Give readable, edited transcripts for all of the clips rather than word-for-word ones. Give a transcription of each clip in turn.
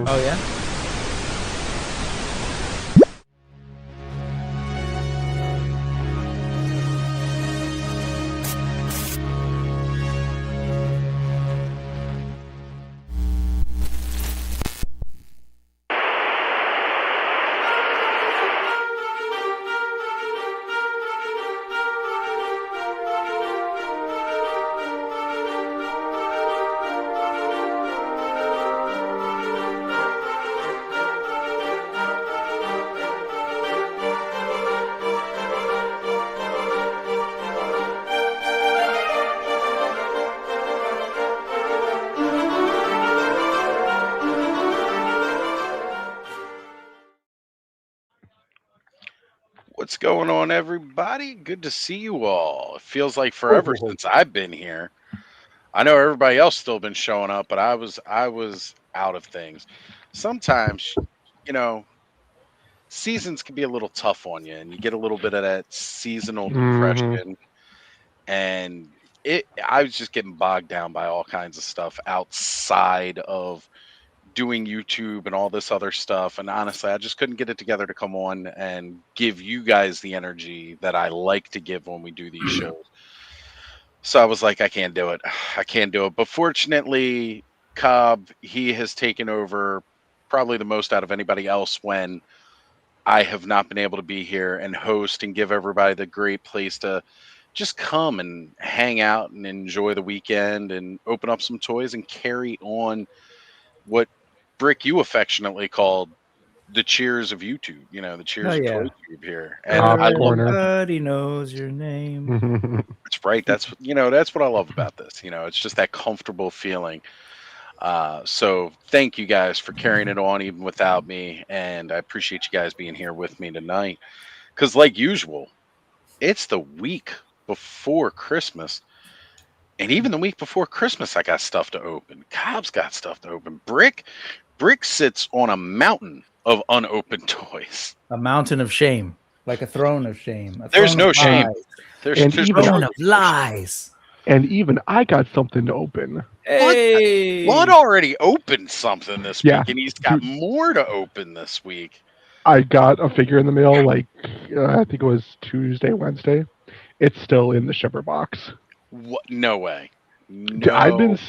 Oh yeah. What's going on, everybody? Good to see you all. It feels like forever since I've been here. I know everybody else still been showing up, but I was out of things. Sometimes, you know, seasons can be a little tough on you, and you get a little bit of that seasonal depression. And I was just getting bogged down by all kinds of stuff outside of doing YouTube and all this other stuff. And honestly, I just couldn't get it together to come on and give you guys the energy that I like to give when we do these shows. So I was like, I can't do it. I can't do it. But fortunately, Cobb, he has taken over probably the most out of anybody else when I have not been able to be here and host and give everybody the great place to just come and hang out and enjoy the weekend and open up some toys and carry on what Brick you affectionately called the cheers of YouTube, the cheers Oh of yeah. ToyTube here. And I love that. Everybody knows your name. That's right. That's what I love about this. It's just that comfortable feeling. So thank you guys for carrying it on even without me. And I appreciate you guys being here with me tonight. Because like usual, it's the week before Christmas. And even the week before Christmas, I got stuff to open. Cobb's got stuff to open. Brick sits on a mountain of unopened toys. A mountain of shame, like a throne of shame. There's no shame. There's throne of lies. And even I got something to open. Hey, Blood already opened something this Yeah. week, and he's got more to open this week. I got a figure in the mail, I think it was Tuesday, Wednesday. It's still in the shipper box. What? No way. No. I've been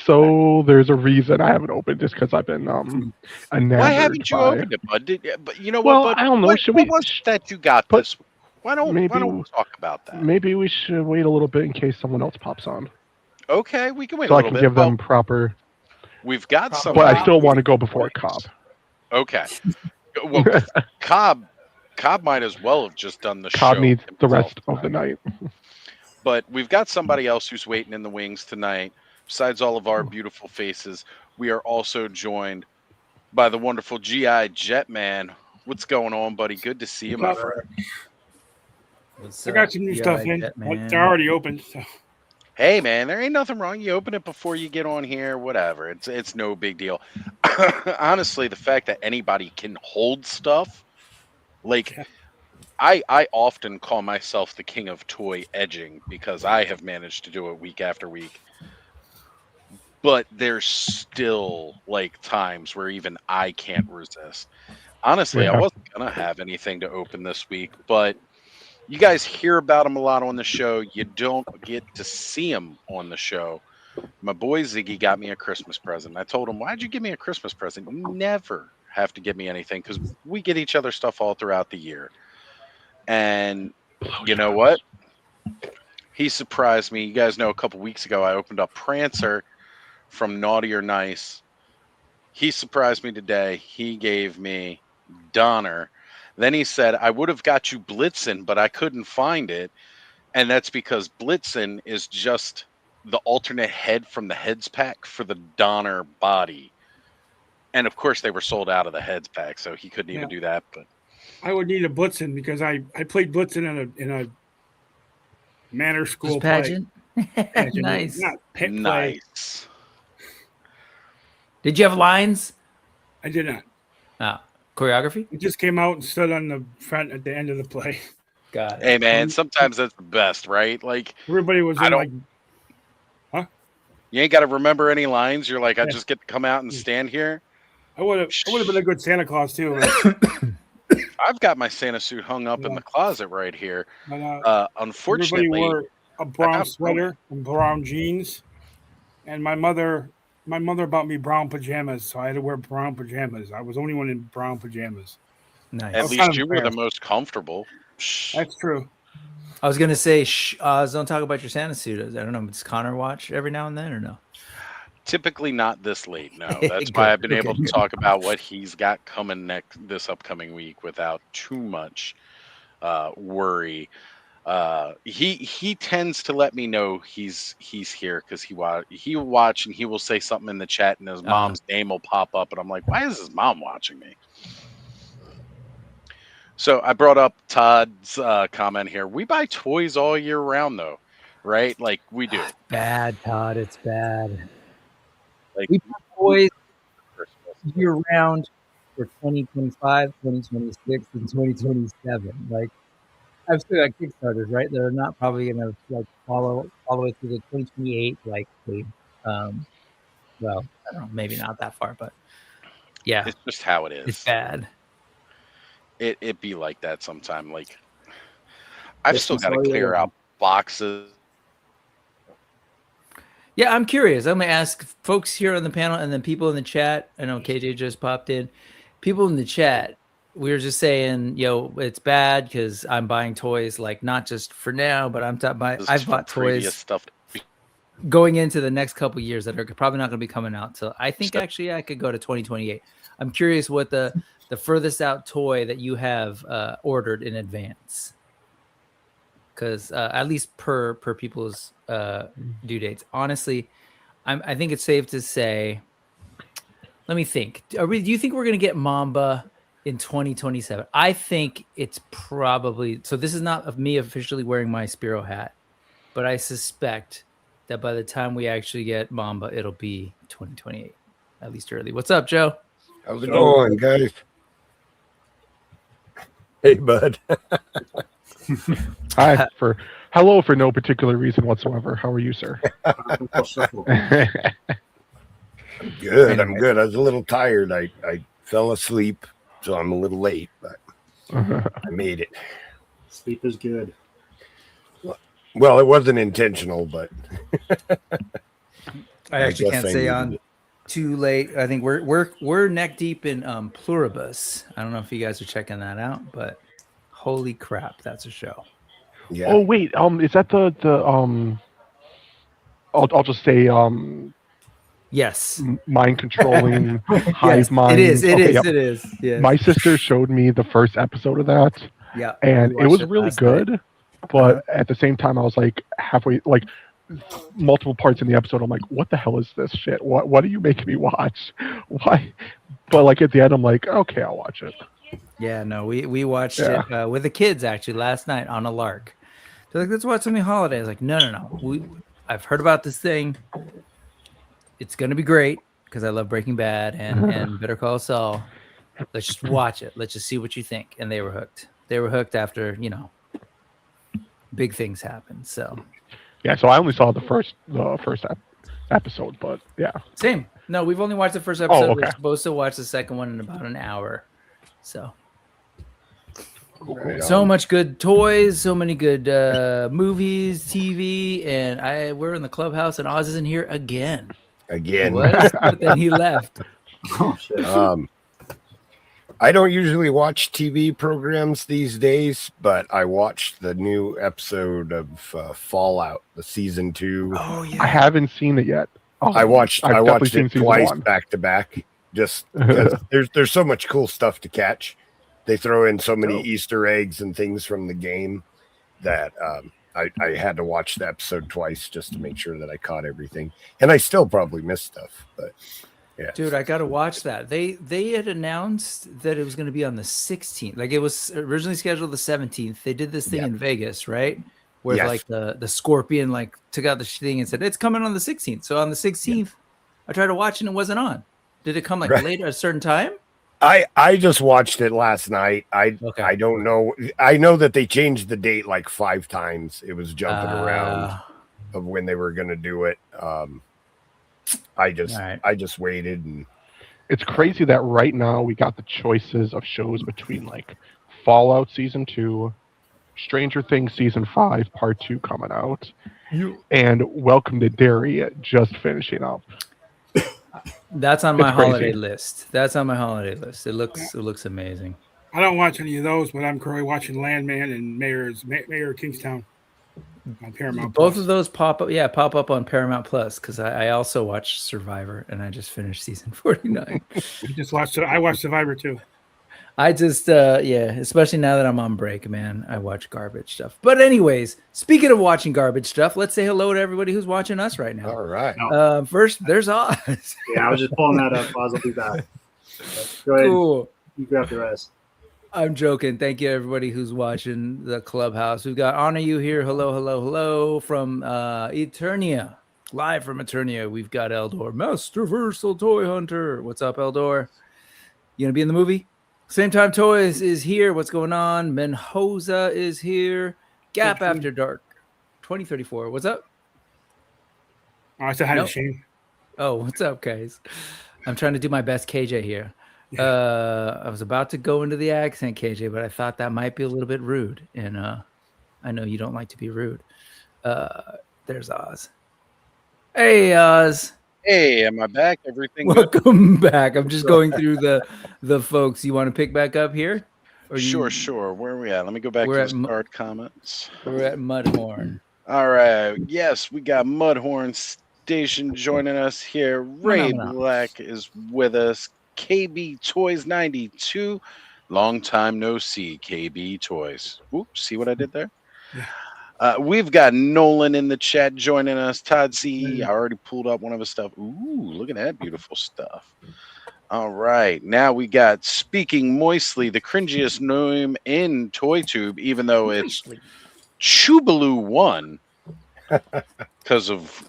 there's a reason I haven't opened just because I've been enamored. Why haven't you by... opened it, bud? But you know well, what? Bud? I don't know. What was it that you got this? Why don't we talk about that? Maybe we should wait a little bit in case someone else pops on. Okay, we can wait so a little I can bit. give them proper. We've got some, but I still want to go before Cobb. Okay. Well, Cobb might as well have just done the show. Cobb needs the rest of the night. But we've got somebody else who's waiting in the wings tonight. Besides all of our beautiful faces, we are also joined by the wonderful GI Jetman. What's going on, buddy? Good to see you, my friend. I got some new stuff in. They're already open. So. Hey, man, there ain't nothing wrong. You open it before you get on here, whatever. It's no big deal. Honestly, the fact that anybody can hold stuff, like... I often call myself the king of toy edging because I have managed to do it week after week. But there's still like times where even I can't resist. Honestly, I wasn't going to have anything to open this week, but you guys hear about them a lot on the show. You don't get to see them on the show. My boy Ziggy got me a Christmas present. I told him, why'd you give me a Christmas present? You never have to give me anything because we get each other stuff all throughout the year. And you know what? He surprised me. You guys know a couple weeks ago I opened up Prancer from Naughty or Nice. He surprised me today. He gave me Donner. Then he said, I would have got you Blitzen, but I couldn't find it. And that's because Blitzen is just the alternate head from the heads pack for the Donner body. And of course they were sold out of the heads pack, so he couldn't even do that. But I would need a Blitzen because I played Blitzen in a manor school pageant. Nice. Not pit play. Nice. Did you have lines? I did not. Choreography? It just came out and stood on the front at the end of the play. Got it. Hey man, sometimes that's the best, right? Like everybody was like, huh? You ain't got to remember any lines. You're like, I just get to come out and stand here. I would have been a good Santa Claus too. I've got my Santa suit hung up in the closet right here. But, Unfortunately, everybody wore a brown got sweater and brown jeans, and my mother bought me brown pajamas, so I had to wear brown pajamas. I was the only one in brown pajamas. Nice. at least you were the most comfortable. That's true. I was gonna say, don't talk about your Santa suit. I don't know. Does Connor watch every now and then or no? Typically not this late. No, that's why I've been able to talk about what he's got coming this upcoming week without too much worry. He tends to let me know he's here because he'll watch and he will say something in the chat and his mom's name will pop up and I'm like, why is his mom watching me? So I brought up Todd's comment here. We buy toys all year round though, right? Like we do. Bad, Todd. It's bad. Like we buy toys year round for 2025, 2026, and 2027. Like I've still got Kickstarters, right? They're not probably gonna like follow all the way through the 2028 likely. Well, I don't know, maybe not that far, but yeah, it's just how it is. It's bad. It be like that sometime. Like I've still got to clear out boxes. Yeah, I'm curious. I'm gonna ask folks here on the panel and then people in the chat. I know KJ just popped in. People in the chat. We were just saying, it's bad because I'm buying toys, like not just for now, but I've bought toys stuff going into the next couple of years that are probably not going to be coming out till I think actually I could go to 2028. I'm curious what the furthest out toy that you have ordered in advance, because at least per people's due dates. Honestly, I think it's safe to say. Let me think. Do you think we're going to get Mamba in 2027? I think it's probably so. This is not of me officially wearing my Spiro hat, but I suspect that by the time we actually get Mamba, it'll be 2028, at least early. What's up, Joe? How's it going, guys? Hey, bud. Hi. Hello for no particular reason whatsoever. How are you, sir? Good. I'm good. I was a little tired. I fell asleep, so I'm a little late, but I made it. Sleep is good. Well, it wasn't intentional, but I actually can't say on too late. I think we're neck deep in Pluribus. I don't know if you guys are checking that out, but holy crap, that's a show. Yeah. Oh wait, is that the I'll just say yes, mind controlling hive yes, mind. It is. Yeah. My sister showed me the first episode of that. Yeah. And it was really good, night. But at the same time I was like halfway, like multiple parts in the episode, I'm like, what the hell is this shit? What are you making me watch? Why? But like at the end I'm like, okay, I'll watch it. Yeah, no, we watched it with the kids actually last night on a lark. They're like, let's watch something holiday. I was like, no. I've heard about this thing. It's gonna be great because I love Breaking Bad and Better Call Saul. Let's just watch it. Let's just see what you think. And they were hooked. They were hooked after big things happened. So yeah, so I only saw the first episode, but yeah, same. No, we've only watched the first episode. Oh, okay. We're supposed to watch the second one in about an hour. So. Right So much good toys, so many good movies, TV, and we're in the clubhouse, and Oz isn't here again. He was, but then he left. Oh, shit. I don't usually watch TV programs these days, but I watched the new episode of Fallout, the season 2. Oh yeah, I haven't seen it yet. I watched it twice 1. back to back. Just because there's so much cool stuff to catch. They throw in so many Easter eggs and things from the game that I had to watch the episode twice just to make sure that I caught everything. And I still probably missed stuff, but yeah. dude, I got to watch that. They had announced that it was going to be on the 16th. Like it was originally scheduled the 17th. They did this thing in Vegas, right? Where like the scorpion like took out the thing and said it's coming on the 16th. So on the 16th, I tried to watch and it wasn't on. Did it come like later at a certain time? I just watched it last night. I don't know. I know that they changed the date like 5 times. It was jumping around of when they were going to do it. I just waited and it's crazy that right now we got the choices of shows between like Fallout Season 2, Stranger Things Season 5 Part 2 coming out, and Welcome to Derry just finishing up. That's on my It's crazy. holiday list. That's on my holiday list. It looks amazing. I don't watch any of those, but I'm currently watching Landman and Mayor of Kingstown on Paramount. Both Plus. of those pop up on Paramount Plus because I also watched Survivor and I just finished season 49. I watched Survivor too. I just especially now that I'm on break, man, I watch garbage stuff. But anyways, speaking of watching garbage stuff, let's say hello to everybody who's watching us right now. All right. First, there's Oz. Yeah, I was just pulling that up. Oz will be back. Go ahead. Cool. You grab the rest. I'm joking. Thank you, everybody who's watching the Clubhouse. We've got Honor You here. Hello from Eternia. Live from Eternia. We've got Eldor, Masterversal Toy Hunter. What's up, Eldor? You gonna be in the movie? Same Time Toys is here. What's going on? Menhoza is here. Gap After Dark 2034. What's up? Oh, I said hi to Shane. Oh, what's up, guys? I'm trying to do my best KJ here. I was about to go into the accent, KJ, but I thought that might be a little bit rude. And I know you don't like to be rude. There's Oz. Hey, Oz. Hey, am I back? Everything good? Welcome back. I'm just going through the folks. You want to pick back up here? Or Sure. Where are we at? Let me go back to the start comments. We're at Mudhorn. All right. Yes, we got Mudhorn Station joining us here. Ray Black is with us. KB Toys 92. Long time no see, KB Toys. Oops, see what I did there? Yeah. We've got Nolan in the chat joining us. Todd C. I already pulled up one of his stuff. Ooh, look at that beautiful stuff. All right. Now we got Speaking Moistly, the cringiest name in ToyTube, even though it's Chubaloo 1 because of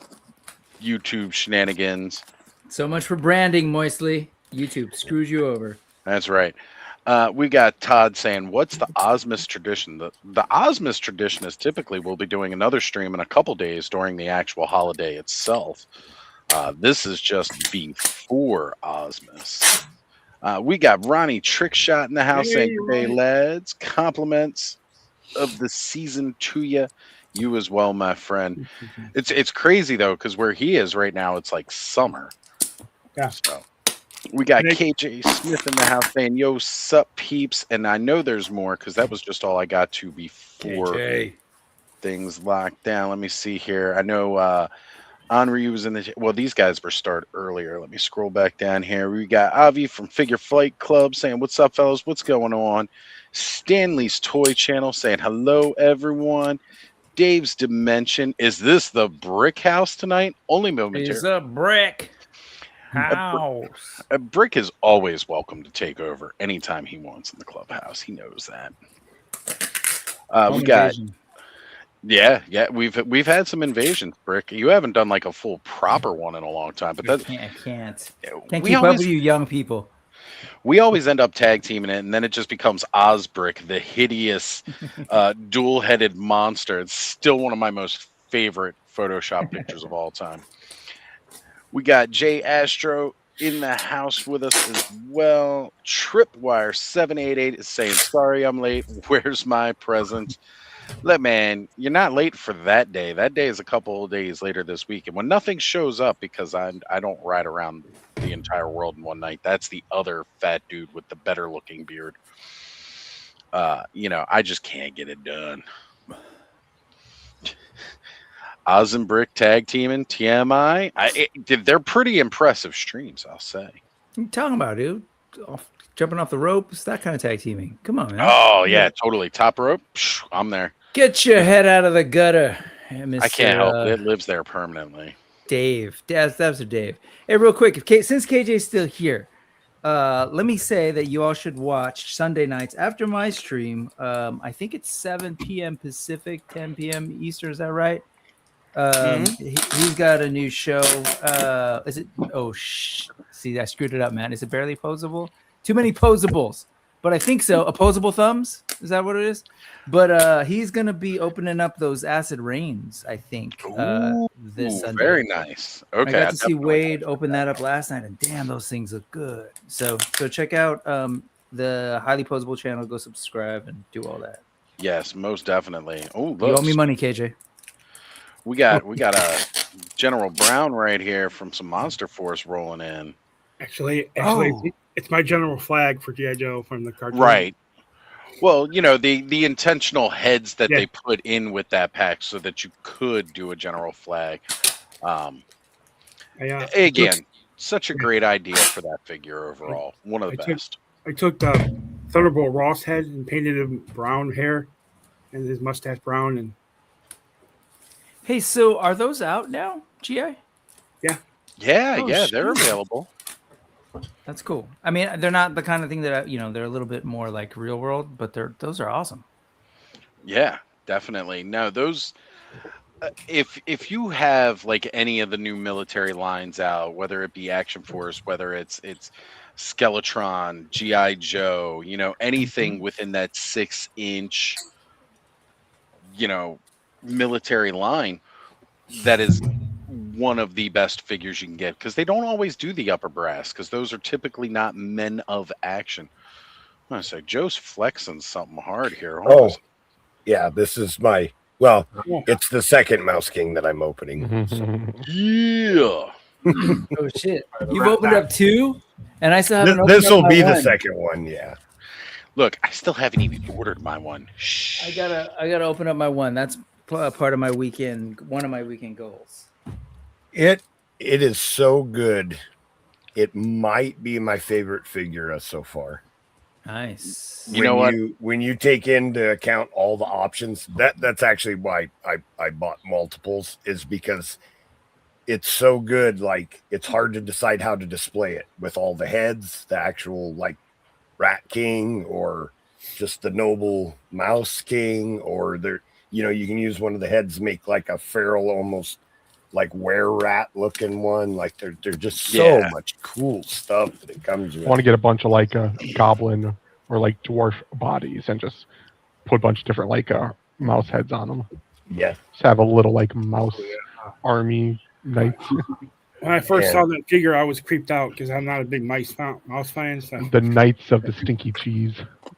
YouTube shenanigans. So much for branding, Moistly. YouTube screws you over. That's right. We got Todd saying, what's the Ozmas tradition? The Ozmas tradition is typically we'll be doing another stream in a couple days during the actual holiday itself. This is just before Ozmas. We got Ronnie Trickshot in the house saying, hey, lads, compliments of the season to you. You as well, my friend. It's crazy, though, because where he is right now, it's like summer. Yeah. So. We got KJ Smith in the house saying, yo, sup, peeps. And I know there's more because that was just all I got to before things locked down. Let me see here. I know Henri was in the... Well, these guys were started earlier. Let me scroll back down here. We got Avi from Figure Flight Club saying, what's up, fellas? What's going on? Stanley's Toy Channel saying, hello, everyone. Dave's Dimension. Is this the brick house tonight? Only momentary. It's a brick house. A brick is always welcome to take over anytime he wants in the clubhouse. He knows that. We got, we've had some invasions, Brick. You haven't done like a full proper one in a long time, but that's I can't keep up with you young people. We always end up tag teaming it, and then it just becomes Ozbrick, the hideous dual-headed monster. It's still one of my most favorite Photoshop pictures of all time. We got Jay Astro in the house with us as well. Tripwire788 is saying, sorry I'm late. Where's my present? Man, you're not late for that day. That day is a couple of days later this week. And when nothing shows up, because I don't ride around the entire world in one night, that's the other fat dude with the better looking beard. I just can't get it done. Oz and Brick tag teaming, TMI. They're pretty impressive streams, I'll say. What are you talking about, dude? Jumping off the ropes, that kind of tag teaming. Come on, man. Oh, yeah, totally. Top rope, I'm there. Get your head out of the gutter. Mr. I can't help it. It lives there permanently. Dave. That's Dave. Hey, real quick, since KJ's still here, let me say that you all should watch Sunday nights after my stream. I think it's 7 p.m. Pacific, 10 p.m. Eastern. Is that right? He's got a new show. Is it? Oh, see, I screwed it up, man. Is it Barely Posable? Too many posables. but I think so. Opposable thumbs, is that what it is? But he's gonna be opening up those acid rains, I think, this Sunday. Very nice. Okay, I got to see Wade open that up last night, and damn, those things look good. So check out the Highly Posable channel. Go subscribe and do all that. Yes, most definitely. Oh, look, You owe me money, KJ. we got a General Brown right here from some Monster Force rolling in. Actually, Oh. it's my general flag for G.I. Joe from the cartoon. Right. Well, you know, the intentional heads that Yeah. they put in with that pack so that you could do a general flag. Again, such a great idea for that figure overall. One of the best. I took the Thunderbolt Ross head and painted him brown hair and his mustache brown. And Hey, so are those out now, GI? Yeah, Oh, they're shit. available. That's cool. I mean, they're not the kind of thing that they're a little bit more like real world, but those are awesome. Yeah, definitely. No, those if you have like any of the new military lines out, whether it be Action Force, whether it's Skeletron, GI Joe, anything within that 6-inch, military line, that is one of the best figures you can get, because they don't always do the upper brass, because those are typically not men of action. I was like, Joe's flexing something hard here. Hold on. Yeah, this is it's the second Mouse King that I'm opening. Yeah. Oh shit! You've opened up 2, and I still haven't. This will be the one. second one. Yeah. Look, I still haven't even ordered my one. Shh. I gotta open up my one. That's part of my weekend. One of my weekend goals. It is so good. It might be my favorite figure so far. Nice. You know what? When you take into account all the options, that's actually why I bought multiples, is because it's so good. Like, it's hard to decide how to display it with all the heads, the actual like Rat King, or just the noble Mouse King, or you can use one of the heads to make like a feral, almost like were-rat looking one. Like, they're just so much cool stuff that it comes with. I want to get a bunch of like goblin or like dwarf bodies and just put a bunch of different like mouse heads on them. Yeah. Just have a little like mouse army knights. when I first saw that figure, I was creeped out because I'm not a big mouse fan. So. The Knights of the Stinky Cheese.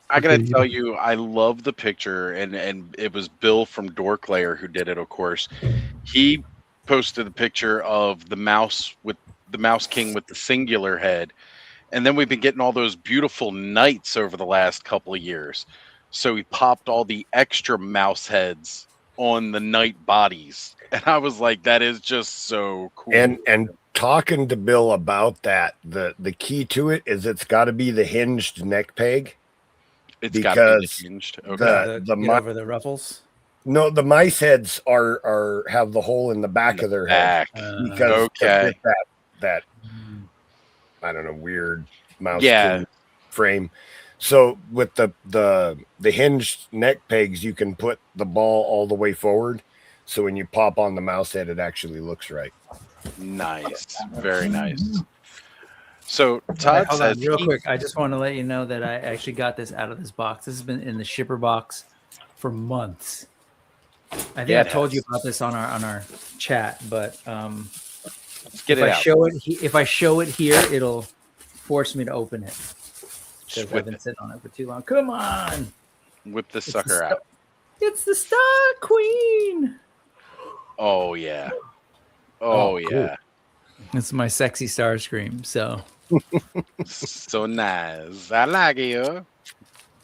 I gotta tell you, I love the picture, and it was Bill from Dorklayer who did it, of course. He posted a picture of the Mouse King with the singular head, and then we've been getting all those beautiful knights over the last couple of years. So he popped all the extra mouse heads on the knight bodies, and I was like, that is just so cool. And talking to Bill about that, the key to it is it's got to be the hinged neck peg. It's got to be hinged. Okay. Over the ruffles. No, the mice heads have the hole in the back of their head because that I don't know, weird mouse frame. So with the hinged neck pegs, you can put the ball all the way forward. So when you pop on the mouse head, it actually looks right. Nice, very nice. So Todd says, real quick, I just want to let you know that I actually got this out of this box. This has been in the shipper box for months. I think I told you about this on our chat, but if I show it here, it'll force me to open it because I've been sitting on it for too long. Come on, whip the sucker out. It's the Star Queen. Oh yeah, oh yeah. Cool. It's my sexy Starscream. So nice. I like you.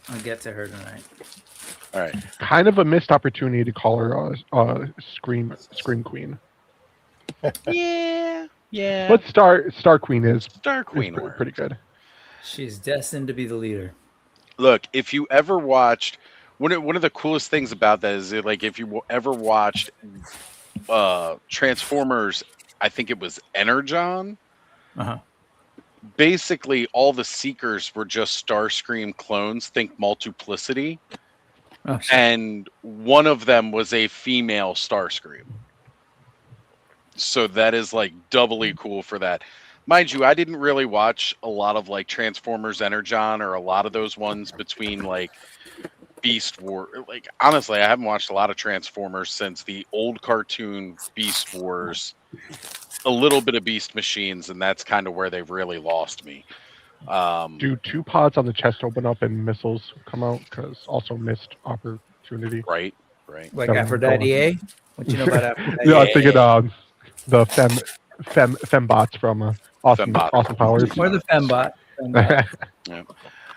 I'll get to her tonight. All right. Kind of a missed opportunity to call her Scream Queen. Yeah. But Star Queen is pretty good. She's destined to be the leader. Look, if you ever watched one of the coolest things about that is like if you ever watched Transformers, I think it was Energon. Basically, all the Seekers were just Starscream clones. Think Multiplicity. Oh, and one of them was a female Starscream. So that is like doubly cool for that. Mind you, I didn't really watch a lot of like Transformers Energon or a lot of those ones between like Beast War. Like honestly, I haven't watched a lot of Transformers since the old cartoon Beast Wars, a little bit of Beast Machines, and that's kind of where they've really lost me. Do 2 pods on the chest open up and missiles come out? Because also missed opportunity. Right. Like Seven Aphrodite, eh? What you know about Aphrodite? Yeah, I'm thinking the fembots from Awesome Fembot. Powers. Or the fembot. Yeah.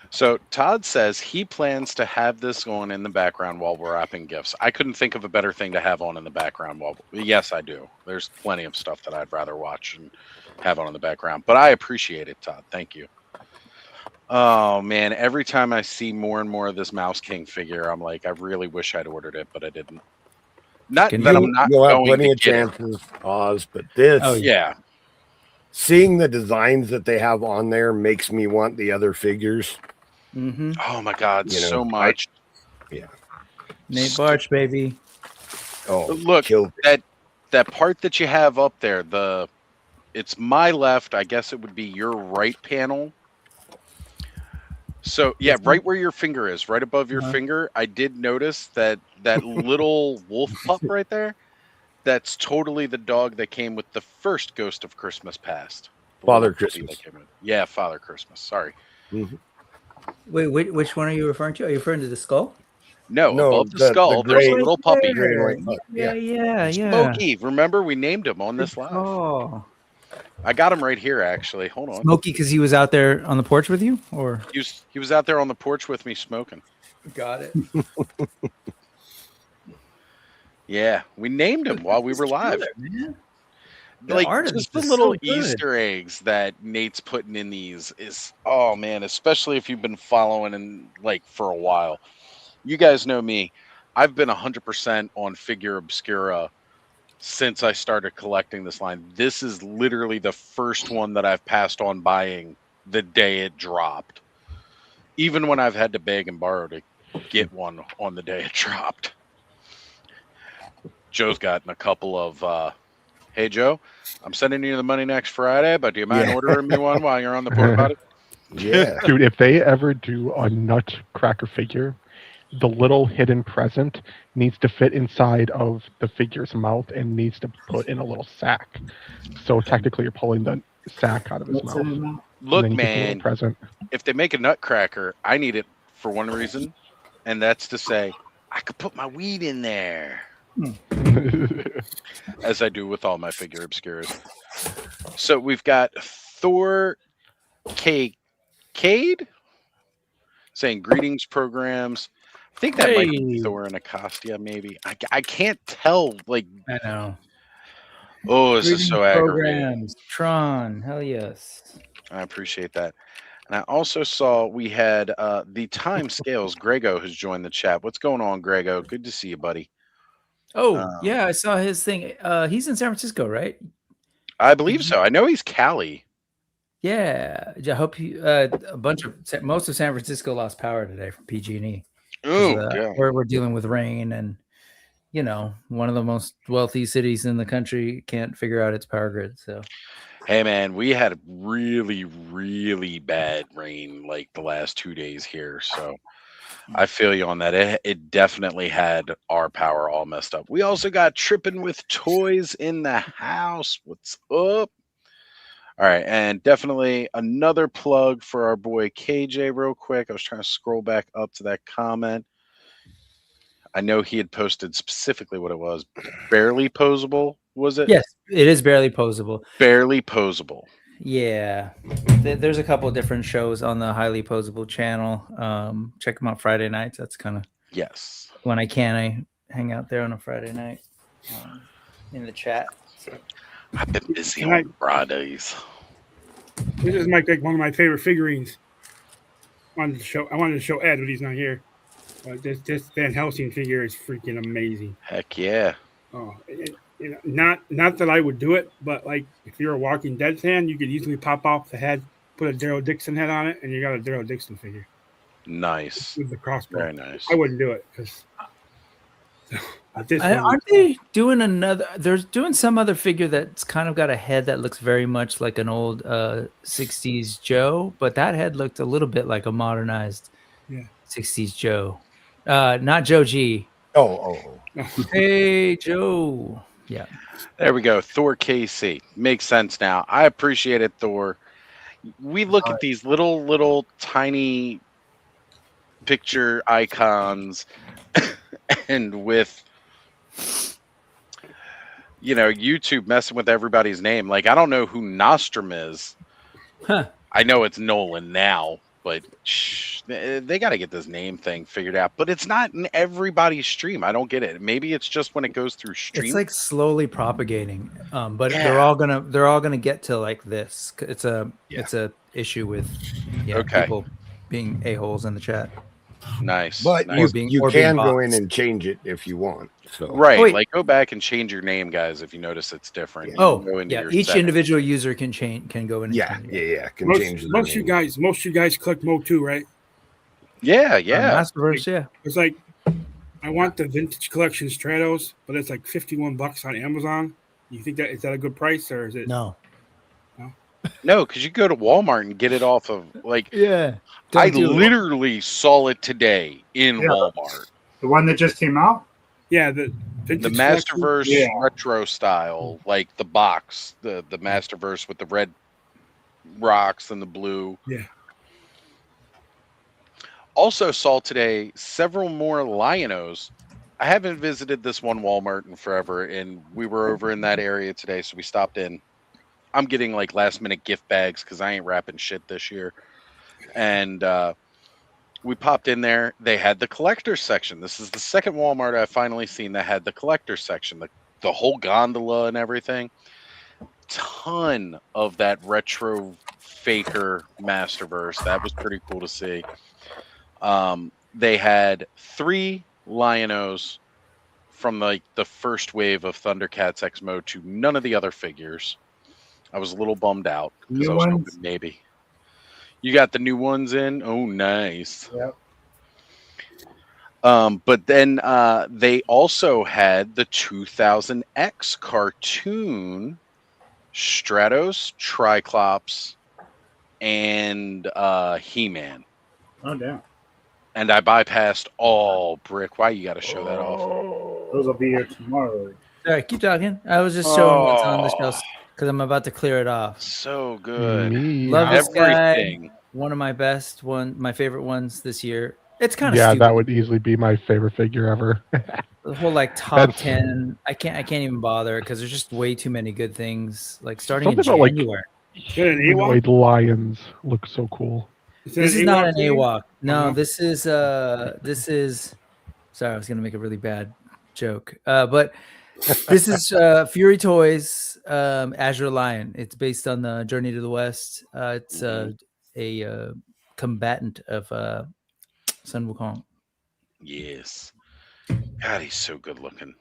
So Todd says he plans to have this going in the background while we're wrapping gifts. I couldn't think of a better thing to have on in the background. Yes, I do. There's plenty of stuff that I'd rather watch and have on in the background. But I appreciate it, Todd. Thank you. Oh man, every time I see more and more of this Mouse King figure, I'm like, I really wish I'd ordered it, but I didn't. Not that I'm not You'll have going plenty to of get it. chances, Oz, but this, Yeah. seeing the designs that they have on there makes me want the other figures. Mm-hmm. Oh my God, You know, so much. Nate Barch, baby. Oh, Look, kill. that part that you have up there, it's my left. I guess it would be your right panel. So yeah, right where your finger is, right above your finger, I did notice that little wolf pup right there. That's totally the dog that came with the first Ghost of Christmas Past. Father Christmas. Yeah, Father Christmas. Sorry. Mm-hmm. Wait, which one are you referring to? Are you referring to the skull? No, above the skull, the there's a gray- little puppy. Gray and white pup. Yeah. Smokey. Remember, we named him on this live. Oh, I got him right here, actually. Hold on. Smokey, because he was out there on the porch with you, or He was out there on the porch with me smoking. got it. Yeah, we named him while we were live. Like just the little Easter eggs that Nate's putting in these is, oh man, especially if you've been following and like for a while. You guys know me. I've been 100% on Figure Obscura since I started collecting this line. This is literally the first one that I've passed on buying the day it dropped. Even when I've had to beg and borrow to get one on the day it dropped. Joe's gotten a couple of hey Joe, I'm sending you the money next Friday, but do you mind ordering me one while you're on the porta potty? Yeah. Dude, if they ever do a Nutcracker figure, the little hidden present needs to fit inside of the figure's mouth and needs to put in a little sack. So technically you're pulling the sack out of his mouth. Look, man, if they make a Nutcracker, I need it for one reason, and that's to say I could put my weed in there. As I do with all my Figure Obscuras. So we've got Thor Cade saying greetings programs. I think that might be Thor and Acostia, maybe. I can't tell. Like, I know. Oh, this is so aggravating. Tron, hell yes. I appreciate that. And I also saw we had the time scales. Grego has joined the chat. What's going on, Grego? Good to see you, buddy. Oh, yeah, I saw his thing. He's in San Francisco, right? I believe so. I know he's Cali. Yeah. I hope most of San Francisco lost power today from PG&E. Oh, we're dealing with rain, and one of the most wealthy cities in the country can't figure out its power grid. So, hey man, we had really, really bad rain like the last 2 days here. So I feel you on that. It definitely had our power all messed up. We also got Tripping with Toys in the house. What's up? All right, and definitely another plug for our boy KJ real quick. I was trying to scroll back up to that comment. I know he had posted specifically what it was. Barely posable, was it? Yes, it is barely posable. Barely posable. Yeah. There's a couple of different shows on the Highly Posable channel. Check them out Friday nights. That's kind of when I hang out there on a Friday night in the chat. So. I've been busy on Fridays. This is like one of my favorite figurines. I wanted to show Ed, but he's not here. This Van Helsing figure is freaking amazing. Heck yeah! Oh, not that I would do it, but like if you're a Walking Dead fan, you could easily pop off the head, put a Daryl Dixon head on it, and you got a Daryl Dixon figure. Nice with the crossbow. Very nice. I wouldn't do it because This one, Aren't they doing another? They're doing some other figure that's kind of got a head that looks very much like an old 60s Joe, but that head looked a little bit like a modernized 60s Joe. Not Joe G. Oh. Hey, Joe. Yeah. There we go. Thor KC. Makes sense now. I appreciate it, Thor. We look at these little tiny picture icons and with YouTube messing with everybody's name. Like, I don't know who Nostrum is. Huh. I know it's Nolan now, but they got to get this name thing figured out. But it's not in everybody's stream. I don't get it. Maybe it's just when it goes through stream. It's like slowly propagating, but they're all gonna get to like this. It's a issue with people being a-holes in the chat. Nice. But nice. you can go in and change it if you want. So like go back and change your name, guys, if you notice it's different. Each individual user can go in and change it. Can change most you guys click mode 2, right? Yeah. Masterverse, It's like I want the vintage collection Stratos, but it's like $51 on Amazon. You think is that a good price, or is it no? No, because you go to Walmart and get it off of I literally saw it today in Walmart. The one that just came out? Yeah, the Masterverse retro style, like the box, the Masterverse with the red rocks and the blue. Yeah. Also saw today several more Lionos. I haven't visited this one Walmart in forever, and we were over in that area today, so we stopped in. I'm getting like last minute gift bags because I ain't wrapping shit this year. And we popped in there. They had the collector's section. This is the second Walmart I've finally seen that had the collector's section, the whole gondola and everything. Ton of that retro faker Masterverse. That was pretty cool to see. They had 3 Lionos from like the first wave of Thundercats X Mode to none of the other figures. I was a little bummed out because I was hoping maybe. You got the new ones in? Oh, nice. Yep. But then they also had the 2000X cartoon Stratos, Triclops, and He-Man. Oh, damn. And I bypassed all brick. Why you got to show that off? Those will be here tomorrow. All right, keep talking. I was just showing what's on the shelf because I'm about to clear it off. So good. Love this everything. Guy. One of my my favorite ones this year. It's kind of stupid. That would easily be my favorite figure ever. The whole like top 10. I can't even bother because there's just way too many good things. Like starting in January. Like lions look so cool. This is not an AWOC. No, this is. Sorry, I was gonna make a really bad joke. But this is Fury Toys Azure Lion. It's based on the Journey to the West. It's a combatant of Sun Wukong. Yes. God, he's so good looking.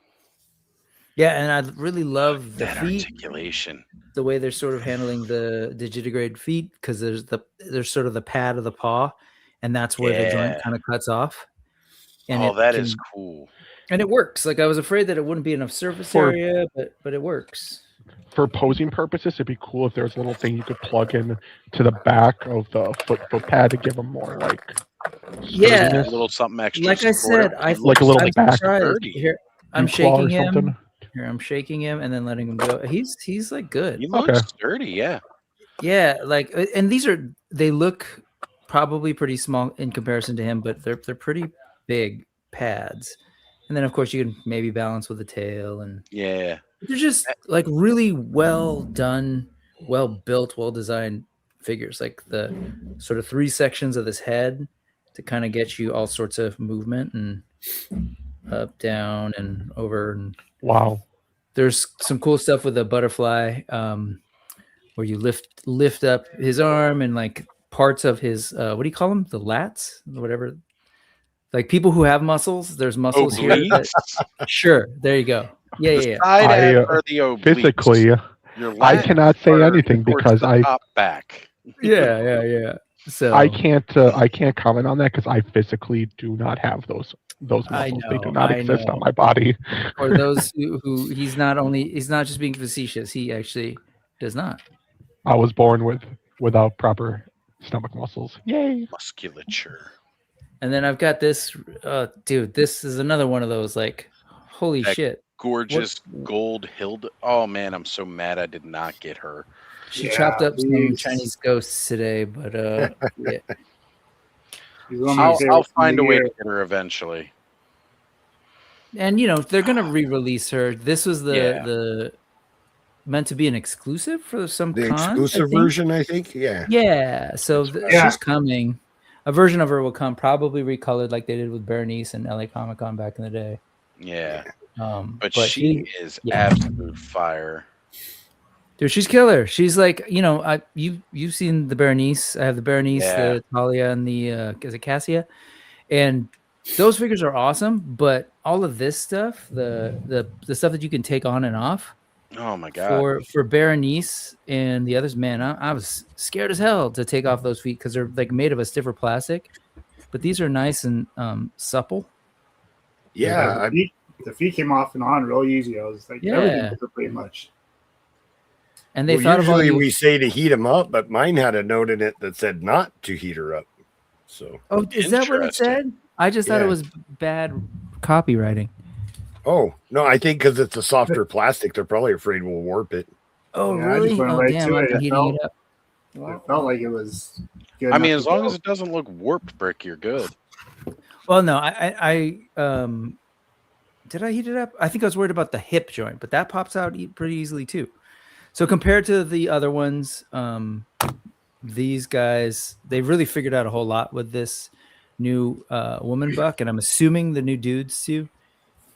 Yeah, and I really love the feet articulation. The way they're sort of handling the digitigrade feet, because there's sort of the pad of the paw, and that's where the joint kind of cuts off. And that is cool. And it works. Like I was afraid that it wouldn't be enough surface area, but it works. For posing purposes, it'd be cool if there's a little thing you could plug in to the back of the foot pad to give them more like a little something extra. Like I said, like a little back. Here, I'm shaking him. Here, I'm shaking him and then letting him go. He's like good. He looks sturdy, yeah. Yeah, like, and they look probably pretty small in comparison to him, but they're pretty big pads. And then of course you can maybe balance with the tail and they're just like really well done, well built, well designed figures. Like the sort of 3 sections of this head to kind of get you all sorts of movement and up, down, and over. And wow, there's some cool stuff with the butterfly, where you lift up his arm and like parts of his what do you call them? The lats, or whatever. Like people who have muscles, there's muscles here. Sure, there you go. Yeah. Physically, I cannot say anything because back. Yeah. So I can't comment on that because I physically do not have those Those I muscles, they know, do not I exist know. on my body. For those who he's not just being facetious. He actually does not. I was born without proper stomach muscles. Yay! Musculature. And then I've got this, dude. This is another one of those like, holy That shit! Gorgeous gold hild. Oh man, I'm so mad I did not get her. She Yeah, chopped up some these- Chinese ghosts today, but yeah. He's one of my I'll favorites from find the a way year. to get her eventually. And they're gonna re-release her. This was the meant to be an exclusive for some The con, I exclusive think. version, I think. Yeah. Yeah, so Yeah. she's coming. A version of her will come, probably recolored like they did with Bernice and LA Comic Con back in the day. Yeah. But But she is yeah. absolute fire. Dude, she's killer. She's like, you've seen the Berenice. I have the Berenice, Yeah. the Talia, and the is it Cassia? And those figures are awesome, but all of this stuff, the stuff that you can take on and off Oh my god. for Berenice and the others, man, I was scared as hell to take off those feet because they're like made of a stiffer plastic. But these are nice and supple. Yeah. The feet came off and on real easy. I was like, Yeah. everything was pretty much. And they thought of usually all we say to heat them up, but mine had a note in it that said not to heat her up. So, Oh, is that what it Interesting. said? I just thought it Yeah. was bad copywriting. oh no, I think because it's a softer plastic, they're probably afraid we'll warp it. Oh, Yeah, I really? just went Oh, right damn! to I've it. been It heating it felt- up. It felt like it was good. I mean, enough as to long go. as it doesn't look warped brick, you're good. Well, no, I did I heat it up? I think I was worried about the hip joint, but that pops out pretty easily too. So compared to the other ones, these guys, they've really figured out a whole lot with this new woman buck, and I'm assuming the new dudes too.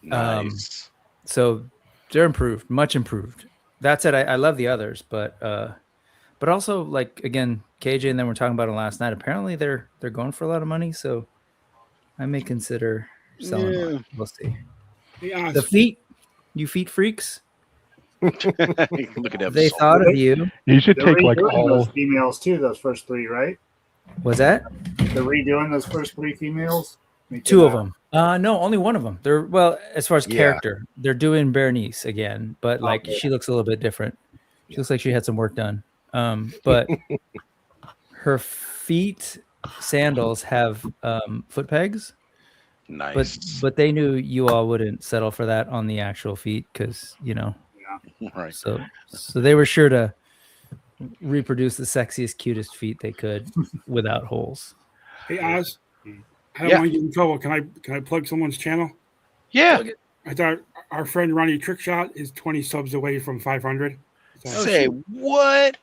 Nice. So they're improved, much improved. That said, I love the others, but also like again, KJ and then we're talking about it last night. Apparently they're going for a lot of money, so I may consider selling Yeah. one. We'll see. Yeah, The feet, you feet freaks. Look at them. They thought of you. You should They're take like redoing those all. females too. Those first three, right? Was that They're redoing those first three females. two of them? No, only one of them. They're well, as far as Yeah. character, they're doing Berenice again, but like Okay. she looks a little bit different. She looks like she had some work done. But her feet sandals have foot pegs. Nice. But they knew you all wouldn't settle for that on the actual feet because Right. so they were sure to reproduce the sexiest, cutest feet they could without holes. hey Oz, I don't Yeah. want to get in trouble. Can I plug someone's channel? Yeah. I thought our friend Ronnie Trickshot is 20 subs away from 500. So, Say what?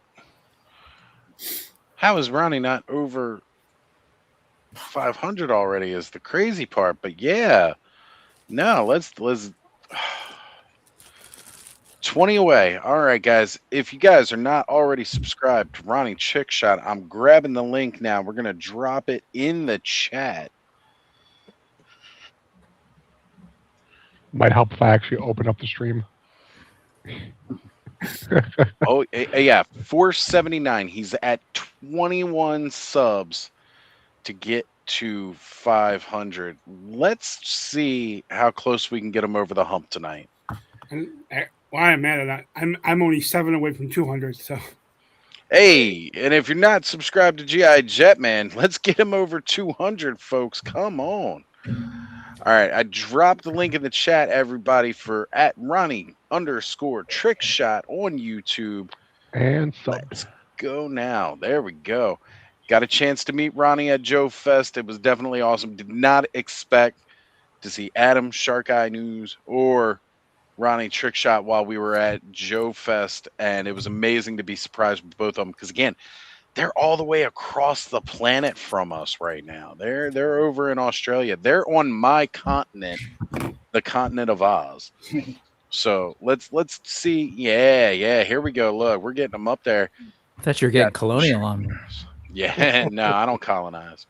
How is Ronnie not over 500 already? Is the crazy part. But yeah, no. Let's 20 away. All right, guys. If you guys are not already subscribed to Ronnie Trickshot, I'm grabbing the link now. We're gonna drop it in the chat. Might help if I actually open up the stream. Oh yeah, 479. He's at 21 subs to get to 500. Let's see how close we can get him over the hump tonight. and, why I'm mad at that? I'm only 7 away from 200. So Hey, and if you're not subscribed to GI Jetman, let's get him over 200, folks. Come on. All right, I dropped the link in the chat, everybody, for at Ronnie_Trickshot on YouTube. And sub. Let's go now. There we go. Got a chance to meet Ronnie at Joe Fest. It was definitely awesome. Did not expect to see Adam Shark Eye News or Ronnie Trickshot while we were at Joe Fest, and it was amazing to be surprised with both of them because again, they're all the way across the planet from us right now. They're over in Australia. They're on my continent, the continent of Oz. So let's see. Yeah. Here we go. Look, we're getting them up there. I thought you were getting colonial on me. Yeah, no, I don't colonize.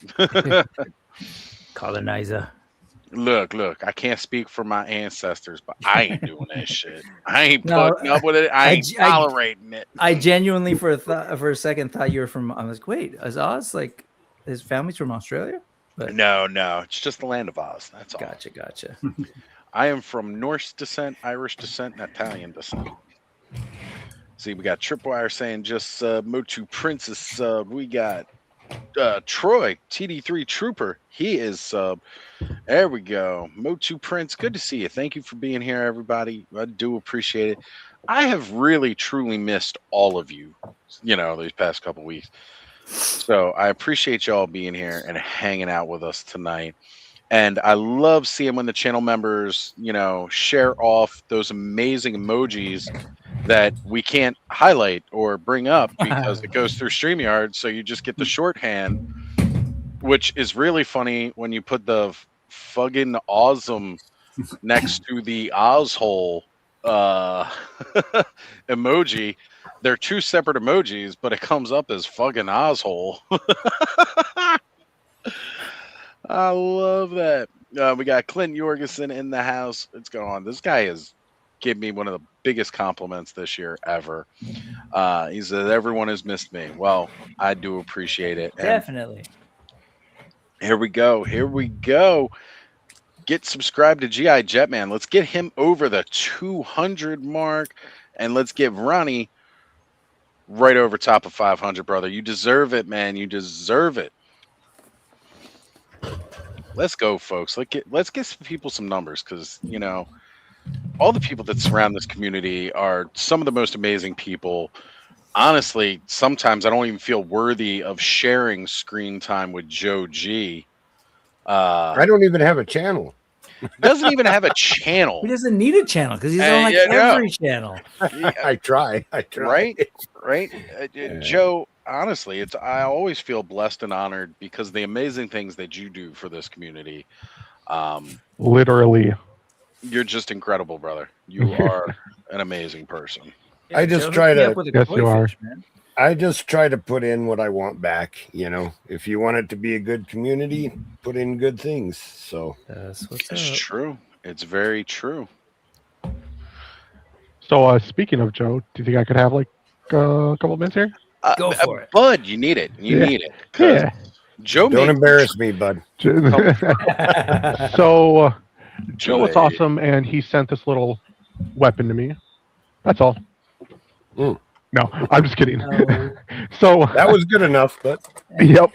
Colonizer. Look, I can't speak for my ancestors, but I ain't doing that shit. I ain't No, putting up with it. I ain't I- tolerating it. I genuinely for a second thought you were from. I was like, wait, is Oz like his family's from Australia? But No, it's just the land of Oz. That's all. gotcha. I am from Norse descent, Irish descent, and Italian descent. See, we got Tripwire saying just Motu Princess sub. We got Troy, TD3 Trooper. He is sub. There we go. Motu Prince, good to see you. Thank you for being here, everybody. I do appreciate it. I have really, truly missed all of you, these past couple weeks. So I appreciate y'all being here and hanging out with us tonight. And I love seeing when the channel members, share off those amazing emojis that we can't highlight or bring up because it goes through StreamYard. So you just get the shorthand, which is really funny when you put the fucking awesome next to the Ozhole emoji. They're two separate emojis, but it comes up as fucking Ozhole. I love that. We got Clint Jorgensen in the house. What's going on? This guy has given me one of the biggest compliments this year ever. He said, everyone has missed me. Well, I do appreciate it. And Definitely. here we go. Get subscribed to GI Jetman. Let's get him over the 200 mark. And let's get Ronnie right over top of 500, brother. You deserve it, man. You deserve it. Let's go, folks. Let's get some people some numbers because, all the people that surround this community are some of the most amazing people. Honestly, sometimes I don't even feel worthy of sharing screen time with Joe G. I don't even have a channel. Doesn't even have a channel. He doesn't need a channel because he's on every channel. I try. Right? Joe, honestly, I always feel blessed and honored because the amazing things that you do for this community. Literally. You're just incredible, brother. You are an amazing person. Yeah, I just Joe, try hook me to- up with a Yes, koi you are. fish, man. I just try to put in what I want back. If you want it to be a good community, put in good things. So That's what's It's up. true. It's very true. So, speaking of Joe, do you think I could have like a couple of minutes here? Go for it. Bud, you need it. You Yeah. need it. 'Cause Yeah. Joe don't made embarrass me, bud. So, Joe Joe, was awesome, and he sent this little weapon to me. That's all. Mm. No, I'm just kidding. No. So That was good enough, but yep.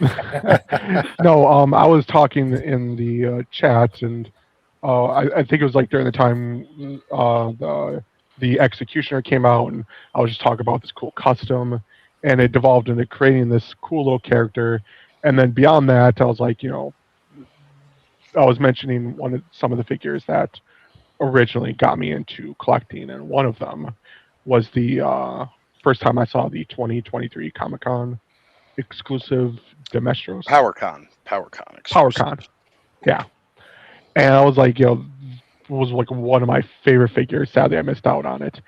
No, I was talking in the chat, and I think it was like during the time the Executioner came out, and I was just talking about this cool custom, and it devolved into creating this cool little character. And then beyond that, I was like, I was mentioning some of the figures that originally got me into collecting, and one of them was the first time I saw the 2023 Comic-Con exclusive Demestros. PowerCon. PowerCon. Yeah. And I was like, it was like one of my favorite figures. Sadly, I missed out on it.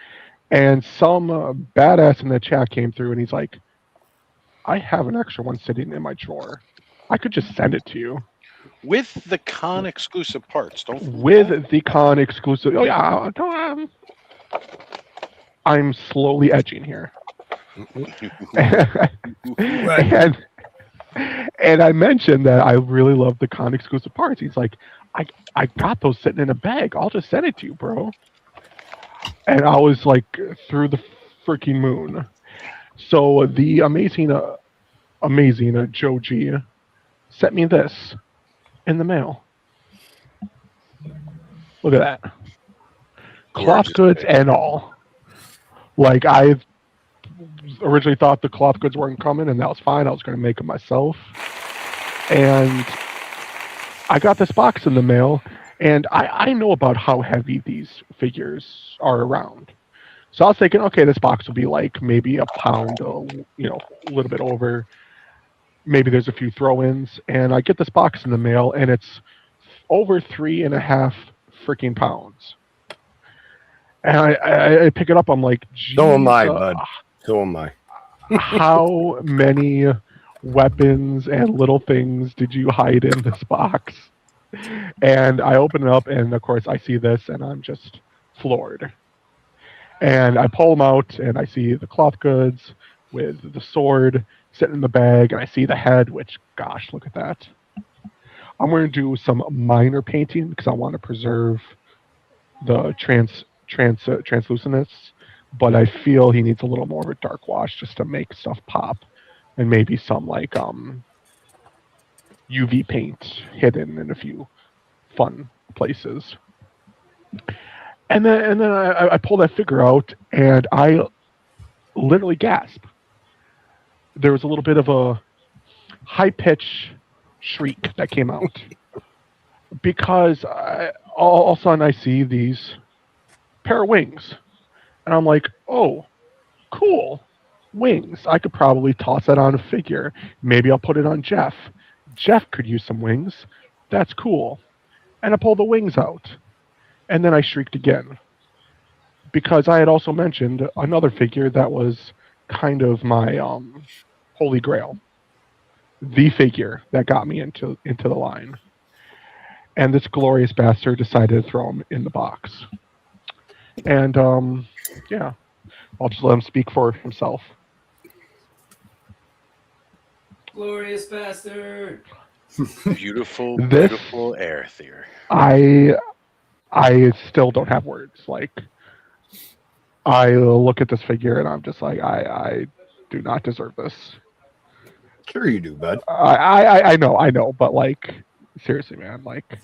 And some badass in the chat came through, and he's like, I have an extra one sitting in my drawer. I could just send it to you. With the con exclusive parts. With the con exclusive. Oh, yeah. I'm slowly edging here. and I mentioned that I really love the con exclusive parts. He's like, I got those sitting in a bag. I'll just send it to you, bro. And I was like, through the freaking moon. So the amazing Joe G sent me this in the mail. Look at that. Cloth goods and all. Like, I originally thought the cloth goods weren't coming, and that was fine. I was going to make them myself. And I got this box in the mail, and I know about how heavy these figures are around. So I was thinking, okay, this box will be like maybe a pound, a little bit over. Maybe there's a few throw-ins. And I get this box in the mail, and it's over 3.5 freaking pounds. And I pick it up. I'm like, so am I, bud. So am I. How many weapons and little things did you hide in this box? And I open it up, and of course I see this, and I'm just floored. And I pull them out, and I see the cloth goods with the sword sitting in the bag, and I see the head, which, gosh, look at that. I'm going to do some minor painting because I want to preserve the translucentness, but I feel he needs a little more of a dark wash just to make stuff pop, and maybe some like UV paint hidden in a few fun places. And then I pull that figure out, and I literally gasp. There was a little bit of a high pitch shriek that came out because all of a sudden I see these pair of wings, and I'm like, oh, cool, wings. I could probably toss that on a figure. Maybe I'll put it on Jeff. Jeff could use some wings. That's cool. And I pull the wings out, and then I shrieked again because I had also mentioned another figure that was kind of my holy grail, the figure that got me into the line. And this glorious bastard decided to throw him in the box. And yeah, I'll just let him speak for himself. Glorious bastard. Beautiful, This- beautiful Arethyr. I still don't have words. Like, I look at this figure and I'm just like, I do not deserve this. Sure you do, bud. I know, but like, seriously, man, like,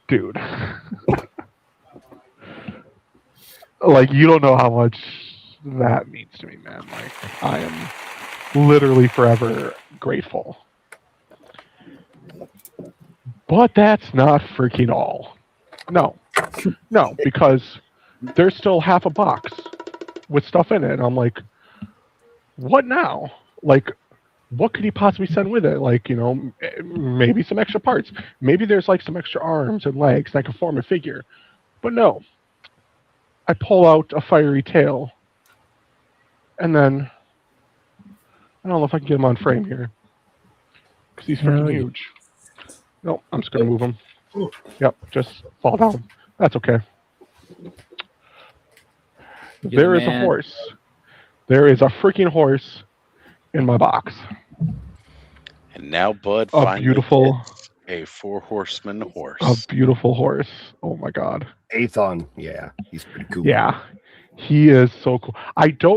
dude, like, you don't know how much that means to me, man. Like, I am literally forever grateful. But that's not freaking all. No, because there's still half a box with stuff in it, and I'm like, what now? Like, what could he possibly send with it? Like, you know, maybe some extra parts. Maybe there's like some extra arms and legs that can form a figure. But no. I pull out a fiery tail, and then I don't know if I can get him on frame here because he's freaking huge. No, I'm just gonna move him. Yep, just fall down. That's okay. There is a horse. There is a freaking horse in my box. And now Bud A finally beautiful, gets a 4-horseman horse. a beautiful horse. Oh my god. Aethon, yeah, he's pretty cool. Yeah, he is so cool.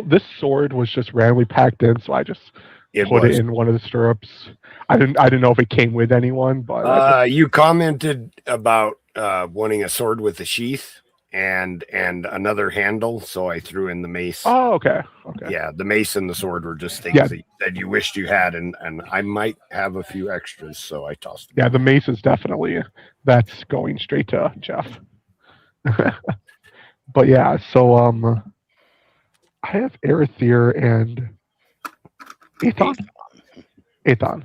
This sword was just randomly packed in, so I just put it in one of the stirrups. I didn't know if it came with anyone, but you commented about wanting a sword with a sheath and another handle, so I threw in the mace. Oh, okay. Yeah, the mace and the sword were just things that you wished you had, and I might have a few extras, so I tossed them. Yeah, the mace is definitely, that's going straight to Jeff. But yeah, so I have Arethyr and Aethon.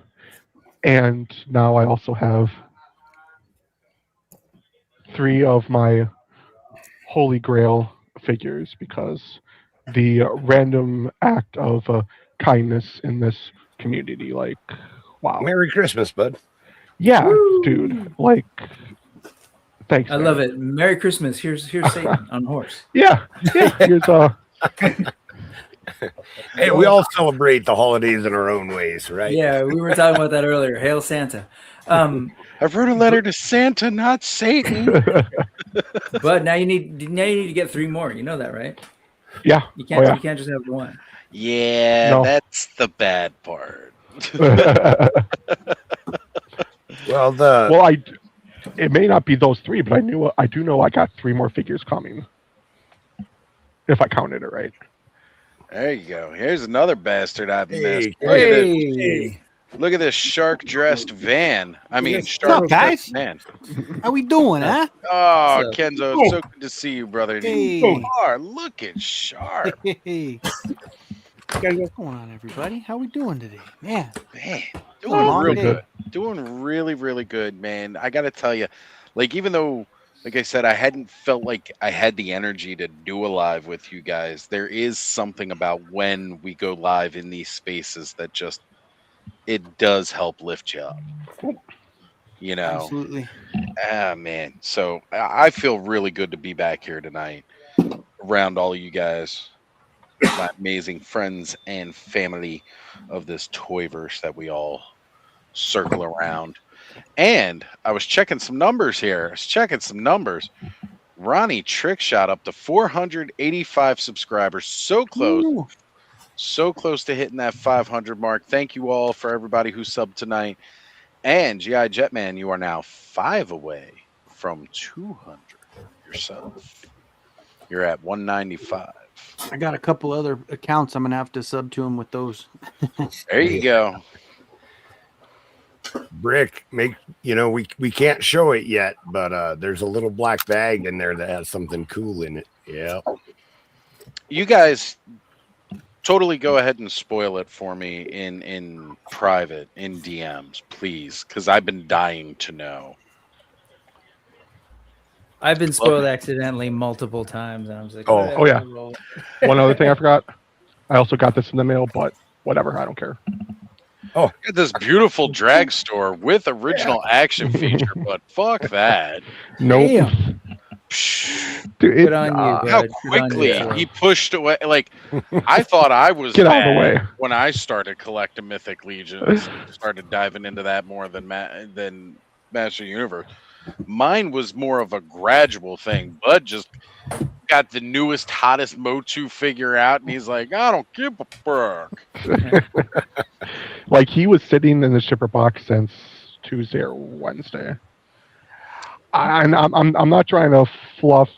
And now I also have 3 of my Holy Grail figures because the random act of kindness in this community, like, wow. Merry Christmas, bud. Yeah, dude. Like, thanks. I love it. Merry Christmas. Here's Satan on a horse. Yeah. Here's Hey, we all celebrate the holidays in our own ways, right? Yeah, we were talking about that earlier. Hail Santa. I wrote a letter to Santa, not Satan. But now you need to get 3 more. You know that, right? Yeah. You can't just have 1. Yeah, No. that's the bad part. Well, it may not be those 3, but I do know I got 3 more figures coming. If I counted it right. There you go. Here's another bastard I've missed. Hey. Look at this shark-dressed van. I mean, What's up, guys? shark-dressed van. How we doing, huh? Oh, So- Kenzo, so good to see you, brother. Hey. You are looking sharp. Hey, what's going on, everybody? How we doing today, man? Man, Long doing real day. good. Doing really, really good, man. I got to tell you, like, even though, like I said, I hadn't felt like I had the energy to do a live with you guys, there is something about when we go live in these spaces that just, it does help lift you up. You know? Absolutely. Ah, man. So I feel really good to be back here tonight around all of you guys, my amazing friends and family of this Toyverse that we all circle around. And I was checking some numbers here. Ronnie Trickshot up to 485 subscribers. So close. Ooh. So close to hitting that 500 mark. Thank you all for everybody who subbed tonight. And GI Jetman, you are now 5 away from 200 yourself. You're at 195. I got a couple other accounts. I'm gonna have to sub to them with those. There you go. Brick, we can't show it yet, but there's a little black bag in there that has something cool in it. Yeah. You guys totally go ahead and spoil it for me in private, in DMs, please, because I've been dying to know. I've been spoiled accidentally multiple times, and I was like, Oh, yeah. One other thing I forgot. I also got this in the mail, but whatever. I don't care. Oh, this beautiful drag store with original action feature, but fuck that. Nope. Damn. Dude, Good on you. How Good on quickly you. he pushed away. Like, I thought I was Get out of the bad way. when I started collecting Mythic Legions, started diving into that more than Master Universe. Mine was more of a gradual thing. Bud just got the newest, hottest Motu figure out, and he's like, I don't give a fuck. Like, he was sitting in the shipper box since Tuesday or Wednesday. I'm not trying to fluff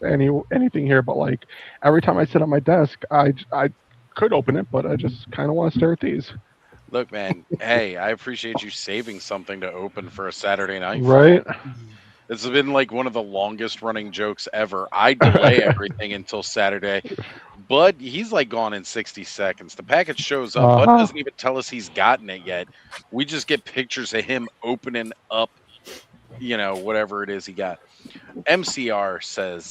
anything here, but like every time I sit on my desk, I could open it, but I just kind of want to stare at these. Look, man, hey, I appreciate you saving something to open for a Saturday night. Right? This has been like one of the longest running jokes ever. I delay everything until Saturday. Bud, he's like gone in 60 seconds. The package shows up. Bud doesn't even tell us he's gotten it yet. We just get pictures of him opening up, whatever it is he got. MCR says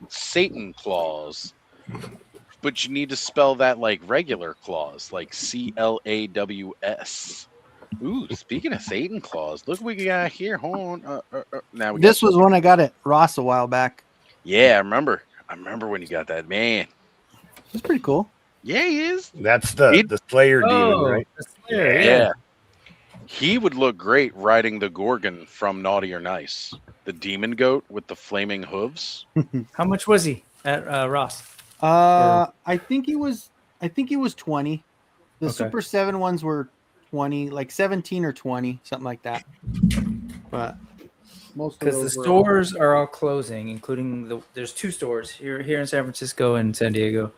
Satan Claus, but you need to spell that like regular claws, like CLAWS. Ooh, speaking of Satan Claus, look what we got here. Hold on. Now This was one I got at Ross a while back. Yeah, I remember when you got that, man. It's pretty cool. Yeah, he is. That's the Slayer demon, right? The Slayer, Yeah. He would look great riding the Gorgon from Naughty or Nice. The demon goat with the flaming hooves. How much was he at Ross? I think he was 20. The Okay. Super 7 ones were 20, like 17 or 20, something like that. But most of Because the those were stores are all closing, including there's 2 stores here in San Francisco and San Diego,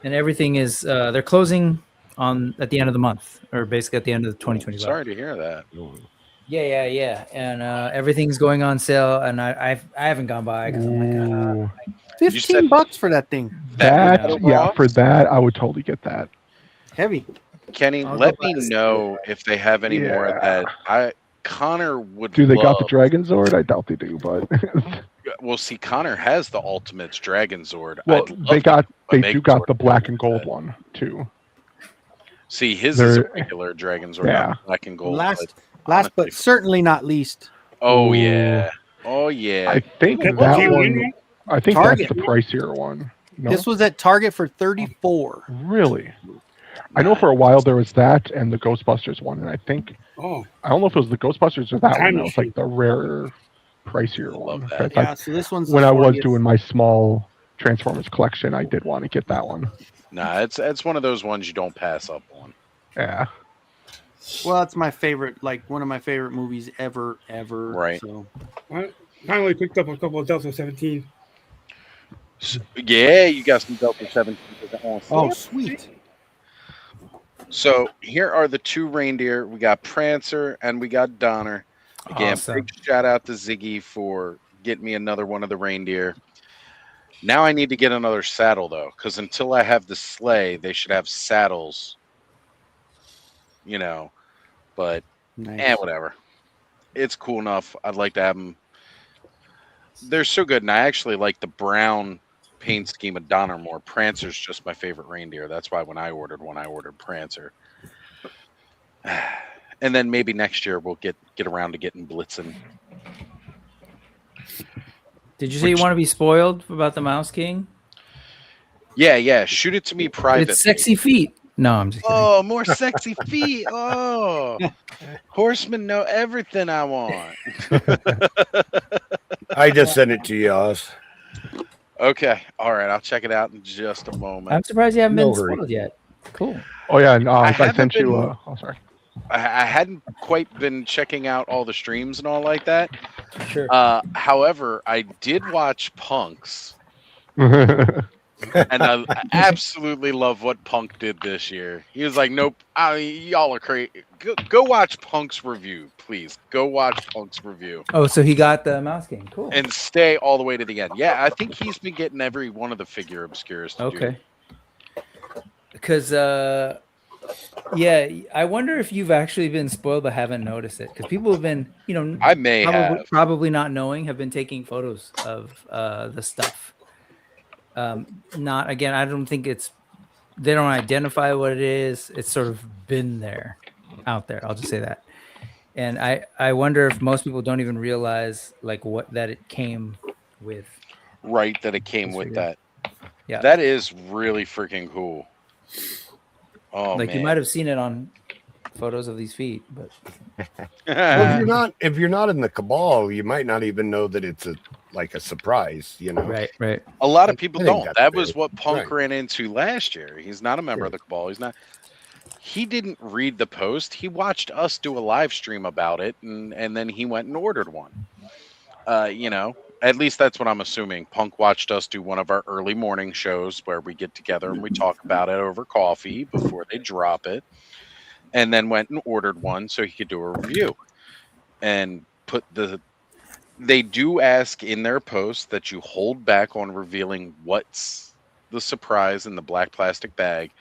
and everything is they're closing at the end of the month, or basically at the end of 2025. Sorry to hear that. Yeah, and everything's going on sale, and I haven't gone by because I'm like, $15 for that thing. For that, I would totally get that. Heavy. Kenny, I'll let go me buy the know if they have any more of Yeah. that. Connor would. Do they got the love- Dragon Zord? I doubt they do, but Well, see, Connor has the Ultimates Dragon Zord. well, I'd love they to got a they Meg do got Zord the black with and gold that. one too. See, his is a They're- regular Dragon Zord, Yeah. not black and gold. Last honestly- but certainly not least. Oh Ooh. yeah, oh yeah. I think Okay, that okay, one. I think Target. that's the pricier one. No, This was at Target for 34. really. I know for a while there was that and the Ghostbusters one, and I think Oh, I don't know if it was the Ghostbusters or that Time one. That was Machine. like the rarer, pricier Love one. that. Yeah, so this one's When the I was 40th. doing my small Transformers collection, I did want to get that one. Nah, it's one of those ones you don't pass up on. Yeah. Well, it's my favorite, like one of my favorite movies ever. Right. So I finally picked up a couple of Delta 17. Yeah, you got some Delta 17. oh sweet. So here are the 2 reindeer. We got Prancer and we got Donner. Again, Awesome. big shout out to Ziggy for getting me another one of the reindeer. Now I need to get another saddle though, because until I have the sleigh, they should have saddles. But Nice. whatever. It's cool enough. I'd like to have them. They're so good, and I actually like the brown paint scheme of Donner more. Prancer's just my favorite reindeer. That's why when I ordered one, I ordered Prancer. And then maybe next year we'll get around to getting Blitzen. Did you say you want to be spoiled about the Mouse King? Yeah. Shoot it to me private. It's sexy feet. No, I'm just kidding. Oh, more sexy feet. Oh, horsemen know everything I want. I just sent it to you, Oz. Okay. All right. I'll check it out in just a moment. I'm surprised you haven't No been hurry. spoiled yet. Cool. Oh yeah, and I haven't sent you. been- Oh, sorry. I hadn't quite been checking out all the streams and all like that. Sure. However, I did watch Punk's, and I absolutely love what Punk did this year. He was like, "Nope, y'all are crazy. Go watch Punk's review, please. Go watch Punk's review Oh, so he got the mouse game. Cool. and stay all the way to the end." Yeah, I think he's been getting every one of the figure obscures. To Okay. Because yeah, I wonder if you've actually been spoiled but haven't noticed it. Because people have been, I may have. probably not knowing, have been taking photos of the stuff. Not again. I don't think they don't identify what it is. It's sort of been there, out there. I'll just say that. And I wonder if most people don't even realize like that it came with. Right, that it came This with video. that. Yeah. That is really freaking cool. Oh, Like man. you might have seen it on photos of these feet, but Well, if you're not in the cabal, you might not even know that it's a surprise. right. A lot of people I think don't. that's That was fair. what Punk Right. ran into last year. He's not a member of the cabal. He's not. He didn't read the post. He watched us do a live stream about it, and then he went and ordered one. At least that's what I'm assuming. Punk watched us do one of our early morning shows where we get together and we talk about it over coffee before they drop it, and then went and ordered one so he could do a review. And they do ask in their post that you hold back on revealing what's the surprise in the black plastic bag,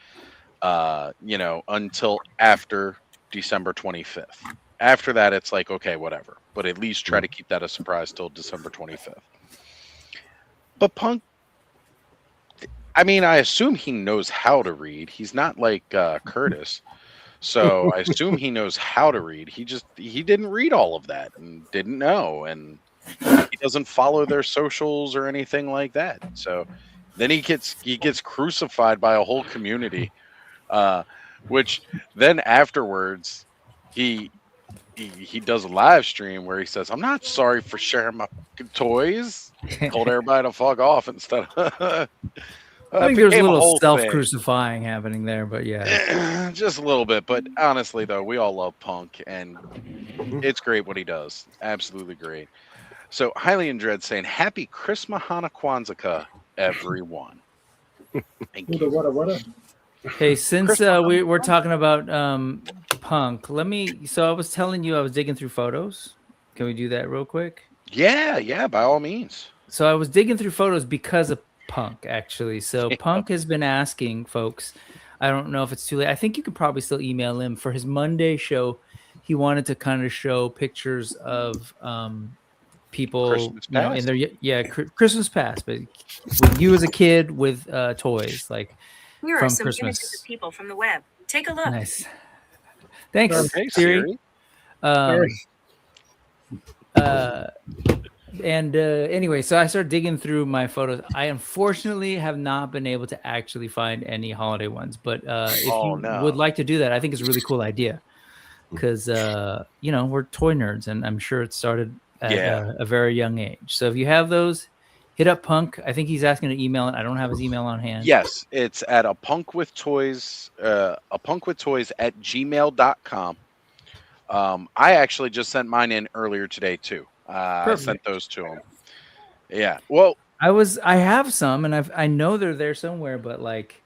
until after December 25th. After that, it's like, okay, whatever. But at least try to keep that a surprise till December 25th. But Punk, I assume he knows how to read. He's not like Curtis. So I assume he knows how to read. He didn't read all of that and didn't know. And he doesn't follow their socials or anything like that. So then he gets crucified by a whole community, which then afterwards he does a live stream where he says, "I'm not sorry for sharing my toys." Told everybody to fuck off instead of. I think there's a little self-crucifying happening there, but yeah. Just a little bit. But honestly, though, we all love Punk, and it's great what he does. Absolutely great. So, Highly in Dread saying, "Happy Christmas, Hanukkah, Kwanzaa, everyone." Thank you. What? Hey, since we're talking about Punk, so I was telling you I was digging through photos. Can we do that real quick? Yeah, by all means. So I was digging through photos because of Punk, actually. So Punk has been asking folks, I don't know if it's too late. I think you could probably still email him for his Monday show. He wanted to kind of show pictures of people in their Christmas past, but with you as a kid with toys like Here from are some Christmas. images of people from the web. Take a look. Nice. Thanks, Okay, Siri. Anyway, so I started digging through my photos. I unfortunately have not been able to actually find any holiday ones, but if you would like to do that, I think it's a really cool idea because we're toy nerds, and I'm sure it started at a very young age. So if you have those, hit up Punk. I think he's asking to email it. I don't have his email on hand. Yes, it's at a punk with toys at gmail.com. I actually just sent mine in earlier today too. I sent those to him. Yeah. Well, I have some, and I know they're there somewhere, but like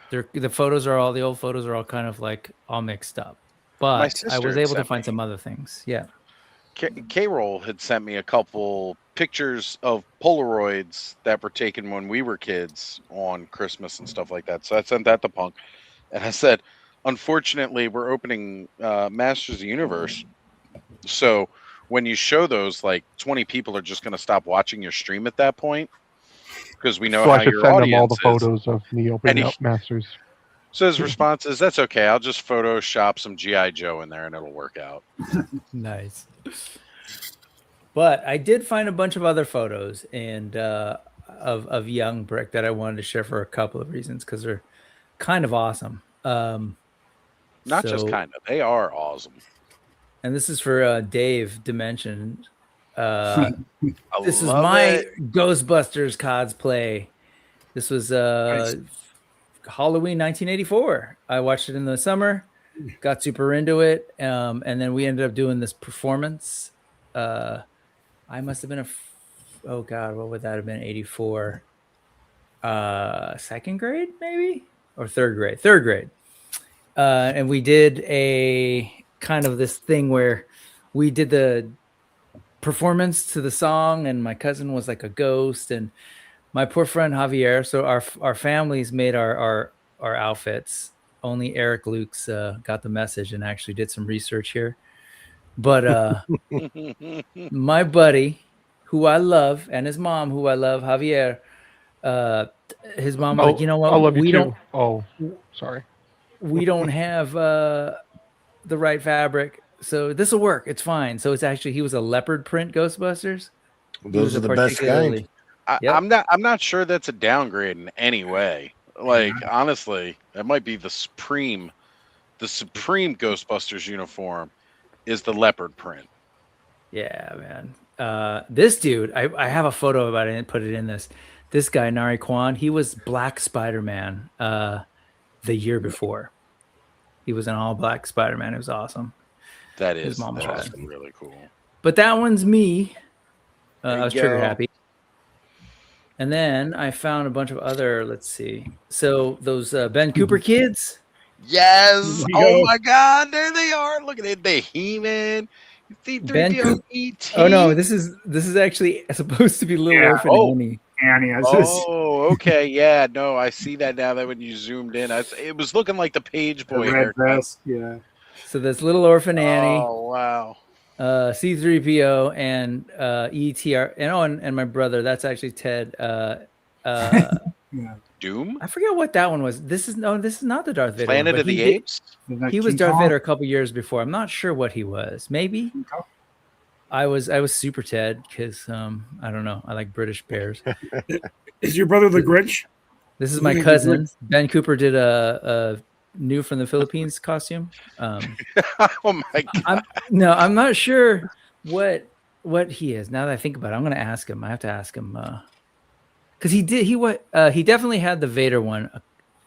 the old photos are all kind of like all mixed up. But I was able to find some other things. Yeah. K-Roll had sent me a couple pictures of Polaroids that were taken when we were kids on Christmas and stuff like that. So I sent that to Punk, and I said, unfortunately, we're opening Masters of the Universe. So when you show those, like 20 people are just going to stop watching your stream at that point because we know So how I should your send audience them all the is. photos of me opening up Masters. So his response is, "That's okay. I'll just Photoshop some G.I. Joe in there and it'll work out." Nice. But I did find a bunch of other photos and of young Brick that I wanted to share for a couple of reasons because they're kind of awesome. Not just So- kind of. They are awesome. And this is for Dave Dimension. I This is love my it. Ghostbusters cosplay. This was Halloween 1984. I watched it in the summer, got super into it, and then we ended up doing this performance. I must have been oh god, what would that have been? 84. Second grade maybe, or third grade? Third grade. And we did a kind of this thing where we did the performance to the song, and my cousin was like a ghost, and my poor friend Javier. So our families made our outfits. Only Eric Lukes got the message and actually did some research here. But my buddy, who I love, and his mom, who I love, Javier, his mom was like, you know what? I love you we too. don't Oh, sorry. we don't have the right fabric, so this will work. It's fine. So it's actually, he was a leopard print Ghostbusters. Those are the best kind. Yep. I'm not sure that's a downgrade in any way. Like, honestly, that might be the supreme Ghostbusters uniform is the leopard print. Yeah, man. This dude, I have a photo about it and put it in this. This guy, Nari Kwan, he was Black Spider-Man the year before. He was an all black Spider-Man. It was awesome. That His is mom tried. awesome. Really cool. But that one's me. I was trigger go. happy. And then I found a bunch of other, let's see. So those Ben Cooper kids. Yes. There you Oh go. my God. There they are. Look at it. The He-Man. Ben C-3PO, Coop- E.T. Oh no, this is actually supposed to be Little Yeah. Orphan Oh. Annie. Annie, Oh, okay. Yeah. No, I see that now that when you zoomed in. It was looking like the Page the Boy red haircut. vest. Yeah. So that's Little Orphan Annie, Oh, wow. C-3PO, and ETR, and my brother. That's actually Ted. Yeah. Doom? I forget what that one was. This is not the Darth Vader. Planet one, of but the he did- Apes? Isn't that He was King Darth Kong? Vader a couple years before. I'm not sure what he was. Maybe I was Super Ted because I don't know. I like British bears. Is your brother the Grinch? This is my cousin. Ben Cooper did a new from the Philippines costume. Oh my God. I'm not sure what he is. Now that I think about it, I'm going to ask him. I have to ask him because he definitely had the Vader one a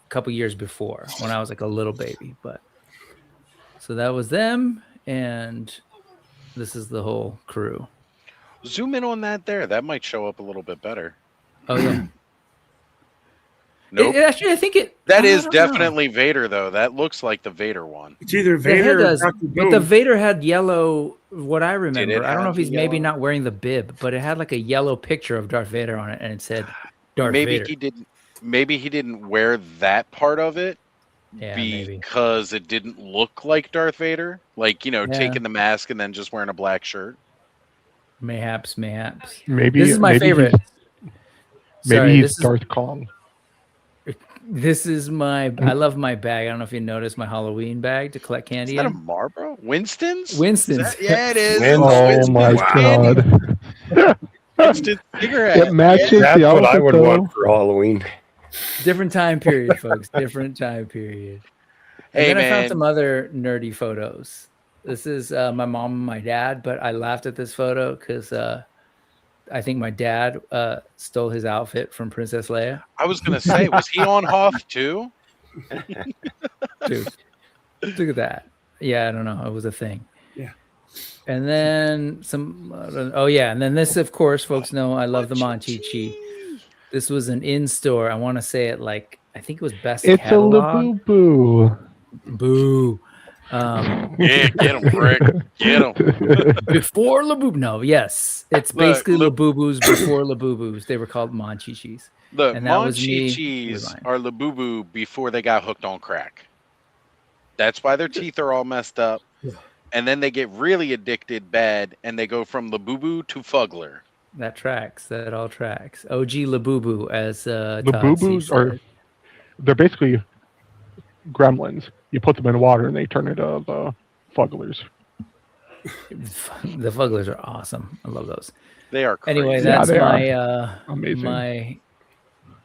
couple years before when I was like a little baby. But so that was them, and this is the whole crew. Zoom in on that there. That might show up a little bit better. Oh yeah. Nope. Actually, I think That I is don't know. definitely Vader, though. That looks like the Vader one. It's either The head Vader or does, Dr. but the Doom. Vader had yellow. What I remember, I don't know have if he's the maybe yellow? not wearing the bib, but it had like a yellow picture of Darth Vader on it, and it said Darth Maybe Vader. he didn't. Maybe he didn't wear that part of it Yeah, maybe. because it didn't look like Darth Vader. Like, Yeah. taking the mask and then just wearing a black shirt. Mayhaps. Maybe This is my maybe favorite. Maybe Sorry, he's this is Darth Kong. this is my. I love my bag. I don't know if you noticed my Halloween bag to collect candy Is that a in. Marlboro? Winston's? Winston's. Is that- yeah, it is. Winston's. Oh my Winston's god! Winston's cigarette. It matches That's the what I outfit, would though. want for Halloween. Different time period, folks. Different time period. And Hey, then I found man. some other nerdy photos. This is my mom and my dad, but I laughed at this photo because I think my dad stole his outfit from Princess Leia. I was going to say, was he on Hoth too? Dude, look at that. Yeah, I don't know. It was a thing. Yeah. And then some. Oh yeah, and then this, of course, folks know I love the Monchichi. This was an in-store. I want to say it like I think it was Best It's Catalog. a Labubu. Boo. Yeah, get him, Rick. Get him. Before Labubu. No, yes. It's Look, basically look. Labubus before Labubus. They were called Monchichis. Look, And that was me Monchichis resigning. are Labubu before they got hooked on crack. That's why their teeth are all messed up. And then they get really addicted bad, and they go from Labubu to Fugler. That tracks. That all tracks. OG Labubu, as Todd C Labubus are said. they're basically gremlins. You put them in water and they turn into fugglers. The Fugglers are awesome. I love those. They are crazy. Anyway, Yeah, that's they my are. Amazing. my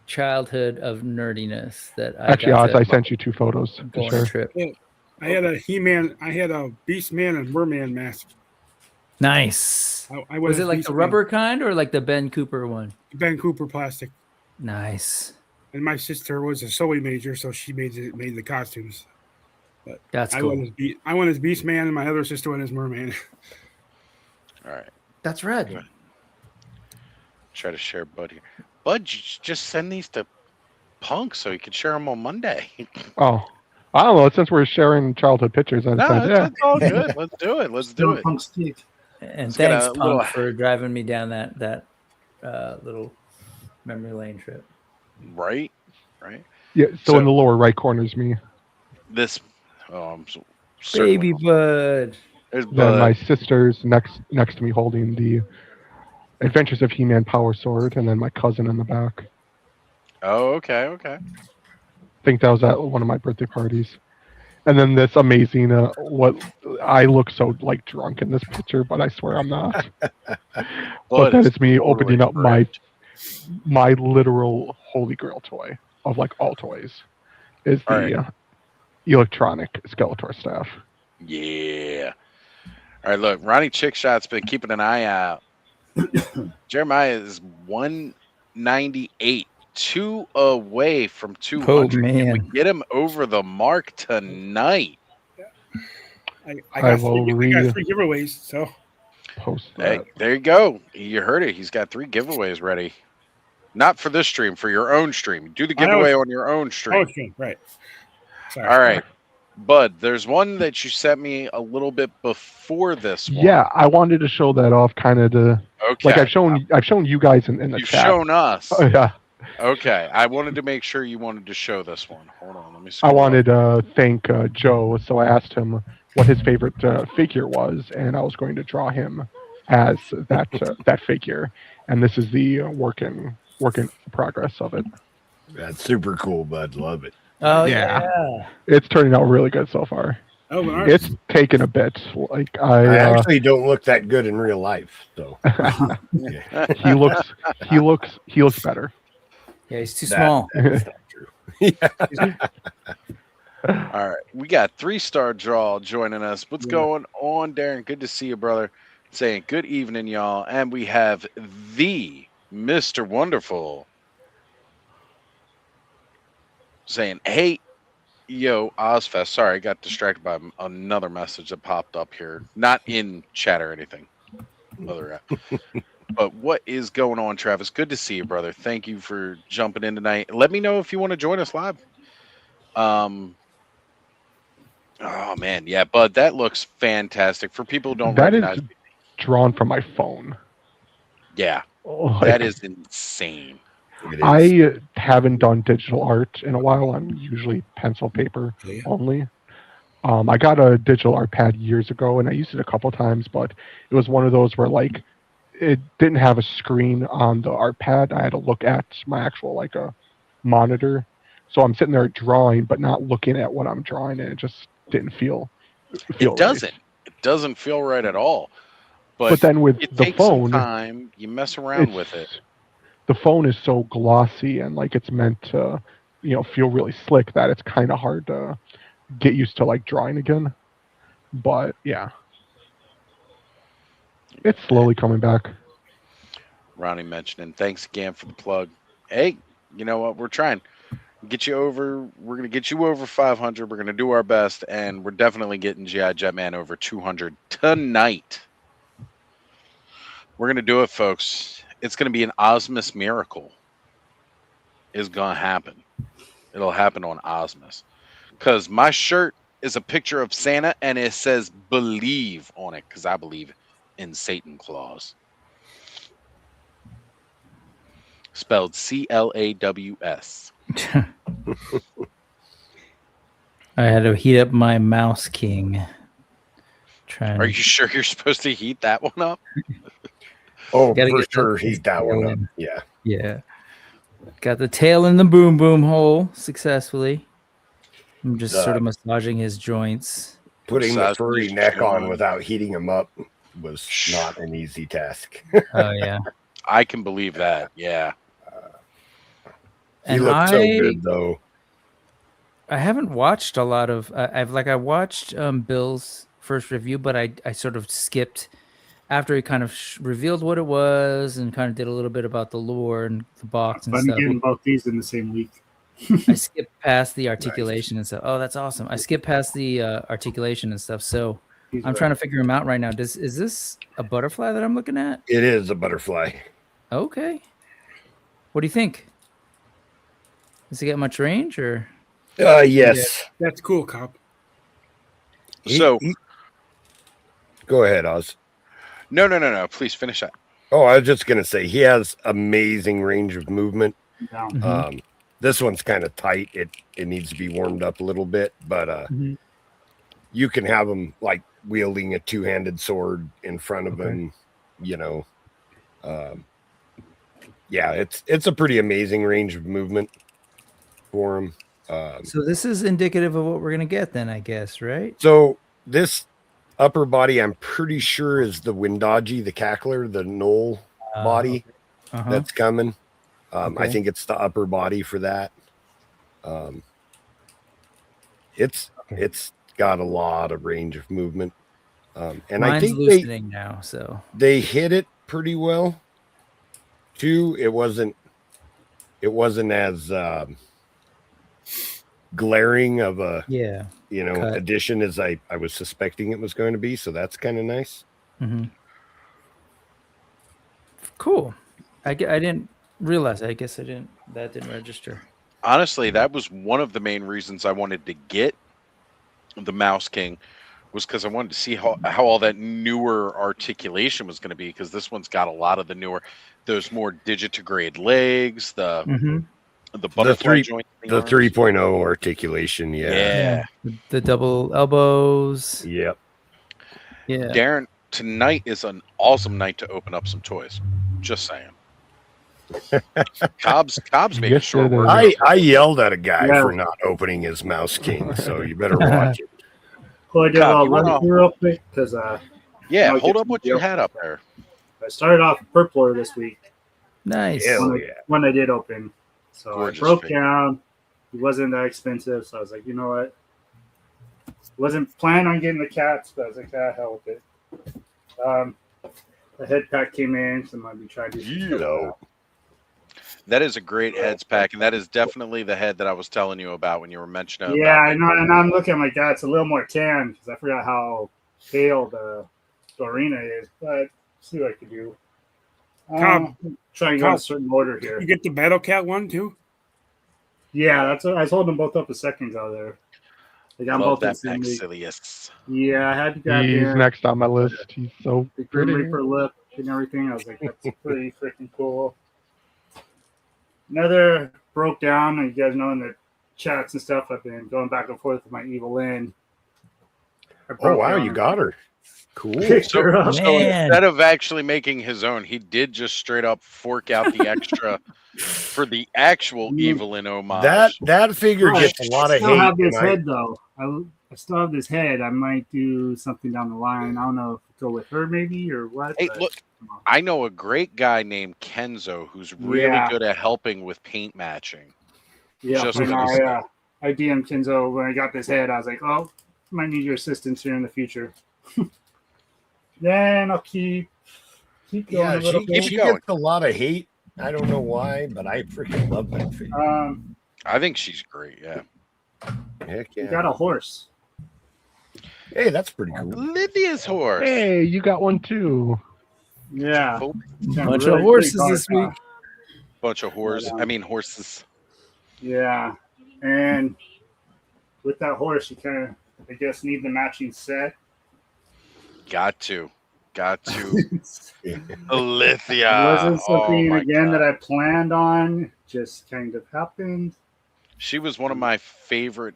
childhood of nerdiness that I Actually, got Oz, to I sent you 2 photos go to on a share. trip. I had a He-Man, I had a Beast-Man and Merman mask. Nice. I Was as it like the Beast-Man. rubber kind or like the Ben Cooper one? Ben Cooper plastic. Nice. And my sister was a sewing major, so she made the costumes. But That's I cool. went as Beast-Man, and my other sister went as Merman. All right. That's red. Go ahead. Try to share Bud here. Bud, just send these to Punk so he can share them on Monday. Oh, I don't know. Since we're sharing childhood pictures, I No, said, yeah. it's all good. Let's do it. Let's do it. Punk's teeth. And Let's get thanks, a Punk, little- for driving me down that little memory lane trip. Right? Yeah. So, So- in the lower right corner is me. This. Oh, I'm so Baby Bud. There's Then Bud. my sister's next to me holding the Adventures of He-Man Power Sword, and then my cousin in the back. Oh, okay. I think that was at one of my birthday parties. And then this amazing, what I look so like drunk in this picture, but I swear I'm not. But that is me opening up my literal holy grail toy of like all toys, is All the electronic Skeletor staff. Yeah. All right, look, Ronnie Chickshot's been keeping an eye out. Jeremiah is 198, 2 away from 200. Oh, Can we man. get him over the mark tonight? I got will three giveaways, so Post Hey, that. there you go. You heard it. He's got 3 giveaways ready. Not for this stream, for your own stream. Do the I know giveaway it's- on your own stream. okay, right. Sorry. All right. Bud, there's one that you sent me a little bit before this one. Yeah, I wanted to show that off, kind of to Okay. like I've shown you guys in the You've chat. shown us. Oh, yeah. Okay. I wanted to make sure you wanted to show this one. Hold on. Let me see. I wanted to thank Joe, so I asked him what his favorite figure was, and I was going to draw him as that figure. And this is the work in progress of it. That's super cool, bud. Love it. Oh, Yeah. yeah. It's turning out really good so far. Oh, all right. It's taken a bit. Like I actually don't look that good in real life, so yeah. he looks better. Yeah, he's too That- small. That's not true. All right. We got 3-star draw joining us. What's going on, Darren? Good to see you, brother. Saying good evening, y'all. And we have the Mr. Wonderful saying, hey, yo, Ozfest. Sorry, I got distracted by another message that popped up here. Not in chat or anything. Other app. But what is going on, Travis? Good to see you, brother. Thank you for jumping in tonight. Let me know if you want to join us live. Oh man, yeah, Bud, that looks fantastic. For people who don't That recognize, is drawn from my phone. yeah, Like, that is insane. It is. I haven't done digital art in a while. I'm usually pencil paper only. I got a digital art pad years ago, and I used it a couple times, but it was one of those where like it didn't have a screen on the art pad. I had to look at my actual like a monitor. So I'm sitting there drawing, but not looking at what I'm drawing, and it just didn't feel It doesn't. right. It doesn't feel right at all. But then with it the takes some phone, time. You mess around with it. The phone is so glossy and like it's meant to, feel really slick that it's kind of hard to get used to like drawing again. But yeah, it's slowly coming back. Ronnie mentioning, thanks again for the plug. Hey, you know what? We're trying. Get you over. We're gonna get you over 500. We're gonna do our best, and we're definitely getting GI Jetman over 200 tonight. We're gonna do it, folks. It's gonna be an Ozmas miracle. Is gonna happen. It'll happen on Ozmas, because my shirt is a picture of Santa, and it says "Believe" on it, because I believe in Satan Claus. Spelled CLAWS. I had to heat up my Mouse King. Are you sure you're supposed to heat that one up? Oh, Gotta for get sure, that heat that one up. going. Yeah. Yeah. Got the tail in the boom boom hole successfully. I'm just sort of massaging his joints. Putting the Massage furry his neck on joint. without heating him up was not an easy task. Oh yeah. I can believe that. Yeah. He looked so good though. I haven't watched a lot of. I watched Bill's first review, but I sort of skipped after he kind of revealed what it was and kind of did a little bit about the lore and the box and Fun stuff. getting both these in the same week. I skipped past the articulation and stuff. Oh, that's awesome! I skipped past the articulation and stuff. So I'm trying to figure him out right now. Is this a butterfly that I'm looking at? It is a butterfly. Okay. What do you think? Does it get much range or? Yes. That's cool, Cop. So go ahead, Oz. No. Please finish that. Oh, I was just gonna say he has amazing range of movement. Yeah. Mhm. This one's kind of tight. It needs to be warmed up a little bit, but you can have him like wielding a two-handed sword in front of him. You know, yeah, it's a pretty amazing range of movement for him. So this is indicative of what we're gonna get then, I guess, right? So this upper body, I'm pretty sure, is the Windaji, the cackler, the knoll body that's coming. I think it's the upper body for that. It's got a lot of range of movement, and Mine's I think loosening now, so they hit it pretty well. Too, it wasn't as glaring of a cut. Addition as I was suspecting it was going to be. So that's kind of nice. Mm-hmm. Cool. I didn't realize. I guess that didn't register. Honestly, that was one of the main reasons I wanted to get the Mouse King, was because I wanted to see how all that newer articulation was going to be, because this one's got a lot of the newer, those more digitigrade legs, the butterfly joint, the 3.0 articulation. Yeah. The double elbows. Yep. Yeah. Darren, tonight is an awesome night to open up some toys. Just saying. Cobb's making sure. I yelled at a guy for not opening his Mouse King, so you better watch it. Well, I did a run through real quick because hold up what you had up there. I started off Purpler this week. Nice. When I did open, so Gorgeous I broke figure. down. It wasn't that expensive, so I was like, you know what? Wasn't planning on getting the cats, but I was like, hell with it. The head pack came in, so I might be trying to. That is a great heads pack, and that is definitely the head that I was telling you about when you were mentioning. Yeah, I know, and I'm looking like that. It's a little more tan because I forgot how pale the arena is, but see what I can do. Try and go in a certain order here. You get the Battle Cat one too? Yeah, that's what I was holding both up a second ago there. Like, I'm Love both that Maxilius. Yeah, I had to grab He's him. next on my list. He's so The Grim pretty. Reaper lip and everything. I was like, that's pretty freaking cool. Another broke down, and you guys know in the chats and stuff, I've been going back and forth with my evil Lynn. Oh wow, you got her. Cool. So instead of actually making his own, he did just straight up fork out the extra for the actual Evelyn homage. That figure gets a lot of hate. I still have this head though. I still have this head. I might do something down the line. I don't know if go with her maybe or what. Hey, look, I know a great guy named Kenzo who's really good at helping with paint matching. Yeah, Just and I DM'd Kenzo when I got this head. I was like, oh, might need your assistance here in the future. Then I'll keep going a little bit. She gets a lot of hate. I don't know why, but I freaking love that figure. I think she's great. Yeah. Heck yeah. You got a horse. Hey, that's pretty cool. Lydia's horse. Hey, you got one too. Yeah. Bunch of horses this week. Bunch of horses. Yeah. And with that horse, you kind of, I guess, need the matching set. Got to. Alithia. It wasn't something that I planned on. Just kind of happened. She was one of my favorite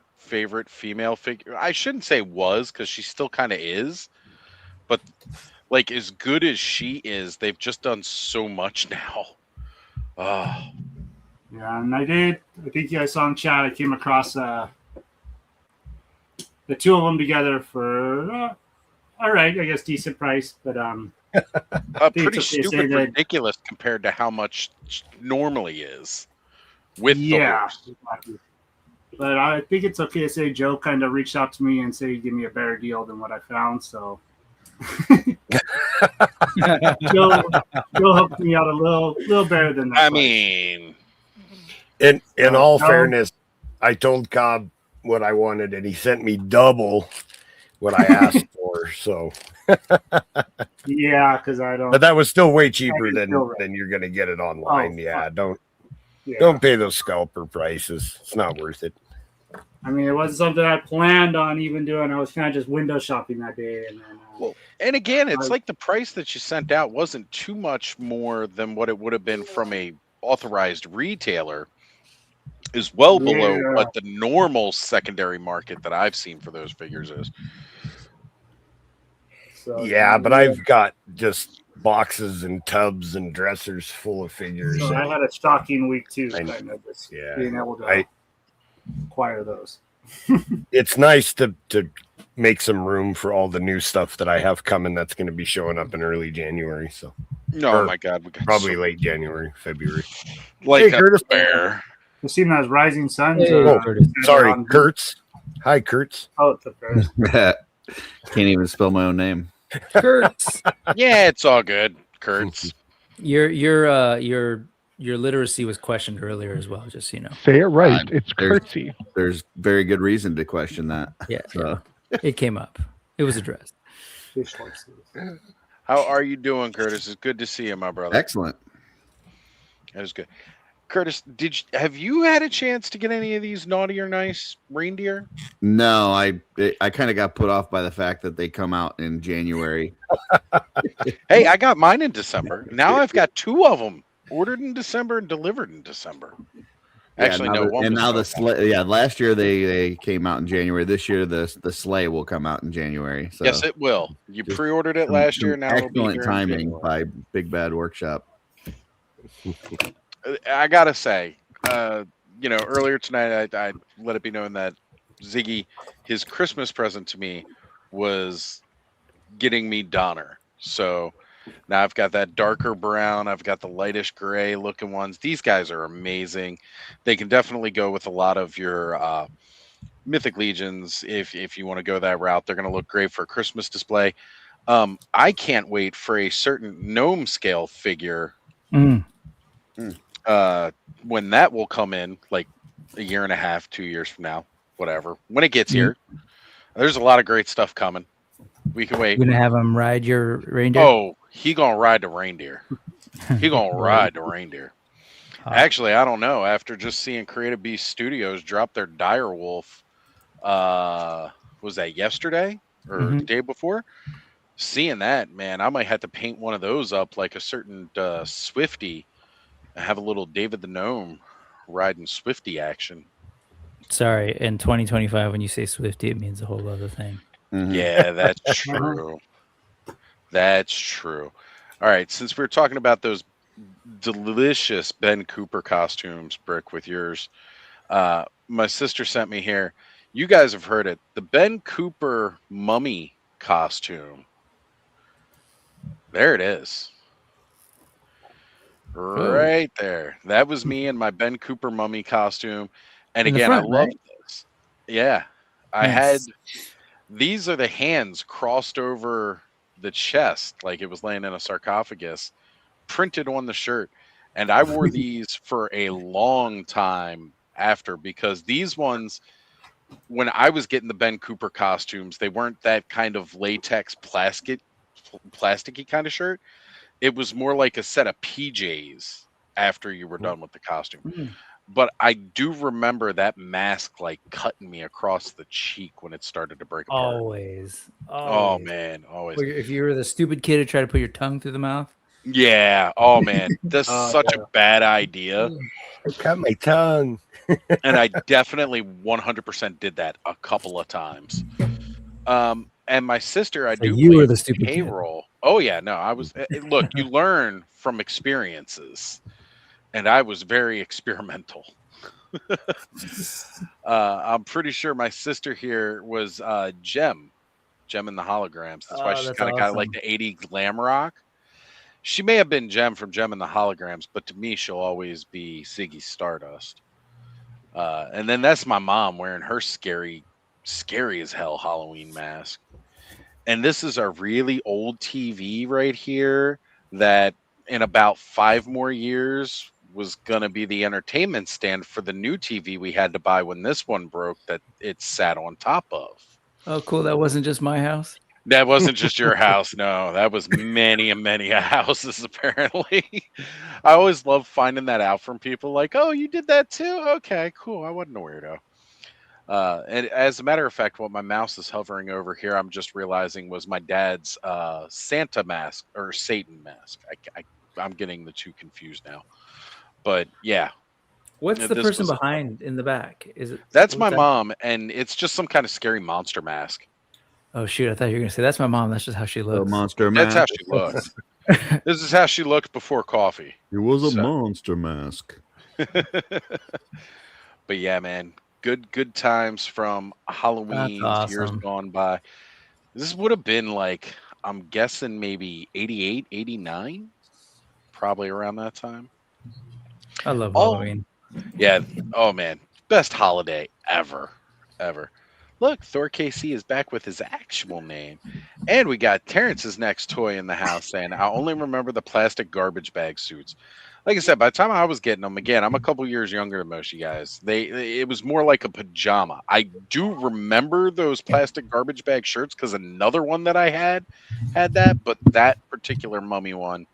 female figure. I shouldn't say was, because she still kind of is. But like, as good as she is, they've just done so much now. Oh. Yeah, and I think you guys saw in chat, I came across the two of them together for all right, I guess decent price, but pretty stupid ridiculous compared to how much normally is. with the Yeah, horse. exactly. But I think it's okay to say Joe kind of reached out to me and said he'd give me a better deal than what I found. So Joe helped me out a little better than that. I price. mean, In all No. fairness, I told Cobb what I wanted, and he sent me double what I asked for. So, Yeah, because I don't. but that was still way cheaper I than feel right. than you're going to get it online. Oh, Yeah, fuck. Yeah. don't pay those scalper prices. It's not worth it. I mean, it wasn't something I planned on even doing. I was kind of just window shopping that day, and then. well, and again, it's like the price that you sent out wasn't too much more than what it would have been from a authorized retailer. Is well below Yeah. what the normal secondary market that I've seen for those figures is. So, Yeah, but I've got just boxes and tubs and dressers full of figures. So I had a shocking week too, I- kind of just yeah, being able to acquire those. It's nice to make some room for all the new stuff that I have coming. That's going to be showing up in early January. So Oh my God, we got probably so- late January, February. like Hey, Curtis. a bear. You seen those Rising Suns? Hey, Oh, Curtis. sorry, on- Kurtz. Hi, Kurtz. Oh, it's a bear. Can't even spell my own name. Kurtz, Yeah, it's all good, Kurtz. your literacy was questioned earlier as well, just so you know. Say it right. I'm- It's there's- curtsy. There's very good reason to question that. Yeah, So it came up. It was addressed. Fish horses. How are you doing, Curtis? It's good to see you, my brother. excellent. That was good. Curtis, have you had a chance to get any of these naughty or nice reindeer? No, I kind of got put off by the fact that they come out in January. Hey, I got mine in December. Now I've got 2 of them ordered in December and delivered in December. Actually, now no. One and was now the November. sleigh. Yeah, last year they came out in January. This year the sleigh will come out in January. So Yes, it will. You Just pre-ordered it some- last year. some Now it'll be excellent here in timing January. by Big Bad Workshop. I gotta say, earlier tonight I let it be known that Ziggy, his Christmas present to me was getting me Donner. So now I've got that darker brown. I've got the lightish gray looking ones. These guys are amazing. They can definitely go with a lot of your Mythic Legions if you want to go that route. They're going to look great for a Christmas display. I can't wait for a certain gnome scale figure Mm. when that will come in, like a year and a half, 2 years from now, whatever. When it gets here, there's a lot of great stuff coming. We can wait. You gonna have him ride your reindeer? Oh, he gonna ride the reindeer. He gonna ride the reindeer. Actually, I don't know. After just seeing Creative Beast Studios drop their Dire Wolf, was that yesterday or the day before? Seeing that, man, I might have to paint one of those up like a certain Swifty and have a little David the Gnome riding Swifty action. Sorry, in 2025, when you say Swifty, it means a whole other thing. Mhm. Yeah, that's true. That's true. All right, since we're talking about those delicious Ben Cooper costumes, Brick, with yours, my sister sent me here. You guys have heard it. The Ben Cooper mummy costume. There it is. Right there. That was me in my Ben Cooper mummy costume. And In the again, front, I love right? this. Yeah. I had Nice. these are the hands crossed over the chest like it was laying in a sarcophagus, printed on the shirt. And I wore these for a long time after, because these ones, when I was getting the Ben Cooper costumes, they weren't that kind of latex plasticky kind of shirt. It was more like a set of PJs after you were done with the costume. Mm. But I do remember that mask like cutting me across the cheek when it started to break apart. Always. Oh man, always. Well, if you were the stupid kid who tried to put your tongue through the mouth. Yeah. Oh man, that's such a bad idea. I cut my tongue. And I definitely 100% did that a couple of times. And my sister, I So do you play were the stupid kid. payroll. Oh yeah, no, I was. Look, you learn from experiences, and I was very experimental. I'm pretty sure my sister here was Gem in the holograms. That's why Oh, she's that's kind of got like awesome. the 80 glam rock. She may have been Gem from Gem in the holograms, but to me, she'll always be Ziggy Stardust. And then that's my mom wearing her scary as hell Halloween mask. And this is a really old TV right here that in about 5 more years was going to be the entertainment stand for the new TV we had to buy when this one broke that it sat on top of. Oh, cool. That wasn't just my house. That wasn't just your house. No, that was many and many houses, apparently. I always love finding that out from people like, oh, you did that too? Okay, cool. I wasn't a weirdo. And as a matter of fact, what my mouse is hovering over here, I'm just realizing was my dad's Santa mask or Satan mask. I'm getting the two confused now. But yeah. What's the person behind in the back? Is it? That's my mom, and it's just some kind of scary monster mask. Oh shoot! I thought you were gonna say that's my mom. That's just how she looks. Monster mask. That's how she looks. This is how she looked before coffee. It was a monster mask. But yeah, man, good times from Halloween years gone by. This would have been like, I'm guessing maybe 88, 89, probably around that time. I love Halloween. Yeah. Oh man, best holiday ever. Look, Thor KC is back with his actual name. And we got Terrence's next toy in the house saying, I only remember the plastic garbage bag suits. Like I said, by the time I was getting them, again, I'm a couple years younger than most of you guys. It was more like a pajama. I do remember those plastic garbage bag shirts because another one that I had that, but that particular mummy one,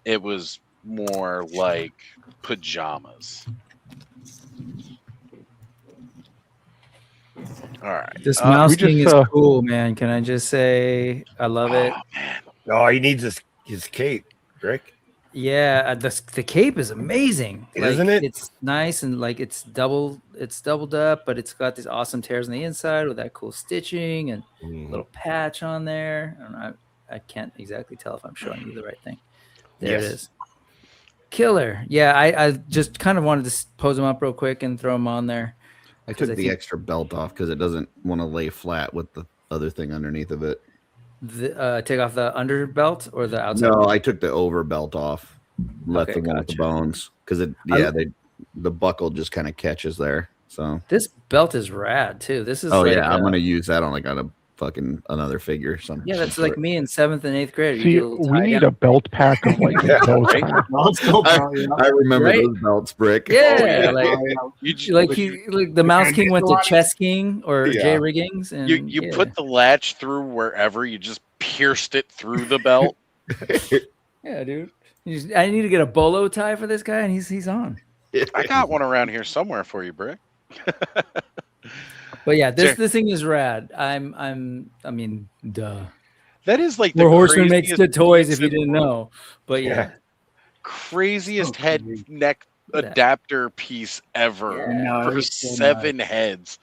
it was more like pajamas. All right. This Mouse King is cool, man. Can I just say I love it? Man. Oh, he needs his cape, Rick. Yeah, the cape is amazing, isn't it? It's nice and like it's doubled up, but it's got these awesome tears on the inside with that cool stitching and little patch on there. I don't know, I can't exactly tell if I'm showing you the right thing. There it is. Killer. Yeah, I just kind of wanted to pose them up real quick and throw them on there. I took the extra belt off because it doesn't want to lay flat with the other thing underneath of it. Take off the under belt or the outside? No, I took the over belt off. Left the one with the bones because the buckle just kind of catches there. So this belt is rad too. This is I'm gonna use that on another figure. Yeah, that's like me in 7th and 8th grade. See, we need a belt pack of like those. I remember those belts, Brick. Yeah, like the Mouse King went to Chess King or J Riggings, and you put the latch through wherever. You just pierced it through the belt. Yeah, dude. I need to get a bolo tie for this guy, and he's on. I got one around here somewhere for you, Brick. But yeah, this thing is rad. I mean, duh. That is like the Horseman makes good toys if you didn't know. But yeah. Craziest head neck adapter piece ever for 7 heads.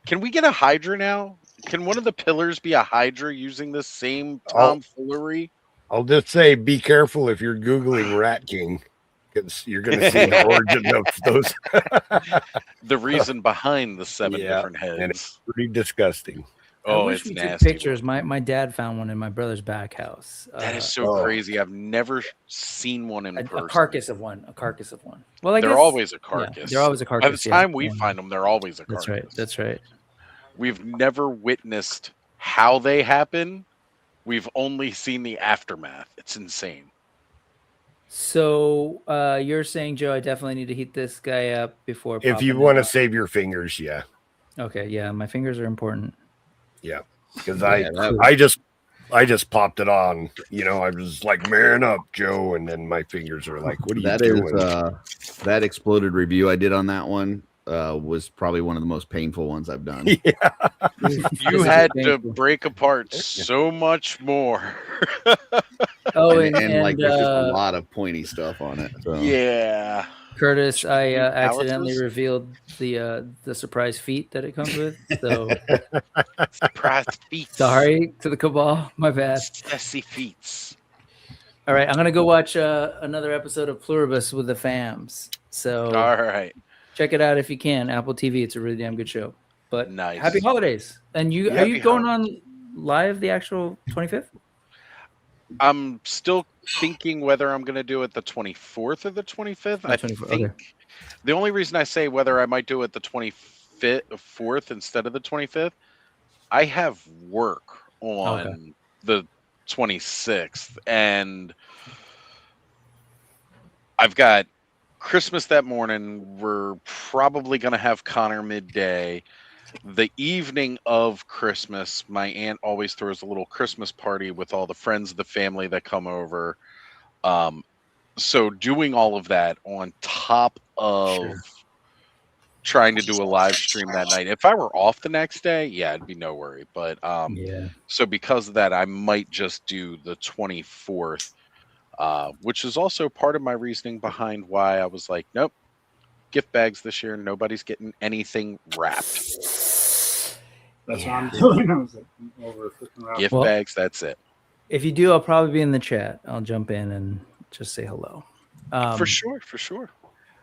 Can we get a Hydra now? Can one of the pillars be a Hydra using the same tomfoolery? I'll just say, be careful if you're Googling Rat King. Because you're going to see the origin of those. The reason behind the 7 different heads. And it's pretty disgusting. Oh, it's nasty. Pictures. My dad found one in my brother's back house. That is so crazy. I've never seen one in person. A carcass of one. Well, they're always a carcass. Yeah, they're always a carcass. By the time we find them, they're always a carcass. That's right. We've never witnessed how they happen. We've only seen the aftermath. It's insane. So you're saying, Joe, I definitely need to heat this guy up before. If you want to save your fingers, yeah. Okay, yeah, my fingers are important. Yeah, because I just popped it on. I was like, "Man up, Joe," and then my fingers are like, "What are you doing?" That exploded review I did on that one was probably one of the most painful ones I've done. Yeah, you had to break apart so much more. and like there's just a lot of pointy stuff on it. So. Yeah, Curtis, I accidentally revealed the surprise feet that it comes with. So surprise feet. Sorry to the cabal. My bad. Sassy feet. All right, I'm gonna go watch another episode of Pluribus with the fams. So all right. Check it out if you can. Apple TV. It's a really damn good show. But nice. Happy holidays. And are you going on live the actual 25th? I'm still thinking whether I'm going to do it the 24th or the 25th. I 24th, think okay. the only reason I say whether I might do it the 24th instead of the 25th, I have work on the 26th, and I've got Christmas that morning. We're probably going to have Connor midday. The evening of Christmas, my aunt always throws a little Christmas party with all the friends of the family that come over. So doing all of that on top of trying to do a live stream that night. If I were off the next day, yeah, it'd be no worry. But Yeah. so because of that, I might just do the 24th, which is also part of my reasoning behind why I was like, nope, gift bags this year. Nobody's getting anything wrapped. That's what I'm doing. I was like, over freaking out. Gift bags, that's it. If you do, I'll probably be in the chat. I'll jump in and just say hello. For sure, for sure.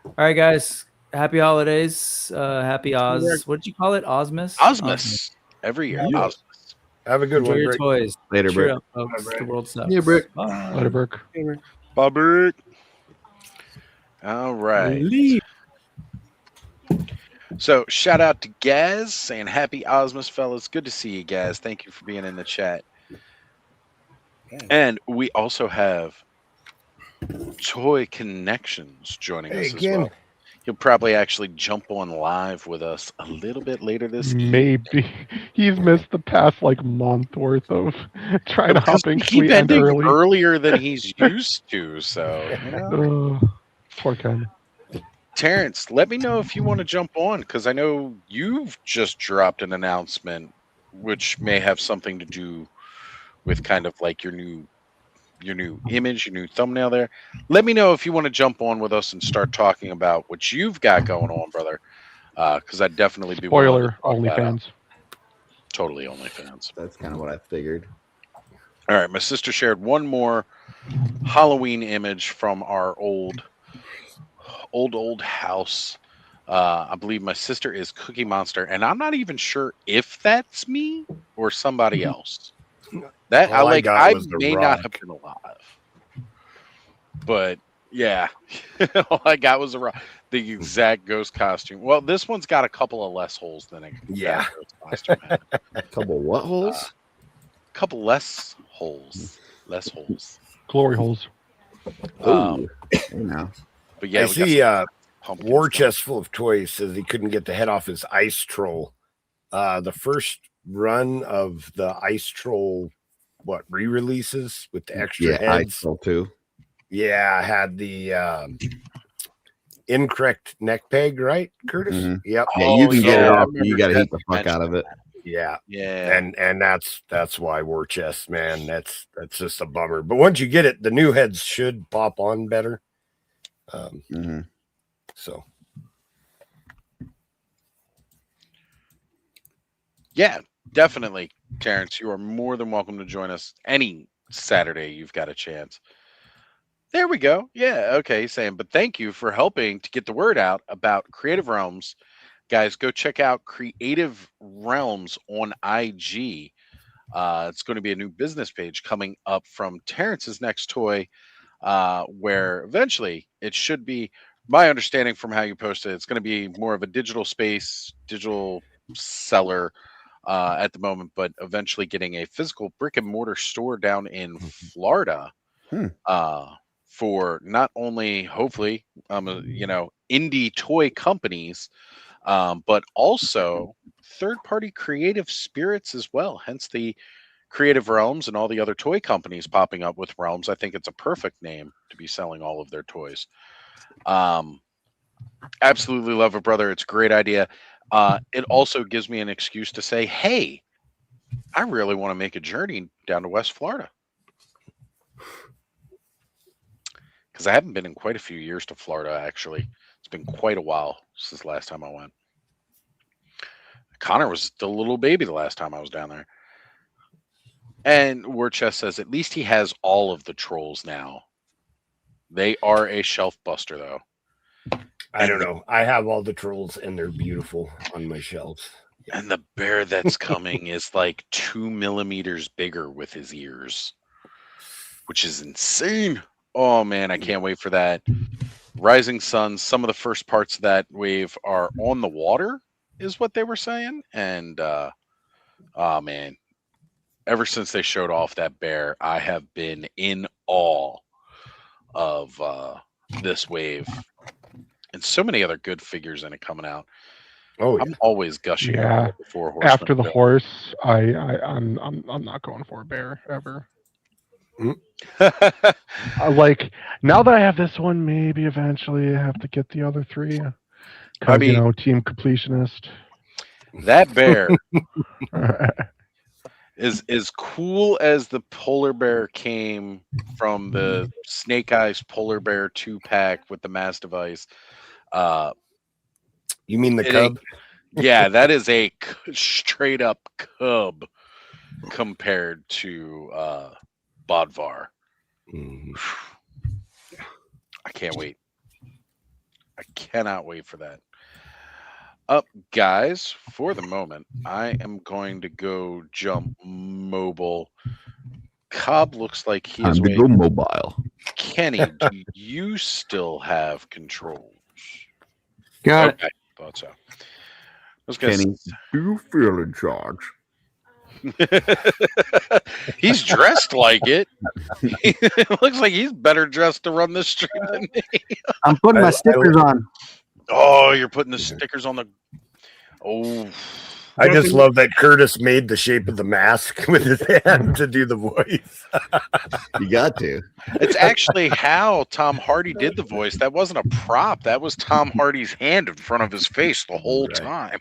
All right, guys. Happy holidays. Happy Oz. What did you call it? Ozmas? Ozmas. Every year. Yeah. Ozmas. Have a good Enjoy one, your Brick. toys. Later, Cheer Brick. up, folks. Bye, Brick. The world sucks. Yeah, Brick. Bye. Later, Brick. Bobby. All right. So shout out to Gaz saying happy Ozmas, fellas. Good to see you, Gaz. Thank you for being in the chat. And we also have Toy Connections joining us as well. He'll probably actually jump on live with us a little bit later this evening. Maybe he's missed the past like month worth of trying to hop in. We keep we end ending early. earlier than he's used to. So, you know. Poor Ken. Terrence, let me know if you want to jump on, because I know you've just dropped an announcement, which may have something to do with kind of like your new image, your new thumbnail there. Let me know if you want to jump on with us and start talking about what you've got going on, brother. Because I'd definitely be willing to Spoiler, talk that OnlyFans. out. Totally OnlyFans. That's kind of what I figured. All right, my sister shared one more Halloween image from our old house. I believe my sister is Cookie Monster, and I'm not even sure if that's me or somebody else. That All I got was the may not rock. have been alive, but yeah, all I got was the exact ghost costume. Well, this one's got a couple of less holes than a Yeah. ghost costume had. A couple what holes? Couple less holes. Glory holes. Oh, now. But yeah, I we got see some pumpkin War stuff. Chest Full of Toys says he couldn't get the head off his ice troll. The first run of the ice troll, re-releases with the extra I heads? still too. Yeah, had the incorrect neck peg, right, Curtis? Mhm. Yep. Yeah, you can get it yeah, I off. but You remember got to heat Jesse the fuck out of it. Yeah. Yeah, And that's why War Chest, man. That's just a bummer. But once you get it, the new heads should pop on better. So yeah, definitely, Terrence. You are more than welcome to join us any Saturday you've got a chance. There we go. Yeah, okay, Sam. But thank you for helping to get the word out about Creative Realms. Guys, go check out Creative Realms on IG. It's going to be a new business page coming up from Terrence's next toy, where eventually it should be, my understanding from how you posted, it's going to be more of a digital space, digital seller at the moment, but eventually getting a physical brick and mortar store down in Florida for not only hopefully indie toy companies, but also third-party creative spirits as well. Hence the Creative Realms and all the other toy companies popping up with Realms. I think it's a perfect name to be selling all of their toys. Absolutely love it, brother. It's a great idea. It also gives me an excuse to say, hey, I really want to make a journey down to West Florida. Because I haven't been in quite a few years to Florida, actually. It's been quite a while since the last time I went. Connor was still a little baby the last time I was down there. And War Chest says, at least he has all of the trolls now. They are a shelf buster, though. I don't know. I have all the trolls and they're beautiful on my shelves. And the bear that's coming is like 2 millimeters bigger with his ears. which is insane. Oh man, I can't wait for that. Rising Suns, some of the first parts of that wave are on the water, is what they were saying. And oh man, ever since they showed off that bear, I have been in awe of this wave. And so many other good figures in it coming out. Oh, yeah. I'm always gushing Yeah. over the Four Horsemen. After the horse, I'm not going for a bear ever. Like now that I have this one, maybe eventually I have to get the other three. Because I mean, team completionist. that bear is as cool as the polar bear came from the Snake Eyes Polar Bear 2-pack with the mass device. You mean the cub? Yeah, that is a straight up cub compared to Bodvar. Mhm. I can't wait. I cannot wait for that. Up, guys, for the moment, I am going to go jump mobile. Cobb looks like he is Time to go mobile. Kenny, do you still have controls? Got Okay, thought so. I was gonna Kenny, do you feel in charge? He's dressed like it. It looks like he's better dressed to run this stream than me. I'm putting my stickers on. Oh, you're putting the stickers on the. Oh, I just love that Curtis made the shape of the mask with his hand to do the voice. You got to. it's actually how Tom Hardy did the voice. That wasn't a prop. That was Tom Hardy's hand in front of his face the whole time.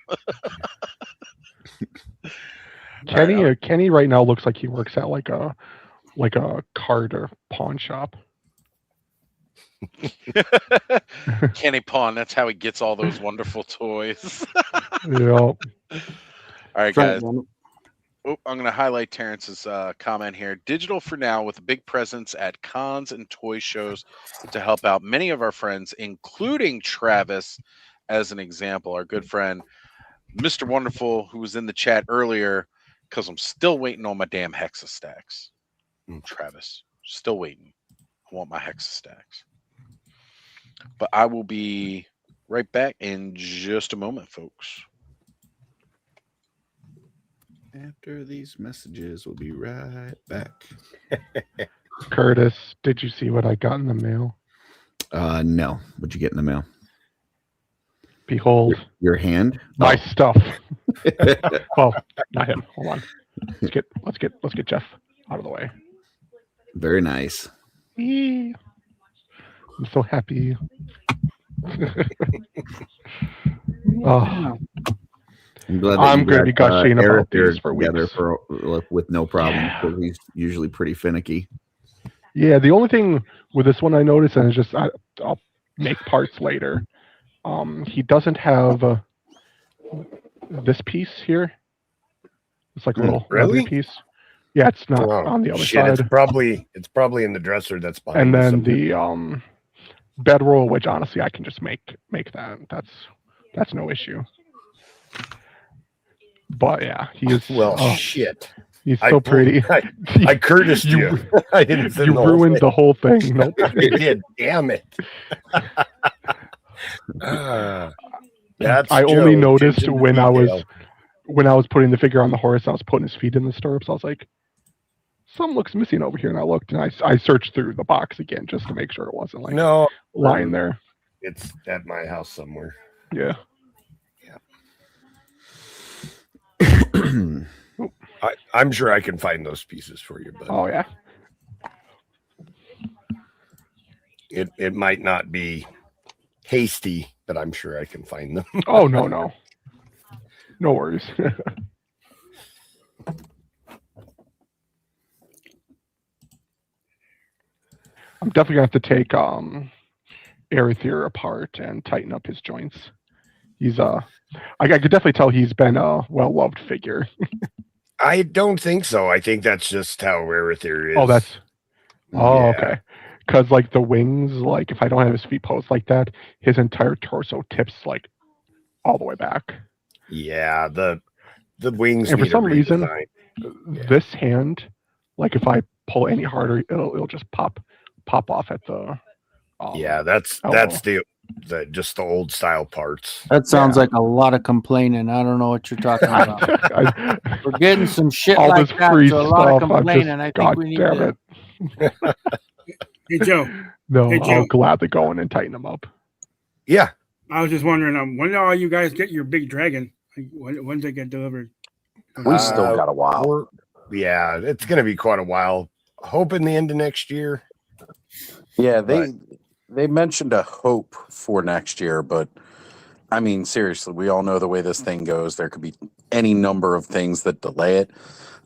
Kenny right now looks like he works at like a card or pawn shop. Kenny Pawn, that's how he gets all those wonderful toys. Yeah. All right, guys. Front- Oh, I'm going to highlight Terrence's comment here. Digital for now with a big presence at cons and toy shows to help out many of our friends, including Travis, as an example. Our good friend, Mr. Wonderful, who was in the chat earlier, because I'm still waiting on my damn Hexa stacks. Travis, still waiting. I want my Hexa stacks. But I will be right back in just a moment, folks. After these messages, we'll be right back. Curtis, did you see what I got in the mail? No. What'd you get in the mail? Behold, Your hand? my stuff. Well, not him. Hold on. Let's get Jeff out of the way. Very nice. Eee. I'm so happy. Oh, I'm glad that I'm you going to be got, gushing Eric about these for together weeks. with no problem Yeah. because he's usually pretty finicky. Yeah, the only thing with this one I noticed, and it's just I'll make parts later. He doesn't have this piece here. It's like a little Really? leather piece. Yeah, it's not Oh, on the other shit, side. It's probably in the dresser that's behind. And you then somewhere. the bedroll, which honestly I can just make that. That's no issue. But yeah, he is. Well, oh, shit. he's so pretty. I Curtis you. I didn't You ruined the whole thing. Nope. I did. Damn it. That's I only Joe, noticed attention to when I detail. was putting the figure on the horse. I was putting his feet in the stirrups. I was like, something looks missing over here, and I looked and I searched through the box again just to make sure it wasn't like No, lying there. it's at my house somewhere. Yeah. I'm sure I can find those pieces for you, but Oh yeah. it might not be hasty, but I'm sure I can find them. Oh no. No worries. I'm definitely gonna have to take Arethyr apart and tighten up his joints. He's I could definitely tell he's been a well-loved figure. I don't think so. I think that's just how Arethyr is. Oh, that's Yeah. okay. Because like the wings, like if I don't have his feet posed like that, his entire torso tips like all the way back. Yeah, the wings. And for need a some reason, redesign. this hand, like if I pull any harder, it'll just pop off at the. Yeah, that's the just the old style parts. That sounds like a lot of complaining. I don't know what you're talking about. We're getting some shit all like this that. free So a lot of stuff. I'm complaining. just, I think God we need damn to. it. Hey Joe. No, Hey, I'll Joe. gladly go in and tighten them up. Yeah. I was just wondering, when do all you guys get your big dragon? Like, when's it get delivered? We still got a while. Yeah, it's going to be quite a while. Hoping the end of next year. Yeah, they mentioned a hope for next year, but I mean, seriously, we all know the way this thing goes. There could be any number of things that delay it.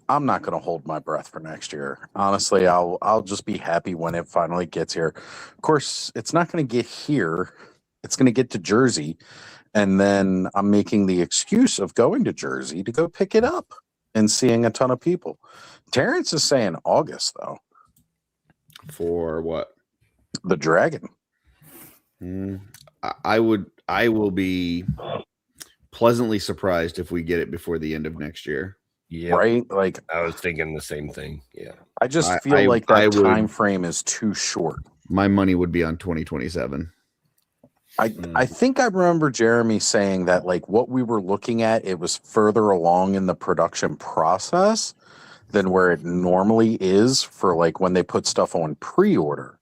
I'm not going to hold my breath for next year. Honestly, I'll just be happy when it finally gets here. Of course, it's not going to get here. It's going to get to Jersey, and then I'm making the excuse of going to Jersey to go pick it up and seeing a ton of people. Terrence is saying August, though. For what? The dragon. I will be pleasantly surprised if we get it before the end of next year. Yeah, right. Like I was thinking the same thing. Yeah, I just feel like that time frame is too short. My money would be on 2027. I think I remember Jeremy saying that like what we were looking at, it was further along in the production process than where it normally is for like when they put stuff on pre-order.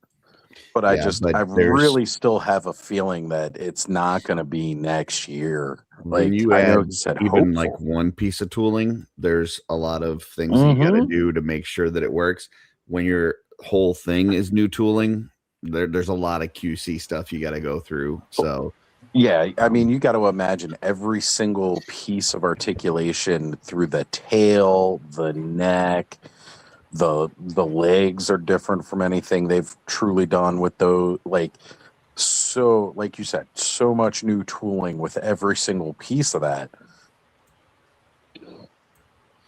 But I really still have a feeling that it's not going to be next year. Like When you I know add you said even hopeful. like one piece of tooling, there's a lot of things that you got to do to make sure that it works. When your whole thing is new tooling, there's a lot of QC stuff you got to go through. So yeah, I mean, you got to imagine every single piece of articulation through the tail, the neck, the legs are different from anything they've truly done with those. Like, so, like you said, so much new tooling with every single piece of that.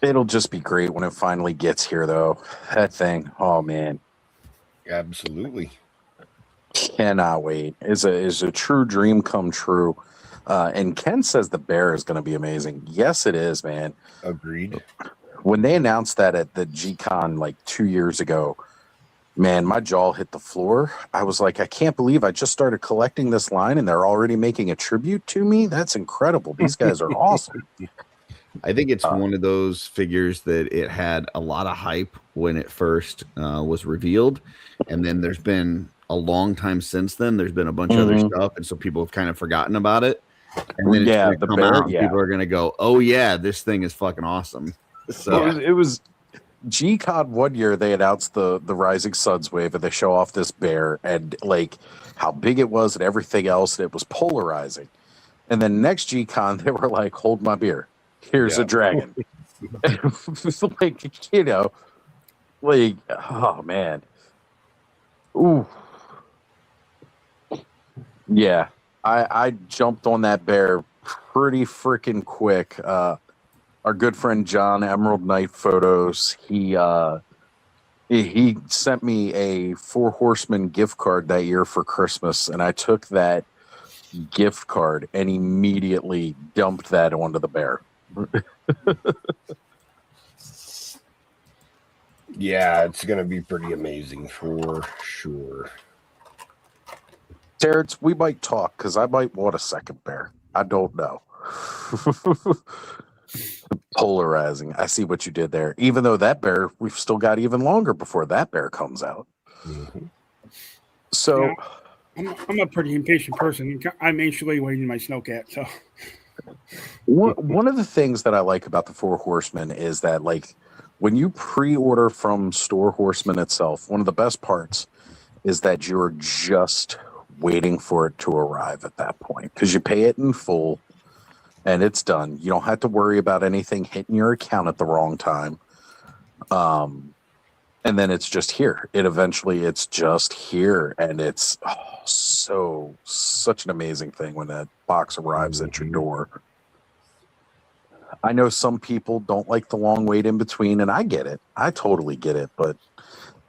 It'll just be great when it finally gets here, though. That thing, oh man, absolutely. Cannot wait. Is a true dream come true. And Ken says the bear is going to be amazing. Yes, it is, man. Agreed. When they announced that at the G-Con like 2 years ago, man, my jaw hit the floor. I was like, I can't believe I just started collecting this line and they're already making a tribute to me. That's incredible. These guys are awesome. I think it's one of those figures that it had a lot of hype when it first was revealed. And then there's been a long time since then. There's been a bunch of other stuff. And so people have kind of forgotten about it. And then it's the bear, out, people are going to go, oh, yeah, this thing is fucking awesome. So it was G-Con 1 year. They announced the Rising Suns wave and they show off this bear and like how big it was and everything else. And it was polarizing. And then next G-Con, they were like, hold my beer. Here's a dragon. Like, you know, like, oh, man. Ooh. Yeah. I jumped on that bear pretty freaking quick. Our good friend John, Emerald Knight Photos, he sent me a Four Horsemen gift card that year for Christmas, and I took that gift card and immediately dumped that onto the bear. Yeah, it's going to be pretty amazing for sure. Terrence, we might talk because I might want a second bear. I don't know. Polarizing. I see what you did there. Even though that bear, we've still got even longer before that bear comes out. So, I'm a pretty impatient person. I'm anxiously waiting my snowcat. So, one of the things that I like about the Four Horsemen is that, like, when you pre-order from Store Horseman itself, one of the best parts is that you're just waiting for it to arrive at that point because you pay it in full and it's done. You don't have to worry about anything hitting your account at the wrong time. And then it's just here. It's just here. And it's such an amazing thing when that box arrives at your door. I know some people don't like the long wait in between, and I get it. I totally get it. But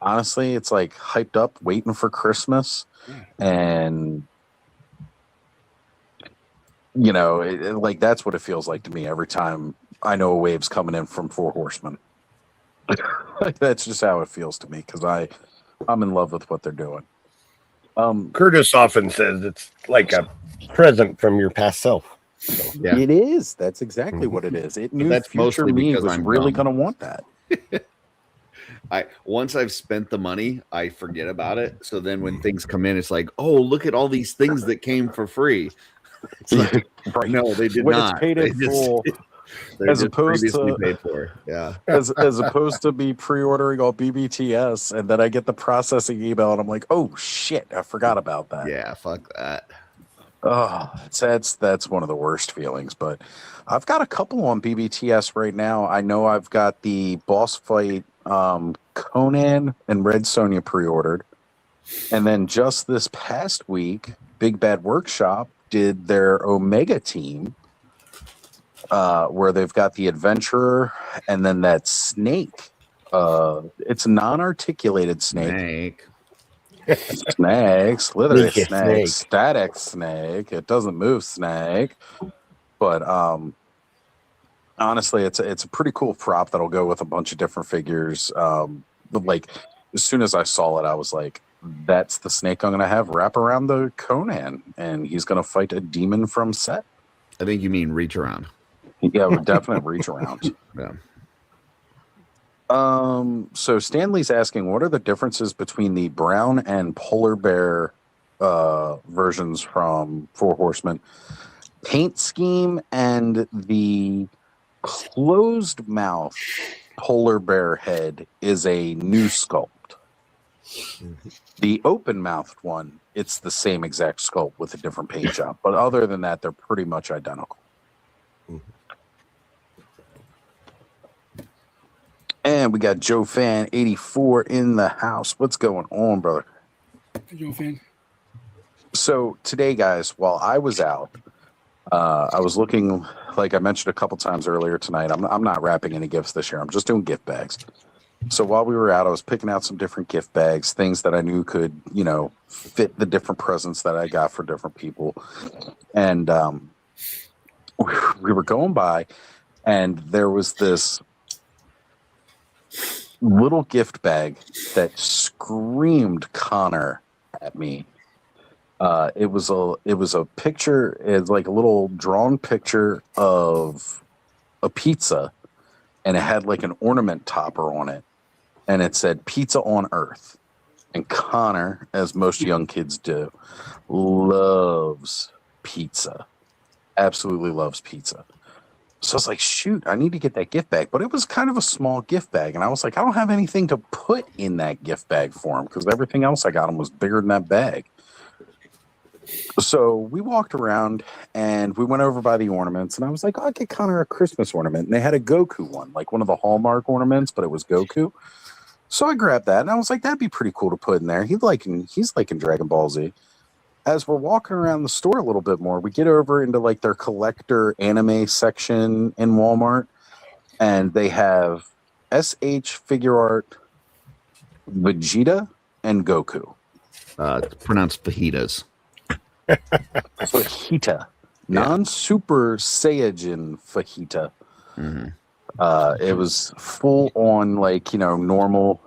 honestly, it's like hyped up, waiting for Christmas. And, you know, like that's what it feels like to me every time I know a wave's coming in from Four Horsemen. That's just how it feels to me because I'm in love with what they're doing. Curtis often says it's like a present from your past self. So. Yeah. It is. That's exactly what it is. It knew that's future mostly me because was I'm really dumb. going to want that. Once I've spent the money, I forget about it. So then when things come in, it's like, oh, look at all these things that came for free. It's like, Right. no, they did When not. it's paid in full, They're as just opposed previously to paid for. Yeah. as opposed to me pre-ordering all BBTS and then I get the processing email and I'm like, oh shit, I forgot about that. Yeah, fuck that. Oh, that's one of the worst feelings. But I've got a couple on BBTS right now. I know I've got the boss fight Conan and Red Sonja pre-ordered, and then just this past week, Big Bad Workshop did their Omega team, where they've got the Adventurer and then that snake. It's a non-articulated snake. Snake, slithery Sneaky snake, snake. static snake. It doesn't move snake. But honestly, it's a pretty cool prop that'll go with a bunch of different figures. But like as soon as I saw it, I was like, that's the snake I'm gonna have wrap around the Conan, and he's gonna fight a demon from Set. I think you mean reach around. Yeah, we're definitely reach around. Yeah. So Stanley's asking, what are the differences between the brown and polar bear versions from Four Horsemen? Paint scheme and the closed mouth polar bear head is a new sculpt. The open mouthed one, it's the same exact sculpt with a different paint job. But other than that, they're pretty much identical. And we got Joe Fan 84 in the house. What's going on, brother? Joe Fan. So today, guys, while I was out, I was looking, like I mentioned a couple times earlier tonight, I'm not wrapping any gifts this year. I'm just doing gift bags. So while we were out, I was picking out some different gift bags, things that I knew could, fit the different presents that I got for different people. And we were going by, and there was this little gift bag that screamed Connor at me. It was a picture. It's like a little drawn picture of a pizza, and it had like an ornament topper on it, and it said "Pizza on Earth." And Connor, as most young kids do, loves pizza. Absolutely loves pizza. So I was like, shoot, I need to get that gift bag. But it was kind of a small gift bag. And I was like, I don't have anything to put in that gift bag for him because everything else I got him was bigger than that bag. So we walked around and we went over by the ornaments. And I was like, I'll get Connor a Christmas ornament. And they had a Goku one, like one of the Hallmark ornaments, but it was Goku. So I grabbed that and I was like, that'd be pretty cool to put in there. He's liking Dragon Ball Z. As we're walking around the store a little bit more, we get over into like their collector anime section in Walmart, and they have SH figure art, Vegeta, and Goku. It's pronounced fajitas. Fajita, non-super Saiyajin fajita. Mm-hmm. It was full on like normal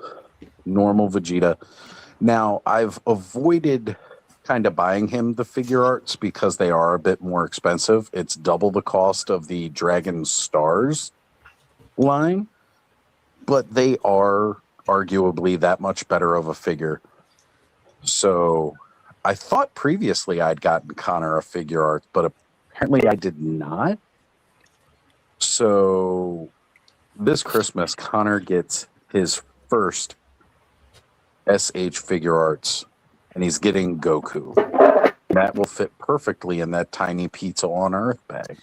Vegeta. Now I've avoided kind of buying him the figure arts because they are a bit more expensive. It's double the cost of the Dragon Stars line, but they are arguably that much better of a figure. So I thought previously I'd gotten Connor a figure art, but apparently I did not. So this Christmas, Connor gets his first SH figure arts, and he's getting Goku. That will fit perfectly in that tiny Pizza on Earth bag.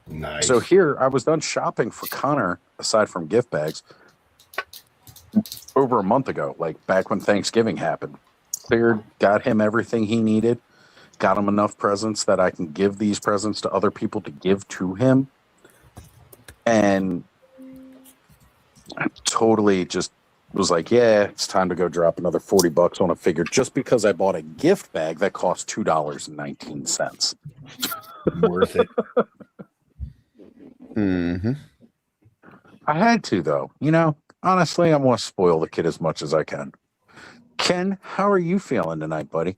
Nice. So here, I was done shopping for Connor, aside from gift bags, over a month ago, like back when Thanksgiving happened. Cleared, got him everything he needed, got him enough presents that I can give these presents to other people to give to him. And I totally just was like, yeah, it's time to go drop another $40 on a figure just because I bought a gift bag that cost $2.19. Worth it. Mm-hmm. I had to, though. You know, honestly, I want to spoil the kid as much as I can. Ken, how are you feeling tonight, buddy?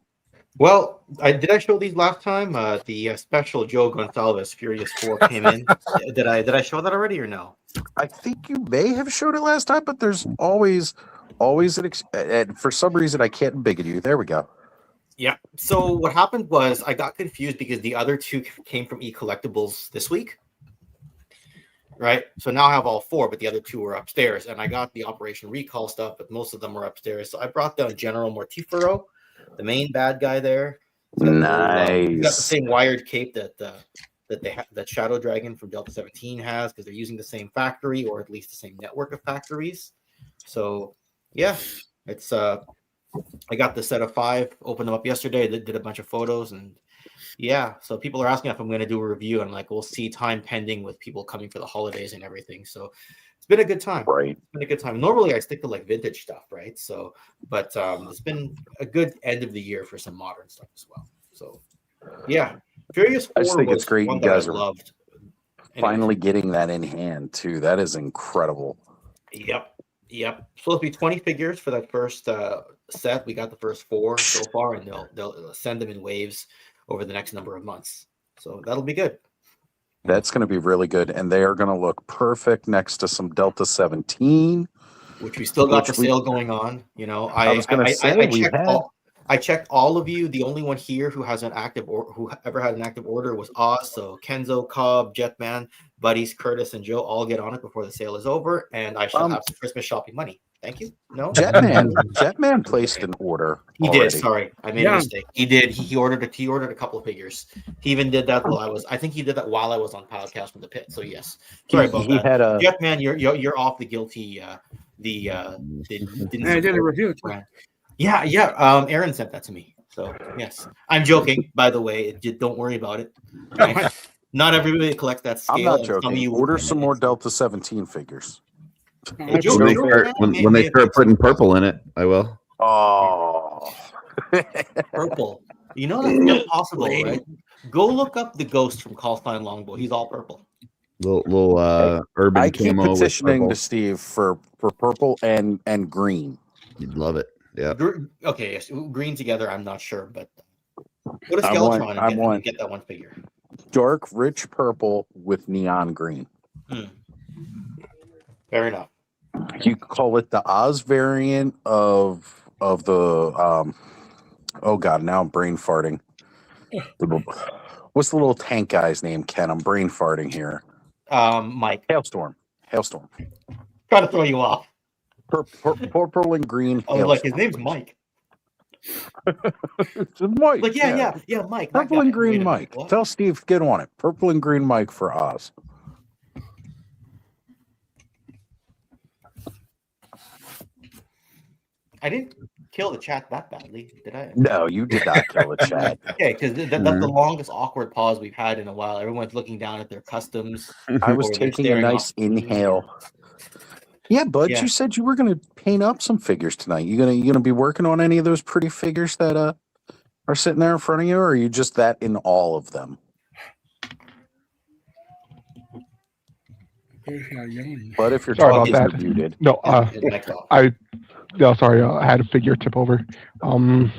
Well, did I show these last time? The special Joe Gonsalves Furious 4 came in. Did I show that already or no? I think you may have showed it last time, but there's always and for some reason I can't bigot you. There we go. Yeah. So what happened was I got confused because the other two came from eCollectibles this week. Right. So now I have all four, but the other two were upstairs, and I got the Operation Recall stuff, but most of them were upstairs. So I brought down General Mortifero, the main bad guy there. Nice. He's got the same wired cape that Shadow Dragon from Delta 17 has, because they're using the same factory, or at least the same network of factories. So yeah, it's I got the set of 5, opened them up yesterday, did a bunch of photos, and yeah, so people are asking if I'm going to do a review. I'm like, we'll see, time pending with people coming for the holidays and everything. So it's been a good time. Right. It's been a good time. Normally I stick to like vintage stuff, right? So, but it's been a good end of the year for some modern stuff as well. So yeah, Furious 4 I just think was it's great one you that guys I are loved. finally getting that in hand too. That is incredible. Yep. Supposed to be 20 figures for that first set. We got the first 4 so far, and they'll send them in waves over the next number of months. So that'll be good. That's going to be really good, and they are going to look perfect next to some Delta 17, which we still got the sale going on. You know, I checked all of you. The only one here who has an active or who ever had an active order was Oz. So Kenzo, Cobb, Jetman, Buddies, Curtis, and Joe all get on it before the sale is over, and I shall have some Christmas shopping money. Thank you. No, Jetman placed an order. He already. did. Sorry, I made a mistake. He did. He ordered a couple of figures. He even did that while I was. I think he did that while I was on podcast from the pit. So yes, sorry about that. Had a Jetman, you're off the guilty. I did a review. Yeah. Aaron sent that to me. So yes, I'm joking. By the way, don't worry about it. Right? Not everybody collects that scale. I'm not joking. Order some more Delta 17 figures. When they start putting purple in it, I will. Oh, purple. You know that's impossible, right? Go look up the ghost from Callstein Longbow. He's all purple. Little urban. I keep petitioning to Steve for purple and green. You'd love it. Yeah. Okay. Yes. Green together. I'm not sure, but put a Skeletron and get that one figure. Dark, rich purple with neon green. Fair enough. You call it the Oz variant of the oh god, now I'm brain farting. What's the little tank guy's name, Ken? I'm brain farting here. Mike. Hailstorm. Trying to throw you off. Purple and green. Oh, like his name's Mike. It's Mike. Like yeah, Mike. Purple and green Mike. What? Tell Steve, get on it. Purple and green Mike for Oz. I didn't kill the chat that badly, did I? No, you did not kill the chat. Okay, because that's the longest awkward pause we've had in a while. Everyone's looking down at their customs. I was taking a nice inhale. Yeah, bud, you said you were going to paint up some figures tonight. You gonna be working on any of those pretty figures that are sitting there in front of you, or are you just that in all of them? But if you're talking, you're muted. No, I had a figure tip over. Kind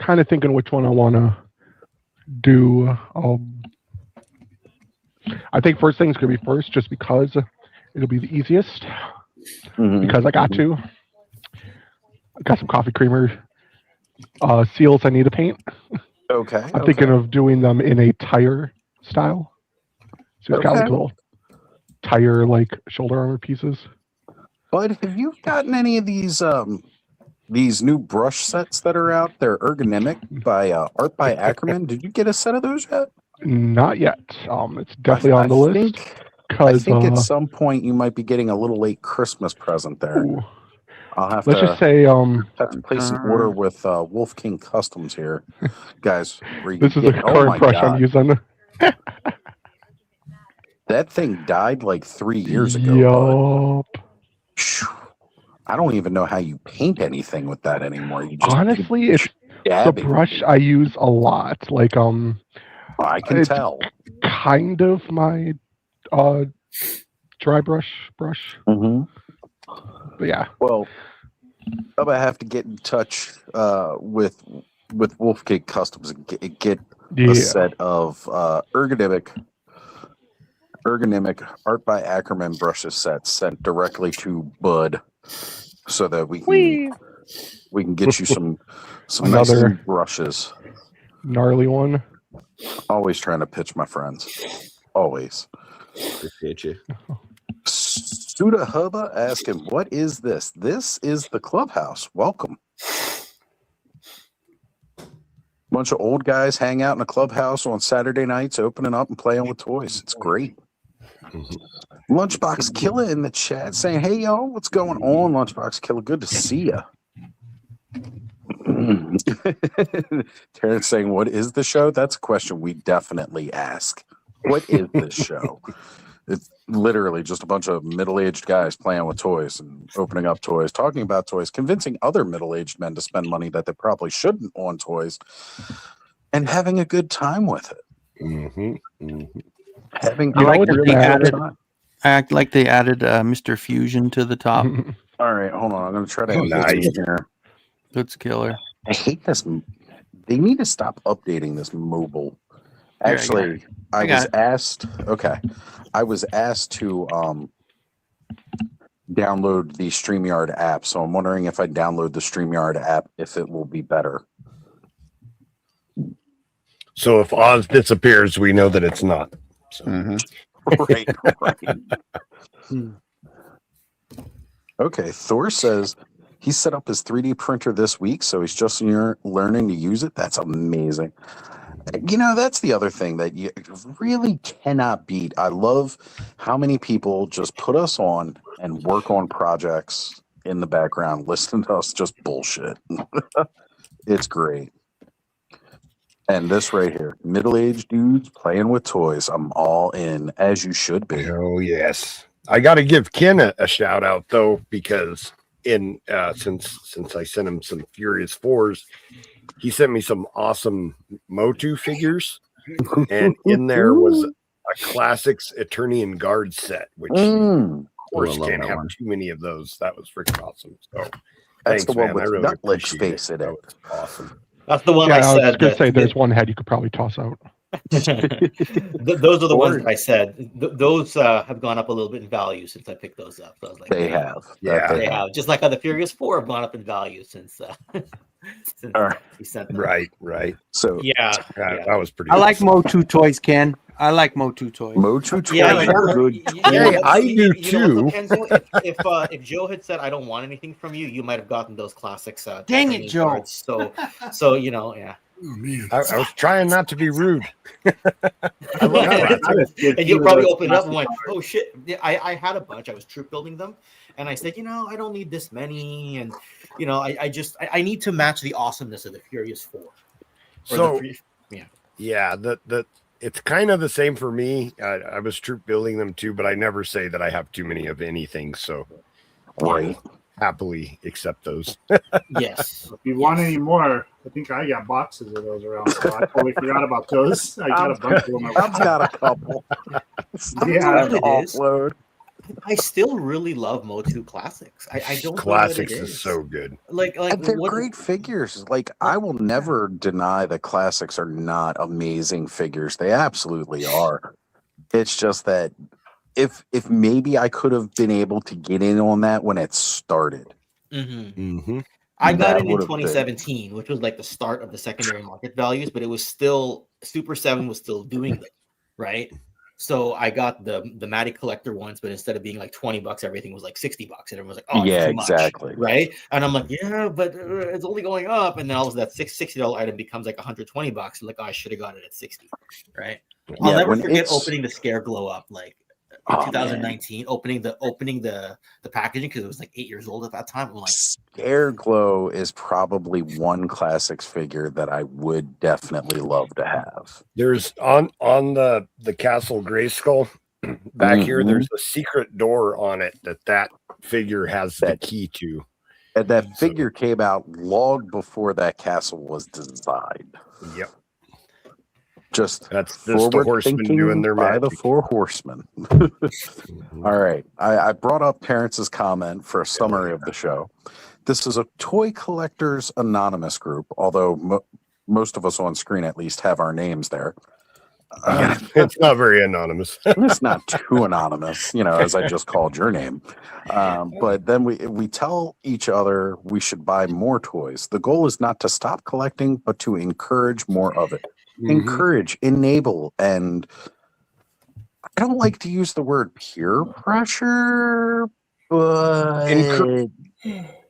of thinking which one I want to do. I think first thing's gonna be first, just because it'll be the easiest. Because I got to. I got some coffee creamer seals I need to paint. Okay. I'm thinking of doing them in a tire style. So it's got like little tire shoulder armor pieces. Bud, have you gotten any of these new brush sets that are out? They're ergonomic by Art by Ackerman. Did you get a set of those yet? Not yet. It's definitely on the list. I think at some point you might be getting a little late Christmas present there. Ooh. I'll have Let's to just say have to place an order with Wolf King Customs here, guys. This is the current brush I'm using. That thing died like 3 years ago. Yup. I don't even know how you paint anything with that anymore. You just honestly, it's the brush I use a lot. I can tell. Kind of my dry brush. Mm-hmm. But yeah. Well, I'm gonna have to get in touch with Wolfcake Customs and get a set of ergonomic Art by Ackerman brushes sets sent directly to Bud, so that we can get you some nice Another new brushes. gnarly one. Always trying to pitch my friends. Always. Appreciate you. Suda Hubba asking, what is this? This is the clubhouse. Welcome. Bunch of old guys hang out in a clubhouse on Saturday nights, opening up and playing with toys. It's great. Lunchbox Killer in the chat saying, hey, y'all, what's going on? Lunchbox Killer, good to see ya. Terrence saying, what is the show? That's a question we definitely ask. What is this show? It's literally just a bunch of middle-aged guys playing with toys and opening up toys, talking about toys, convincing other middle-aged men to spend money that they probably shouldn't on toys, and having a good time with it. Having I like that really they good added. time. I act like they added Mr. Fusion to the top. All right, hold on. I'm going to try to Nice. here. It's killer. I hate this. They need to stop updating this mobile. Here, Actually, I was asked. Okay, I was asked to download the StreamYard app, so I'm wondering if I download the StreamYard app, if it will be better. So if Oz disappears, we know that it's not. So. Right. Okay, Thor says he set up his 3D printer this week, so he's just learning to use it. That's amazing. You know, that's the other thing that you really cannot beat. I love how many people just put us on and work on projects in the background, listen to us just bullshit. It's great. And this right here, middle-aged dudes playing with toys. I'm all in, as you should be. Oh, yes. I got to give Ken a shout out, though, because since I sent him some Furious 4s, he sent me some awesome Motu figures, and in there was a Classics Eternian Guard set, which of course can't have too many of those. That was freaking awesome. So that's thanks, the one man. with I really Nutlick's appreciate face it. in That it. was awesome. That's the one Yeah, I I was said. going to say there's one head you could probably toss out. Those are the ones that I said. Those have gone up a little bit in value since I picked those up. So I was like, they have. They have. Just like how the Furious 4 have gone up in value since we sent them. Right. So that was pretty. I like awesome. Motu toys, Ken. I like Motu toys. Motu toys are good. Hey, I do too. If Joe had said I don't want anything from you, you might have gotten those classics. Dang it, Joe. Cards. So you know, yeah. Oh, man. I was trying not to be rude. And you'll probably open it up and went, oh shit. I had a bunch. I was troop building them. And I said, I don't need this many. And, I need to match the awesomeness of the Furious 4. It's kind of the same for me. I was troop building them too, but I never say that I have too many of anything. So right. Happily accept those. Yes. If you want any more, I think I got boxes of those around. So I totally forgot about those. I got a bunch of them. I've got a couple. Yeah, offload. I still really love Motu Classics. I don't. Classics know what it is so good. Like they're great figures. Like I will never deny that Classics are not amazing figures. They absolutely are. It's just that if maybe I could have been able to get in on that when it started. I got it in 2017, which was like the start of the secondary market values, but it was still Super 7 was still doing them, right? So I got the Matty Collector ones, but instead of being like $20, everything was like $60, and everyone was like, "Oh, yeah, it's too much," exactly, right?" And I'm like, "Yeah, but it's only going up." And then all of that $60 item becomes like $120. Like, oh, I should have got it at 60, right? I'll never forget opening the Scare Glow up like in 2019, opening the packaging because it was like 8 years old at that time. I'm like, Scare Glow is probably one Classics figure that I would definitely love to have. There's on the Castle Grayskull back here. There's a secret door on it that figure has the key to. And that figure came out long before that castle was designed. Yep. Just That's the forward horsemen thinking doing their by the magic. 4 horsemen. All right. I brought up Parents's comment for a summary of the show. This is a Toy Collectors Anonymous group, although most of us on screen at least have our names there. It's not very anonymous. It's not too anonymous, as I just called your name. But then we tell each other we should buy more toys. The goal is not to stop collecting, but to encourage more of it. Encourage, enable, and I don't like to use the word peer pressure, but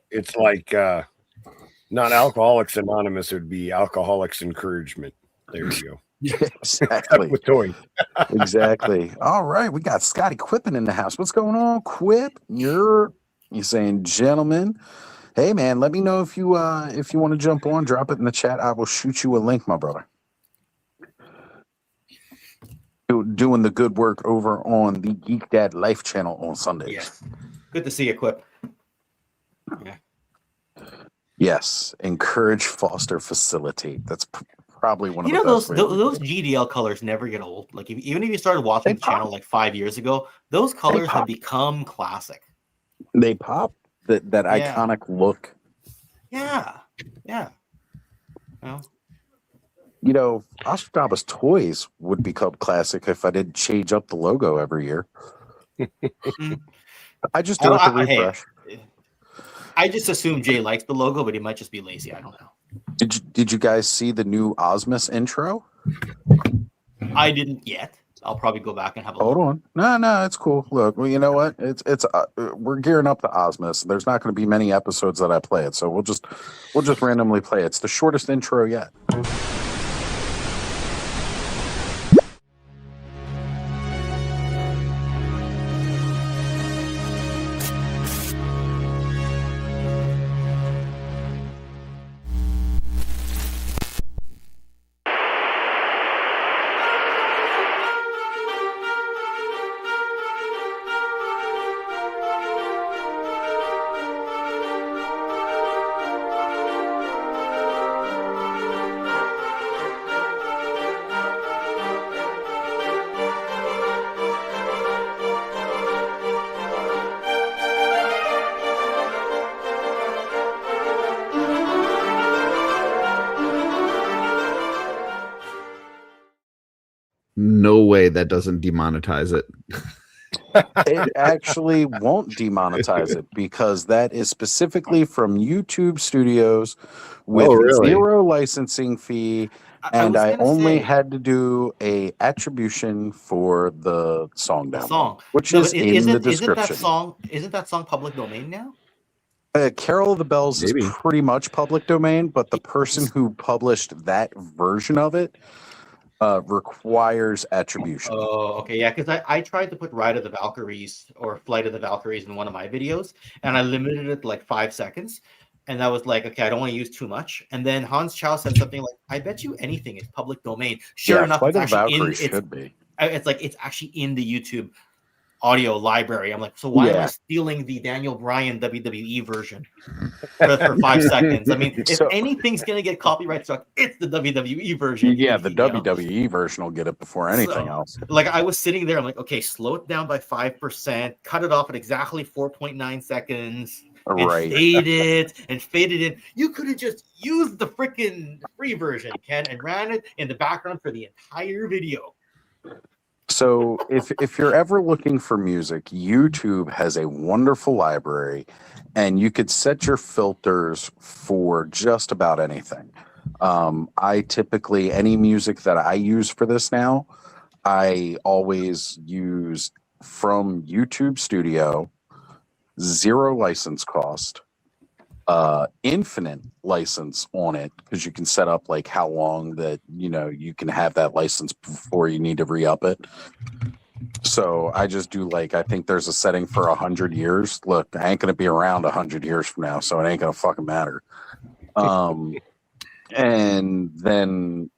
it's like not Alcoholics Anonymous, it would be Alcoholics Encouragement. There you go. Exactly. With toys. Exactly. All right, we got Scotty Quippin in the house. What's going on, Quip? You're saying, gentlemen. Hey man, let me know if you want to jump on. Drop it in the chat. I will shoot you a link, my brother. Doing the good work over on the Geek Dad Life channel on Sundays. Yes. Good to see you, Quip. Yeah. Yes. Encourage, foster, facilitate. That's probably one of the those best those GDL colors never get old. Like even if you started watching the channel like 5 years ago, those colors have become classic. They pop. That iconic look. Yeah. Yeah. Ostradamus Toys would become classic if I didn't change up the logo every year. I just do it to refresh. I just assume Jay likes the logo, but he might just be lazy. I don't know. Did you guys see the new Ozmas intro? I didn't yet. I'll probably go back and have a Hold look. on. No, it's cool. Look, well, you know what? It's we're gearing up to Ozmas. There's not going to be many episodes that I play it, so we'll just randomly play it. It's the shortest intro yet. No way that doesn't demonetize it. It actually won't demonetize it because that is specifically from YouTube Studios with zero licensing fee, and I only had to do a attribution for the song download, which is in the description. Isn't that song public domain now? Carol of the Bells is pretty much public domain, but the person who published that version of it requires attribution. Oh, okay, yeah, because I tried to put Ride of the Valkyries or Flight of the Valkyries in one of my videos, and I limited it to like 5 seconds, and that was like, okay, I don't want to use too much. And then Hans Chow said something like, "I bet you anything is public domain." Sure enough, Flight it's of the actually Valkyries should be. It's actually in the YouTube audio library. I'm like, so why am I stealing the Daniel Bryan WWE version for 5 seconds? I mean, if anything's gonna get copyright struck, it's the WWE version. Yeah, the WWE version will get it before anything else. Like I was sitting there, I'm like, okay, slow it down by 5%, cut it off at exactly 4.9 seconds, and fade it in. You could have just used the freaking free version, Ken, and ran it in the background for the entire video. So if you're ever looking for music, YouTube has a wonderful library, and you could set your filters for just about anything. I typically, any music that I use for this now, I always use from YouTube Studio, zero license cost, infinite license on it, because you can set up like how long that you can have that license before you need to re-up it. So I just do I think there's a setting for 100 years. Look, I ain't gonna be around 100 years from now, so it ain't gonna fucking matter. And then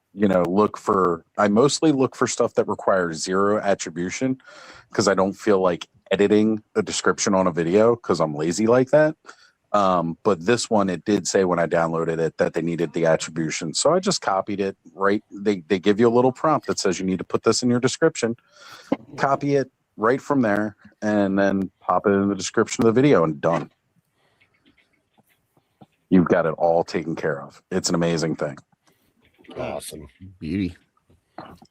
I mostly look for stuff that requires zero attribution, because I don't feel like editing a description on a video because I'm lazy like that. But this one, it did say when I downloaded it that they needed the attribution. So I just copied it, right? They give you a little prompt that says you need to put this in your description. Copy it right from there and then pop it in the description of the video and done. You've got it all taken care of. It's an amazing thing. Awesome. Beauty.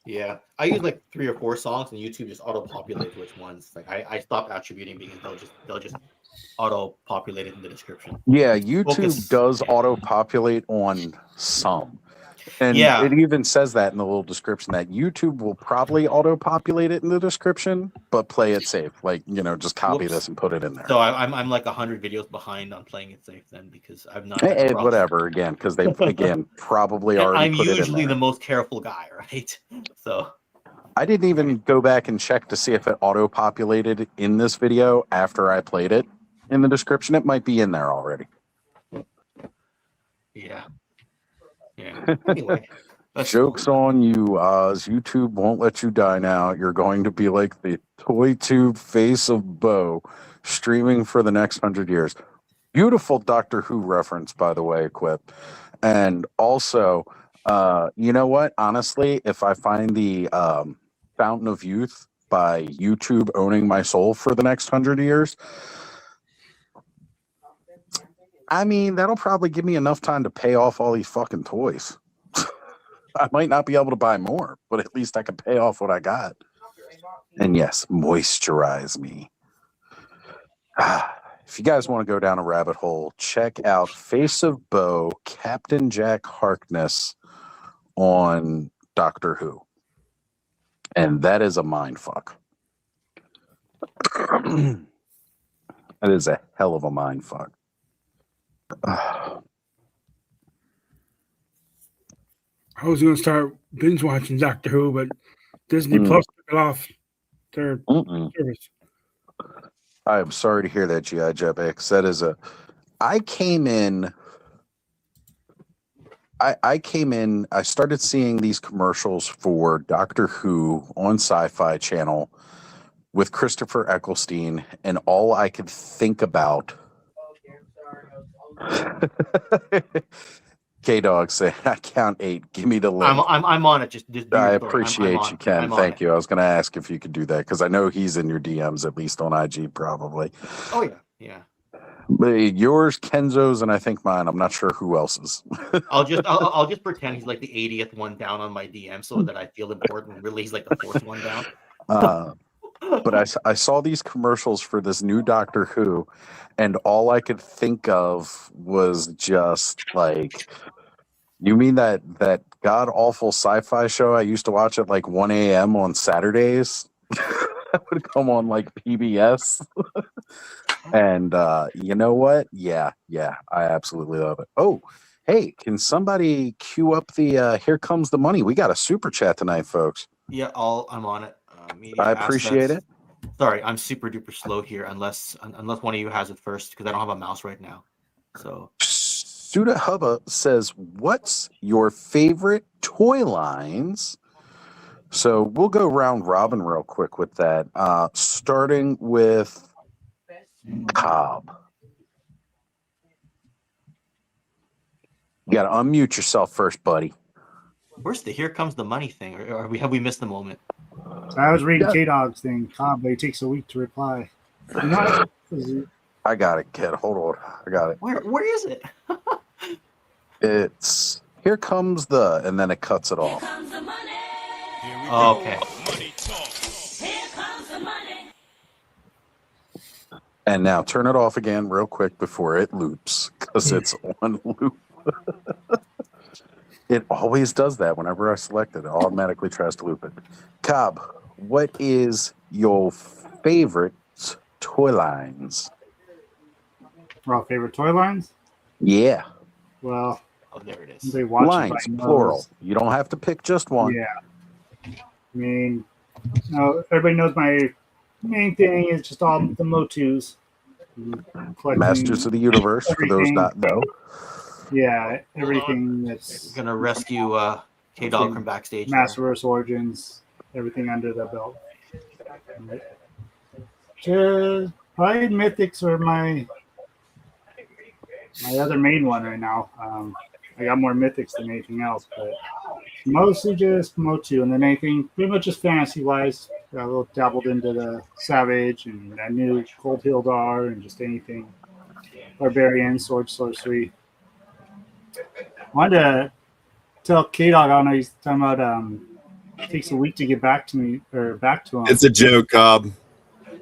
Yeah, I use like 3 or 4 songs, and YouTube just auto-populates which ones. Like I stopped attributing because they'll just auto-populate it in the description. Yeah, YouTube does auto-populate on some. And Yeah. it even says that in the little description that YouTube will probably auto-populate it in the description, but play it safe. Like, just copy this and put it in there. So I'm like 100 videos behind on playing it safe then because I've not. Hey, whatever, again, because they, probably already I'm put it in usually there. the most careful guy, right? So I didn't even go back and check to see if it auto-populated in this video after I played it in the description. It might be in there already. yeah. Anyway, Joke's on you, Oz. YouTube won't let you die now. You're going to be like the toy tube face of Bo, streaming for the next 100 years. Beautiful Doctor Who reference, by the way, Quip. And also, you know what? Honestly, if I find the Fountain of Youth by YouTube owning my soul for the next 100 years, I mean, that'll probably give me enough time to pay off all these fucking toys. I might not be able to buy more, but at least I can pay off what I got. And yes, moisturize me. If you guys want to go down a rabbit hole, check out Face of Bo, Captain Jack Harkness on Doctor Who. And that is a mind fuck. That is a hell of a mind fuck. I was going to start binge watching Doctor Who, but Disney Plus took it off their service. I am sorry to hear that, G.I. Jetix. That is I came in, I started seeing these commercials for Doctor Who on Sci-Fi Channel with Christopher Eccleston, and all I could think about K-Dog saying, I count 8. Give me the link. I'm on it. Just I appreciate you, Ken. Thank you. I was going to ask if you could do that because I know he's in your DMs, at least on IG, probably. Oh, yeah. But yours, Kenzo's, and I think mine. I'm not sure who else's. I'll just pretend he's like the 80th one down on my DM so that I feel important. Really, he's like the 4th one down. But I saw these commercials for this new Doctor Who, and all I could think of was just like, you mean that god awful sci-fi show I used to watch at like 1 a.m. on Saturdays? That would come on like PBS. And you know what? Yeah, I absolutely love it. Oh, hey, can somebody cue up the Here Comes the Money? We got a super chat tonight, folks. Yeah, I'm on it. I appreciate it. Sorry, I'm super duper slow here unless one of you has it first because I don't have a mouse right now. So Suda Hubba says, what's your favorite toy lines? So we'll go round robin real quick with that. Starting with Cobb. You got to unmute yourself first, buddy. Where's the Here Comes the Money thing? Or have we missed the moment? So I was reading K-Dog's thing. Cobb, but it takes a week to reply. I got it, kid. Hold on. I got it. Where is it? It's Here Comes the, and then it cuts it off. Oh, okay. And now turn it off again real quick before it loops, because it's on loop. It always does that whenever I select it. It automatically tries to loop it. Cobb, what is your favorite toy lines? Well, favorite toy lines? Yeah. Well, there it is. they watch lines, plural. You don't have to pick just one. Yeah. I mean, no, everybody knows my main thing is just all the Motus. Masters of the Universe, for those not know. Yeah, everything that's gonna rescue K-Dog from backstage. Masterverse Origins, everything under the belt. Just probably Mythics are my my other main one right now. I got more mythics than anything else, but mostly just Motu, and then anything pretty much just fantasy wise. Got a little dabbled into the Savage and that new Cold Hildar and just anything Barbarian, Sword, Sorcery. Wanted to tell K-Dog, I don't know, he's talking about it takes a week to get back to me or back to him. It's a joke, Cobb.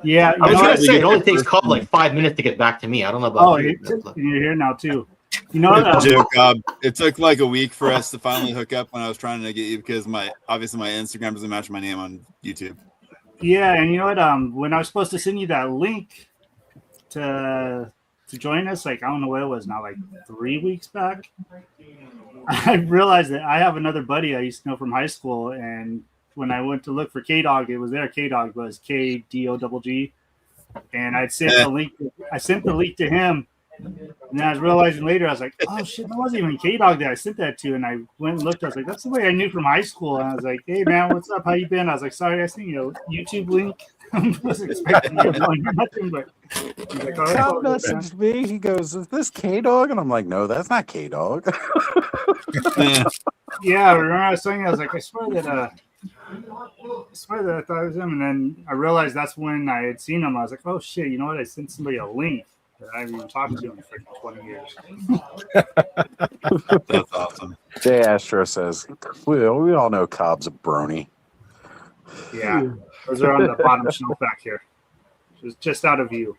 Yeah, I was gonna say it only takes Cobb like 5 minutes to get back to me. I don't know about you. You're here now too. You know what? It's a joke, Cobb. It took like a week for us to finally hook up when I was trying to get you because obviously my Instagram doesn't match my name on YouTube. Yeah, and you know what? When I was supposed to send you that link to join us, like I don't know what it was now, like 3 weeks back, I realized that I have another buddy I used to know from high school, and when I went to look for K-Dog, it was there. K-Dog was KDOGG, and I sent the link. I sent the link to him, and then I was realizing later, I was like, "Oh shit, that wasn't even K-Dog that I sent that to." And I went and looked. I was like, "That's somebody I knew from high school." And I was like, "Hey man, what's up? How you been?" I was like, "Sorry, I sent you a YouTube link." I wasn't expecting you to hear nothing, but he's like, "All right." Todd messaged me. He goes, "Is this K-Dog?" And I'm like, "No, that's not K-Dog." Yeah, I remember I was saying, I was like, I swear that I thought it was him, and then I realized that's when I had seen him. I was like, oh shit, you know what? I sent somebody a link that I haven't even talked to him for 20 years. That's awesome. Jay Astro says, we all know Cobb's a brony. Yeah, those are on the bottom shelf back here, just out of view.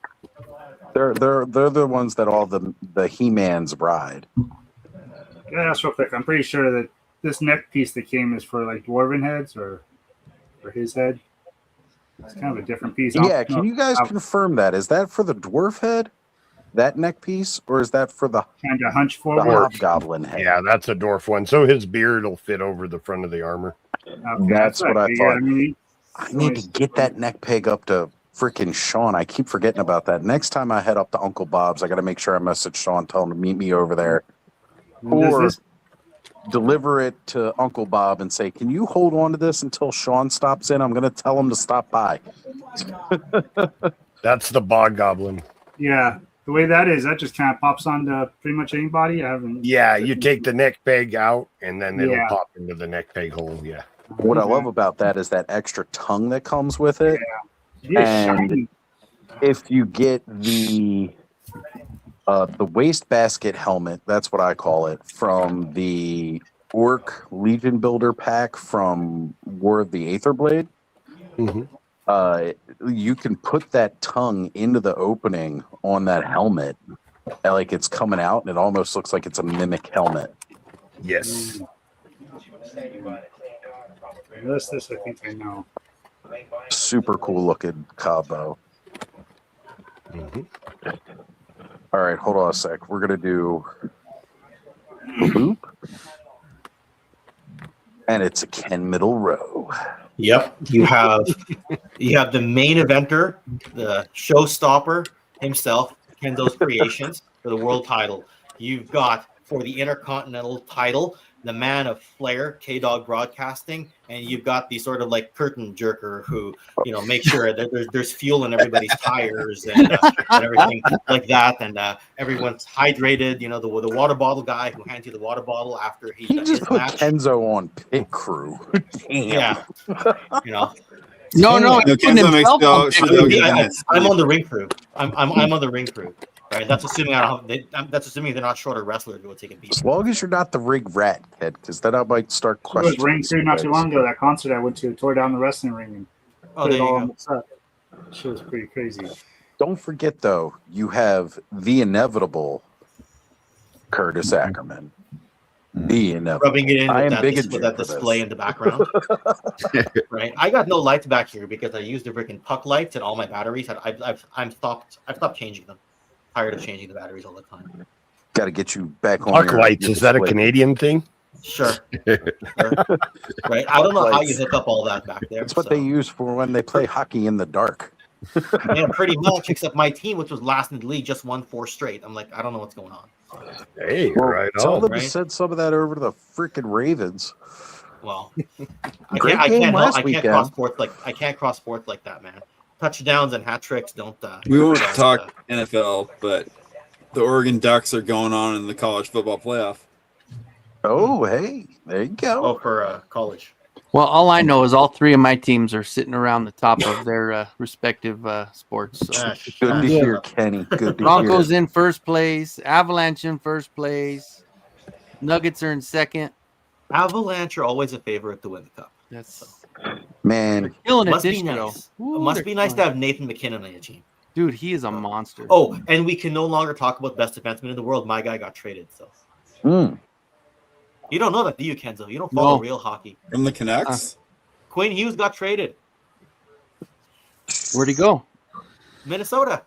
They're the ones that all the He-Man's ride. Yeah, that's real quick. I'm pretty sure that this neck piece that came is for like dwarven heads or for his head. It's kind of a different piece. Yeah, can you guys confirm that? Is that for the dwarf head, that neck piece, or is that for the kind of hunch forward hobgoblin head? Yeah, that's a dwarf one. So his beard will fit over the front of the armor. Okay, that's what I thought. I need nice. to get that neck peg up to freaking Sean. I keep forgetting about that. Next time I head up to Uncle Bob's, I got to make sure I message Sean, tell him to meet me over there. Or deliver it to Uncle Bob and say, can you hold on to this until Sean stops in? I'm going to tell him to stop by. That's the bog goblin. Yeah, the way that is, that just kind of pops onto pretty much anybody. I haven't. Yeah, you take the neck peg out, and then it'll pop into the neck peg hole. Yeah. What I love about that is that extra tongue that comes with it. Yeah. And if you get the wastebasket helmet, that's what I call it, from the Orc Legion Builder pack from War of the Aetherblade. Mm-hmm. You can put that tongue into the opening on that helmet, like it's coming out, and it almost looks like it's a mimic helmet. Yes. This I think I know. Super cool looking combo. Mm-hmm. All right, hold on a sec. We're gonna do boop, and it's a Ken Middle Row. Yep, you have the main eventer, the showstopper himself, Kenzo's Creations for the world title. You've got for the Intercontinental title, the man of flair, K-Dog Broadcasting, and you've got the sort of like curtain jerker who, makes sure that there's fuel in everybody's tires and everything like that, and everyone's hydrated. The water bottle guy who hands you the water bottle after he just put match. Kenzo on pit crew. Damn. Yeah, No, Kenzo makes I'm on the ring crew. I'm on the ring crew. Right, that's assuming that's assuming they're not shorter wrestlers who will take a beat. As long as you're not the rig rat, kid, because then I might start questioning. It was ring crew not too long ago. That concert I went to tore down the wrestling ring and put it all mixed up. Shit was pretty crazy. Don't forget though, you have the inevitable Curtis Ackerman. The inevitable. Rubbing it in with that display in the background. Right. I got no lights back here because I used the freaking puck lights and all my batteries. I've stopped changing them. Tired of changing the batteries all the time. Got to get you back on. Puck lights, is that a Canadian thing? Sure. Right. I don't know how you hook up all that back there. That's what they use for when they play hockey in the dark. Yeah, pretty much. Except my team, which was last in the league, just won 4 straight. I'm like, I don't know what's going on. Hey, right on. Tell them to send some of that over to the freaking Ravens. Well, I can't cross sports like that, man. Touchdowns and hat tricks don't. We won't talk NFL, but the Oregon Ducks are going on in the college football playoff. Oh, hey, there you go. Oh, for college. Well, all I know is all three of my teams are sitting around the top of their respective sports. So. Good to hear, Kenny. Good to Broncos hear. in first place, Avalanche in first place, Nuggets are in second. Avalanche are always a favorite to win the cup. That's Man, killing it must this be year. nice. It must be nice to have Nathan McKinnon on your team. Dude, he is a monster. Oh, and we can no longer talk about best defenseman in the world. My guy got traded. So you don't know that, do you, Kenzo? You don't follow real hockey. From the Canucks? Quinn Hughes got traded. Where'd he go? Minnesota.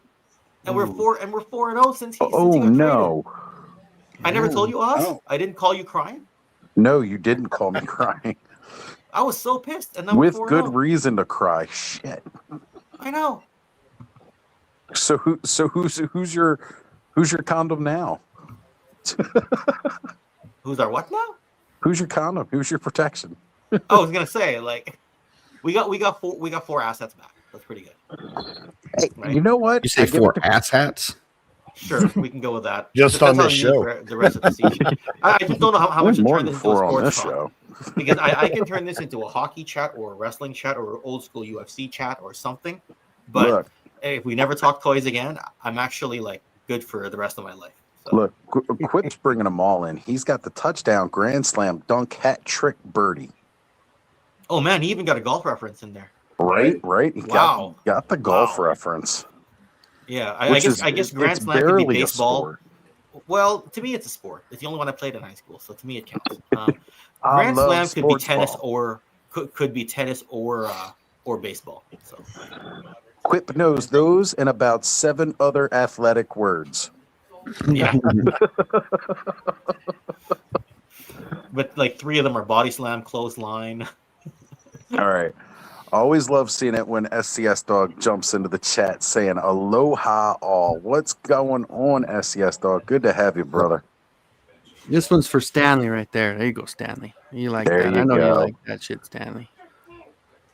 And we're 4-0 since he Oh, got no. traded. I never told you, Oz. I didn't call you crying. No, you didn't call me crying. I was so pissed, and then With we're 4-0. good reason to cry. Shit. I know. So who's your condom now? Who's our what now? Who's your condom? Who's your protection? I was gonna say, like, we got 4 assets back. That's pretty good. Hey, you know what? You say 4 ass hats? Sure, we can go with that. Just Depends on how this you use show. The rest of the season. I just don't know how much to More turn than this into a 4 on sports this talk. show. Because I can turn this into a hockey chat or a wrestling chat or an old school UFC chat or something. But Look. if we never talk toys again, I'm actually like good for the rest of my life. So. Look, quit bringing them all in. He's got the touchdown, grand slam, dunk, hat trick, birdie. Oh man, he even got a golf reference in there. Right. He Wow. got the golf reference. Yeah, I guess grand it's slam could be barely a baseball. sport. Well, to me, it's a sport. It's the only one I played in high school, so to me, it counts. I Grand love slam could be sports tennis ball. could be tennis or baseball. So Quip knows those and about 7 other athletic words. yeah, but like 3 of them are body slam, clothesline. All right. Always love seeing it when SCS Dog jumps into the chat saying aloha all. What's going on, SCS Dog? Good to have you, brother. This one's for Stanley right there. There you go, Stanley. You like There that? you I know you go. like that shit, Stanley.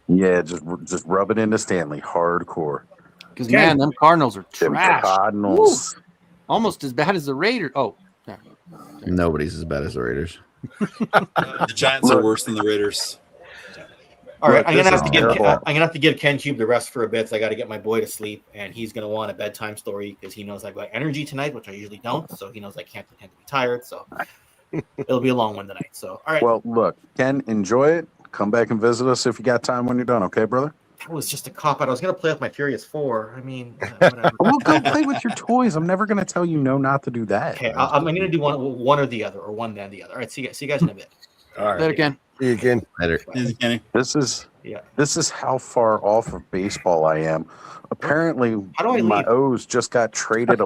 Yeah, just rub it into Stanley hardcore. Because man, them Cardinals are Them trash. Cardinals. Woo. Almost as bad as the Raiders. Oh, sorry. Nobody's as bad as the Raiders. The Giants are worse than the Raiders. All right, Look, I'm gonna this have to give Ken Cube the rest for a bit. So I got to get my boy to sleep, and he's gonna want a bedtime story because he knows I've got energy tonight, which I usually don't. So he knows I can't pretend to be tired. So it'll be a long one tonight. So all right. Well, look, Ken, enjoy it. Come back and visit us if you got time when you're done. Okay, brother? That was just a cop out. I was gonna play with my Furious 4. I mean, whatever. Well, go play with your toys. I'm never going to tell you no not to do that. Okay, I'm gonna do one or the other, or one then the other. All right, see you guys in a bit. All right. Later, Ken. See you again. Later. Kenny. This is how far off of baseball I am. Apparently, How do I my leave? O's just got traded.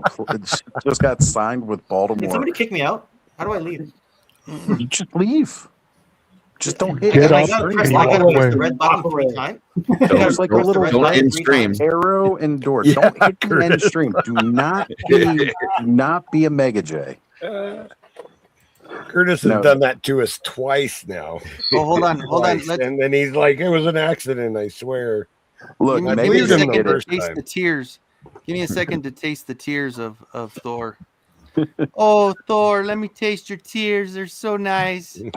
Just got signed with Did Baltimore. somebody kick me out? How do I leave? You just leave. Just don't hit. Get I up gotta and press walk the away. red button 3 times. There's like a little Don't end stream. arrow and door. Yeah, Don't hit the end stream. Do not be a Mega J. Curtis has done that to us twice now. Oh, hold on. Twice. And then he's like, it was an accident, I swear. Look, I Give me Mega a believed him second the to first taste time. the tears. Give me a second to taste the tears of Thor. Oh, Thor, let me taste your tears. They're so nice. You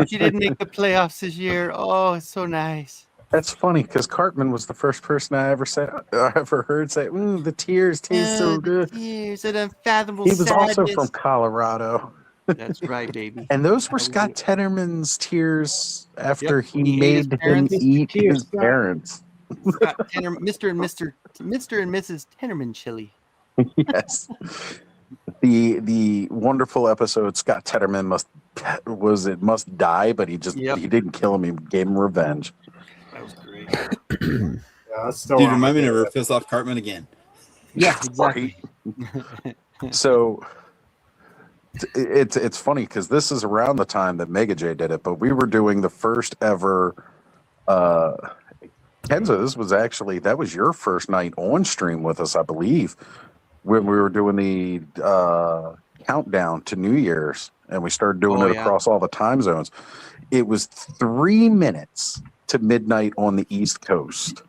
didn't make the playoffs this year. Oh, it's so nice. That's funny because Cartman was the first person I ever heard say, "The tears taste so good." Tears, that unfathomable He was also sadness. from Colorado. That's right, baby. And those were Scott Tedderman's tears after Yep, when he he ate his made him parents. eat his parents. Scott Mr. and Mrs. Tennerman chili. Yes. The wonderful episode Scott Tedderman must die, but he didn't kill him. He gave him revenge. That was great. Dude, remind me to never piss off Cartman again. Yeah, exactly. So it's funny because this is around the time that Mega J did it, but we were doing the first ever Kenza, that was your first night on stream with us, I believe, when we were doing the countdown to New Year's, and we started doing it across all the time zones. It was 3 minutes to midnight on the East Coast.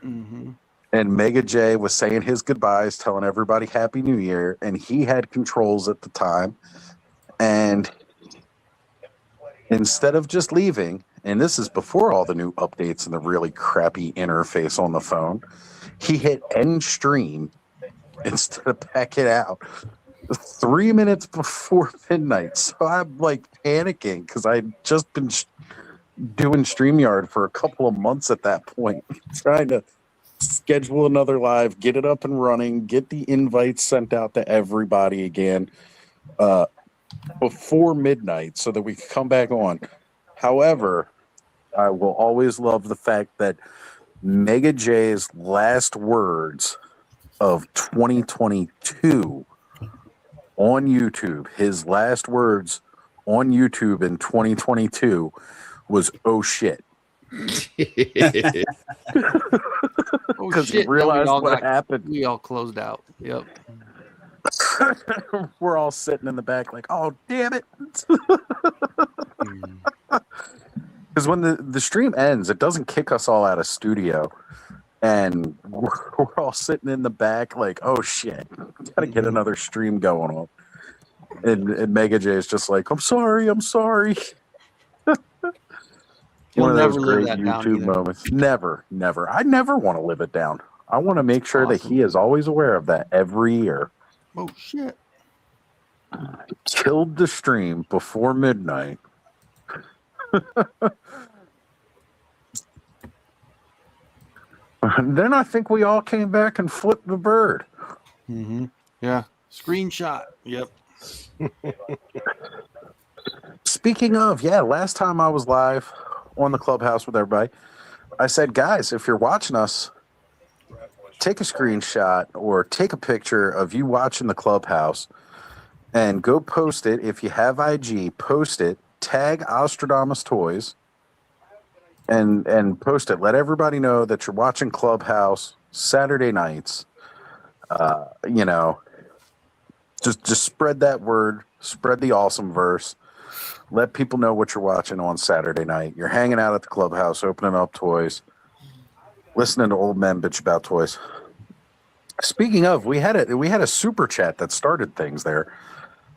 Mm-hmm. And Mega J was saying his goodbyes, telling everybody Happy New Year, and he had controls at the time. And instead of just leaving, and this is before all the new updates and the really crappy interface on the phone, he hit end stream instead of back it out 3 minutes before midnight. So I'm like panicking because I'd just been doing StreamYard for a couple of months at that point, trying to schedule another live, get it up and running, get the invites sent out to everybody again before midnight so that we could come back on. However, I will always love the fact that Mega J's last words of 2022 on YouTube, his last words on YouTube in 2022 was, "Oh shit." Because he realized what happened. We all closed out. Yep. We're all sitting in the back like, oh, damn it. Because when the stream ends, it doesn't kick us all out of studio. And we're all sitting in the back like, oh, shit. Got to get another stream going on. And Mega J is just like, I'm sorry. One of those great YouTube moments. Never. I never want to live it down. I want to make sure that he is always aware of that every year. Oh, shit. Killed the stream before midnight. And then I think we all came back and flipped the bird. Mm-hmm. Yeah. Screenshot. Yep. Speaking of, last time I was live on the Clubhouse with everybody, I said, guys, if you're watching us, take a screenshot or take a picture of you watching the Clubhouse and go post it. If you have IG, post it, tag Ostradamus Toys and post it. Let everybody know that you're watching Clubhouse Saturday nights. Just spread that word, spread the awesome verse. Let people know what you're watching on Saturday night. You're hanging out at the Clubhouse, opening up toys, listening to old men bitch about toys. Speaking of, we had a super chat that started things there.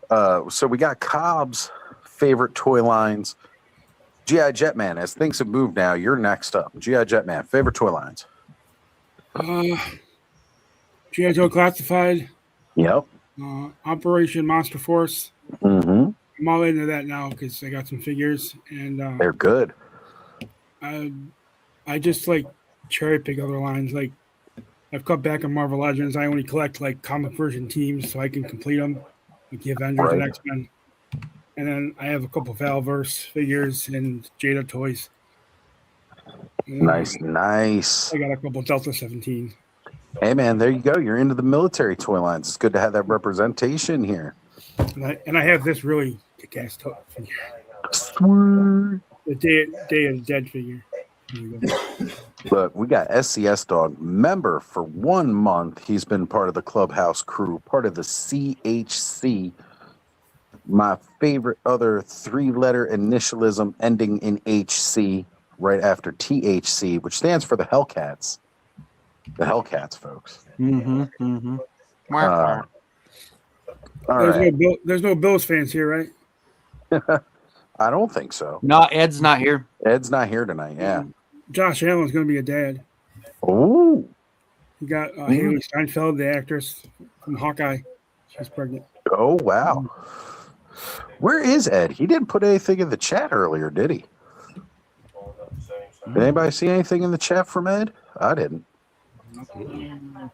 So we got Cobb's favorite toy lines. G.I. Jetman, as things have moved now, you're next up. G.I. Jetman, favorite toy lines. G.I. Joe Classified. Yep. Operation Monster Force. Mm-hmm. I'm all into that now because I got some figures and they're good. I just like cherry pick other lines. Like I've cut back on Marvel Legends. I only collect like comic version teams so I can complete them, like the Avengers and X-Men. And then I have a couple Valverse figures and Jada toys. Nice. I got a couple Delta 17. Hey man, there you go. You're into the military toy lines. It's good to have that representation here. And I have this really kick-ass toy figure. Sweet. The Day of the Dead figure. Look, we got SCS Dog member for 1 month. He's been part of the Clubhouse crew, part of the CHC. My favorite other 3-letter initialism ending in HC right after THC, which stands for the Hellcats. The Hellcats, folks. Mm-hmm. Mm-hmm. There's no Bills fans here, right? I don't think so. No, Ed's not here. Ed's not here tonight, yeah. Josh Allen's going to be a dad. Oh. You got Haley Steinfeld, the actress from Hawkeye. She's pregnant. Oh, wow. Where is Ed? He didn't put anything in the chat earlier, did he? Did anybody see anything in the chat from Ed? I didn't.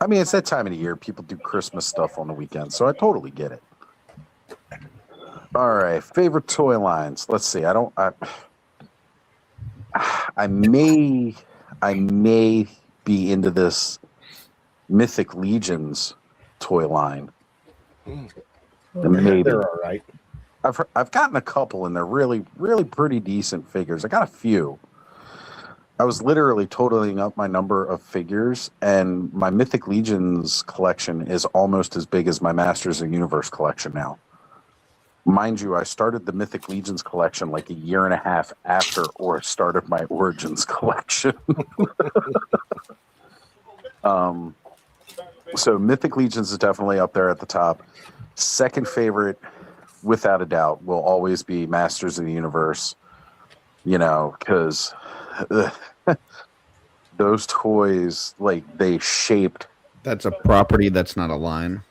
I mean, it's that time of the year. People do Christmas stuff on the weekend, so I totally get it. All right, favorite toy lines. Let's see. I may be into this Mythic Legions toy line. Maybe they're all right. I've gotten a couple, and they're really, really pretty decent figures. I got a few. I was literally totaling up my number of figures, and my Mythic Legions collection is almost as big as my Masters of the Universe collection now. Mind you, I started the Mythic Legions collection like a year and a half after or started my Origins collection. So Mythic Legions is definitely up there at the top. Second favorite, without a doubt, will always be Masters of the Universe. You know, because those toys, like, they shaped. That's a property. That's not a line.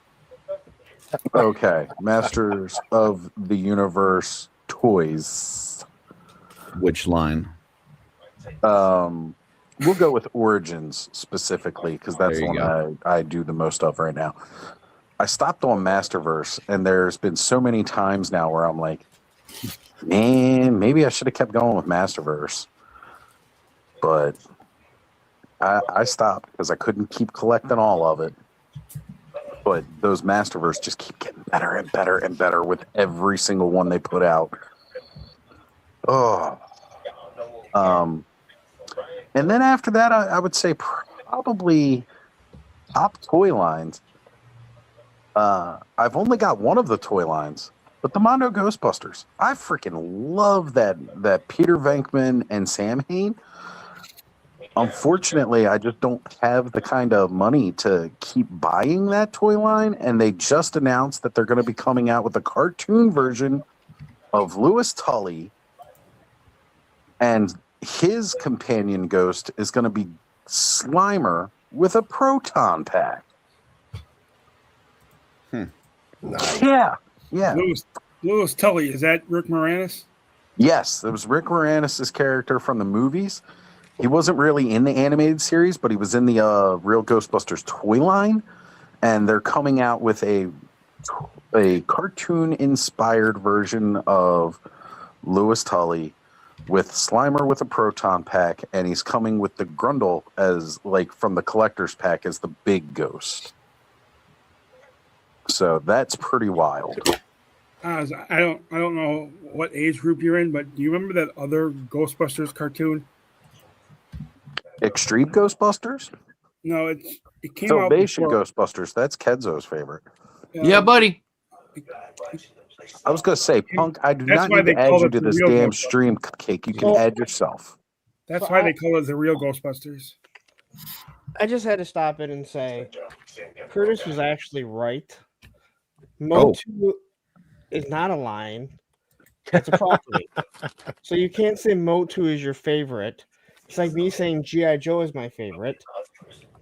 Okay, Masters of the Universe toys. Which line? We'll go with Origins specifically because that's There the you one I do the most of right now. I stopped on Masterverse, and there's been so many times now where I'm like, man, maybe I should have kept going with Masterverse. But I stopped because I couldn't keep collecting all of it. But those Masterverse just keep getting better and better and better with every single one they put out. Oh. And then after that, I would say probably top toy lines. I've only got one of the toy lines, but the Mondo Ghostbusters. I freaking love that Peter Venkman and Sam Hain. Unfortunately, I just don't have the kind of money to keep buying that toy line, and they just announced that they're going to be coming out with a cartoon version of Louis Tully, and his companion ghost is going to be Slimer with a proton pack. Nice. Yeah. Louis Tully, is that Rick Moranis? Yes, it was Rick Moranis' character from the movies. He wasn't really in the animated series, but he was in the Real Ghostbusters toy line, and they're coming out with a cartoon-inspired version of Louis Tully with Slimer with a proton pack, and he's coming with the Grundle as, like, from the collector's pack as the big ghost. So that's pretty wild. I don't know what age group you're in, but do you remember that other Ghostbusters cartoon? Extreme Ghostbusters? No, it came out Salvation before. Ghostbusters. That's Kenzo's favorite. Yeah, buddy. I was going to say, Punk, I do That's not why need they to add call you it to the this real damn Ghostbusters. stream cake. You can So- add yourself. That's why they call it the real Ghostbusters. I just had to stop it and say, Curtis was actually right. Oh. Motu is not a line; it's a property. So you can't say Motu is your favorite. It's like me saying GI Joe is my favorite.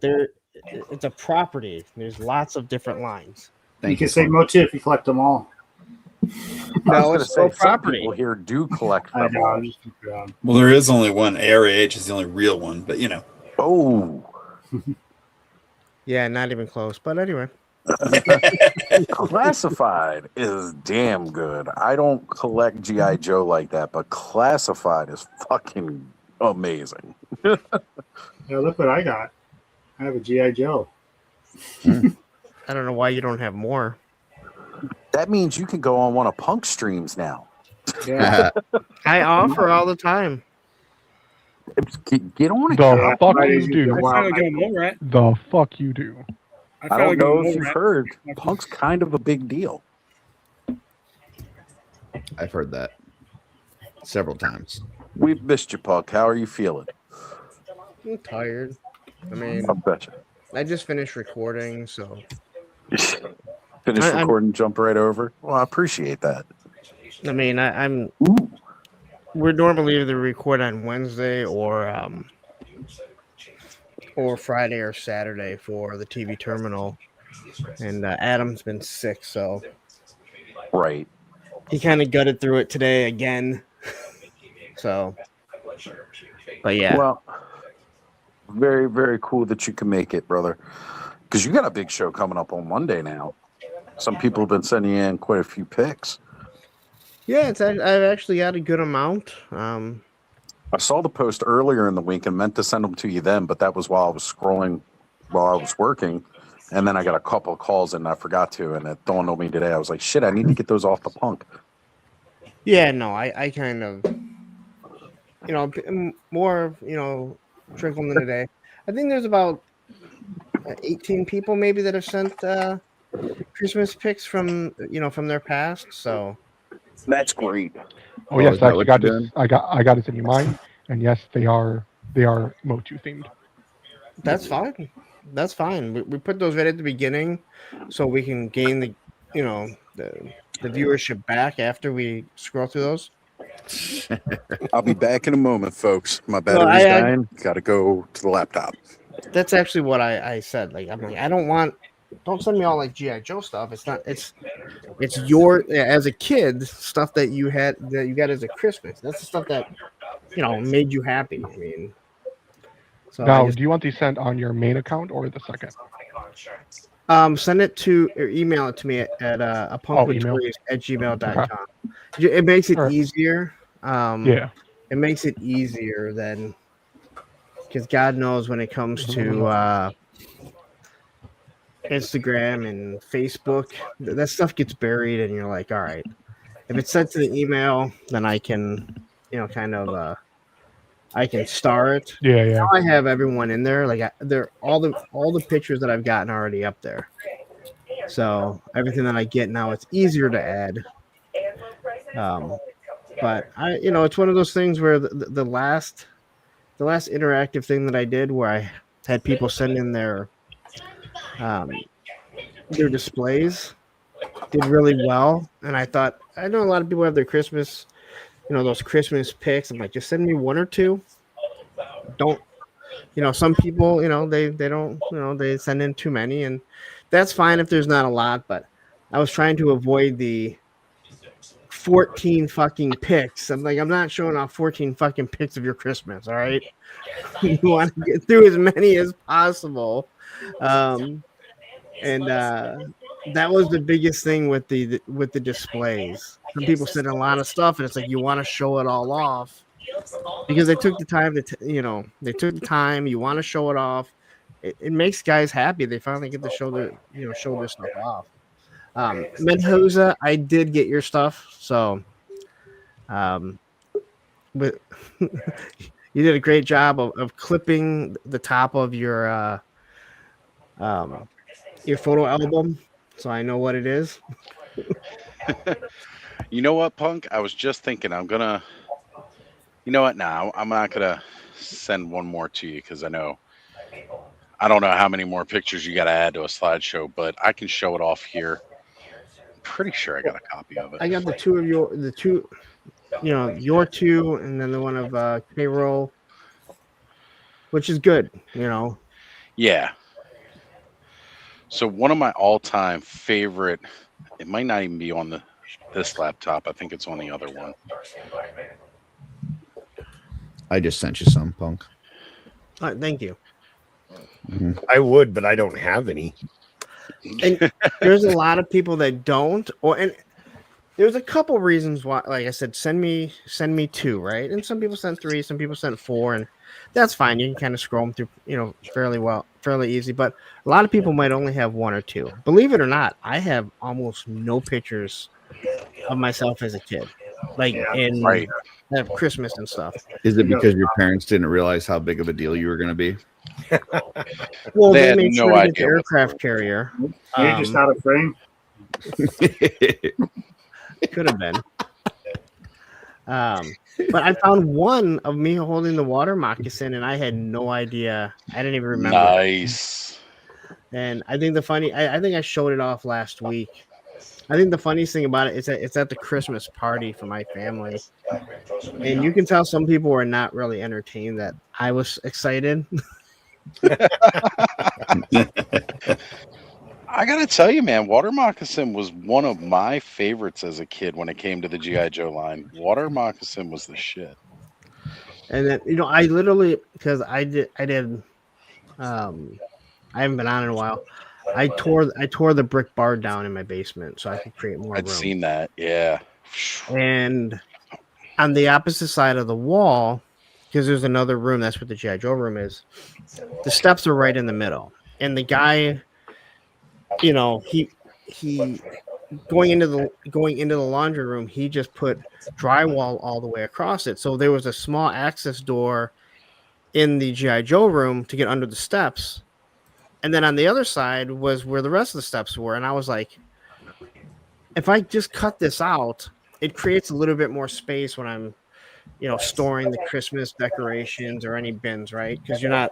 It's a property. There's lots of different lines. You can say Motu if you collect them all. No, I was it's going still to say, some property. people here do collect I them know. all. I'm just keep around. Well, there is only one. ARAH is the only real one, but you know. Oh. Yeah, not even close. But anyway, Classified is damn good. I don't collect G.I. Joe like that, but Classified is fucking amazing. Yeah, look what I got. I have a G.I. Joe. I don't know why you don't have more. That means you can go on one of Punk's streams now. Yeah. I offer all the time. Get on it. The fuck Fridays you you do. go I out. finally got more at. The fuck you do. I finally don't got know more if you've at. heard. Punk's kind of a big deal. I've heard that several times. We've missed you, Punk. How are you feeling? I'm tired. I mean, I bet you. I just finished recording, so Finish I'm- recording, jump right over. Well, I appreciate that. I mean, I'm. Ooh. We're normally either record on Wednesday or Friday or Saturday for the TV terminal, and Adam's been sick, so Right. he kind of gutted through it today again. So, but yeah, Well, very, very cool that you can make it, brother. Because you got a big show coming up on Monday now. Some people have been sending in quite a few pics. yeah, I've actually got a good amount. I saw the post earlier in the week and meant to send them to you then, but that was while I was scrolling while I was working. And then I got a couple of calls and I forgot to, and it dawned on me today. I was like, shit, I need to get those off the Punk. Yeah, no, I kind of, more, trickle in a day. I think there's about 18 people maybe that have sent Christmas pics from their past. So That's great. Oh yes, is I that actually what got you're this. I got it in your mind, and yes, they are Motu themed. that's fine. that's fine. We put those right at the beginning, so we can gain the the viewership back after we scroll through those. I'll be back in a moment, folks. My Well, battery's dying. Got to go to the laptop. That's actually what I said. Like I'm like, don't send me all like GI Joe stuff. It's your as a kid stuff that you got as a Christmas. That's the stuff that made you happy. I mean, so Now, do you want these sent on your main account or the second? Send it to or email it to me at punktoys@gmail.com. It makes it easier. Yeah. It makes it easier than because God knows when it comes to Instagram and Facebook, that stuff gets buried, and you're like, all right, if it's sent to the email, then I can, I can star it. Yeah. Now I have everyone in there. Like they're all the pictures that I've gotten already up there. So everything that I get now, it's easier to add. But it's one of those things where the last interactive thing that I did, where I had people send in their displays, did really well. And I thought, I know a lot of people have their Christmas, those Christmas pics. I'm like, just send me one or two. Don't, some people, they don't, they send in too many, and that's fine if there's not a lot. But I was trying to avoid the 14 fucking pics. I'm like, I'm not showing off 14 fucking pics of your Christmas. All right. You want to get through as many as possible. That was the biggest thing with the displays. Some people send a lot of stuff, and it's like you want to show it all off because they took the time to, they took the time. You want to show it off. It makes guys happy. They finally get to show their stuff off. Mendoza, I did get your stuff, so but you did a great job of clipping the top of your photo album, so I know what it is. You know what, Punk? I was just thinking I'm not gonna send one more to you because I don't know how many more pictures you got to add to a slideshow, but I can show it off here. I'm pretty sure I got a copy of it. I got the two, your two, and then the one of payroll, which is good, Yeah. So one of my all-time favorite, it might not even be on this laptop. I think it's on the other one. I just sent you some, Punk. All right, thank you. Mm-hmm. I would, but I don't have any. And there's a lot of people that don't, and there's a couple reasons why. Like I said, send me two, right? And some people send three, some people send four, and that's fine. You can kind of scroll them through, fairly easy. But a lot of people might only have one or two. Believe it or not, I have almost no pictures of myself as a kid, Christmas and stuff. Is it because your parents didn't realize how big of a deal you were going to be? Well, they made sure to get the aircraft carrier. You're just out of frame. Could have been. But I found one of me holding the water moccasin, and I had no idea. I didn't even remember. Nice. And I think I think I showed it off last week. I think the funniest thing about it is that it's at the Christmas party for my family. And you can tell some people were not really entertained that I was excited. I gotta tell you, man, Water Moccasin was one of my favorites as a kid when it came to the G.I. Joe line. Water Moccasin was the shit. And then I literally, because I haven't been on in a while. I tore the brick bar down in my basement so I could create more room. I'd seen that, yeah. And on the opposite side of the wall, because there's another room, that's what the G.I. Joe room is. The steps are right in the middle, and the guy, he going into the laundry room, he just put drywall all the way across it. So there was a small access door in the G.I. Joe room to get under the steps. And then on the other side was where the rest of the steps were. And I was like, if I just cut this out, it creates a little bit more space when I'm, storing the Christmas decorations or any bins, right? Because you're not.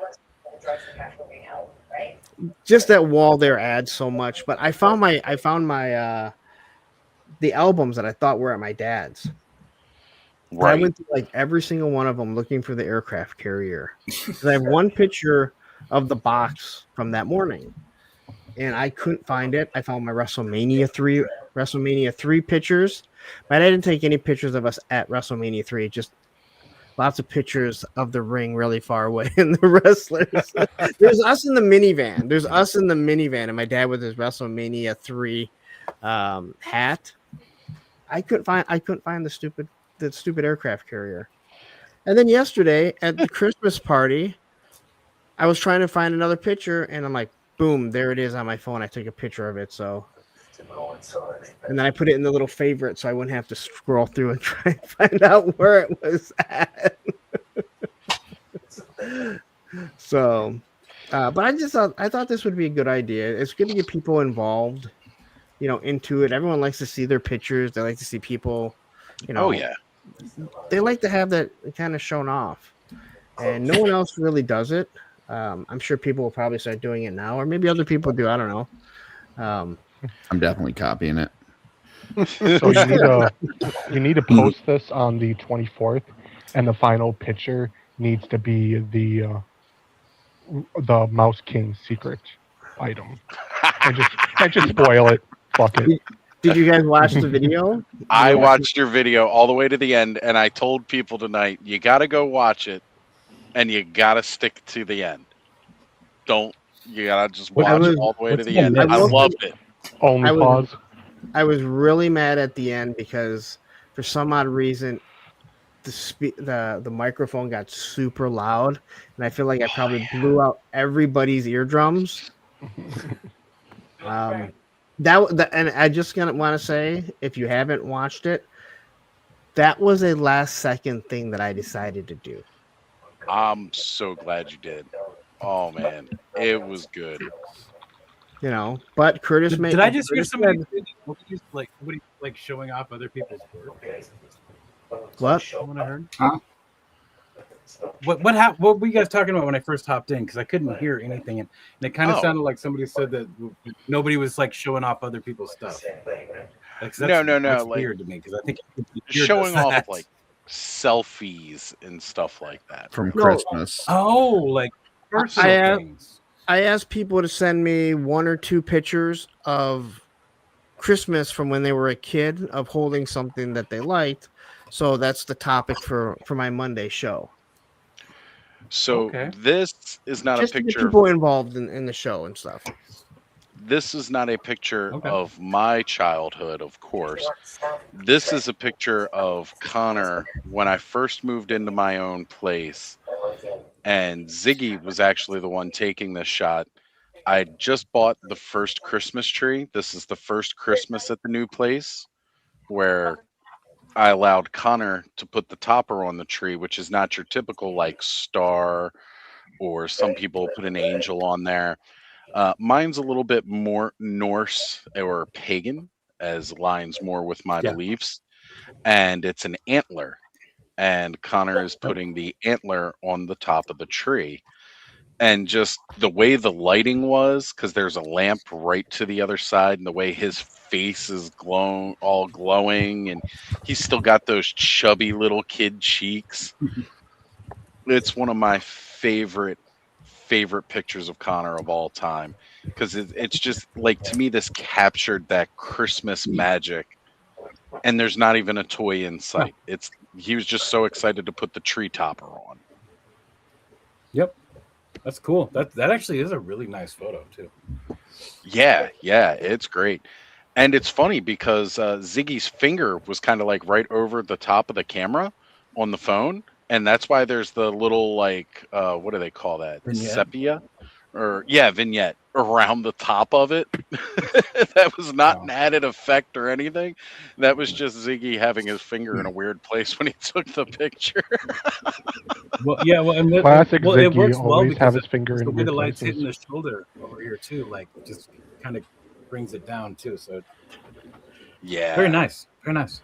just that wall there adds so much. But I found my the albums that I thought were at my dad's. Right. I went through like every single one of them looking for the aircraft carrier. And I have one picture of the box from that morning, and I couldn't find it. I found my WrestleMania 3 pictures, but I didn't take any pictures of us at WrestleMania 3. Just lots of pictures of the ring really far away and the wrestlers. There's us in the minivan. And my dad with his WrestleMania 3 hat. I couldn't find the stupid aircraft carrier. And then yesterday at the Christmas party, I was trying to find another picture, and I'm like, boom, there it is on my phone. I took a picture of it, and then I put it in the little favorite so I wouldn't have to scroll through and try and find out where it was at. So, but I thought this would be a good idea. It's good to get people involved, into it. Everyone likes to see their pictures. They like to see people, Oh yeah. They like to have that kind of shown off, and no one else really does it. I'm sure people will probably start doing it now, or maybe other people do. I don't know. I'm definitely copying it. So you need to post this on the 24th, and the final picture needs to be the Mouse King secret item. and just spoil it. Fuck it. Did you guys watch the video? I watched your video all the way to the end, and I told people tonight, you got to go watch it, and you got to stick to the end. You got to just watch it all the way to the end. I loved it. Only pause. I was really mad at the end because for some odd reason, the microphone got super loud, and I feel like I probably blew out everybody's eardrums. And I just want to say, if you haven't watched it, that was a last second thing that I decided to do. I'm so glad you did. Oh man, it was good. But Curtis Did I just hear somebody like showing off other people's work? What? What I heard? Huh? What were you guys talking about when I first hopped in? Because I couldn't hear anything, and it kind of sounded like somebody said that nobody was like showing off other people's stuff. No. That's like, weird to me because I think showing off like selfies and stuff like that from Christmas. Oh, like personal things. I asked people to send me 1 or 2 pictures of Christmas from when they were a kid of holding something that they liked. So that's the topic for my Monday show. So this is not just a picture. To get people involved in the show and stuff. This is not a picture of my childhood, of course. This is a picture of Connor when I first moved into my own place. And Ziggy was actually the one taking this shot. I just bought the first Christmas tree. This is the first Christmas at the new place where I allowed Connor to put the topper on the tree, which is not your typical like star, or some people put an angel on there. Mine's a little bit more Norse or pagan, as lines more with my beliefs, and it's an antler. And Connor is putting the antler on the top of the tree. And just the way the lighting was, because there's a lamp right to the other side, and the way his face is all glowing, and he's still got those chubby little kid cheeks. It's one of my favorite pictures of Connor of all time, because it's just like, to me, this captured that Christmas magic, and there's not even a toy in sight. He was just so excited to put the tree topper on. Yep. That's cool. That actually is a really nice photo too. Yeah, it's great. And it's funny because Ziggy's finger was kind of like right over the top of the camera on the phone. And that's why there's the little like, what do they call that? Vignette? Sepia? Vignette around the top of it. That was not an added effect or anything. That was just Ziggy having his finger in a weird place when he took the picture. Classic Ziggy, it works well always have because his finger in the way weird the light's places. hitting the shoulder over here too, like just kind of brings it down too. So Yeah. very nice. Very nice.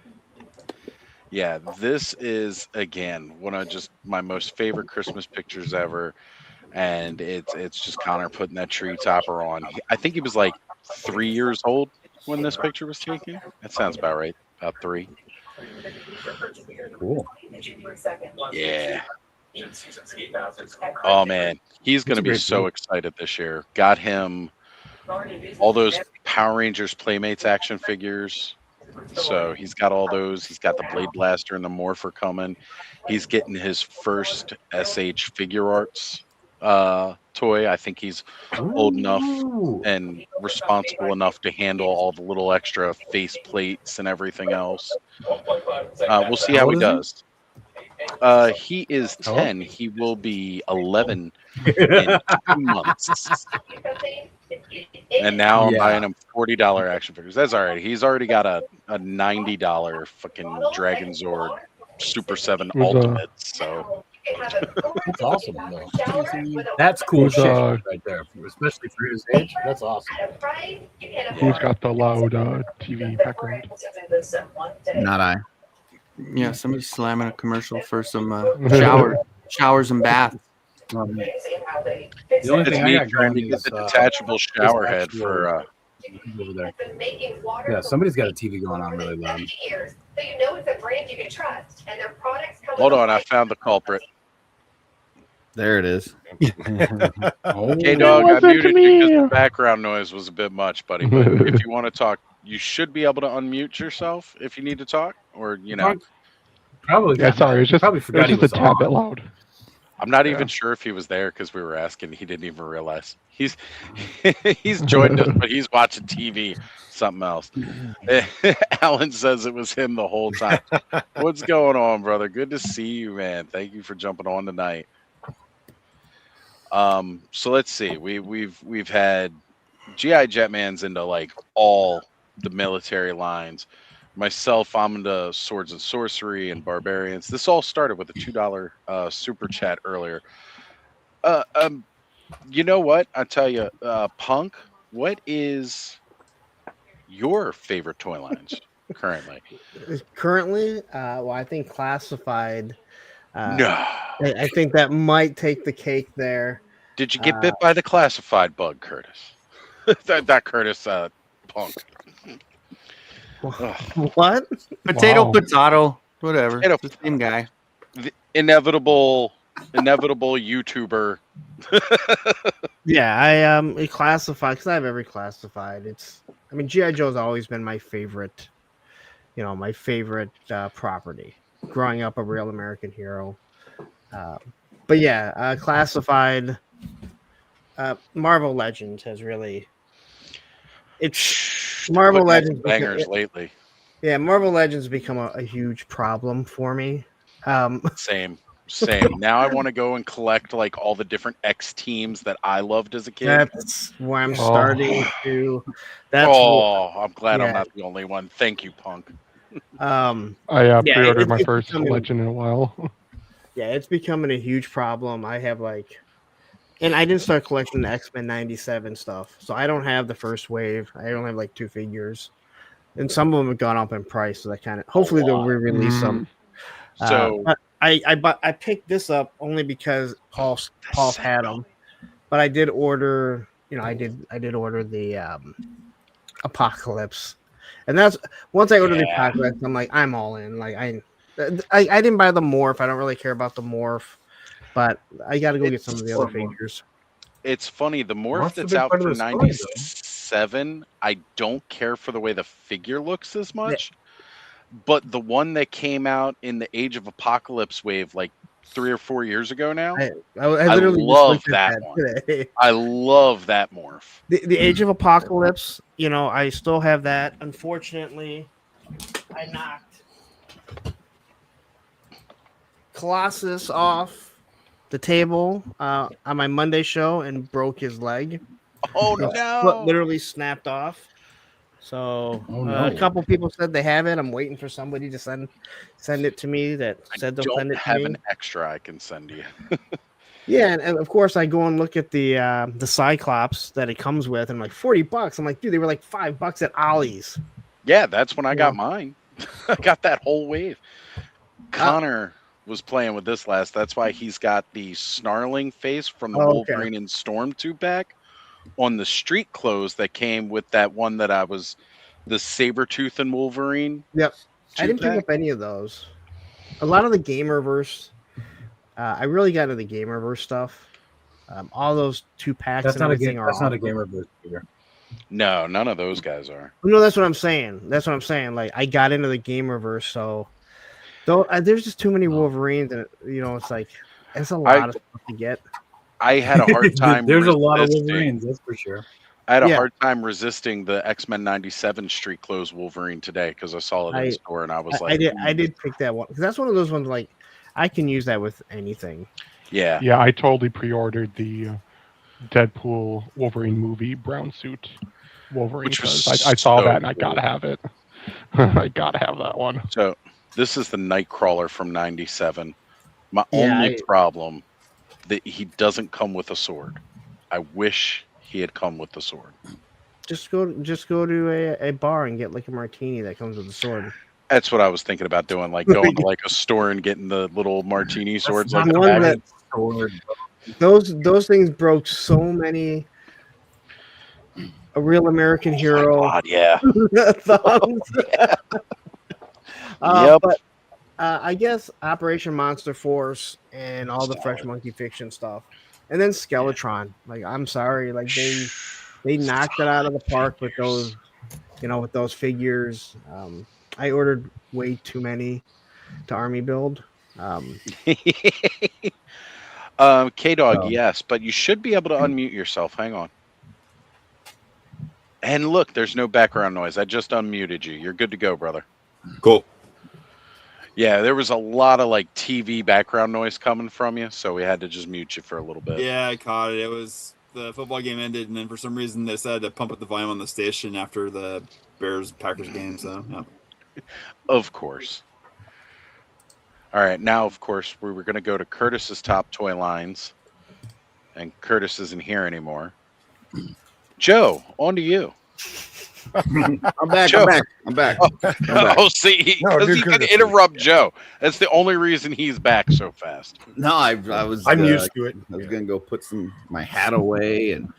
Yeah, this is again one of just my most favorite Christmas pictures ever. and it's just Connor putting that tree topper on. I think he was like 3 years old when this picture was taken. That sounds about right. About 3. Cool. Yeah. Oh man, he's going to be so excited this year. Got him all those Power Rangers Playmates action figures. So he's got all those. He's got the Blade Blaster and the Morpher coming. He's getting his first SH Figure Arts toy. I think he's old enough and responsible enough to handle all the little extra face plates and everything else. We'll see how he does. He is 10. He will be 11 in 2 months. And now I'm buying him $40 action figures. That's all right. He's already got a $90 fucking Dragon Zord Super 7 Ultimate. So that's awesome, though. That's cool shit right there, especially for his age. That's awesome. Who's got the loud TV background? Not I. Yeah, somebody's slamming a commercial for some showers and baths. The only thing I got trying to get the detachable shower head for over there. Yeah, somebody's got a TV going on really loud. Hold on, I found the culprit. There it is. Okay, dog, I muted you because the background noise was a bit much, buddy. But if you want to talk, you should be able to unmute yourself if you need to talk, or Probably. Yeah, sorry, it's just probably forgot it was just a tad bit loud. I'm not even sure if he was there because we were asking. He didn't even realize he's joined us, but he's watching TV, something else. Alan says it was him the whole time. What's going on, brother? Good to see you, man. Thank you for jumping on tonight. So let's see. We've had GI Jetman's into like all the military lines. Myself, I'm into swords and sorcery and barbarians. This all started with a $2 super chat earlier. You know what? I tell you, Punk, what is your favorite toy lines currently? Currently, well, I think classified. No. I think that might take the cake there. Did you get bit by the classified bug, Curtis? Not Curtis, Punk. What? Potato, whatever. The same guy. The inevitable YouTuber. Yeah, I a classified because I have every classified. GI Joe's always been my favorite. My favorite property. Growing up, a real American hero. But yeah, classified. Marvel Legends has really. It's Marvel Legends bangers lately. Yeah, Marvel Legends become a huge problem for me. Same. Now I want to go and collect like all the different X teams that I loved as a kid. That's where I'm starting to. I'm glad I'm not the only one. Thank you, Punk. I pre-ordered my first Legend in a while. Yeah, it's becoming a huge problem. I have and I didn't start collecting the X-Men 97 stuff, so I don't have the first wave. I only have like 2 figures, and some of them have gone up in price. So that kind of hopefully they'll re-release them. So I picked this up only because Paul had them, but I did order. I did order the Apocalypse, and that's once I ordered the Apocalypse, I'm like I'm all in. Like I didn't buy the Morph. I don't really care about the Morph. But I got to go get some of the other figures. It's funny. The Morph that's out for 97, I don't care for the way the figure looks as much. Yeah. But the one that came out in the Age of Apocalypse wave like 3 or 4 years ago now, I love that one. Today. I love that Morph. The Age of Apocalypse, I still have that. Unfortunately, I knocked Colossus off the table on my Monday show and broke his leg. Oh no! Foot literally snapped off. So a couple people said they have it. I'm waiting for somebody to send it to me that said they'll send it to me. I don't have an extra I can send you. Yeah, and of course I go and look at the Cyclops that it comes with, and I'm like $40. I'm like, dude, they were like $5 at Ollie's. Yeah, that's when I got mine. I got that whole wave. Connor was playing with this last. That's why he's got the snarling face from the Oh, okay. Wolverine and Storm 2-pack on the street clothes that came with that one that I was the Sabretooth and Wolverine. Yep. I didn't pick 2-pack. up any of those. A lot of the Gamerverse. I really got into the Gamerverse stuff. All those 2-packs That's and not a everything game. are That's not a awesome. gamer boost either. No, none of those guys are. No, that's what I'm saying. That's what I'm saying. Like I got into the Gamerverse, so though there's just too many Wolverines, and it's like it's a lot of stuff to get. I had a hard time. There's a lot of resisting- Wolverines, that's for sure. I had a Yeah. hard time resisting the X-Men 97 street clothes Wolverine today because I saw it in store and I was like, I did pick that one because that's one of those ones like I can use that with anything. Yeah. Yeah, I totally pre-ordered the Deadpool Wolverine movie brown suit Wolverine. Which was 'cause I saw so that and I cool. gotta have it. I gotta have that one. So this is the Nightcrawler from 97. My Yeah, only problem that he doesn't come with a sword. I wish he had come with the sword. Just go to a bar and get like a martini that comes with a sword. That's what I was thinking about doing, like going to like a store and getting the little martini swords like not the one bag. Those things broke so many a real American hero. God, yeah. thumbs. Yep. But I guess Operation Monster Force and all the Fresh Monkey Fiction stuff, and then Skeletron. Like I'm sorry, like they knocked it out of the park with those, with those figures. I ordered way too many to army build. K-Dog, yes, but you should be able to unmute yourself. Hang on. And look, there's no background noise. I just unmuted you. You're good to go, brother. Cool. Yeah, there was a lot of like TV background noise coming from you, so we had to just mute you for a little bit. Yeah, I caught it. It was the football game ended, and then for some reason they decided to pump up the volume on the station after the Bears-Packers game. So, yeah. Of course. All right, now, of course, we were going to go to Curtis's top toy lines, and Curtis isn't here anymore. Joe, on to you. I'm back. Joe. I'm back. Oh, see, because he can interrupt Joe. That's the only reason he's back so fast. No, I was. I'm used to it. I was gonna go put my hat away and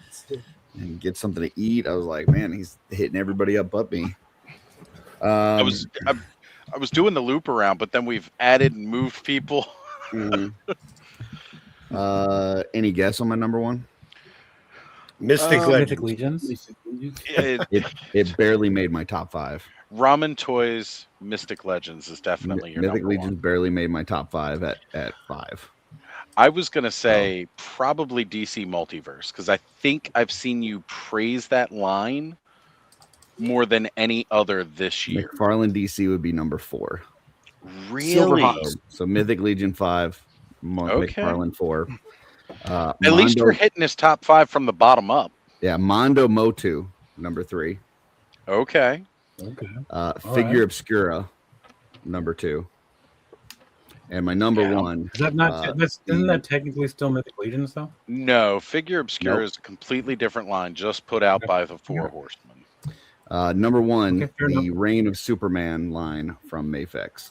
get something to eat. I was like, man, he's hitting everybody up but me. I was doing the loop around, but then we've added and moved people. Any guess on my number one? Mystic Mythic Legends. Legions. It barely made my top 5. Ramen Toys Mystic Legends is definitely your Mythic number Legions one. barely made my top 5 at 5. I was going to say probably DC Multiverse because I think I've seen you praise that line more than any other this year. McFarlane DC would be number 4. Really? So Mythic Legion 5, Okay. McFarlane 4. At least you're hitting his top 5 from the bottom up. Yeah, Mondo Motu, number 3. Okay. Figure Obscura, number 2. And my number 1. Is that not? Isn't that technically still Mythic Legions though? No, Figure Obscura is a completely different line, just put out by the Four Horsemen. Number 1, Okay, fair the enough. Reign of Superman line from Mafex.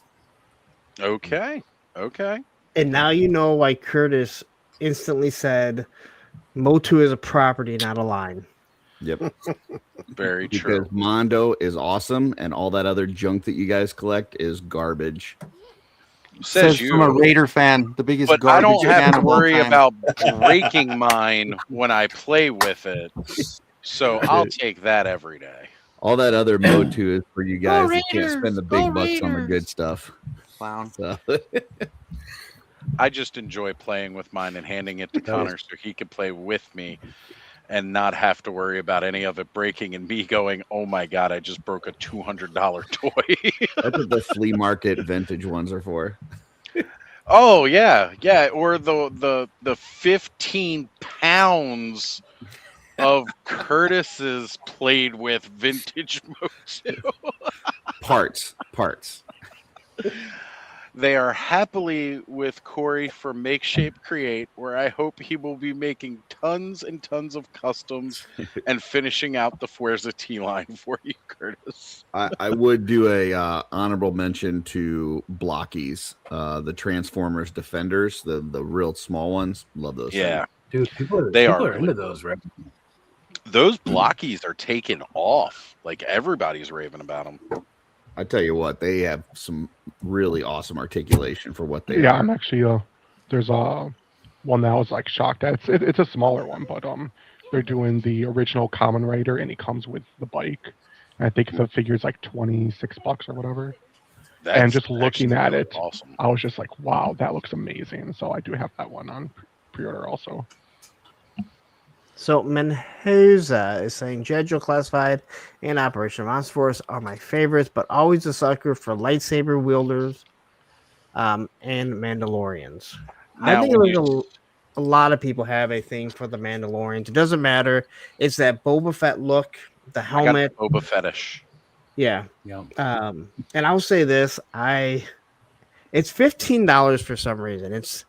Okay. And now you know why Curtis instantly said Motu is a property, not a line. Yep. Very true. Because Mondo is awesome, and all that other junk that you guys collect is garbage. Says you. from a Raider fan, the biggest But I garbage don't fan have to of all worry time. about breaking mine when I play with it. So I'll take that every day. All that other Motu is for you guys that can't Raiders! spend the Go big bucks on the Raiders! good stuff. Clown. So, I just enjoy playing with mine and handing it to Connor so he can play with me and not have to worry about any of it breaking and me going, oh my God, I just broke a $200 toy. that's what the flea market vintage ones are for. Oh yeah. Or the 15 pounds of Curtis's played with vintage Motu. Parts. They are happily with Corey from Make Shape Create, where I hope he will be making tons and tons of customs and finishing out the Fuerza T line for you, Curtis. I would do a honorable mention to Blockies, the Transformers Defenders, the real small ones. Love those. Yeah, dude, people are really into those, right? Those Blockies are taking off. Like everybody's raving about them. I tell you what, they have some really awesome articulation for what they Yeah, are. I'm actually there's one that I was like shocked at. It's a smaller one, but they're doing the original Common Rider, and he comes with the bike. And I think the figure's like $26 or whatever. And just looking at it, awesome. I was just like, wow, that looks amazing. So I do have that one on pre-order also. So Menhoza is saying G.I. Joe Classified and Operation Monster Force are my favorites, but always a sucker for lightsaber wielders and Mandalorians. I think a lot of people have a thing for the Mandalorians. It doesn't matter. It's that Boba Fett look, the helmet. I got the Boba Fetish. Yeah. And I'll say this, it's $15 for some reason. It's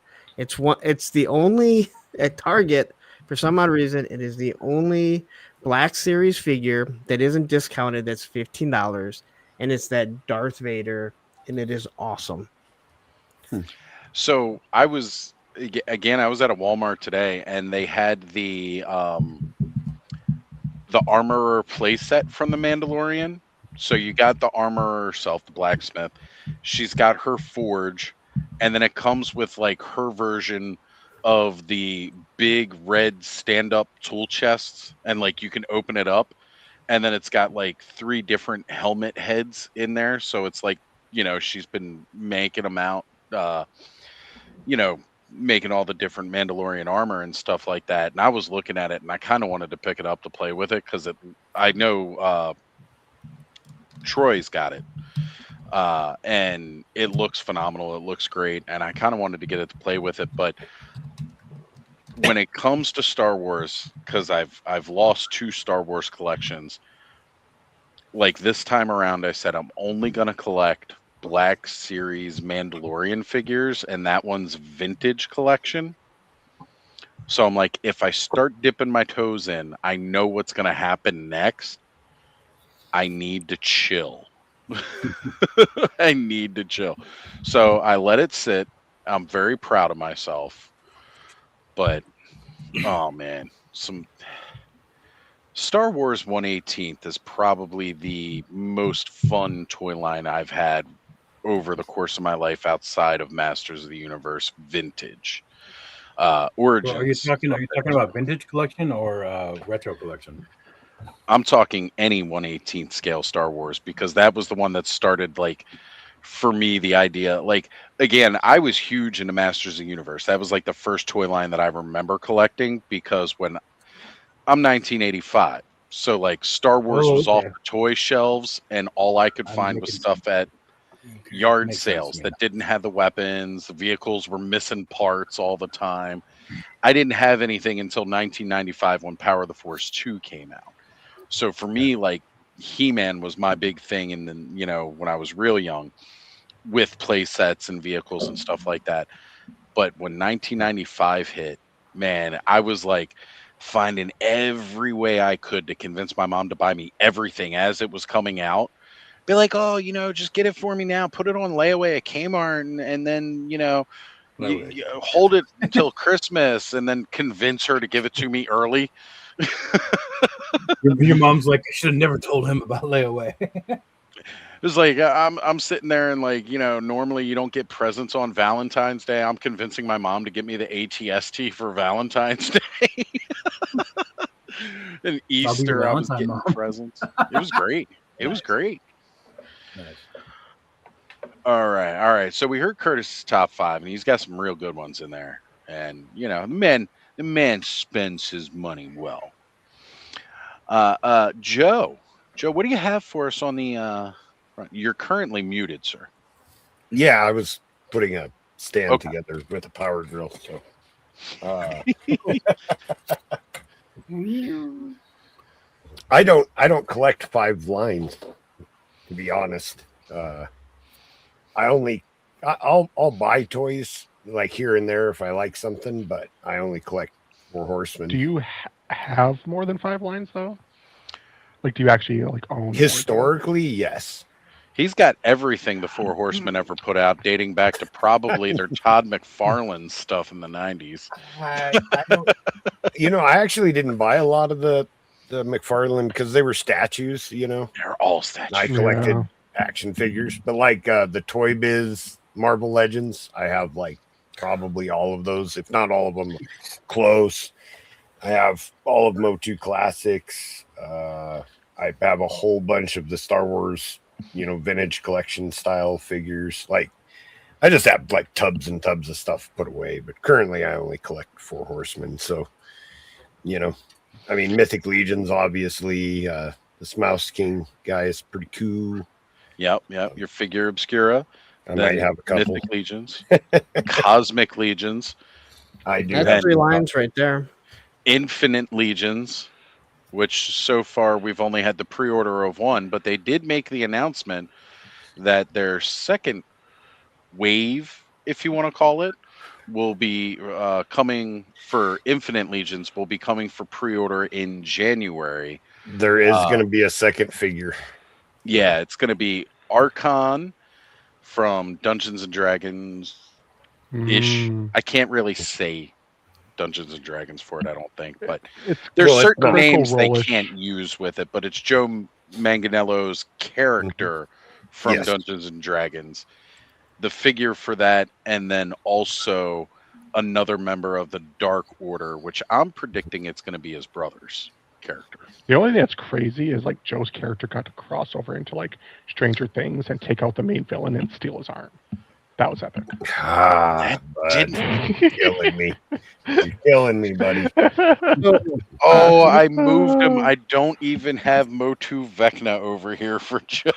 the only at Target. For some odd reason, it is the only Black Series figure that isn't discounted that's $15, and it's that Darth Vader, and it is awesome. So I was at a Walmart today, and they had the Armorer playset from the Mandalorian. So you got the Armorer herself, the blacksmith. She's got her forge, and then it comes with like her version of the big red stand-up tool chests, and like you can open it up, and then it's got like 3 different helmet heads in there. So it's like, she's been making them out, making all the different Mandalorian armor and stuff like that. And I was looking at it, and I kind of wanted to pick it up to play with it because I know Troy's got it. And it looks phenomenal. It looks great, and I kind of wanted to get it to play with it. But when it comes to Star Wars, because I've lost 2 Star Wars collections, like this time around, I said I'm only gonna collect Black Series Mandalorian figures, and that one's vintage collection. So I'm like, if I start dipping my toes in, I know what's gonna happen next. I need to chill. I need to chill. So I let it sit. I'm very proud of myself. But, oh man, some Star Wars 1/18th is probably the most fun toy line I've had over the course of my life outside of Masters of the Universe vintage. Origins. Well, are you talking about vintage collection or retro collection? I'm talking any 1/18th scale Star Wars, because that was the one that started, like, for me, the idea. Like, again, I was huge into Masters of the Universe. That was like the first toy line that I remember collecting, because when I'm 1985, so like Star Wars was off the toy shelves, and all I could find was stuff at yard sales that didn't have the weapons. The vehicles were missing parts all the time. I didn't have anything until 1995 when Power of the Force 2 came out. So for me, like, He-Man was my big thing, and then, when I was real young, with play sets and vehicles and stuff like that. But when 1995 hit, man, I was like finding every way I could to convince my mom to buy me everything as it was coming out. Be like, oh, just get it for me now, put it on layaway at Kmart, and then, you hold it until Christmas, and then convince her to give it to me early. Your mom's like, I should have never told him about layaway. It's like I'm sitting there, and like, normally you don't get presents on Valentine's Day. I'm convincing my mom to get me the ATST for Valentine's Day. And Easter, I was getting presents. It was great. It was great. Nice. All right. So we heard Curtis's top 5, and he's got some real good ones in there. And the man spends his money well. Joe, what do you have for us on the front? You're currently muted, sir. Yeah, I was putting a stand together with a power drill. So, I don't collect 5 lines, to be honest. I only I'll buy toys like here and there if I like something, but I only collect Four Horsemen. Do you have more than 5 lines though? Like, do you actually like own? Historically, yes. He's got everything the Four Horsemen ever put out, dating back to probably their Todd McFarlane stuff in the 90s. I don't. You know, I actually didn't buy a lot of the McFarlane because they were statues. You know, they're all statues. I collected action figures, but like the Toy Biz Marvel Legends, I have like probably all of those, if not all of them, close. I have all of Motu Classics. I have a whole bunch of the Star Wars, you know, vintage collection style figures. Like, I just have like tubs and tubs of stuff put away, but currently I only collect Four Horsemen. So, you know, I mean, Mythic Legions, obviously, this Mouse King guy is pretty cool. Yep. Your Figure Obscura. I might have a couple. Mythic Legions, Cosmic Legions. I do. That's 3 lines right there. Infinite Legions, which so far we've only had the pre-order of 1, but they did make the announcement that their second wave, if you want to call it, will be coming for Infinite Legions, will be coming for pre-order in January. There is going to be a second figure. Yeah, it's going to be Archon from Dungeons and Dragons ish. I can't really say Dungeons and Dragons for it, I don't think, but there's certain names they can't use with it, but it's Joe Manganiello's character from Dungeons and Dragons, the figure for that, and then also another member of the Dark Order, which I'm predicting it's going to be his brother's character. The only thing that's crazy is like Joe's character got to cross over into like Stranger Things and take out the main villain and steal his arm. That was epic. You're killing me. You're killing me, buddy. Oh, I moved him. I don't even have Motu Vecna over here for Joe.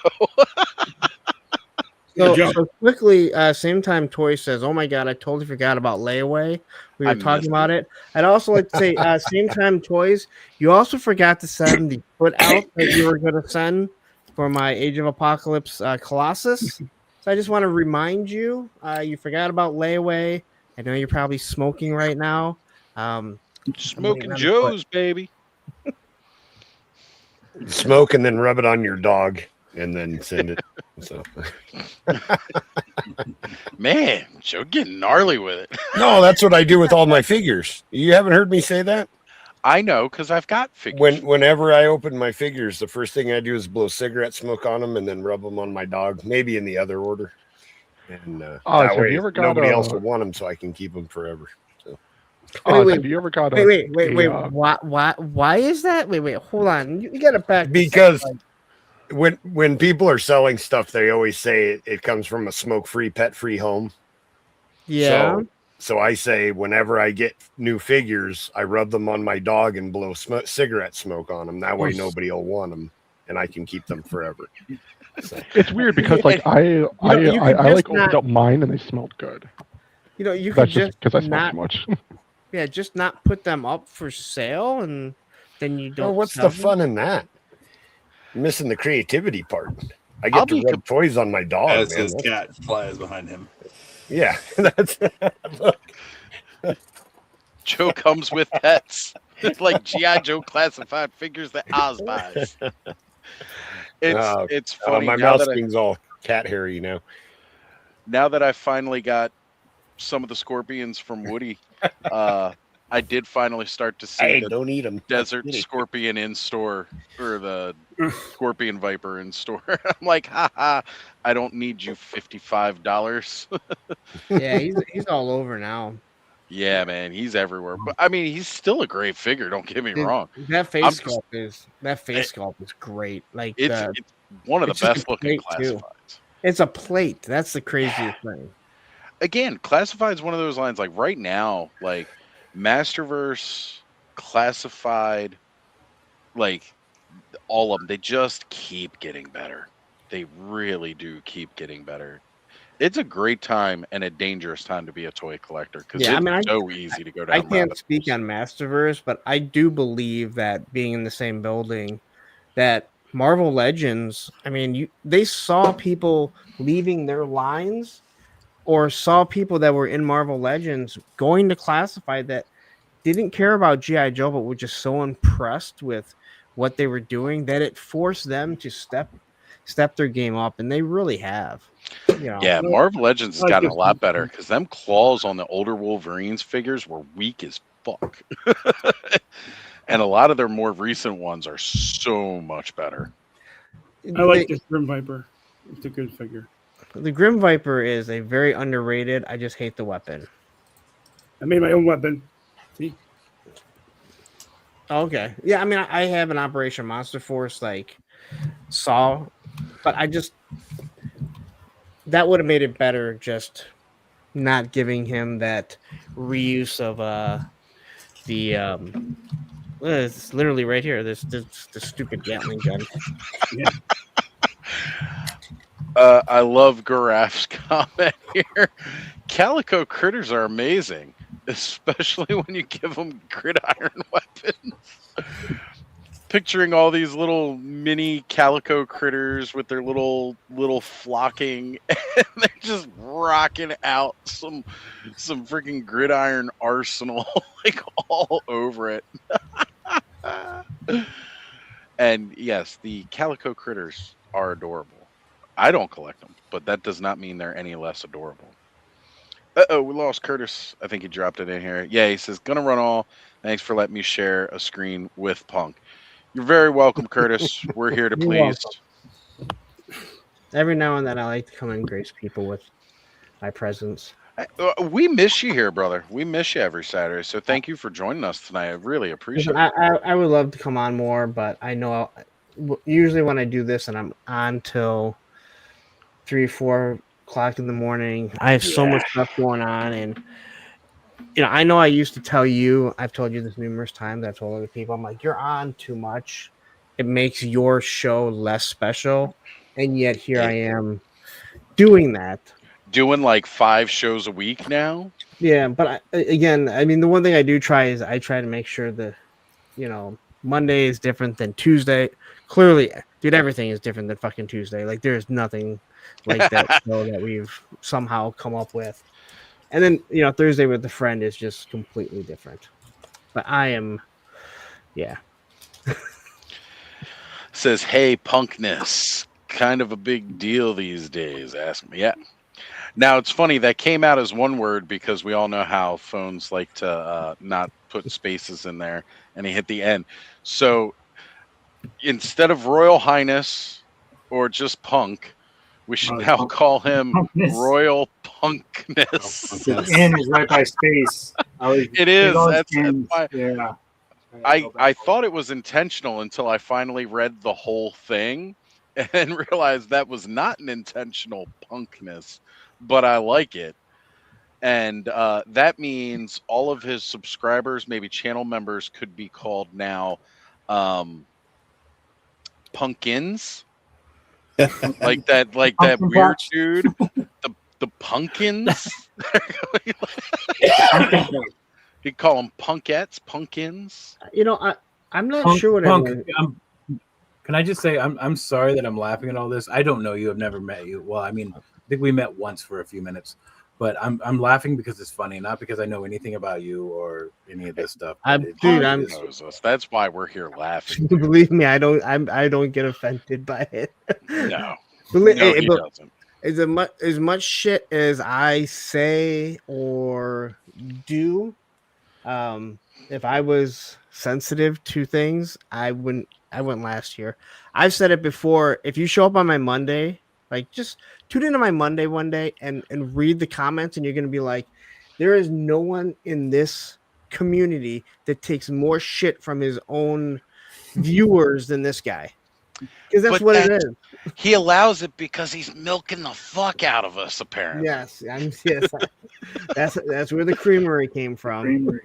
So quickly, Same Time Toy says, "Oh my God, I totally forgot about layaway. We were talking about it. I'd also like to say, Same Time Toys, you also forgot to send the put out that you were going to send for my Age of Apocalypse Colossus. So I just want to remind you, you forgot about layaway. I know you're probably smoking right now. Smoking Joe's, baby. Smoke and then rub it on your dog and then send it. So, man, Joe getting gnarly with it. No, that's what I do with all my figures. You haven't heard me say that? I know, because I've got figures. Whenever I open my figures, the first thing I do is blow cigarette smoke on them and then rub them on my dog, maybe in the other order. And that way, nobody else will want them, so I can keep them forever. So. Have you ever got wait. Why is that? Wait, hold on. You got to back. Because when people are selling stuff, they always say it comes from a smoke-free, pet-free home. Yeah. So I say whenever I get new figures, I rub them on my dog and blow cigarette smoke on them. That way nobody will want them, and I can keep them forever. So. It's weird because like I opened up mine and they smelled good. You know, you could just because I smoke too much. Yeah, just not put them up for sale, and then you don't. Oh, what's the fun in that? You're missing the creativity part. I get to rub toys on my dog. As his cat flies behind him. Yeah, that's look. Joe comes with pets. It's like G.I. Joe classified figures that Oz buys. It's funny. My mouse thing's all cat hairy now. Now that I finally got some of the scorpions from Woody, I did finally start to see don't eat them. Desert Scorpion in store, or the Scorpion Viper in store. I'm like, haha, I don't need you $55. Yeah, he's all over now. Yeah, man, he's everywhere. But I mean, he's still a great figure. Don't get me wrong. That face sculpt is great. Like it's one of the best looking classifieds. It's a plate. That's the craziest thing. Again, classified is one of those lines. Like right now, like Masterverse, classified, like all of them, they just keep getting better. They really do keep getting better. It's a great time and a dangerous time to be a toy collector because it's so easy to go down. I can't speak on Masterverse, but I do believe that being in the same building, that Marvel Legends, I mean, they saw people leaving their lines or saw people that were in Marvel Legends going to Classified that didn't care about G.I. Joe, but were just so impressed with what they were doing that it forced them to step their game up, and they really have. You know, Yeah, Marvel Legends has gotten a lot better because them claws on the older Wolverines figures were weak as fuck. And a lot of their more recent ones are so much better. I like this Grim Viper. It's a good figure. The Grim Viper is a very underrated. I just hate the weapon. I made my own weapon. See? Okay. Yeah, I mean, I have an Operation Monster Force like Saw, but that would have made it better just not giving him that reuse of it's literally right here. This stupid Gatling gun. Yeah. I love Garaf's comment here. Calico critters are amazing, especially when you give them gridiron weapons. Picturing all these little mini calico critters with their little flocking, and they're just rocking out some freaking gridiron arsenal like all over it. And yes, the calico critters are adorable. I don't collect them, but that does not mean they're any less adorable. Uh-oh, we lost Curtis. I think he dropped it in here. Yeah, he says, gonna run all. Thanks for letting me share a screen with Punk. You're very welcome, Curtis. We're here to please. Every now and then I like to come and grace people with my presence. We miss you here, brother. We miss you every Saturday. So thank you for joining us tonight. I really appreciate it. I would love to come on more, but I know usually when I do this and I'm on till 3-4 o'clock in the morning, I have so much stuff going on. And I know I used to tell you, I've told you this numerous times, I've told other people, I'm like, you're on too much. It makes your show less special. And yet here I am doing that. Doing like 5 shows a week now. Yeah, but again, I mean, the one thing I do try is I try to make sure that, Monday is different than Tuesday. Clearly, dude, everything is different than fucking Tuesday. Like, there's nothing like that show that we've somehow come up with. And then, Thursday with the friend is just completely different. But I am, Says, hey, punkness. Kind of a big deal these days. Ask me. Yeah. Now, it's funny, that came out as one word because we all know how phones like to not put spaces in there, and he hit the end. So instead of Royal Highness or just Punk, we should now call him Punkness. Royal Punkness. The N is right by space. It is. That's why. Yeah. I thought it was intentional until I finally read the whole thing and realized that was not an intentional punkness, but I like it. And that means all of his subscribers, maybe channel members, could be called now pumpkins. like that weird dude. The pumpkins. He'd call them punkettes, pumpkins. I'm not sure what Can I just say I'm sorry that I'm laughing at all this. I don't know you. I've never met you. Well, I mean, I think we met once for a few minutes, but I'm laughing because it's funny, not because I know anything about you or any of this stuff. That's why we're here laughing. Believe me, I don't get offended by it. No, he doesn't. As much shit as I say or do, if I was sensitive to things, I wouldn't last here. I've said it before. If you show up on my Monday, like, just tune into my Monday one day and read the comments, and you're going to be like, there is no one in this community that takes more shit from his own viewers than this guy. Because that's what it is. He allows it because he's milking the fuck out of us, apparently. Yes, that's where the creamery came from.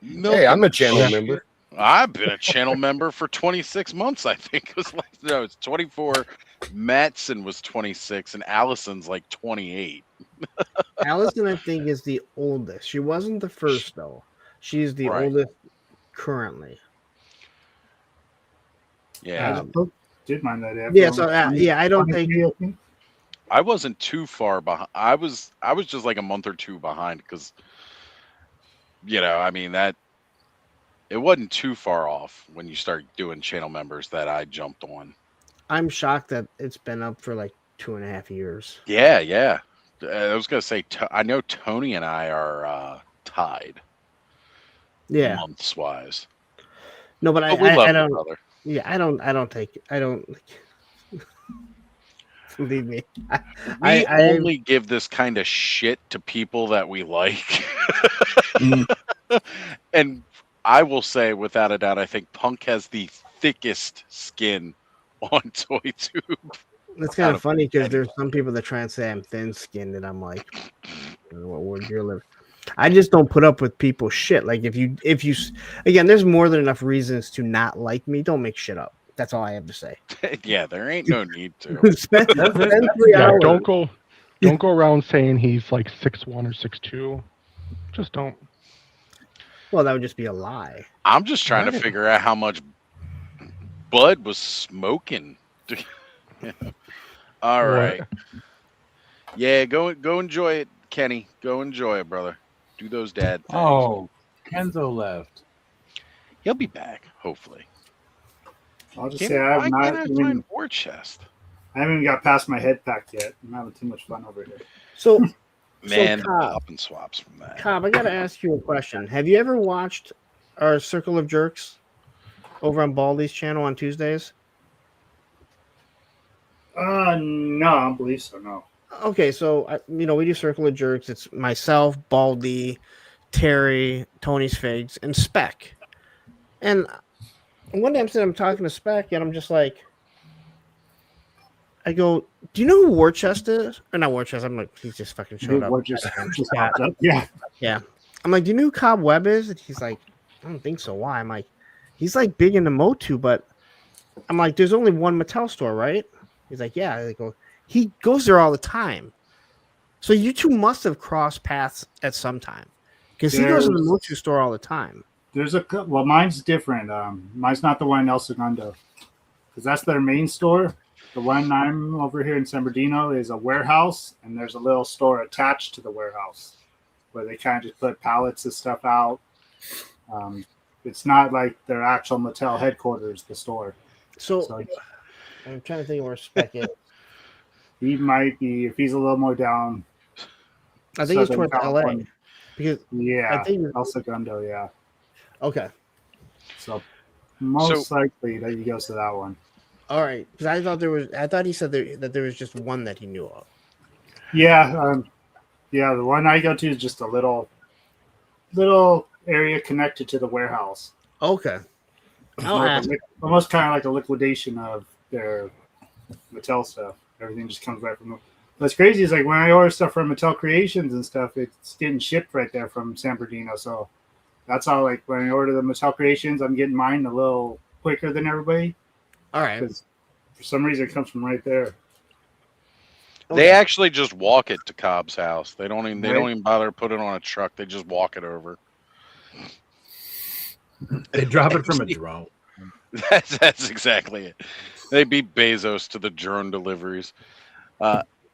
Hey, I'm a channel member. I've been a channel member for 26 months, I think. It's 24. Matson was 26, and Allison's like 28. Allison, I think, is the oldest. She wasn't the first, though. She's the oldest currently. Yeah. Did mind that. Yeah, so I don't think. I wasn't too far behind. I was just like a month or two behind because, I mean that it wasn't too far off when you start doing channel members that I jumped on. I'm shocked that it's been up for like 2.5 years. Yeah, yeah. I was gonna say I know Tony and I are tied. Yeah. Months wise. No, but we love I you, don't. brother. Yeah, I don't believe me. We only give this kind of shit to people that we like. And I will say, without a doubt, I think Punk has the thickest skin on ToyTube. It's kind of funny because there's some people that try and say I'm thin-skinned, and I'm like, what word you're living? I just don't put up with people's shit. Like if you again, there's more than enough reasons to not like me. Don't make shit up. That's all I have to say. Yeah, there ain't no need to. spend 3 hours. Don't go around saying he's like 6'1" or 6'2". Just don't. Well, that would just be a lie. I'm just trying to figure out how much Bud was smoking. All right. Yeah, go enjoy it, Kenny. Go enjoy it, brother. Do those dad things. Oh, Kenzo left. He'll be back, hopefully. I'll just say I have not even war chest. I haven't even got past my head pack yet. I'm having too much fun over here. So, Man, so Cobb, pop and swaps from that. Cobb, I got to ask you a question. Have you ever watched our Circle of Jerks over on Baldy's channel on Tuesdays? No, I don't believe so. No. Okay, so we do Circle of Jerks. It's myself, Baldy, Terry, Tony's Figs, and Spec. And one day I'm talking to Spec, and I'm just like, I go, "Do you know who War Chest is?" Or not War Chest. I'm like, he's just fucking showed up. Just popped up. Yeah. Yeah. I'm like, "Do you know who Cobb Webb is?" And he's like, "I don't think so. Why?" I'm like, "He's like big into Motu, but." I'm like, "There's only one Mattel store, right?" He's like, "Yeah." I go, he goes there all the time. So you two must have crossed paths at some time. Because he goes to the Motu store all the time. There's mine's different. Mine's not the one in El Segundo. Because that's their main store. The one I'm over here in San Bernardino is a warehouse, and there's a little store attached to the warehouse where they kind of just put pallets of stuff out. It's not like their actual Mattel headquarters, the store. So I'm trying to think of where Spec is. He might be, if he's a little more down. I think it's towards LA. Because I think El Segundo, yeah. Okay. So most likely that he goes to that one. All right, because I thought he said that there was just one that he knew of. Yeah, the one I go to is just a little area connected to the warehouse. Okay. Almost kind of like a liquidation of their Mattel stuff. Everything just comes right from them. What's crazy is like when I order stuff from Mattel Creations and stuff, it's getting shipped right there from San Bernardino. So that's how, like, when I order the Mattel Creations, I'm getting mine a little quicker than everybody. All right. Because for some reason, it comes from right there. They actually just walk it to Cobb's house. They don't even bother to put it on a truck. They just walk it over. They drop it from a drone. That's exactly it. They beat Bezos to the drone deliveries.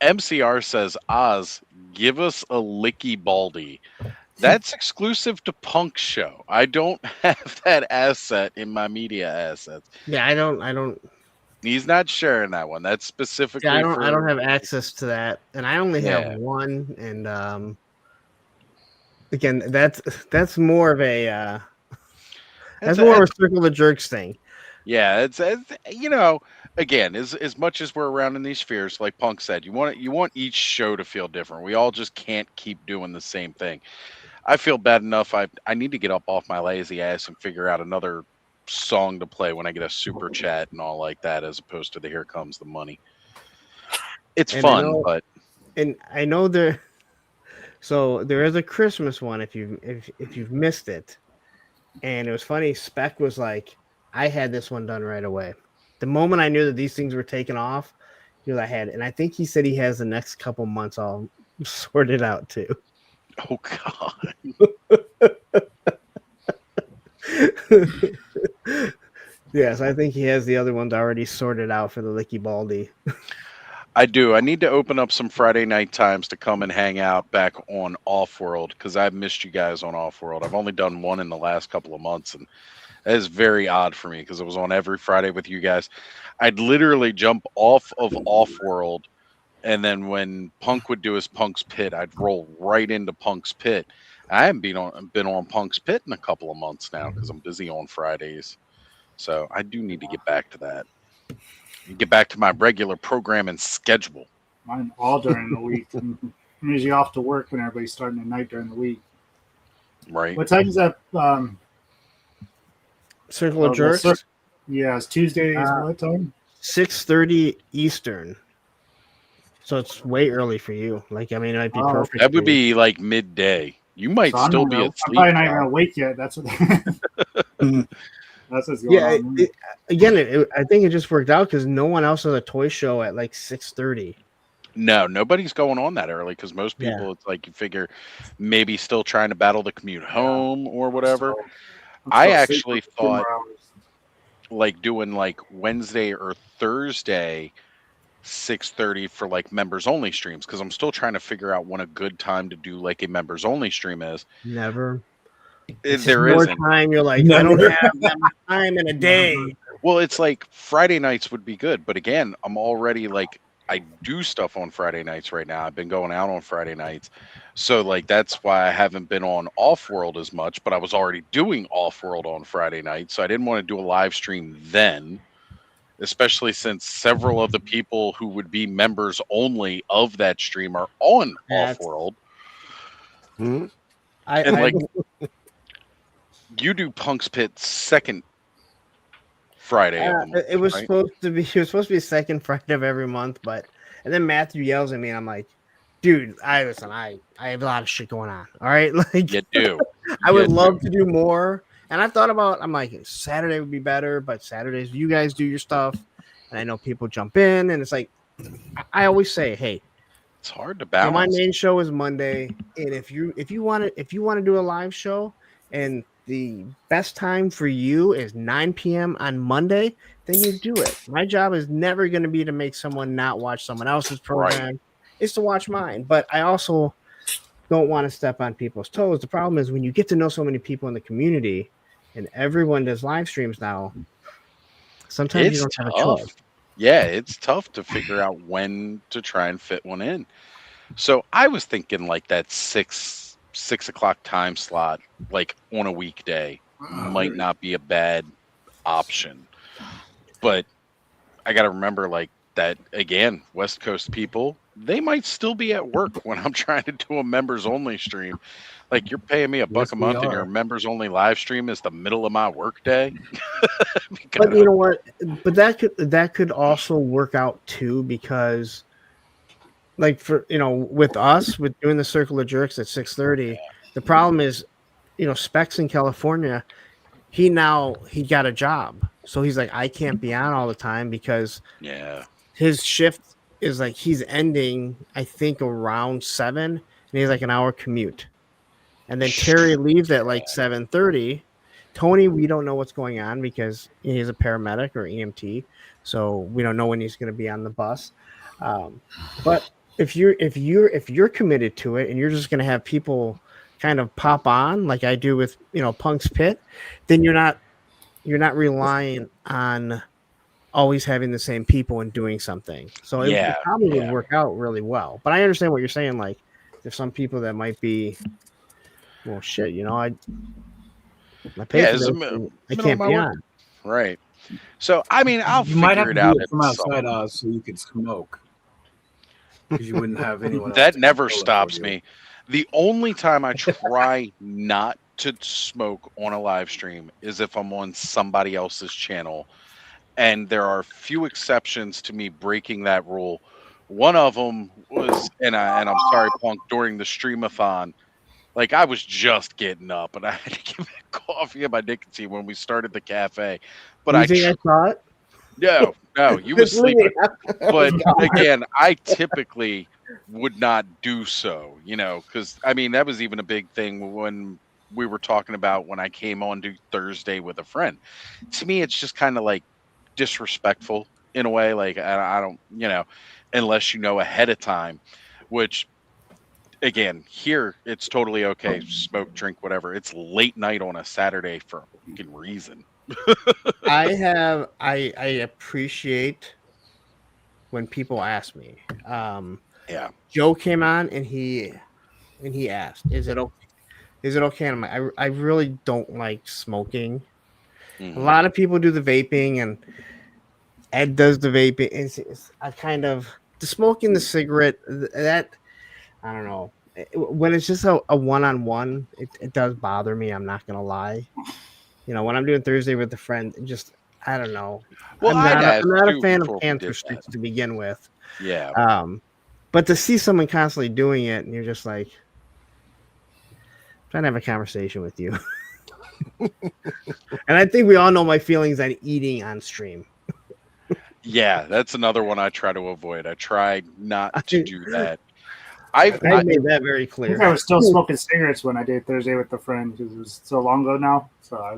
MCR says, Oz, give us a licky baldy. That's exclusive to Punk's show. I don't have that asset in my media assets. Yeah, I don't. He's not sharing that one. That's specifically. Yeah, I don't have access to that, and I only have one. And again, that's more of a that's more of a Circle of Jerks thing. Yeah, it's again, as much as we're around in these spheres, like Punk said, you want each show to feel different. We all just can't keep doing the same thing. I feel bad enough. I need to get up off my lazy ass and figure out another song to play when I get a super chat and all like that, as opposed to the Here Comes the Money. It's fun, but I know there. So there is a Christmas one if you've missed it, and it was funny. Spec was like, I had this one done right away. The moment I knew that these things were taken off, he was I had it. And I think he said he has the next couple months all sorted out too. Oh God. Yes, I think he has the other ones already sorted out for the Licky Baldy. I do. I need to open up some Friday night times to come and hang out back on Off-World because I've missed you guys on Off-World. I've only done one in the last couple of months, and that is very odd for me because it was on every Friday with you guys. I'd literally jump off of Off-World, and then when Punk would do his Punk's Pit, I'd roll right into Punk's Pit. I haven't been on Punk's Pit in a couple of months now because I'm busy on Fridays. So I do need to get back to that. Get back to my regular programming schedule. Mine all during the week. I'm usually off to work when everybody's starting at night during the week. Right. What time is that? Circle of Jerks? Yeah, it's Tuesdays. What time? 6:30 Eastern. So it's way early for you. Like, I mean, it might be perfect. That would be like midday. You might still be asleep. I'm probably not even awake yet. That's what. That's what's going on. I think it just worked out because no one else has a toy show at like 6:30. No, nobody's going on that early because most people, it's like you figure maybe still trying to battle the commute home or whatever. I actually thought like doing like Wednesday or Thursday 6:30 for like members only streams because I'm still trying to figure out when a good time to do like a members only stream is. Never. There more isn't. time. You're like, I don't have that much time in a day. Well, it's like Friday nights would be good, but again, I'm already like I do stuff on Friday nights right now. I've been going out on Friday nights, so like that's why I haven't been on Off-World as much. But I was already doing Off-World on Friday night, so I didn't want to do a live stream then, especially since several of the people who would be members only of that stream are on Off-World. And like. You do Punk's Pit second Friday. Of the month, it was right? supposed to be. It was supposed to be second Friday of every month, and then Matthew yells at me, and I'm like, "Dude, I have a lot of shit going on. All right, like you do. I would love to do more, and I've thought about. I'm like, Saturday would be better, but Saturdays you guys do your stuff, and I know people jump in, and it's like I always say, hey, it's hard to balance. My main show is Monday, and if you want to do a live show, and the best time for you is 9 p.m. on Monday, then you do it. My job is never going to be to make someone not watch someone else's program. Right. It's to watch mine. But I also don't want to step on people's toes. The problem is when you get to know so many people in the community and everyone does live streams now, sometimes you don't have a choice. Yeah, it's tough to figure out when to try and fit one in. So I was thinking like that 6 o'clock time slot, like on a weekday, might not be a bad option. But I got to remember like that again, West Coast people, they might still be at work when I'm trying to do a members only stream. Like you're paying me $1 a month and your members only live stream is the middle of my work day. But you know what? But that could also work out too, because like for with us with doing the Circle of Jerks at 6:30, the problem is, Specs in California, he got a job, so he's like, I can't be on all the time because his shift is like he's ending I think around 7, and he's like an hour commute, and then Terry leaves at like 7:30. Tony, we don't know what's going on because he's a paramedic or EMT, so we don't know when he's going to be on the bus, but if you're committed to it and you're just going to have people kind of pop on like I do with Punk's Pit, then you're not relying on always having the same people and doing something. So it probably would work out really well. But I understand what you're saying. Like there's some people that might be, well, shit, I pay for this, I can't be on. Right. So I mean, I'll you might have figure to it out do it from outside Oz so you could smoke. Because you wouldn't have anyone. That never stops me. The only time I try not to smoke on a live stream is if I'm on somebody else's channel, and there are few exceptions to me breaking that rule. One of them was, and I'm sorry, Punk, during the streamathon, like I was just getting up and I had to give me coffee and my nicotine when we started the cafe. But I saw it. No, you were sleeping. But again, I typically would not do so, because I mean, that was even a big thing when we were talking about when I came on to Thursday with a friend. To me, it's just kind of like disrespectful in a way. Like, I don't, unless you know ahead of time, which again, here it's totally okay. Smoke, drink, whatever. It's late night on a Saturday for a fucking reason. I appreciate when people ask me. Yeah. Joe came on and he asked, "Is it okay? Is it okay?" And I'm like, I really don't like smoking. A lot of people do the vaping, and Ed does the vaping. I kind of the smoking the cigarette that I don't know. When it's just a one-on-one, it does bother me. I'm not gonna lie. You know, when I'm doing Thursday with a friend, just I don't know. Well, I'm not a too fan of before we cancer did sticks to begin with. Yeah. But to see someone constantly doing it, and you're just like trying to have a conversation with you. And I think we all know my feelings on eating on stream. Yeah, that's another one I try to avoid. I try not to do that. I've made that very I clear. think I was still smoking cigarettes when I did Thursday with a friend because it was so long ago now. So I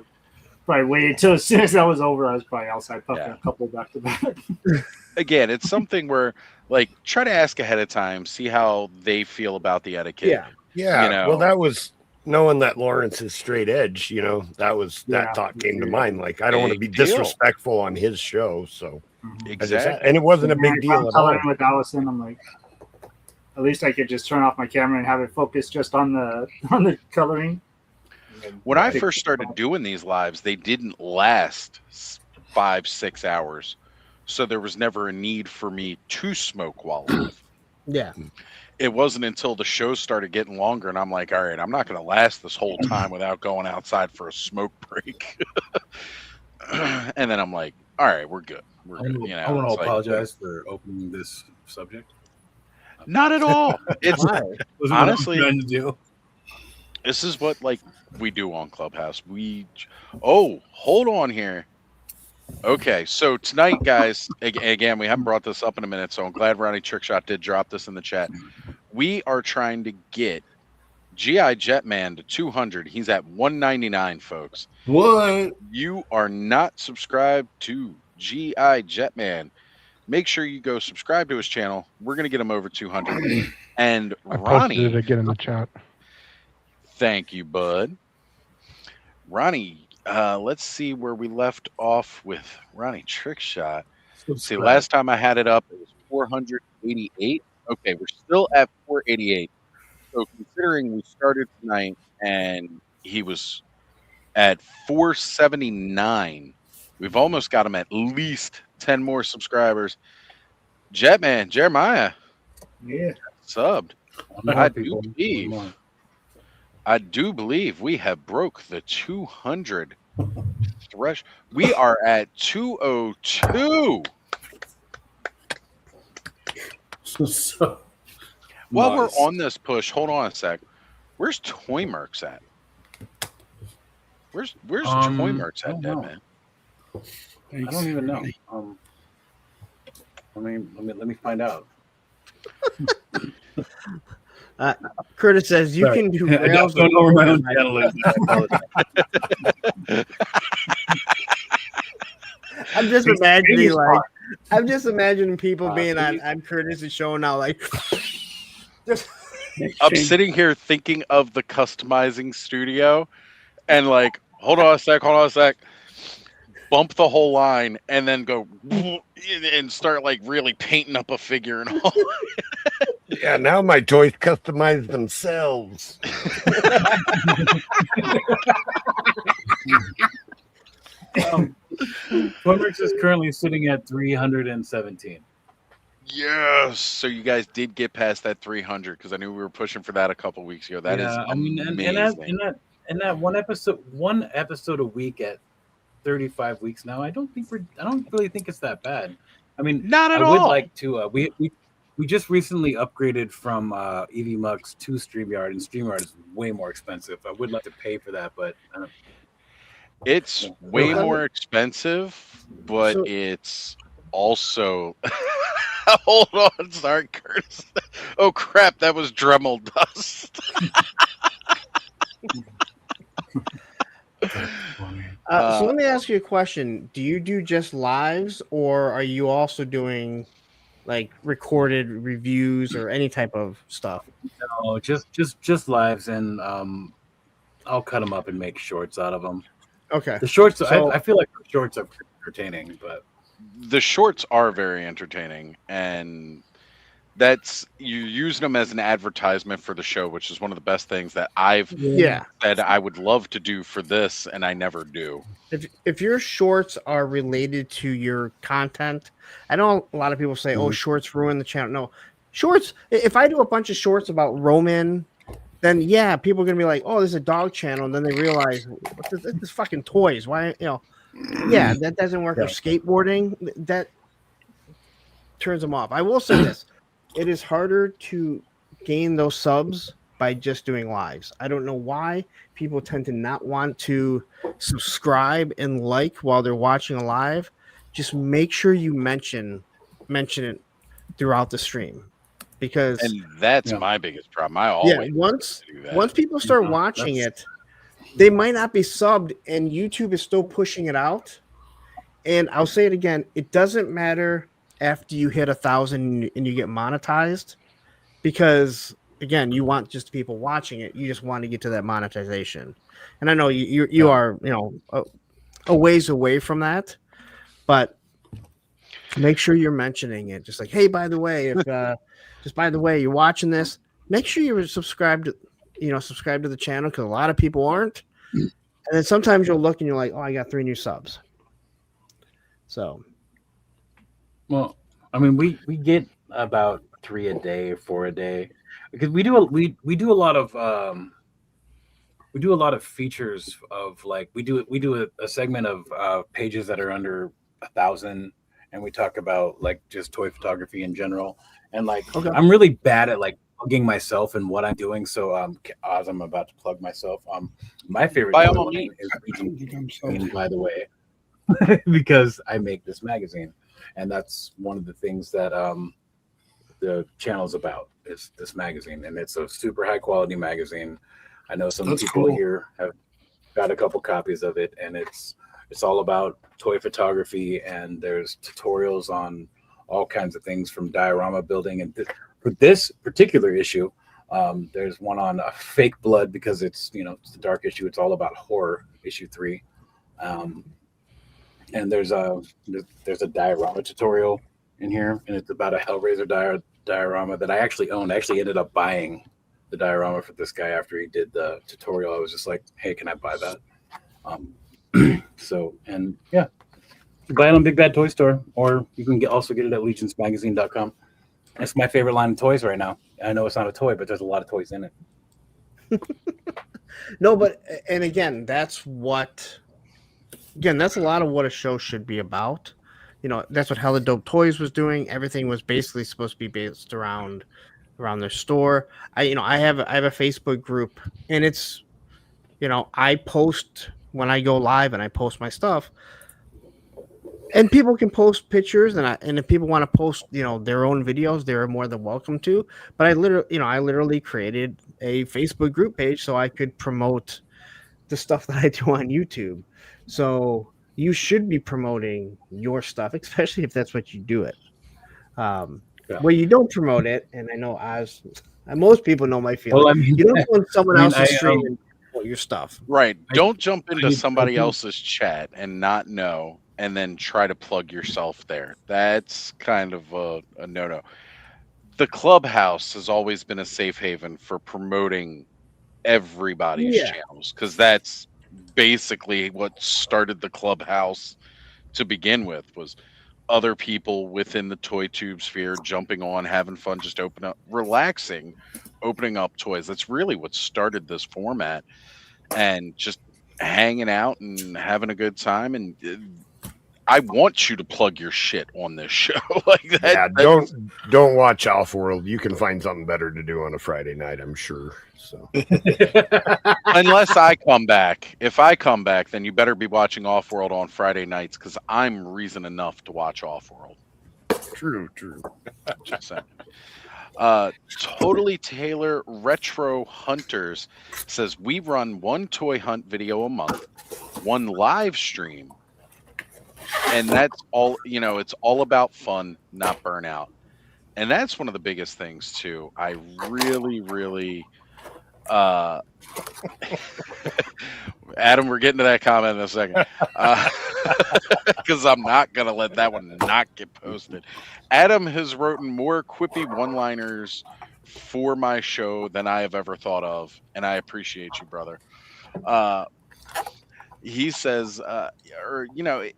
probably waited till as soon as that was over. I was probably outside puffing a couple back to back. Again, it's something where like try to ask ahead of time, see how they feel about the etiquette. Yeah. You know, Well, that was knowing that Lawrence is straight edge. You know, that thought came to mind. Like, I don't want to be Big deal. disrespectful on his show. So, Exactly. and it wasn't a big If deal I'm at all. coloring with Allison, I'm like, at least I could just turn off my camera and have it focus just on the coloring. When I first started doing these lives, they didn't last 5-6 hours. So there was never a need for me to smoke while live. Yeah. It wasn't until the show started getting longer and I'm like, all right, I'm not going to last this whole time without going outside for a smoke break. And then I'm like, all right, we're good. We're good. You know, I want it's to like, apologize for opening this subject. not at all. It's Wasn't what I'm honestly trying to do. This is what like we do on Clubhouse. Hold on here. Okay, so tonight, guys, again, we haven't brought this up in a minute, so I'm glad Ronnie Trickshot did drop this in the chat. We are trying to get GI Jetman to 200. He's at 199, folks. What? If you are not subscribed to GI Jetman, make sure you go subscribe to his channel. We're going to get him over 200. And I posted Ronnie, it again in the chat. thank you, bud. Ronnie, let's see where we left off with Ronnie Trickshot. See, last time I had it up, it was 488. Okay, we're still at 488. So considering we started tonight and he was at 479, we've almost got him at least 10 more subscribers. Jetman, Jeremiah, Yeah, subbed. I'm I do believe we have broke the 200 thresh. We are at 202. So While nice. we're on this push, hold on a sec. Where's Toy Mercs at? Where's Toy Mercs at, dead man? I don't even know. Let me find out. Curtis says you can do I rails. don't know where my own channel is. I apologize. I'm just imagining I'm just imagining people being on Curtis's show now, like just I'm sitting here thinking of the customizing studio and like, hold on a sec. Bump the whole line and then go and start like really painting up a figure and all. Yeah, now my toys customize themselves. Toymerx is currently sitting at 317. Yes. So you guys did get past that 300 because I knew we were pushing for that a couple weeks ago. That is amazing. And that one episode a week at 35 weeks now. I don't really think it's that bad. I mean, not at all. all. I would like to. We just recently upgraded from EV Mux to StreamYard, and StreamYard is way more expensive. I would like to pay for that, but I don't. It's way more expensive, but it's also. Hold on, sorry, Curtis. Oh crap, that was Dremel dust. So let me ask you a question. Do you do just lives, or are you also doing like recorded reviews or any type of stuff? No, just lives, and I'll cut them up and make shorts out of them. Okay. The shorts, So- I feel like the shorts are entertaining, but The shorts are very entertaining, and that's you're using them as an advertisement for the show, which is one of the best things that I've Yeah. said I would love to do for this, and I never do. If your shorts are related to your content, I know a lot of people say, "Oh, shorts ruin the channel." No, shorts. If I do a bunch of shorts about Roman, then yeah, people are gonna be like, "Oh, there's a dog channel," and then they realize, "What this fucking toys? Why, Yeah, that doesn't work. Or skateboarding, that turns them off. I will say this: it is harder to gain those subs by just doing lives. I don't know why people tend to not want to subscribe and like while they're watching a live. Just make sure you mention it throughout the stream, because And that's my biggest problem. I always once do that. once people start watching it, they might not be subbed, and YouTube is still pushing it out. And I'll say it again: it doesn't matter after you hit 1,000 and you get monetized, because again, you want just people watching it. You just want to get to that monetization. And I know you are a ways away from that, but make sure you're mentioning it. Just like, hey, by the way, if just by the way, you're watching this, make sure you're subscribed to the channel, because a lot of people aren't. And then sometimes you'll look and you're like, oh, I got 3 new subs. So, well, I mean, we get about 3 a day, 4 a day, because we do a lot of features of, like, we do a segment of pages that are under 1,000, and we talk about like just toy photography in general. And like, I'm really bad at like plugging myself and what I'm doing. So Oz, I'm about to plug myself. My favorite By toy all line means. is Legion, by the way, because I make this magazine, and that's one of the things that the channel's about, is this magazine, and it's a super high quality magazine. I know some people here have got a couple copies of it, and it's all about toy photography, and there's tutorials on all kinds of things from diorama building. And for this particular issue, there's one on fake blood, because it's it's the dark issue. It's all about horror, issue 3. And there's a diorama tutorial in here, and it's about a Hellraiser diorama that I actually owned. I actually ended up buying the diorama for this guy after he did the tutorial. I was just like, hey, can I buy that? So, and yeah, you buy it on Big Bad Toy Store, or you can also get it at legionsmagazine.com. It's my favorite line of toys right now. I know it's not a toy, but there's a lot of toys in it. no, but, and again, that's a lot of what a show should be about. That's what Hella Dope Toys was doing. Everything was basically supposed to be based around their store. I have a Facebook group, and it's, I post when I go live, and I post my stuff, and people can post pictures, and if people want to post, their own videos, they're more than welcome to. But I literally created a Facebook group page so I could promote the stuff that I do on YouTube. So you should be promoting your stuff, especially if that's what you do it. Where you don't promote it, and I know most people know my feeling. Well, I mean, you don't go on someone else's I, stream and promote your stuff. Right. Don't jump into somebody else's chat and not know, and then try to plug yourself there. That's kind of a no-no. The Clubhouse has always been a safe haven for promoting everybody's channels, because that's basically what started the Clubhouse to begin with, was other people within the toy tube sphere jumping on, having fun, just relaxing, opening up toys. That's really what started this format, and just hanging out and having a good time. And I want you to plug your shit on this show. Like that. Yeah, don't watch Off-World. You can find something better to do on a Friday night, I'm sure. So unless I come back. If I come back, then you better be watching Off-World on Friday nights, because I'm reason enough to watch Off-World. True. Just saying. Totally Taylor Retro Hunters says, we run one toy hunt video a month, one live stream, and that's all. It's all about fun, not burnout. And that's one of the biggest things too. I really Adam, we're getting to that comment in a second. Because I'm not gonna let that one not get posted. Adam has written more quippy one-liners for my show than I have ever thought of, and I appreciate you, brother. He says, or you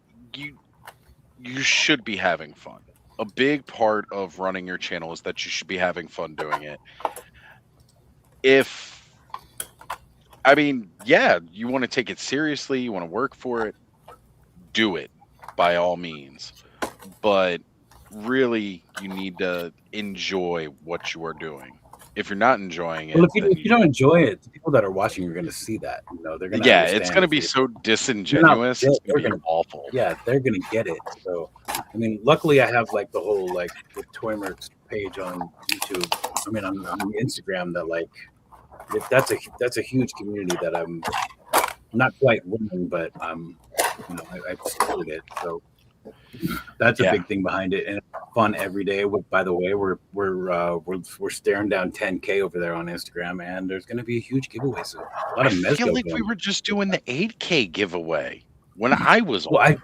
should be having fun. A big part of running your channel is that you should be having fun doing it. Yeah, you want to take it seriously, you want to work for it, do it by all means. But really, you need to enjoy what you are doing. If you're not enjoying it, Well, if you don't enjoy it, the people that are watching are going to see that. They're going to. Yeah, it's going to be so disingenuous. It's going to be awful. Yeah, they're going to get it. So, luckily, I have the whole the Toymerks page on YouTube. On Instagram that that's a huge community that I'm not quite winning, but I supported it. So that's a big thing behind it, and it's fun every day. By the way, we're staring down 10K over there on Instagram, and there's going to be a huge giveaway. So a lot of I feel like we were just doing the 8K giveaway when I was. Well,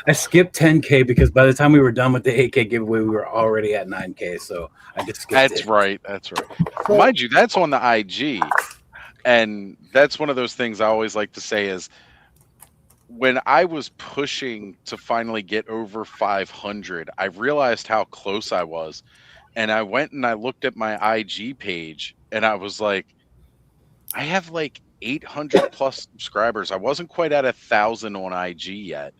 I skipped 10K because by the time we were done with the 8K giveaway, we were already at 9K. So I just skipped That's right. Mind you, that's on the IG, and that's one of those things I always like to say is, when I was pushing to finally get over 500, I realized how close I was. And I went and I looked at my IG page and I was like, I have 800 plus subscribers. I wasn't quite at 1,000 on IG yet.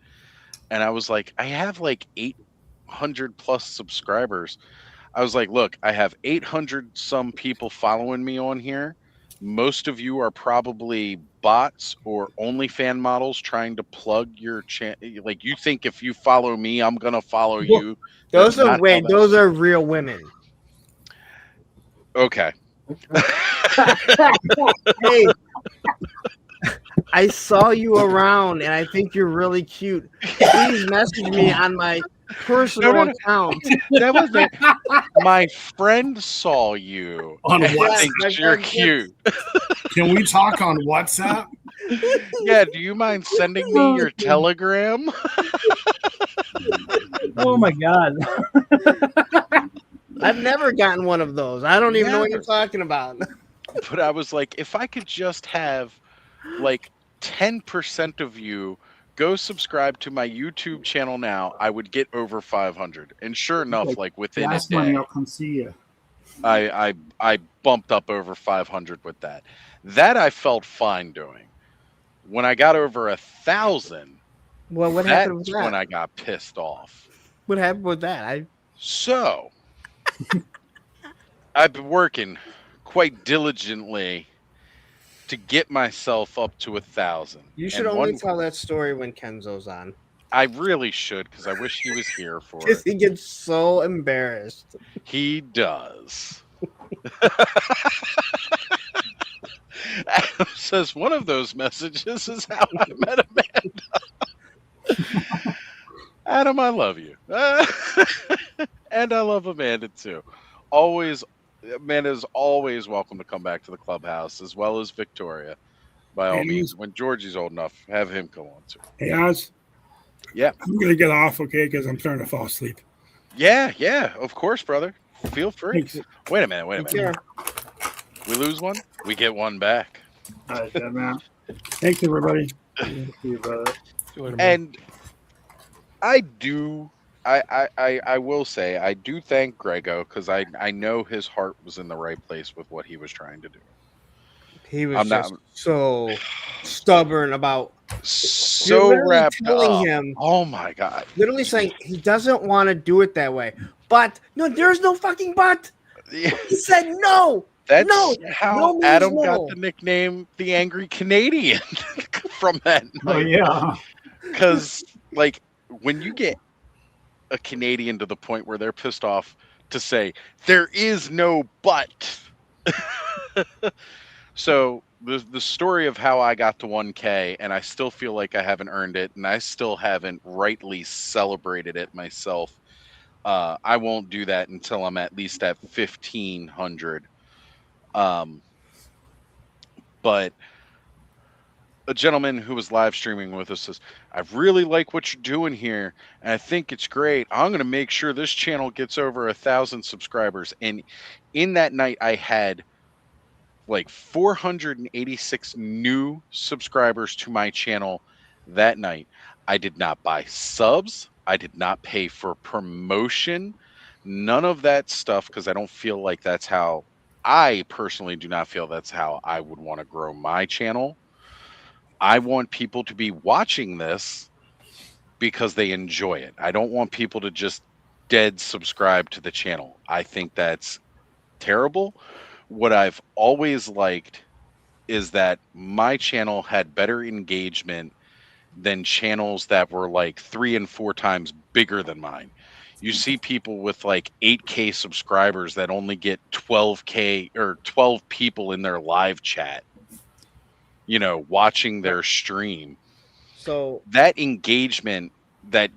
And I was like, I have 800 plus subscribers. I was like, look, I have 800 some people following me on here. Most of you are probably bots or OnlyFans models trying to plug your channel. You think if you follow me, I'm gonna follow you. Those are real women. Okay. Hey, I saw you around, and I think you're really cute. Please message me on my personal account. That was my friend saw you on WhatsApp. Thinks you're cute. Can we talk on WhatsApp? Yeah, do you mind sending me your Telegram? Oh my God. I've never gotten one of those. I don't even know what you're talking about. But I was like, if I could just have 10% of you go subscribe to my YouTube channel now, I would get over 500. And sure enough, within a day, I'll come see you. I bumped up over 500 with that. That I felt fine doing. When I got over 1,000, what happened with that? That's when I got pissed off. What happened with that? So I've been working quite diligently to get myself up to 1,000. You should only tell that story when Kenzo's on. I really should, because I wish he was here for it. Because he gets so embarrassed. He does. Adam says one of those messages is how I met Amanda. Adam, I love you. And I love Amanda too. Amanda's always welcome to come back to the clubhouse, as well as Victoria. By all means, when Georgie's old enough, have him come on too. Hey, Oz. Yeah. I'm going to get off, okay, because I'm starting to fall asleep. Yeah, of course, brother. Feel free. Thanks. Wait a minute. We lose one, we get one back. All right, man. Thanks, everybody. See you, brother. And I will say, I do thank Grego, because I know his heart was in the right place with what he was trying to do. He was so stubborn about wrapped telling up. him. Oh my God! Literally saying he doesn't want to do it that way. But no, there's no fucking but. He said no. That's no, how no means Adam no. got the nickname the Angry Canadian from that night. Oh yeah. Because when you get a Canadian to the point where they're pissed off to say there is no but. So the story of how I got to 1K, and I still feel like I haven't earned it, and I still haven't rightly celebrated it myself. I won't do that until I'm at least at 1,500. But a gentleman who was live streaming with us says, I really like what you're doing here, and I think it's great. I'm going to make sure this channel gets over 1,000 subscribers. And in that night, I had like 486 new subscribers to my channel that night. I did not buy subs. I did not pay for promotion. None of that stuff, because I don't feel like that's how, I personally do not feel that's how I would want to grow my channel. I want people to be watching this because they enjoy it. I don't want people to just dead subscribe to the channel. I think that's terrible. What I've always liked is that my channel had better engagement than channels that were like 3 and 4 times bigger than mine. You see people with like 8K subscribers that only get 12K or 12 people in their live chat, you know, watching their stream. So that engagement, that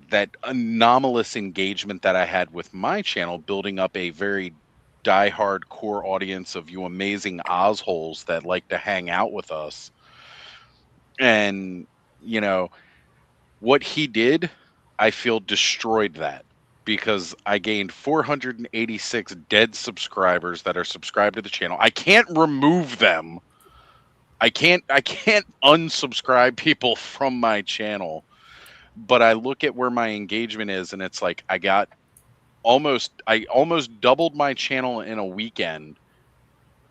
anomalous engagement that I had with my channel, building up a very diehard core audience of you amazing Ozholes that like to hang out with us. And, you know, what he did, I feel destroyed that, because I gained 486 dead subscribers that are subscribed to the channel. I can't remove them. I can't unsubscribe people from my channel. But I look at where my engagement is, and it's like I almost doubled my channel in a weekend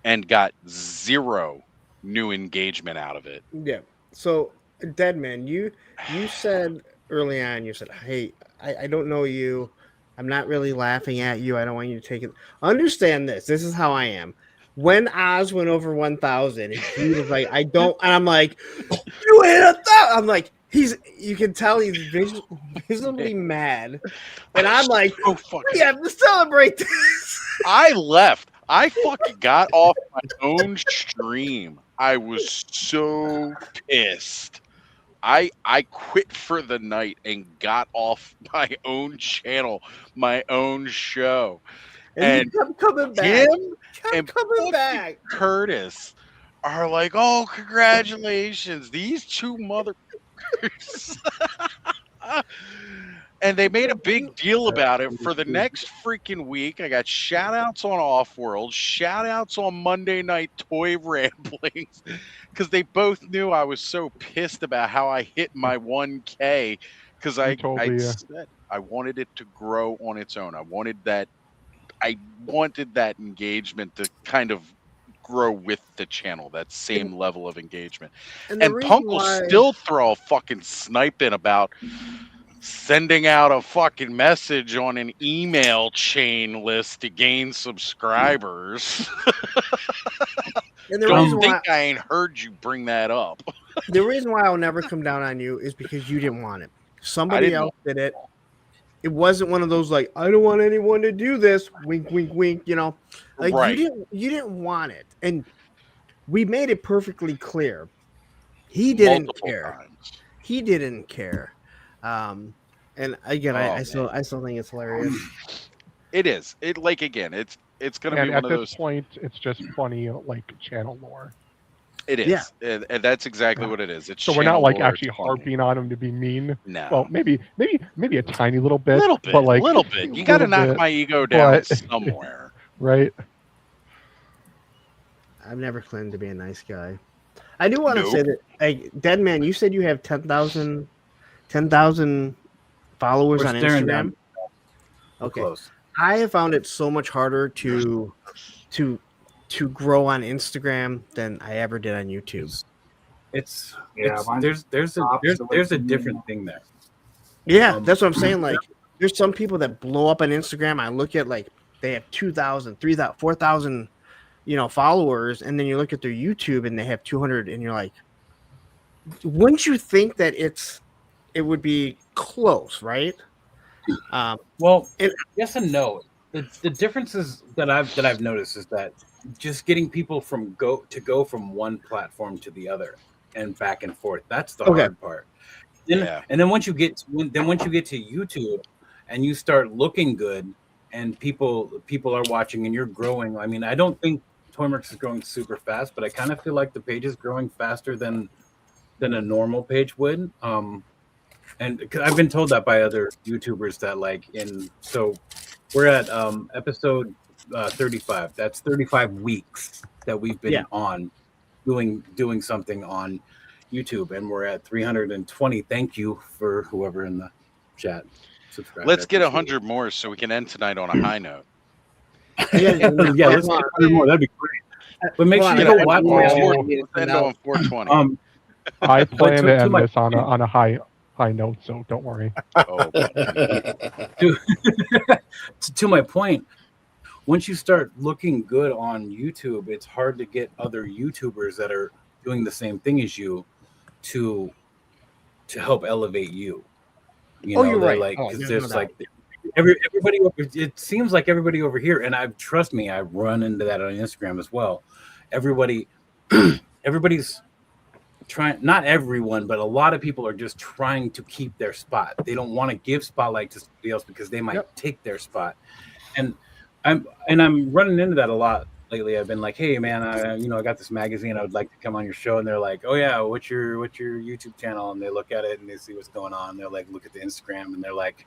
and got 0 new engagement out of it. Yeah. So, Deadman, you said early on, you said, hey, I don't know you. I'm not really laughing at you. I don't want you to take it. Understand this. This is how I am. When Oz went over 1,000, he was like, I don't, and I'm like, you hit 1,000. I'm like, you can tell he's visibly mad. And I'm like, we have to celebrate this. I left. I fucking got off my own stream. I was so pissed. I quit for the night and got off my own channel, my own show. And he kept coming back. Him and coming back. Curtis are like, oh, congratulations. These two motherfuckers. And they made a big deal about it for the next freaking week. I got shout outs on Offworld, shout outs on Monday Night Toy Ramblings, because they both knew I was so pissed about how I hit my 1K, because I said I wanted it to grow on its own. I wanted that engagement to kind of grow with the channel, that same level of engagement. And Punk will still throw a fucking snipe in about sending out a fucking message on an email chain list to gain subscribers. And the Don't think I ain't heard you bring that up. The reason why I'll never come down on you is because you didn't want it. Somebody else did it. It wasn't one of those like, I don't want anyone to do this. Wink, wink, wink. You know, like you didn't want it, and we made it perfectly clear. He didn't care. He didn't care. And again, I still think it's hilarious. It is. It like again, it's gonna be one of those. At this point, it's just funny like channel lore. It is, and that's exactly what it is. It's so we're not like actually harping on him to be mean. No. Well, maybe a tiny little bit. But like little bit. You got to knock my ego down somewhere, right? I've never claimed to be a nice guy. I do want to say that, like, Deadman, you said you have 10,000 followers on Instagram. Okay. Close. I have found it so much harder to grow on Instagram than I ever did on YouTube. There's a different thing there. Yeah, that's what I'm saying. Like, there's some people that blow up on Instagram. I look at like they have 2,000, 3,000, 4,000, followers, and then you look at their YouTube and they have 200, and you're like, wouldn't you think that it would be close, right? Yes and no. The differences that I've noticed is that just getting people go from one platform to the other and back and forth, that's the hard part. And then once you get to YouTube, and you start looking good, and people are watching, and you're growing. I mean, I don't think Toymarks is growing super fast, but I kind of feel like the page is growing faster than a normal page would. And 'cause I've been told that by other YouTubers that so we're at episode 35. That's 35 weeks that we've been on doing something on YouTube, and we're at 320. Thank you for whoever in the chat subscribed. Let's get 100 more so we can end tonight on a high note. Yeah, let's get 100 more. That'd be great. But make sure you go watch. Let's end on 420. I plan to end this on a high note, so don't worry. To my point, once you start looking good on YouTube, it's hard to get other YouTubers that are doing the same thing as you to help elevate you. You're right. Like, because there's everybody. It seems like everybody over here, and trust me, I run into that on Instagram as well. Everybody's trying, not everyone, but a lot of people are just trying to keep their spot. They don't want to give spotlight to somebody else because they might take their spot. And I'm running into that a lot lately. I've been like, hey man, I got this magazine. I would like to come on your show. And they're like, oh yeah, what's your YouTube channel? And they look at it and they see what's going on. They're like, look at the Instagram, and they're like,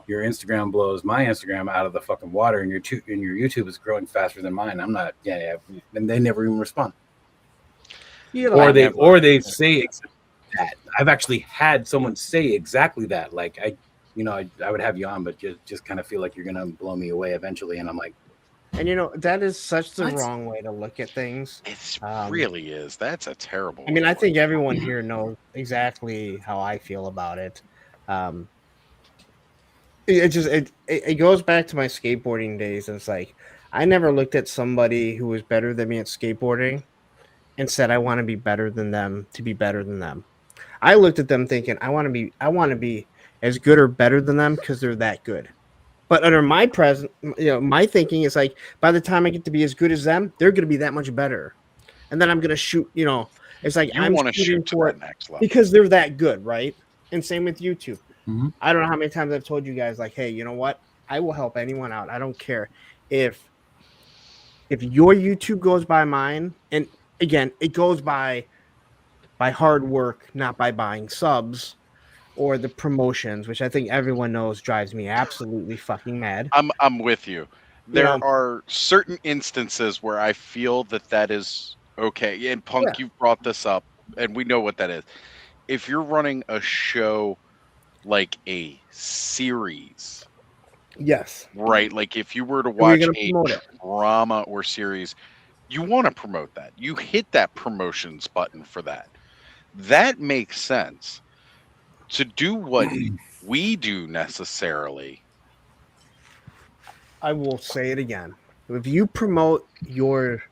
your Instagram blows my Instagram out of the fucking water, and your YouTube is growing faster than mine. I'm not, and they never even respond. Or they say that. I've actually had someone say exactly that. Like I would have you on, but just kind of feel like you're gonna blow me away eventually. And I'm like, and that is such the wrong way to look at things. It really is. That's a terrible. I mean, I think everyone here knows exactly how I feel about it. It goes back to my skateboarding days. And it's like I never looked at somebody who was better than me at skateboarding and said I want to be better than them to be better than them. I looked at them thinking I want to be as good or better than them because they're that good. But under my my thinking is like by the time I get to be as good as them, they're going to be that much better, and then I'm going to shoot. It's like I'm want to shoot to that next level because they're that good, right? And same with YouTube. Mm-hmm. I don't know how many times I've told you guys like, hey, you know what? I will help anyone out. I don't care if your YouTube goes by mine, and again, it goes by hard work, not by buying subs or the promotions, which I think everyone knows drives me absolutely fucking mad. I'm with you. There are certain instances where I feel that is okay. And Punk, you've brought this up, and we know what that is. If you're running a show like a series, yes, right? Like if you were to watch a drama or series, you want to promote that. You hit that promotions button for that. That makes sense. To do what we do necessarily. I will say it again. If you promote your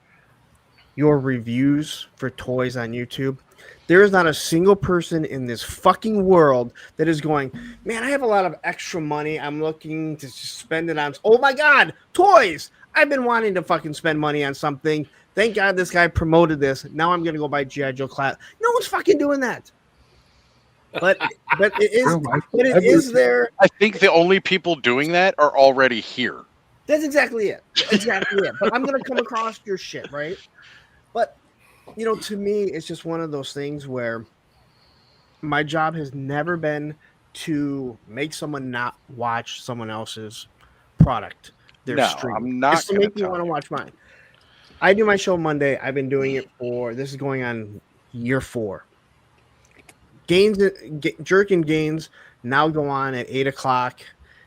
reviews for toys on YouTube, there is not a single person in this fucking world that is going, man, I have a lot of extra money. I'm looking to spend it on, oh my God, toys. I've been wanting to fucking spend money on something. Thank God this guy promoted this. Now I'm going to go buy G.I. Joe class. No one's fucking doing that. But it is there. I think the only people doing that are already here. That's exactly it. But I'm going to come across your shit, right? But, to me, it's just one of those things where my job has never been to make someone not watch someone else's product, their stream. I'm not just to make you want to watch mine. I do my show Monday. I've been doing it this is going on year 4. Jerk and Gains now go on at 8:00.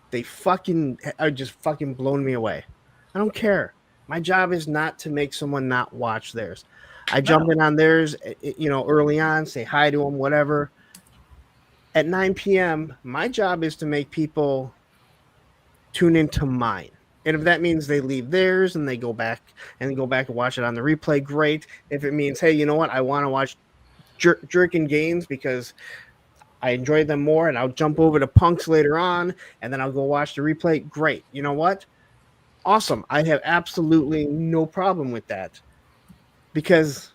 They fucking are just fucking blown me away. I don't care. My job is not to make someone not watch theirs. I jump in on theirs, early on, say hi to them, whatever. At 9 p.m., my job is to make people tune into mine. And if that means they leave theirs and they go back and watch it on the replay, great. If it means, hey, you know what? I want to watch Jerk and Gains because I enjoy them more, and I'll jump over to Punks later on, and then I'll go watch the replay. Great. You know what? Awesome. I have absolutely no problem with that because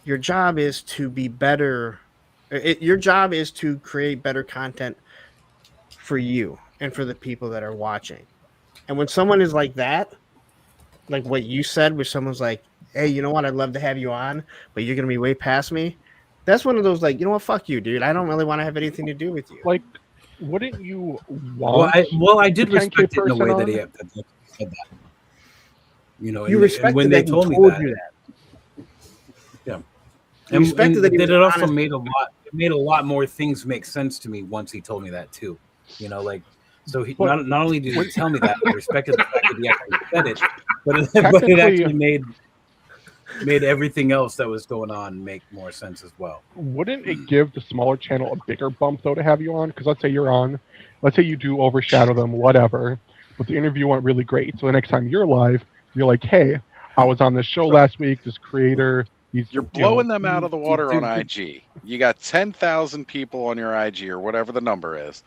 your job is to be better. Your job is to create better content for you. and for the people that are watching. And when someone is like that, like what you said, where someone's like, hey, you know what? I'd love to have you on, but you're going to be way past me. That's one of those, like, you know what? Fuck you, dude. I don't really want to have anything to do with you. Like, wouldn't you want? Well, I did the 10K respect it in a way person that he on? said that. You know, You and respected when that they he told me told that, you that. yeah, You and respected that he was it also honest. made a lot. It made a lot more things make sense to me once he told me that too. You know, like so he But- not only did he tell me that, I respected the fact that he actually said it, but it Technically- actually made everything else that was going on make more sense as well. Wouldn't it give the smaller channel a bigger bump though to have you on? Because let's say you're on, let's say you do overshadow them, whatever, but the interview went really great. So the next time you're live, you're like, hey, I was on this show last week. This creator, You're blowing them out of the water on IG. You got 10,000 people on your IG or whatever the number is,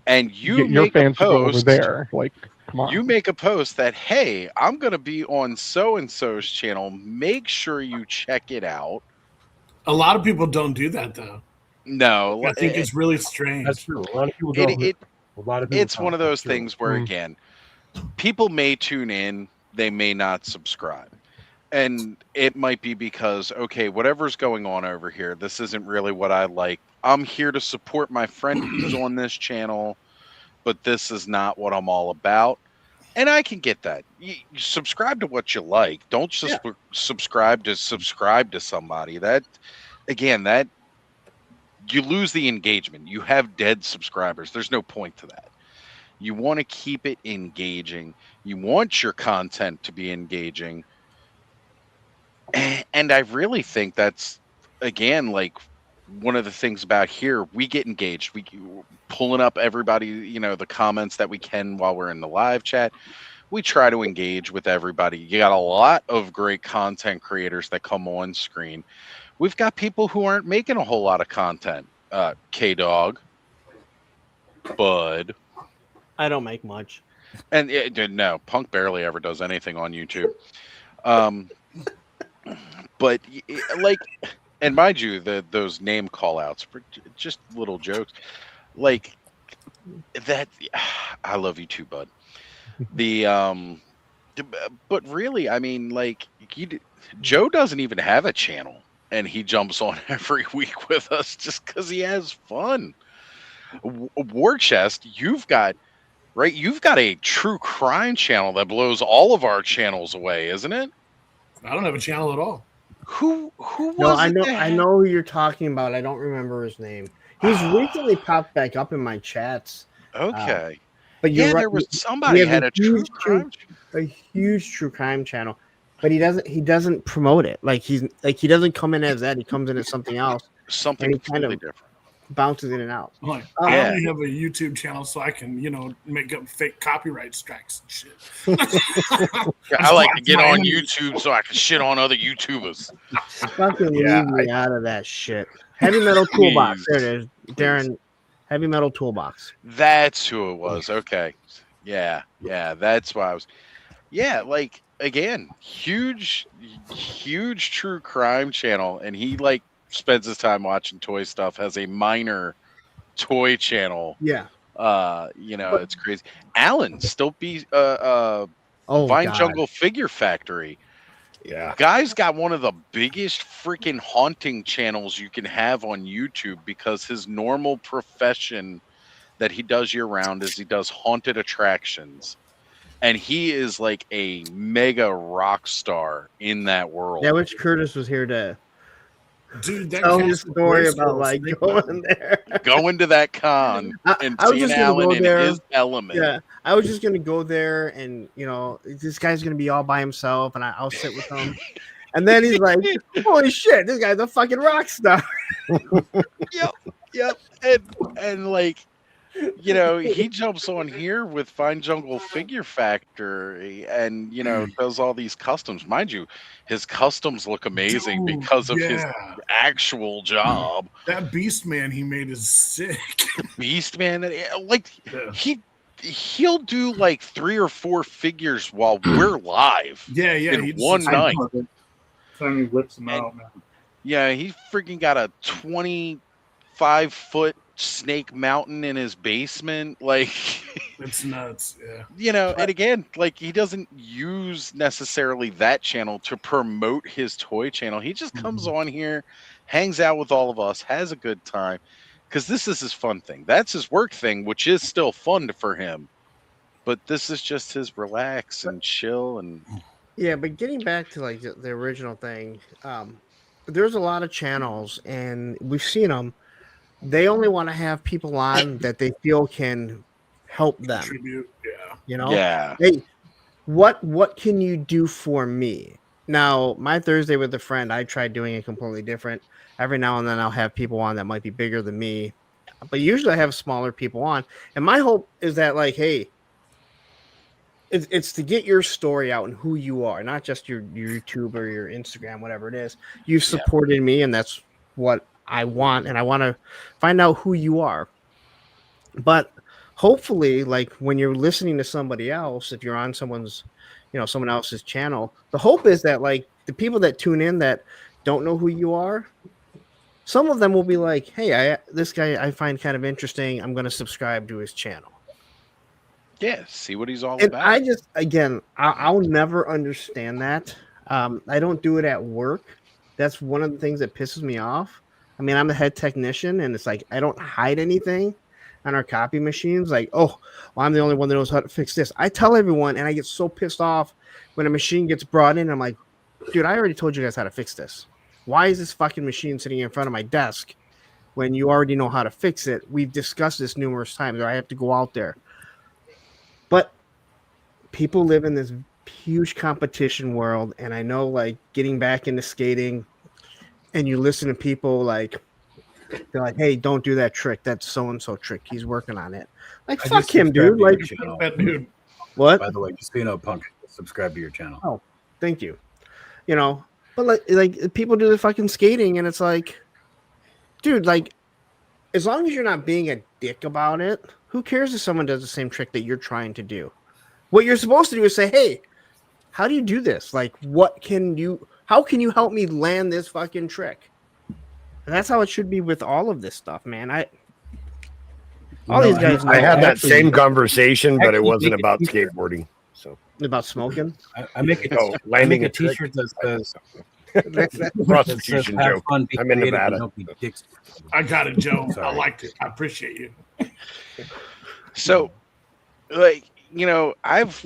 and you get your make a fans to go over post. there. Like, come on. You make a post that, hey, I'm going to be on so-and-so's channel. Make sure you check it out. A lot of people don't do that, though. No. I think it's really strange. That's true. A lot of people don't. A lot of people It's don't. one of those That's true. things where, again, people may tune in. They may not subscribe. And it might be because, okay, whatever's going on over here, this isn't really what I like. I'm here to support my friend who's on this channel, but this is not what I'm all about. And I can get that. You subscribe to what you like. Don't just subscribe to somebody. That, again, that you lose the engagement. You have dead subscribers. There's no point to that. You want to keep it engaging. You want your content to be engaging. And I really think that's, again, like one of the things about here, we get engaged. We pulling up everybody, you know, the comments that we can while we're in the live chat. We try to engage with everybody. You got a lot of great content creators that come on screen. We've got people who aren't making a whole lot of content. K-Dog, Bud. I don't make much. And no, Punk barely ever does anything on YouTube. But like, and mind you, those name call outs, just little jokes like that. I love you too, Bud. But really, I mean, like, Joe doesn't even have a channel, and he jumps on every week with us just because he has fun. War Chest, you've got a true crime channel that blows all of our channels away, isn't it? I don't have a channel at all. Who was No, I it know. that I know who you're talking about. I don't remember his name. He's recently popped back up in my chats. Okay. But you're right. There was somebody We have had a true crime. a huge true crime channel, but he doesn't promote it. Like he doesn't come in as that. He comes in as something else. Something completely different. Bounces in and out. Like, I only have a YouTube channel so I can, make up fake copyright strikes and shit. I like to get on YouTube so I can shit on other YouTubers. Fucking leave me out of that shit. Heavy Metal Toolbox. There it is, Darren. Heavy Metal Toolbox. That's who it was. Okay. Yeah. That's why I was. Yeah, like, again, huge true crime channel, and he spends his time watching toy stuff. Has a minor toy channel. Yeah. It's crazy. Alan still be Vine God. Jungle Figure Factory. Yeah. Guy's got one of the biggest freaking haunting channels you can have on YouTube, because his normal profession that he does year round is he does haunted attractions. And he is like a mega rock star in that world. Yeah, which Curtis was here to tell his story about going there. Going to that con and I was seeing just gonna Alan go in there. his element. Yeah, I was just gonna go there, and this guy's gonna be all by himself, and I'll sit with him. And then he's like, "Holy shit, this guy's a fucking rock star." Yep. And he jumps on here with Fine Jungle Figure Factory and, does all these customs. Mind you, his customs look amazing because of his actual job. That Beast Man he made is sick. Beast Man, he'll do 3 or 4 figures while we're live. In one night. Time he whips them out, man. Yeah, he freaking got a 25-foot Snake Mountain in his basement. Like, It's nuts. Yeah. you know, and again, like he doesn't use necessarily that channel to promote his toy channel. He just comes on here, hangs out with all of us, has a good time, because this is his fun thing. That's his work thing, which is still fun for him. But this is just his relax and chill and. Yeah, but getting back to like the original thing, there's a lot of channels, and we've seen them. They only want to have people on that they feel can help them. Contribute. Yeah. You know, Yeah. hey, what can you do for me? Now, my Thursday with a friend, I tried doing it completely different. Every now and then, I'll have people on that might be bigger than me, but usually I have smaller people on. And my hope is that, like, hey, it's to get your story out and who you are, not just your YouTube or your Instagram, whatever it is. You've supported me, and that's what I want, and I want to find out who you are. But hopefully, like when you're listening to somebody else, if you're on someone else's channel, the hope is that like the people that tune in that don't know who you are, some of them will be like, hey, this guy I find kind of interesting. I'm going to subscribe to his channel. Yeah, see what he's all And about. I just, again, I'll never understand that. I don't do it at work. That's one of the things that pisses me off. I mean, I'm the head technician, and it's like I don't hide anything on our copy machines. Like, oh, well, I'm the only one that knows how to fix this. I tell everyone, and I get so pissed off when a machine gets brought in. I'm like, dude, I already told you guys how to fix this. Why is this fucking machine sitting in front of my desk when you already know how to fix it? We've discussed this numerous times, or I have to go out there. But people live in this huge competition world, and I know, like, getting back into skating, and you listen to people like they're like, "Hey, don't do that trick. That's so and so trick. He's working on it." Like, I fuck just him, dude. Like, subscribed to your channel. That dude. what? By the way, just so you know, Punk, subscribe to your channel. Oh, thank you. You know, but like people do the fucking skating, and it's like, dude, like, as long as you're not being a dick about it, who cares if someone does the same trick that you're trying to do? What you're supposed to do is say, hey, how do you do this? Like, how can you help me land this fucking trick? And that's how it should be with all of this stuff, man. These guys know. I had that same conversation, but it wasn't about skateboarding. So about smoking. I make a landing a a trick. T-shirt that says prostitution "Have joke. fun, be I'm in creative, and Nevada. don't be dicks." I got it, Joe. Sorry. I liked it. I appreciate you. So, like, you know, I've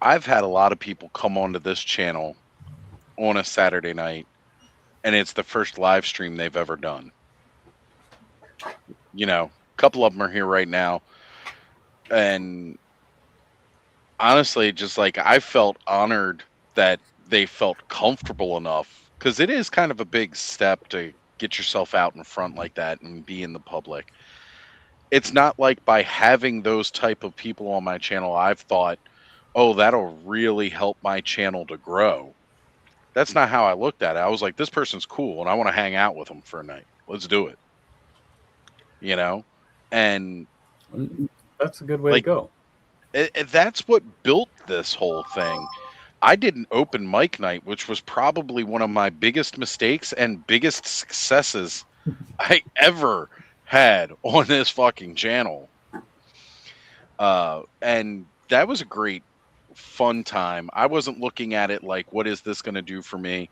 had a lot of people come onto this channel on a Saturday night, and it's the first live stream they've ever done. You know, a couple of them are here right now, and honestly, just like I felt honored that they felt comfortable enough, because it is kind of a big step to get yourself out in front like that and be in the public. It's not like by having those type of people on my channel, I've thought, oh, that'll really help my channel to grow. That's not how I looked at it. I was like, this person's cool, and I want to hang out with them for a night. Let's do it. You know? And that's a good way like, to go. That's what built this whole thing. I did an open mic night, which was probably one of my biggest mistakes and biggest successes I ever had on this fucking channel. And that was a great, fun time. I wasn't looking at it like, what is this going to do for me?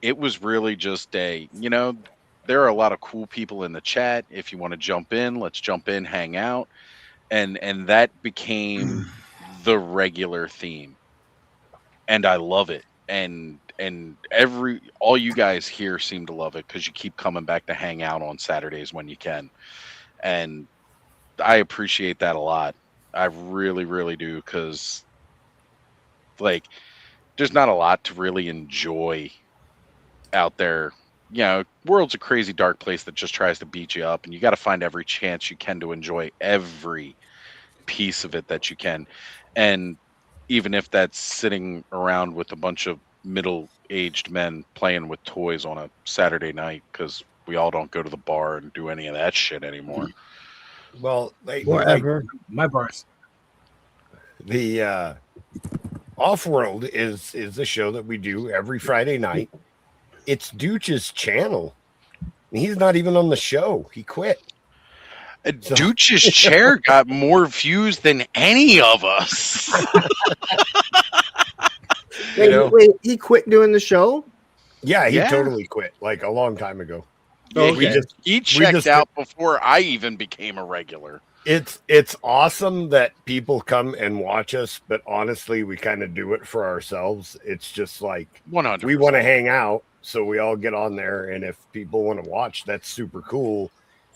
It was really just there are a lot of cool people in the chat. If you want to jump in, let's jump in, hang out. And that became the regular theme. And I love it. And all you guys here seem to love it because you keep coming back to hang out on Saturdays when you can. And I appreciate that a lot. I really, really do, because like there's not a lot to really enjoy out there. You know, world's a crazy dark place that just tries to beat you up, and you got to find every chance you can to enjoy every piece of it that you can. And even if that's sitting around with a bunch of middle-aged men playing with toys on a Saturday night, because we all don't go to the bar and do any of that shit anymore. Well, whatever. My bars. The Off-World is a show that we do every Friday night. It's Dooch's channel. He's not even on the show. He quit. Dooch's chair got more views than any of us. Wait, he quit doing the show? Yeah, he totally quit like a long time ago. Yeah, Okay. he checked out before I even became a regular. It's awesome that people come and watch us, but honestly, we kind of do it for ourselves. It's just like 100%. we want to hang out, so we all get on there, and if people want to watch, that's super cool.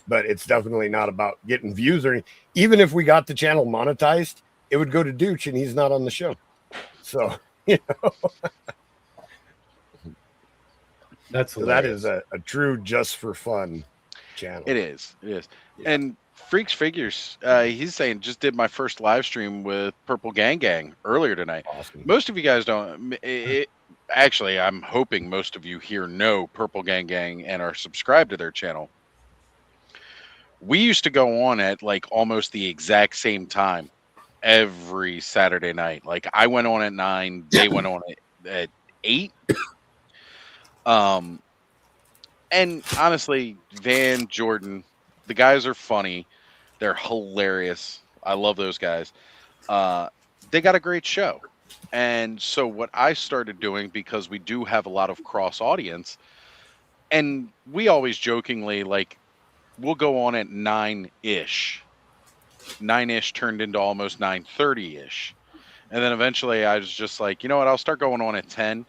But it's definitely not about getting views or anything. Even if we got the channel monetized, it would go to Dooch, and he's not on the show. So, you know, That's that is a true just for fun channel. It is. It is. And Freaks Figures, he's saying, just did my first live stream with Purple Gang Gang earlier tonight. Awesome. Most of you guys don't. Actually, I'm hoping most of you here know Purple Gang Gang and are subscribed to their channel. We used to go on at like almost the exact same time every Saturday night. Like I went on at 9, they went on at 8. And honestly, Van, Jordan, the guys are funny. They're hilarious. I love those guys. They got a great show. And so what I started doing, because we do have a lot of cross audience, and we always jokingly, like, we'll go on at 9-ish. 9-ish turned into almost 9:30-ish. And then eventually I was just like, you know what, I'll start going on at 10.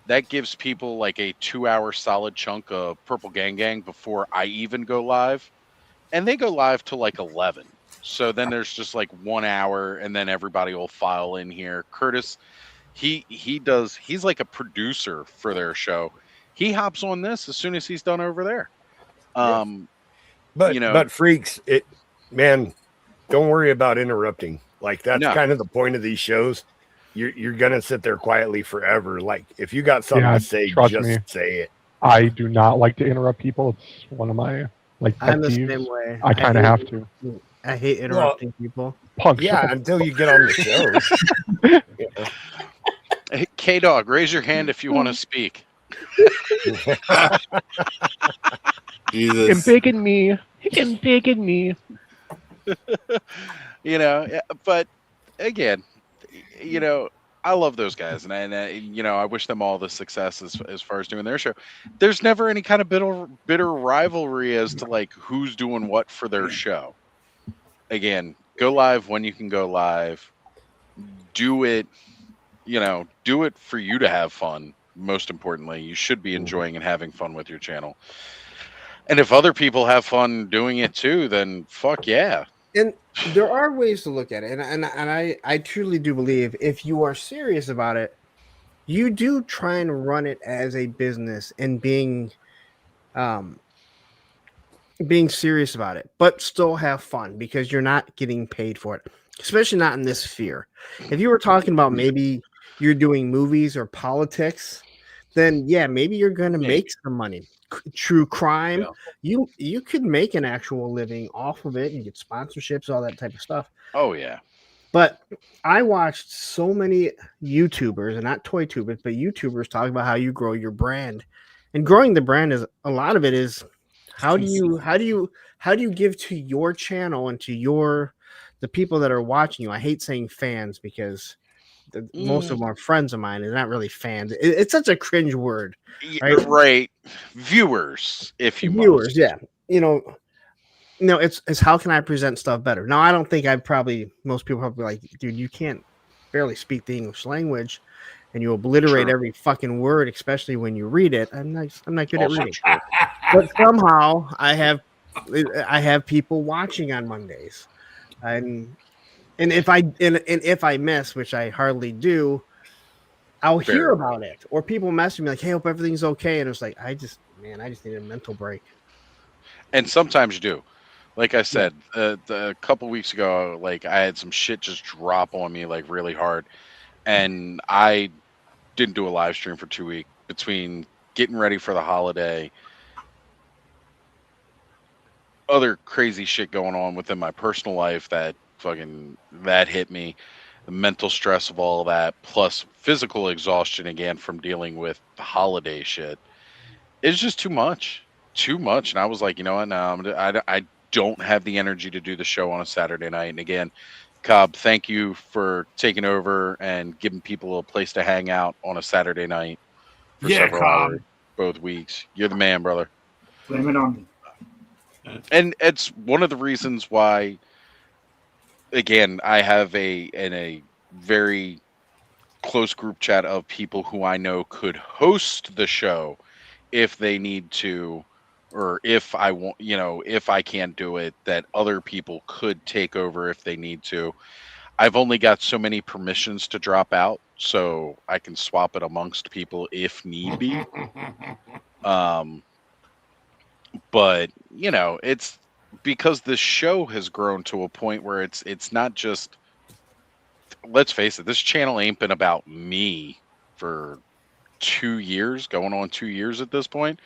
That gives people like a 2-hour solid chunk of Purple Gang Gang before I even go live. And they go live till like 11. So then there's just like 1 hour, and then everybody will file in here. Curtis, he's like a producer for their show. He hops on this as soon as he's done over there. But Freaks, man, don't worry about interrupting. Like that's kind of the point of these shows. You're gonna sit there quietly forever. Like if you got something to say, just say it. I do not like to interrupt people. It's one of my pet I'm the peeves. same way. I kind of have to. I hate interrupting people. Punk. Yeah, until you get on the show. Hey, K-Dog, raise your hand if you want to speak. Jesus. Embiggen me. You know, but again, you know, I love those guys, and I wish them all the success as far as doing their show. There's never any kind of bitter rivalry as to like who's doing what for their show. Again, go live when you can go live. Do it, do it for you to have fun. Most importantly, you should be enjoying and having fun with your channel. And if other people have fun doing it too, then fuck yeah. And there are ways to look at it, and I truly do believe if you are serious about it, you do try and run it as a business and being serious about it, but still have fun because you're not getting paid for it, especially not in this sphere. If you were talking about maybe you're doing movies or politics, then yeah, maybe you're going to make some money. True crime, you could make an actual living off of it and get sponsorships, all that type of stuff. Oh yeah. But I watched so many YouTubers, and not toy tubers, but YouTubers talk about how you grow your brand. And growing the brand is a lot of it is how do you give to your channel and to the people that are watching you. I hate saying fans because most of them are friends of mine and not really fans. It's such a cringe word, right? Right. Viewers, if you viewers, yeah. It's how can I present stuff better? Now, I don't think most people probably like, dude, you can't barely speak the English language, and you obliterate every fucking word, especially when you read it. I'm not good at reading, but somehow I have people watching on Mondays, and if I miss, which I hardly do, I'll hear about it, or people message me like, "Hey, hope everything's okay," and it's like, I just need a mental break. And sometimes you do. Like I said, a couple weeks ago, like I had some shit just drop on me like really hard, and I didn't do a live stream for 2 weeks between getting ready for the holiday, other crazy shit going on within my personal life that hit me, the mental stress of all that, plus physical exhaustion again from dealing with the holiday shit. It's just too much. too much, and I was like, you know what? No, I don't have the energy to do the show on a Saturday night. And again, Cobb, thank you for taking over and giving people a place to hang out on a Saturday night for several Cobb. hours both weeks. You're the man, brother. Blame it on me. And it's one of the reasons why, again, I have a very close group chat of people who I know could host the show if they need to, or if I want, if I can't do it, that other people could take over if they need to. I've only got so many permissions to drop out, so I can swap it amongst people if need be. But it's because the show has grown to a point where it's not just, let's face it, this channel ain't been about me for 2 years, going on 2 years at this point.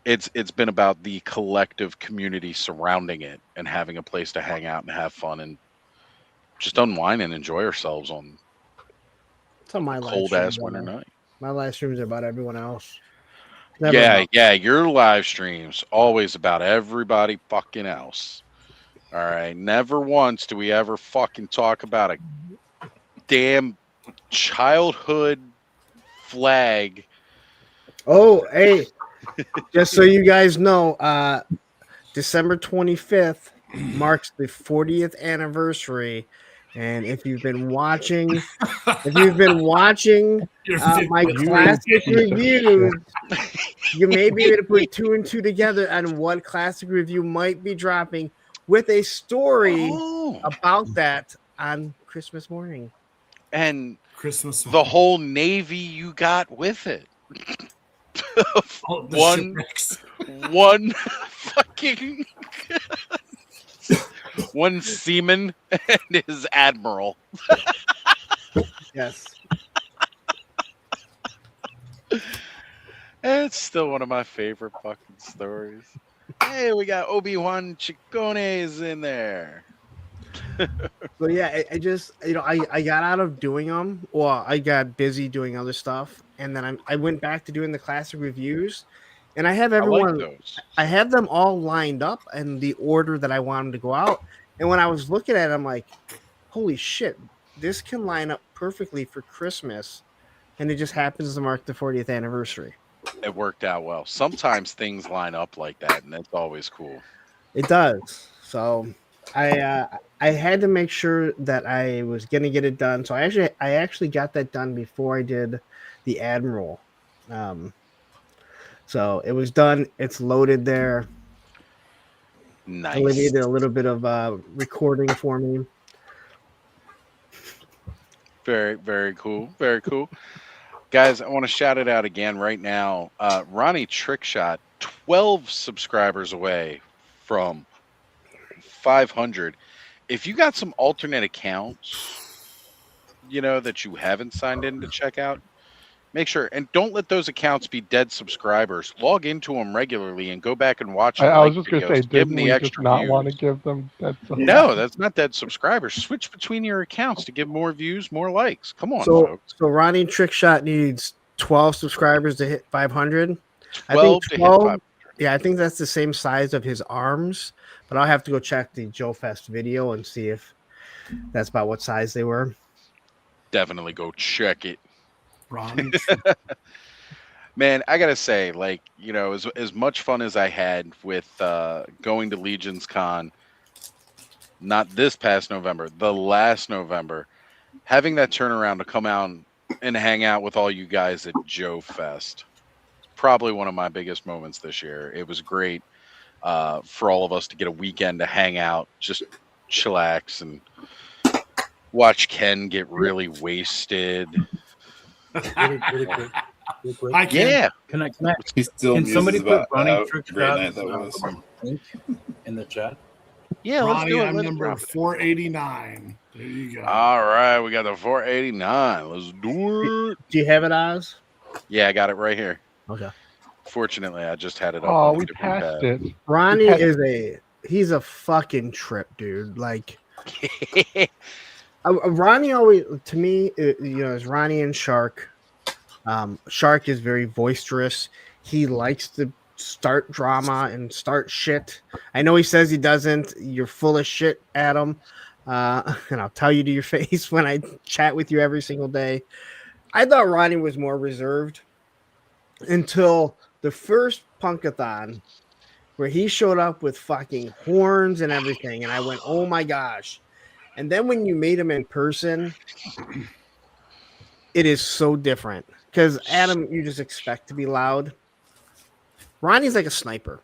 It's been about the collective community surrounding it and having a place to hang out and have fun and just unwind and enjoy ourselves on It's on my cold live ass stream, winter though. night. My live streams are about everyone else. Never Yeah, about- yeah, your live streams always about everybody fucking else. All right, never once do we ever fucking talk about a damn childhood flag. Oh, hey, just so you guys know, December 25th marks the 40th anniversary. And if you've been watching, my classic reviews, you may be able to put 2 and 2 together on what classic review might be dropping with a story about that on Christmas morning. And Christmas, the whole Navy you got with it. one fucking one seaman and his admiral. Yes. It's still one of my favorite fucking stories. Hey, we got Obi-Wan Chicones in there. So yeah, I just I got out of doing them. Well, I got busy doing other stuff, and then I went back to doing the classic reviews, and I have everyone. those. I have them all lined up in the order that I want them to go out. And when I was looking at it, I'm like, holy shit, this can line up perfectly for Christmas, and it just happens to mark the 40th anniversary. It worked out well. Sometimes things line up like that, and that's always cool. It does. So I had to make sure that I was gonna get it done. So I actually got that done before I did the Admiral. So it was done. It's loaded there. Nice. Olivia did a little bit of recording for me. Very, very cool. Very cool. Guys, I want to shout it out again right now. Ronnie Trickshot, 12 subscribers away from 500. If you got some alternate accounts, that you haven't signed in to check out, make sure, and don't let those accounts be dead subscribers. Log into them regularly and go back and watch. I was just going to say, give them didn't the we extra just not views. want to give them that? No, that's not dead subscribers. Switch between your accounts to give more views, more likes. Come on, folks. So Ronnie Trickshot needs 12 subscribers to hit 500. 12 to hit 500. Yeah, I think that's the same size of his arms, but I'll have to go check the Joe Fest video and see if that's about what size they were. Definitely go check it. Ronnie. Man, I gotta say, as much fun as I had with going to Legion's Con, not this past November, the last November, having that turnaround to come out and hang out with all you guys at Joe Fest, probably one of my biggest moments this year. It was great for all of us to get a weekend to hang out, just chillax and watch Ken get really wasted. Really quick. I can. Yeah. Can He still can somebody muses put about Ronnie how Trick great night that was. in the chat? Yeah, let's Ronnie, do it. I'm Let's number drop it. 489. There you go. All right, we got the 489. Let's do it. Do you have it, Oz? Yeah, I got it right here. Okay. Fortunately, I just had it up. Oh, on a we different passed tab. it. Ronnie he's a fucking trip, dude. Like Ronnie always, to me, is Ronnie and Shark. Shark is very boisterous. He likes to start drama and start shit. I know he says he doesn't. You're full of shit, Adam. And I'll tell you to your face when I chat with you every single day. I thought Ronnie was more reserved until the first Punkathon where he showed up with fucking horns and everything. And I went, oh my gosh. And then when you meet him in person, it is so different. Because Adam, you just expect to be loud. Ronnie's like a sniper.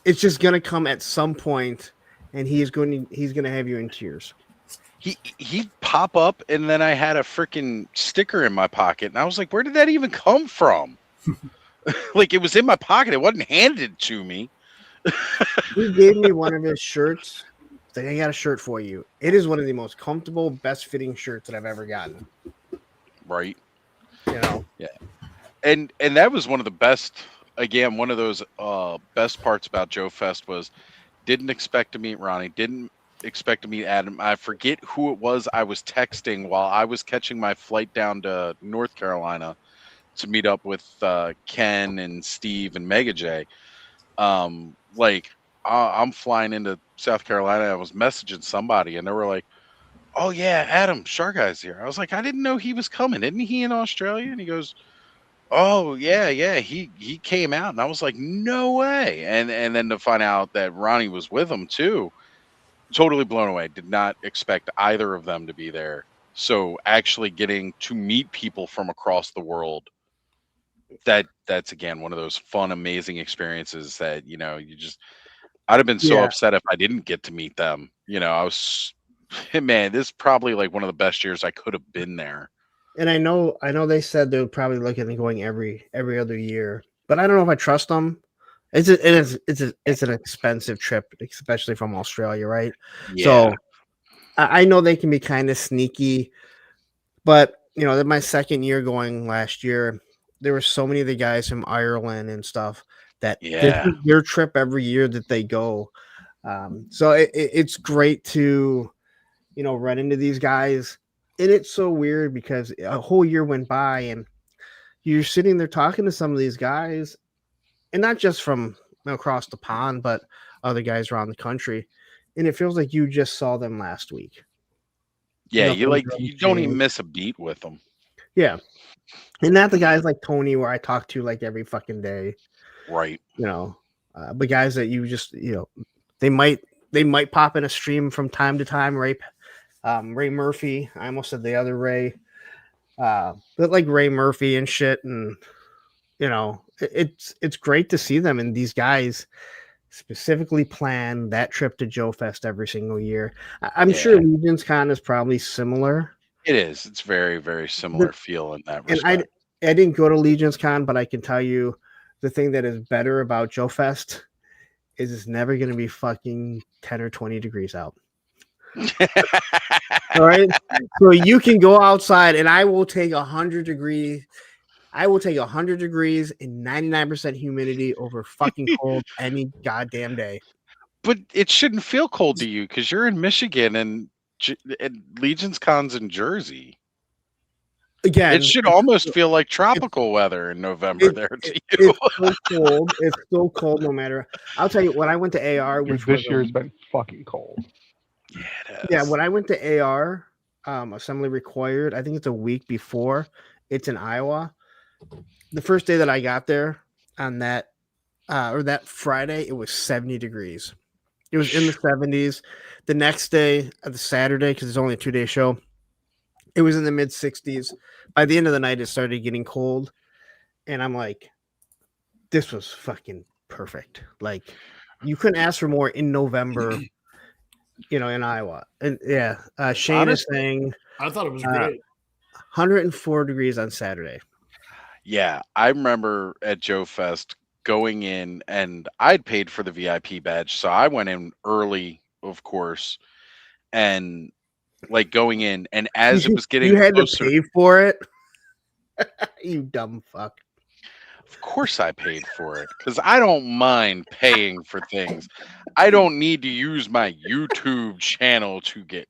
It's just gonna come at some point, and he's gonna have you in tears. He'd pop up, and then I had a freaking sticker in my pocket, and I was like, "Where did that even come from?" Like, it was in my pocket; it wasn't handed to me. He gave me one of his shirts. Like, I got a shirt for you. It is one of the most comfortable, best fitting shirts that I've ever gotten. Right. You know. Yeah. And that was one of the best. Again, one of those best parts about Joe Fest was didn't expect to meet Ronnie. Didn't expect to meet Adam. I forget who it was I was texting while I was catching my flight down to North Carolina to meet up with Ken and Steve and Mega J. I'm flying into South Carolina. I was messaging somebody, and they were like, "Oh yeah, Adam Shark Guy's here." I was like, "I didn't know he was coming. Isn't he in Australia?" And he goes, "Oh yeah, he came out," and I was like, "No way!" And then to find out that Ronnie was with him too, totally blown away. Did not expect either of them to be there. So actually getting to meet people from across the world, that's again one of those fun, amazing experiences that I'd have been so upset if I didn't get to meet them. I was, man, this is probably like one of the best years I could have been there. And I know they said they're probably looking at going every other year, but I don't know if I trust them. It's an expensive trip, especially from Australia, right? Yeah. So I know they can be kind of sneaky, but my second year going last year, there were so many of the guys from Ireland and stuff that this is their trip every year that they go. So it's great to run into these guys. And it's so weird because a whole year went by and you're sitting there talking to some of these guys, and not just from across the pond, but other guys around the country. And it feels like you just saw them last week. Yeah, you don't even miss a beat with them. Yeah. And not the guys like Tony where I talk to like every fucking day. Right. But guys that you just, they might pop in a stream from time to time, right? Ray Murphy. I almost said the other Ray. But like Ray Murphy and shit. And, it's great to see them. And these guys specifically plan that trip to Joe Fest every single year. I'm sure Legion's Con is probably similar. It is. It's very, very similar feel in that respect. And I didn't go to Legion's Con, but I can tell you the thing that is better about Joe Fest is it's never going to be fucking 10 or 20 degrees out. All right. So you can go outside and I will take 100 degrees. I will take 100 degrees and 99% humidity over fucking cold any goddamn day. But it shouldn't feel cold to you because you're in Michigan and Legion's Con's in Jersey. Again, it should almost feel like tropical weather in November there to you. It's so cold. It's so cold no matter. I'll tell you, when I went to AR, which this year's been fucking cold. Yeah, when I went to AR, assembly required, I think it's a week before. It's in Iowa. The first day that I got there on that Friday, it was 70 degrees. It was in the 70s. The next day, the Saturday, because it's only a 2-day show, it was in the mid 60s. By the end of the night, it started getting cold. And I'm like, this was fucking perfect. Like, you couldn't ask for more in November, in Iowa. And Shane is saying, I thought it was great. 104 degrees on Saturday. Yeah, I remember at Joe Fest going in, and I'd paid for the VIP badge, so I went in early, of course, and like going in, and as it was getting closer, to pay for it. You dumb fuck. Of course I paid for it because I don't mind paying for things. I don't need to use my YouTube channel to get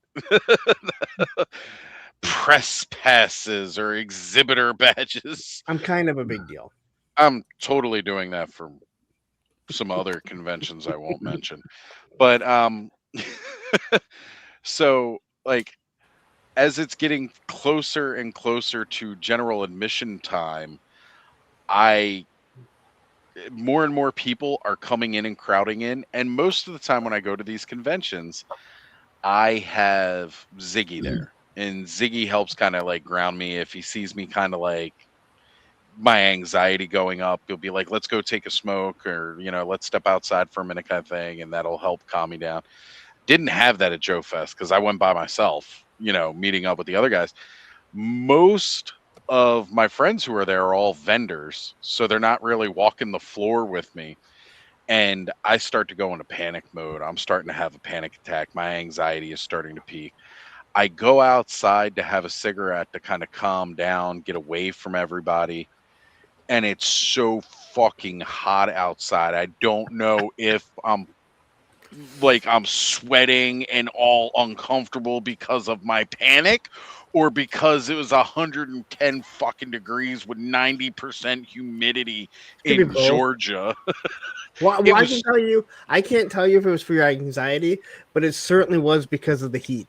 press passes or exhibitor badges. I'm kind of a big deal. I'm totally doing that for some other conventions I won't mention. But so like as it's getting closer and closer to general admission time, I more and more people are coming in and crowding in, and most of the time when I go to these conventions, I have Ziggy there. And Ziggy helps kind of like ground me if he sees me kind of like my anxiety going up. He'll be like, let's go take a smoke, or let's step outside for a minute kind of thing, and that'll help calm me down. Didn't have that at Joe Fest because I went by myself, meeting up with the other guys. Most of my friends who are there are all vendors, so they're not really walking the floor with me. And I start to go into panic mode. I'm starting to have a panic attack. My anxiety is starting to peak. I go outside to have a cigarette to kind of calm down, get away from everybody. And it's so fucking hot outside. I don't know if I'm sweating and all uncomfortable because of my panic, or because it was 110 fucking degrees with 90% humidity Could be in both. Georgia. Well, It I was- can tell you, I can't tell you if it was for your anxiety, but it certainly was because of the heat.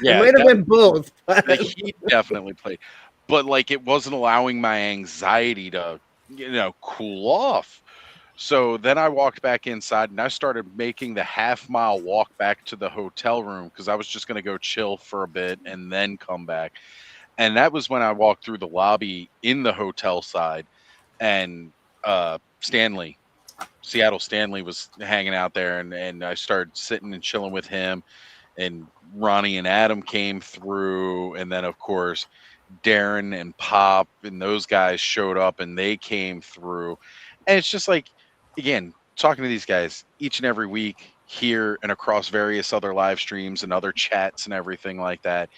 Yeah, it might have been both. But The heat definitely played, but it wasn't allowing my anxiety to, cool off. So then I walked back inside and I started making the half-mile walk back to the hotel room because I was just going to go chill for a bit and then come back. And that was when I walked through the lobby in the hotel side, and Seattle Stanley was hanging out there, and I started sitting and chilling with him, and Ronnie and Adam came through, and then of course Darren and Pop and those guys showed up and they came through. And it's just like, again, talking to these guys each and every week here and across various other live streams and other chats and everything like that.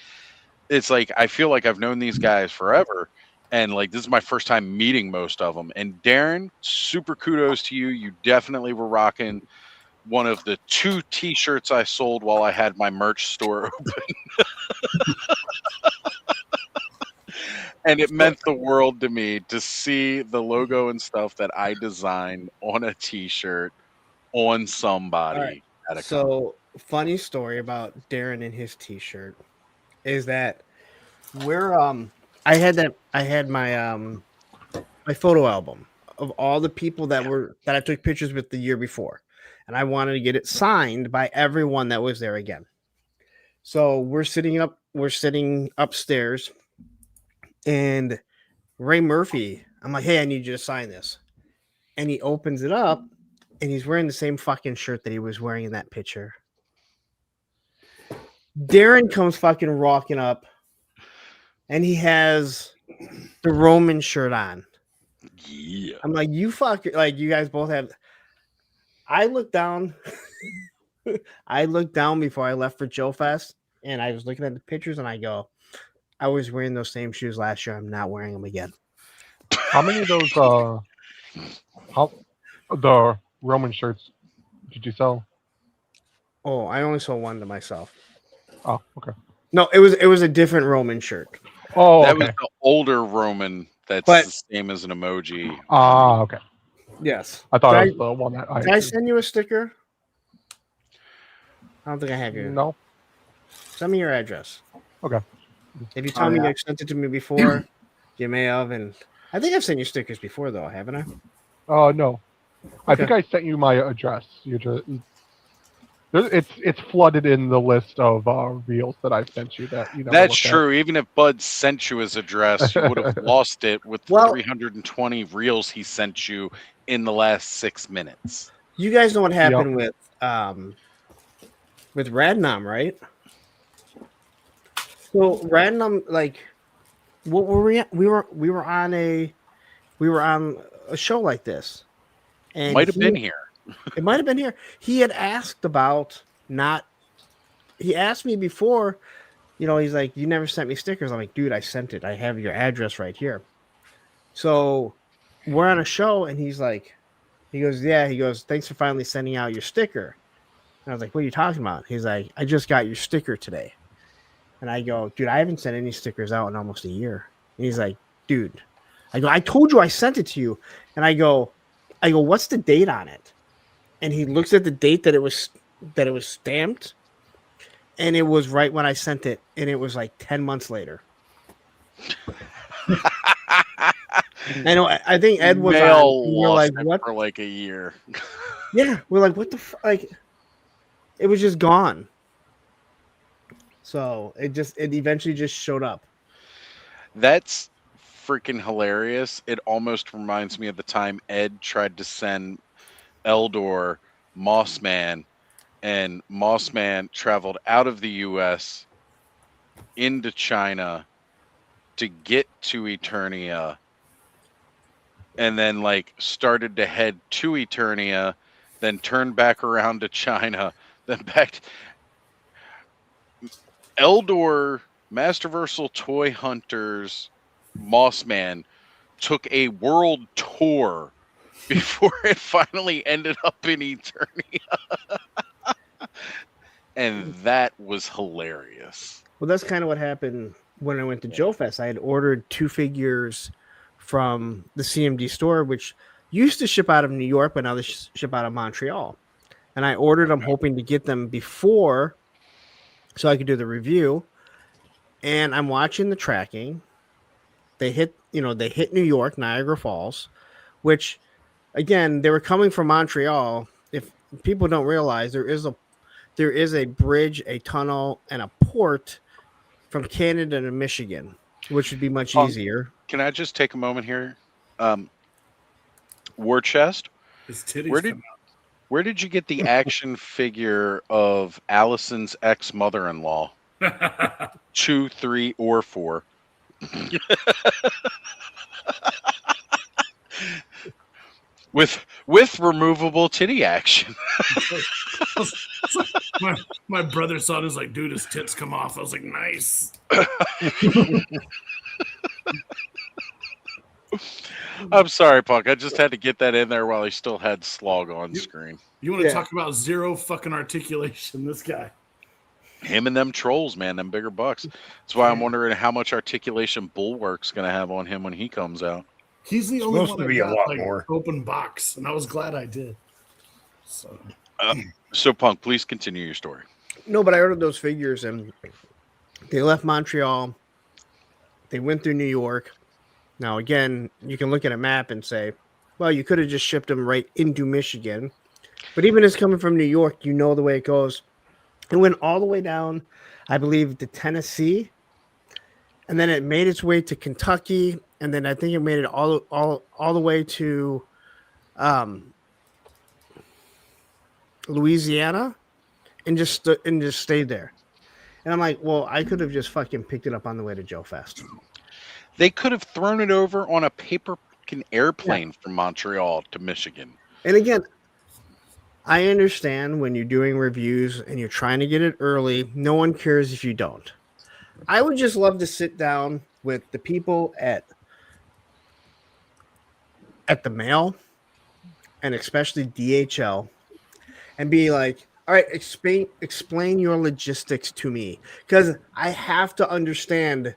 It's like I feel like I've known these guys forever, and this is my first time meeting most of them. And Darren, super kudos to you. You definitely were rocking one of the 2 t-shirts I sold while I had my merch store open. And it meant the world to me to see the logo and stuff that I designed on a t-shirt on somebody. All right. At a So, funny story about Darren and his t-shirt is that I had my my photo album of all the people that I took pictures with the year before, and I wanted to get it signed by everyone that was there again. So we're sitting upstairs, and Ray Murphy, I'm like, hey, I need you to sign this. And he opens it up, and he's wearing the same fucking shirt that he was wearing in that picture. Darren comes fucking rocking up, and he has the Roman shirt on. Yeah. I'm like, you guys both have. I looked down. I looked down before I left for Joe Fest, and I was looking at the pictures, and I go, I was wearing those same shoes last year. I'm not wearing them again. How many of those the Roman shirts did you sell? Oh, I only sold one to myself. Oh, okay. No, it was a different Roman shirt. Oh, that okay. was the older Roman that's But- the same as an emoji. Ah, okay. Yes. I thought Did it was the one that Did I send you a sticker? I don't think I have your. No. Send me your address. Okay. If you tell me you sent it to me before, you may have, and I think I've sent you stickers before, though, haven't I? No. I think I sent you my address. It's flooded in the list of reels that I've sent you. That's true. Even if Bud sent you his address, you would have lost it with 320 reels he sent you in the last 6 minutes. You guys know what happened with Radnam, right? So Radnam, what were we? We were on a show like this, and Might have been here. It might have been here. He had asked about He asked me before. He's like, "You never sent me stickers." I'm like, "Dude, I sent it. I have your address right here." So we're on a show, and he goes, "Yeah." He goes, "Thanks for finally sending out your sticker." And I was like, "What are you talking about?" He's like, "I just got your sticker today." And I go, "Dude, I haven't sent any stickers out in almost a year." And he's like, "Dude, I go, I told you I sent it to you. And I go, what's the date on it? And he looks at the date that it was stamped, and it was right when I sent it, and it was like 10 months later. I know. I think Ed was Mail on. We're lost like, it what? for like a year. Yeah, we're like, what the like? It was just gone. So it eventually just showed up. That's freaking hilarious. It almost reminds me of the time Ed tried to send Eldor Mossman, and Mossman traveled out of the US into China to get to Eternia, and then like started to head to Eternia, then turned back around to China, then back Eldor Masterversal Toy Hunters Mossman took a world tour before it finally ended up in Eternia. And that was hilarious. Well, that's kind of what happened when I went to Joe Fest. I had ordered 2 figures from the CMD store, which used to ship out of New York, but now they ship out of Montreal. And I ordered them hoping to get them before so I could do the review. And I'm watching the tracking. They hit New York, Niagara Falls, which again, they were coming from Montreal. If people don't realize, there is a bridge, a tunnel, and a port from Canada to Michigan, which would be much easier. Can I just take a moment here? War Chest, His titties where did you get the action figure of Allison's ex-mother-in-law? 2, 3, or 4? with removable titty action. my brother saw it, was like, dude, his tits come off. I was like, nice. I'm sorry, Punk. I just had to get that in there while he still had Slog on screen. You want to talk about zero fucking articulation? This guy. Him and them trolls, man, them bigger bucks. That's why I'm wondering how much articulation Bulwark's going to have on him when he comes out. He's the only one to that be a got lot like more. open box, and I was glad I did. So, Punk, please continue your story. No, but I ordered those figures, and they left Montreal. They went through New York. Now, again, you can look at a map and say, well, you could have just shipped them right into Michigan. But even as coming from New York, you know the way it goes. It went all the way down, I believe, to Tennessee, and then it made its way to Kentucky, and then I think it made it all the way to Louisiana, and just stayed there. And I'm like, well, I could have just fucking picked it up on the way to Joe Fest. They could have thrown it over on a paper airplane from Montreal to Michigan. And again, I understand when you're doing reviews and you're trying to get it early, no one cares if you don't. I would just love to sit down with the people at the mail, and especially DHL, and be like, all right, explain your logistics to me, because I have to understand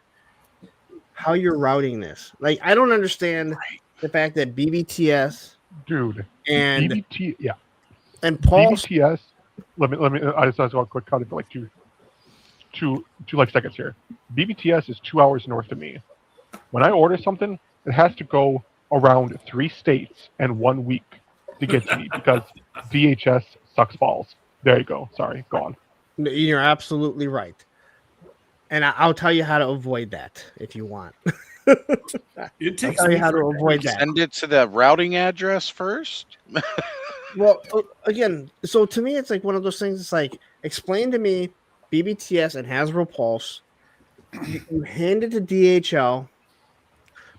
how you're routing this. Like, I don't understand the fact that BBTS, dude, and BBT, yeah, and Paul BBTS. Let me. I just want to quick cut it for like two like seconds here. BBTS is 2 hours north of me. When I order something, it has to go around 3 states and 1 week to get to me because DHS sucks balls. There you go. Sorry, go on. You're absolutely right. And I'll tell you how to avoid that if you want. It takes I'll tell you how to avoid that. Send it to the routing address first. Well, again, so to me, it's like one of those things. It's like, explain to me BBTS and Hasbro Pulse. You hand it to DHL,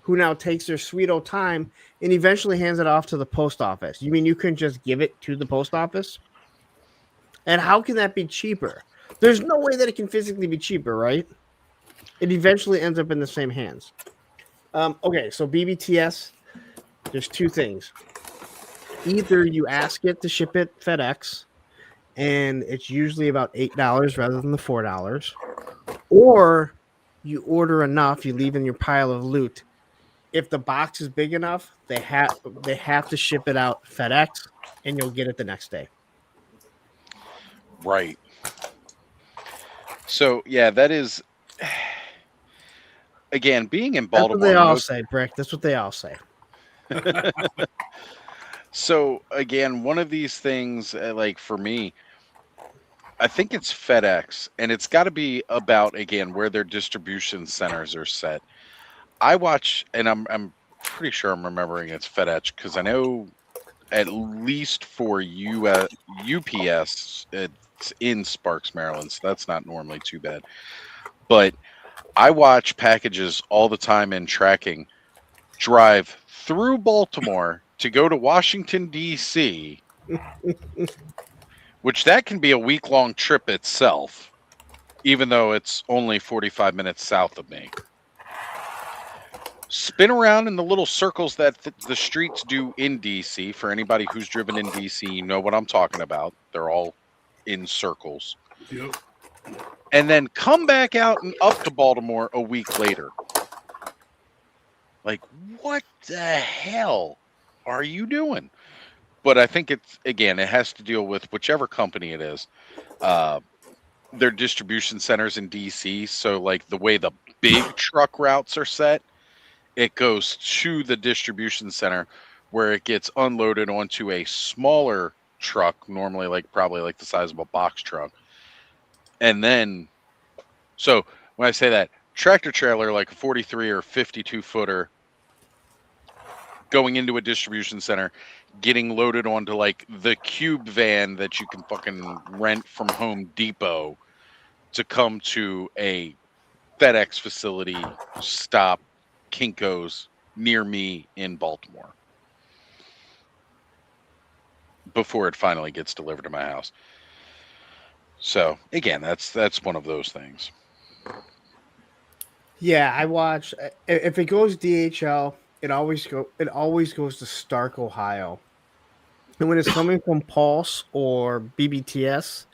who now takes their sweet old time and eventually hands it off to the post office. You mean you couldn't just give it to the post office? And how can that be cheaper? There's no way that it can physically be cheaper, right? It eventually ends up in the same hands. Okay, so BBTS, there's 2 things. Either you ask it to ship it FedEx, and it's usually about $8 rather than the $4, or you order enough, you leave in your pile of loot, if the box is big enough, they have to ship it out FedEx, and you'll get it the next day. Right. So yeah, that is again being in That's Baltimore. what they all say, Brick. That's what they all say. So again, one of these things, like for me, I think it's FedEx, and it's got to be about again where their distribution centers are set. I watch, and I'm pretty sure I'm remembering it's FedEx because I know at least for UPS, it's in Sparks, Maryland, so that's not normally too bad. But I watch packages all the time in tracking drive through Baltimore to go to Washington, D.C., which that can be a week-long trip itself, even though it's only 45 minutes south of me. Spin around in the little circles that the streets do in D.C. For anybody who's driven in D.C., you know what I'm talking about. They're all in circles. Yep. And then come back out and up to Baltimore a week later. Like, what the hell are you doing? But I think it's, again, it has to deal with whichever company it is. Their distribution centers in D.C. So, like, the way the big truck routes are set, it goes to the distribution center where it gets unloaded onto a smaller truck, normally probably the size of a box truck. And then, so when I say that, tractor trailer, like a 43 or 52 footer, going into a distribution center, getting loaded onto like the cube van that you can fucking rent from Home Depot to come to a FedEx facility, stop, Kinko's near me in Baltimore before it finally gets delivered to my house. So again, that's one of those things. Yeah, I watch. If it goes DHL, it always goes to Stark, Ohio. And when it's coming from Pulse or BBTS,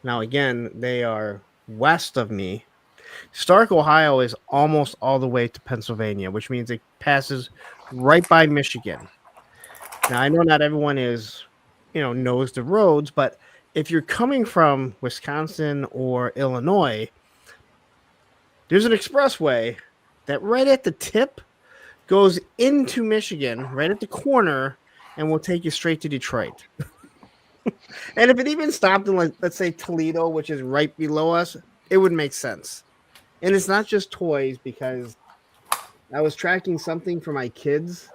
now again they are west of me. Stark, Ohio is almost all the way to Pennsylvania, which means it passes right by Michigan. Now I know not everyone knows the roads, but if you're coming from Wisconsin or Illinois, there's an expressway that right at the tip goes into Michigan, right at the corner, and will take you straight to Detroit. And if it even stopped in, let's say Toledo, which is right below us, it would make sense. And it's not just toys, because I was tracking something for my kids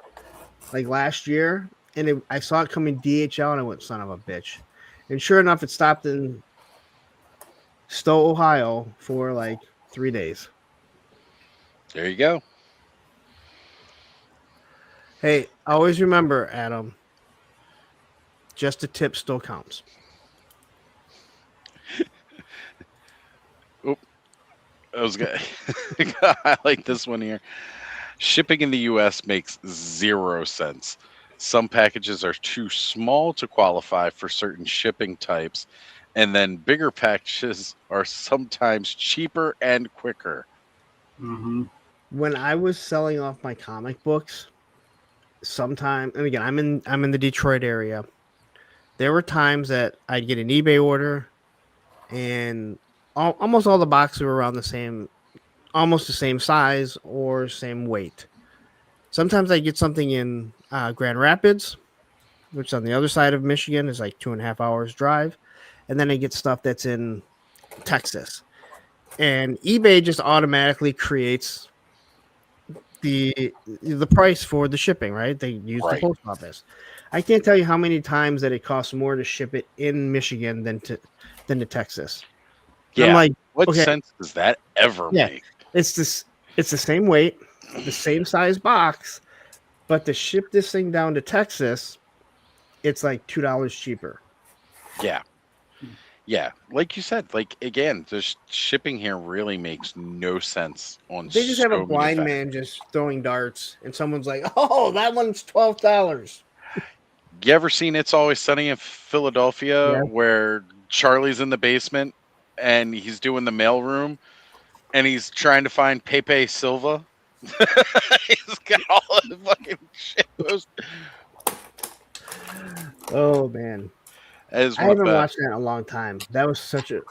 like last year, and I saw it coming DHL, and I went, son of a bitch. And sure enough, it stopped in Stowe, Ohio for like 3 days. There you go. Hey, always remember, Adam, just a tip still counts. Oh, I was gonna I like this one here. Shipping in the U.S. makes 0 sense. Some packages are too small to qualify for certain shipping types, and then bigger packages are sometimes cheaper and quicker. Mm-hmm. When I was selling off my comic books, and again, I'm in the Detroit area. There were times that I'd get an eBay order, and almost all the boxes were around almost the same size or same weight. Sometimes I get something in Grand Rapids, which is on the other side of Michigan, is like 2.5 hours drive, and then I get stuff that's in Texas, and eBay just automatically creates the price for the shipping, right? They use the post office. I can't tell you how many times that it costs more to ship it in Michigan than to Texas. Yeah. I'm like, what okay, sense does that ever make? It's the same weight, the same size box, but to ship this thing down to Texas, it's like $2 cheaper. Yeah. Yeah. Like you said, like again, the shipping here really makes no sense on They just have a blind man just throwing darts, and someone's like, "Oh, that one's $12." You ever seen It's Always Sunny in Philadelphia, where Charlie's in the basement and he's doing the mailroom and he's trying to find Pepe Silva? He's just got all of the fucking shit posted. Oh man, That is I one of the haven't best. watched that in a long time. That was such a.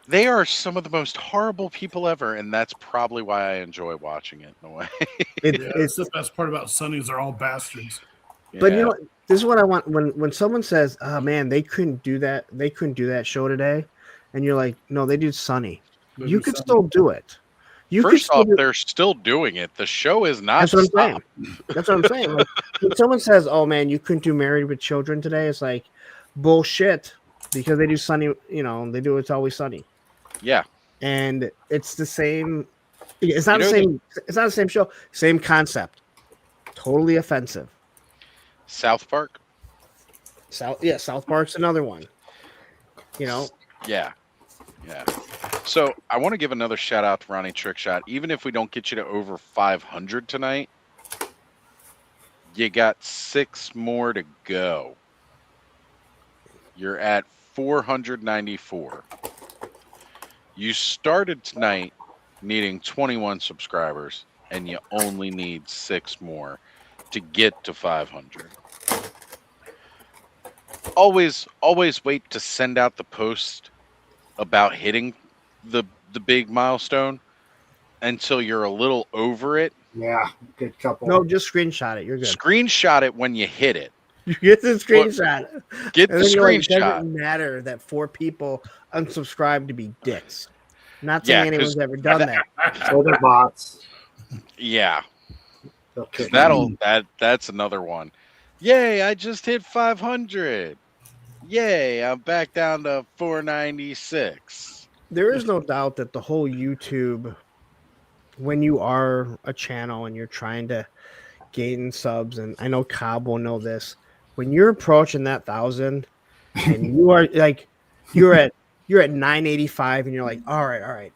They are some of the most horrible people ever, and that's probably why I enjoy watching it in a way. It's the best part about Sunny is they're all bastards. But you know, what? This is what I want when someone says, "Oh man, they couldn't do that. They couldn't do that show today," and you're like, "No, they did Sunny. You could still do it. You could First still off, do." they're still doing it. The show is not That's what I'm stopped. saying. That's what I'm saying. Like, when someone says, "Oh man, you couldn't do Married with Children today," it's like bullshit because they do Sunny. You know, they do It's Always Sunny. Yeah, and it's the same. It's not You the know same. It's not the same show. Same concept. Totally offensive. South Park. South Park's another one. You know. Yeah. So I want to give another shout out to Ronnie Trickshot. Even if we don't get you to over 500 tonight, you got 6 more to go. You're at 494. You started tonight needing 21 subscribers, and you only need 6 more to get to 500. Always wait to send out the post about hitting the big milestone until you're a little over it. Yeah, good couple. No, just screenshot it. You're good. Screenshot it when you hit it. You get the screenshot. Get And the then you're like, screenshot. doesn't matter that 4 people unsubscribed to be dicks. Not saying anyone's ever done that. So they're bots. Yeah. That's another one. Yay, I just hit 500. Yay, I'm back down to 496. There is no doubt that the whole YouTube, when you are a channel and you're trying to gain subs, and I know Cobb will know this, when you're approaching that 1,000 and you are like, you're at 985 and you're like, all right.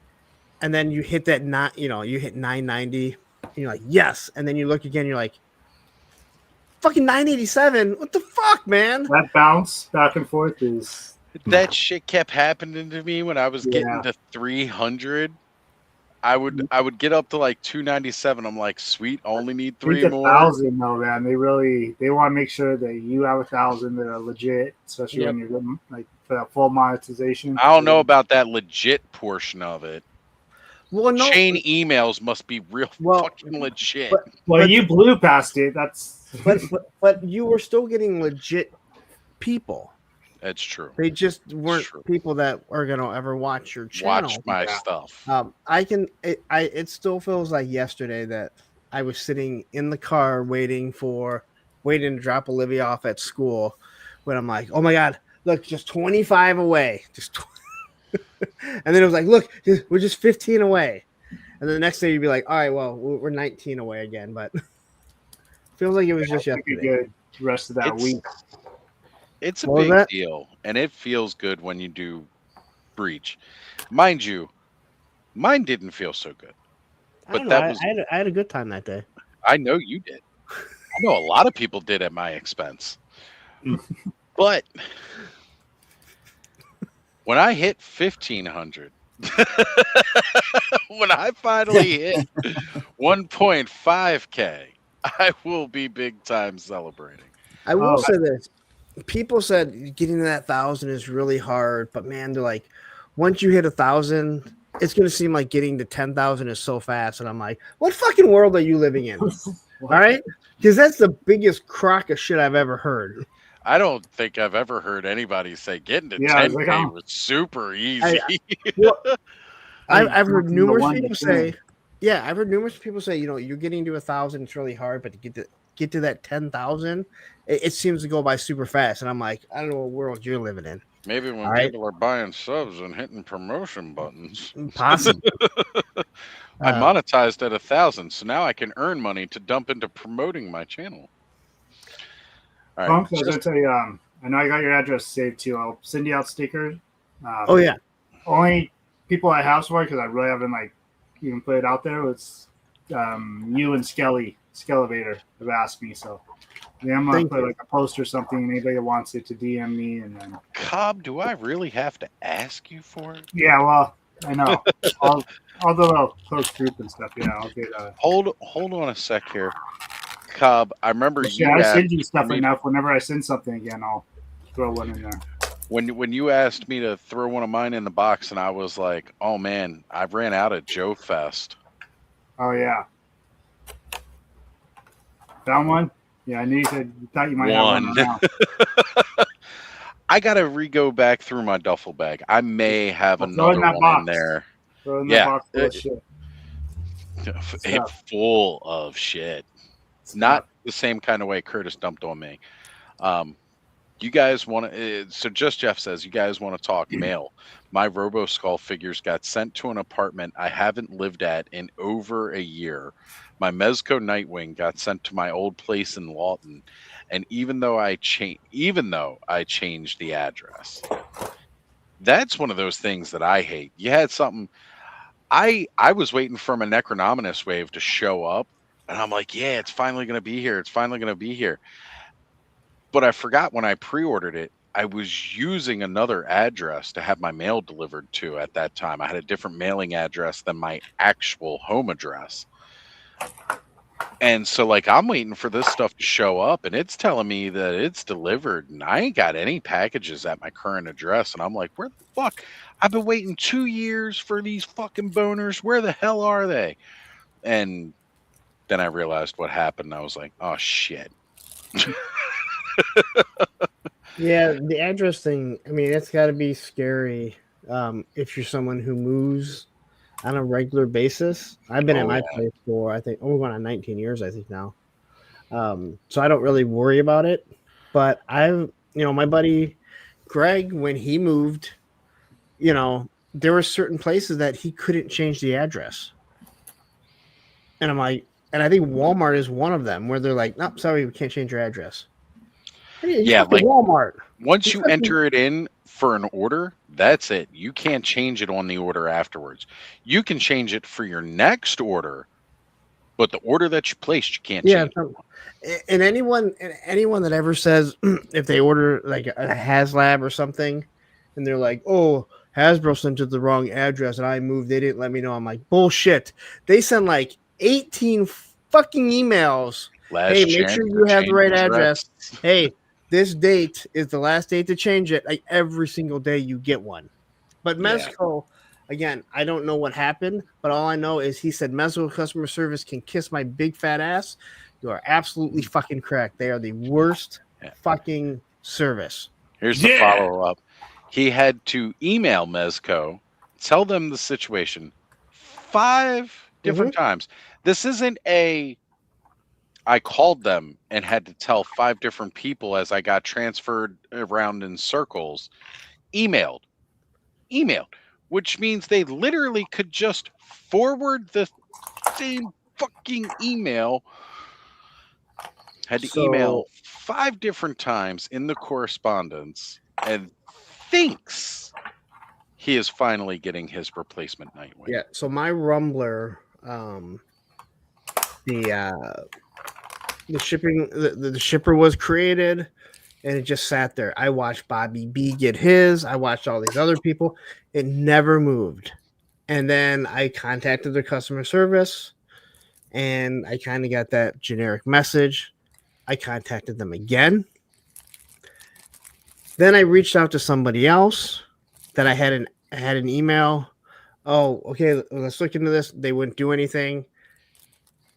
And then you hit that, you hit 990 and you're like, yes. And then you look again, you're like, fucking 987. What the fuck, man? That bounce back and forth is That shit kept happening to me when I was getting to 300. I would get up to like 297. I'm like, sweet, only need 3 more. 1,000 though, man. They want to make sure that you have 1,000 that are legit, especially when you're getting like for that full monetization. I don't know about that legit portion of it. Well, no. Chain emails must be real fucking legit. Well, you blew past it. That's but you were still getting legit people. That's true. They just weren't people that are gonna ever watch your channel. Watch my stuff. It still feels like yesterday that I was sitting in the car waiting to drop Olivia off at school when I'm like, oh my god, look, just 25 away. And then it was like, look, we're just 15 away. And then the next day you'd be like, all right, well, we're 19 away again. But feels like it was just yesterday. Good rest of that week. It's a big deal, and it feels good when you do breach. Mind you, mine didn't feel so good. But I had a good time that day. I know you did. I know a lot of people did at my expense. But when I hit 1,500, when I finally hit 1.5K, I will be big time celebrating. I will say this. People said getting to that 1,000 is really hard, but man, they're like, once you hit 1,000, it's going to seem like getting to 10,000 is so fast. And I'm like, what fucking world are you living in? All right? Because that's the biggest crock of shit I've ever heard. I don't think I've ever heard anybody say getting to 10K was super easy. I've heard numerous people say, I've heard numerous people say, you're getting to 1,000, it's really hard, but to get to that 10,000, it seems to go by super fast. And I'm like, I don't know what world you're living in. Maybe when people are buying subs and hitting promotion buttons. Possible. I monetized at 1,000, so now I can earn money to dump into promoting my channel. All right. Punk, I was going to tell you, I know I got your address saved too. I'll send you out stickers. Only people I have for, because I really haven't even put it out there, it's you and Skelevator have asked me, so I'm gonna put a post or something. Anybody that wants it to DM me, and then Cobb, do I really have to ask you for it? Yeah, well, I know. All the little post group and stuff. Yeah, I'll get. Hold on a sec here, Cobb. I remember Yeah, I send you asked stuff me enough. Whenever I send something again, I'll throw one in there. when you asked me to throw one of mine in the box, and I was like, "Oh man, I ran out at Joe Fest." Oh yeah, found one. Yeah, I knew you said you thought you might have one now. I gotta re-go back through my duffel bag. I may have Well, throw it another in that one in box. there. Throw it in that box full of shit. It's full of shit. Not the same kind of way Curtis dumped on me. You guys want to? So Just Jeff says you guys want to talk mail. My Robo Skull figures got sent to an apartment I haven't lived at in over a year. My Mezco Nightwing got sent to my old place in Lawton, and even though I changed the address, that's one of those things that I hate. You had something. I was waiting for my Necronominus wave to show up, and I'm like, yeah, it's finally going to be here. It's finally going to be here. But I forgot when I pre-ordered it, I was using another address to have my mail delivered to at that time. I had a different mailing address than my actual home address. And so, like, I'm waiting for this stuff to show up, and it's telling me that it's delivered, and I ain't got any packages at my current address. And I'm like, where the fuck? I've been waiting 2 years for these fucking boners. Where the hell are they? And then I realized what happened. I was like, oh, shit. Yeah, the address thing, I mean, it's got to be scary if you're someone who moves on a regular basis. I've been at my place for, I think, we're going on 19 years, I think now. So I don't really worry about it. But my buddy Greg, when he moved, there were certain places that he couldn't change the address. And I'm like, and I think Walmart is one of them where they're like, no, sorry, we can't change your address. Yeah, like Walmart. Once you enter it in for an order, that's it. You can't change it on the order afterwards. You can change it for your next order, but the order that you placed, you can't change. And anyone that ever says if they order like a HasLab or something, and they're like, "Oh, Hasbro sent it the wrong address, and I moved. They didn't let me know." I'm like, bullshit. They send like 18 fucking emails. Hey, make sure you have the right address. Hey, this date is the last date to change it. Like every single day you get one. But Mezco, again, I don't know what happened, but all I know is he said Mezco customer service can kiss my big fat ass. You are absolutely fucking correct. They are the worst fucking service. Here's the follow-up. He had to email Mezco, tell them the situation 5 different times. This isn't I called them and had to tell 5 different people as I got transferred around in circles. Emailed, which means they literally could just forward the same fucking email. Had to email 5 different times in the correspondence and thinks he is finally getting his replacement Nightwing. Yeah, so my Rumbler, the shipping, the shipper was created, and it just sat there. I watched Bobby B get his. I watched all these other people. It never moved. And then I contacted their customer service, and I kind of got that generic message. I contacted them again. Then I reached out to somebody else that I had an email. Oh, okay, let's look into this. They wouldn't do anything.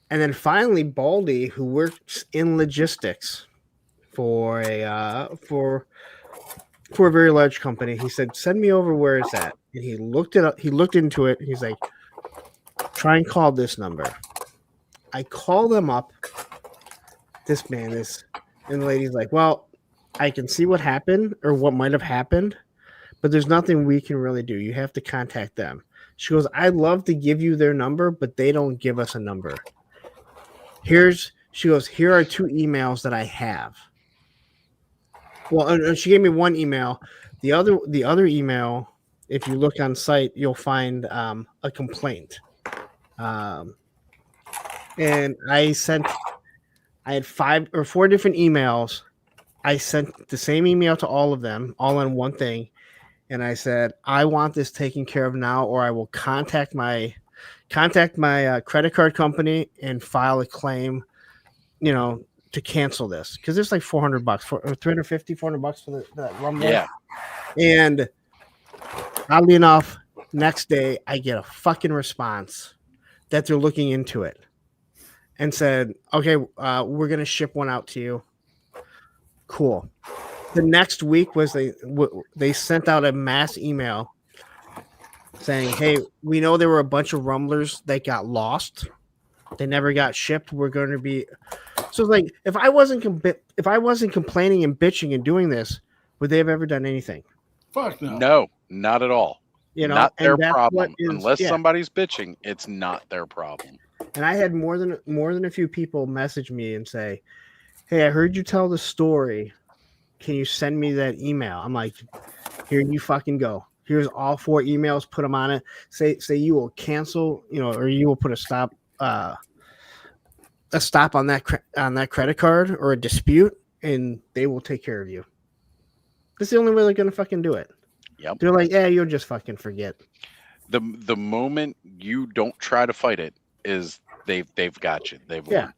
And then finally, Baldy, who works in logistics for a very large company, he said, "Send me over where it's at." And he looked it up. He looked into it. And he's like, "Try and call this number." I call them up. And the lady's like, "Well, I can see what happened or what might have happened, but there's nothing we can really do. You have to contact them." She goes, "I'd love to give you their number, but they don't give us a number. She goes, here are 2 emails that I have." Well, she gave me one email. The other email, if you look on site, you'll find a complaint. And I had 5 or 4 different emails. I sent the same email to all of them, all on one thing. and I said, I want this taken care of now, or I will contact my credit card company and file a claim, to cancel this, because it's like $400 for or $350, $400 for that Rumble. Yeah. And oddly enough, next day I get a fucking response that they're looking into it and said, okay, we're gonna ship one out to you. Cool. The next week was they sent out a mass email saying, hey, we know there were a bunch of rumblers that got lost. They never got shipped. We're going to be so like if I wasn't complaining and bitching and doing this, would they have ever done anything? Fuck no. No, not at all. Not their and that's problem. what is- Unless yeah. somebody's bitching, it's not their problem. And I had more than a few people message me and say, hey, I heard you tell the story. Can you send me that email? I'm like, here you fucking go. Here's all 4 emails. Put them on it. Say you will cancel, or you will put a stop on that credit card or a dispute, and they will take care of you. That's the only way they're gonna fucking do it. Yep. They're like, yeah, you'll just fucking forget. The moment you don't try to fight it is they've got you. They've won.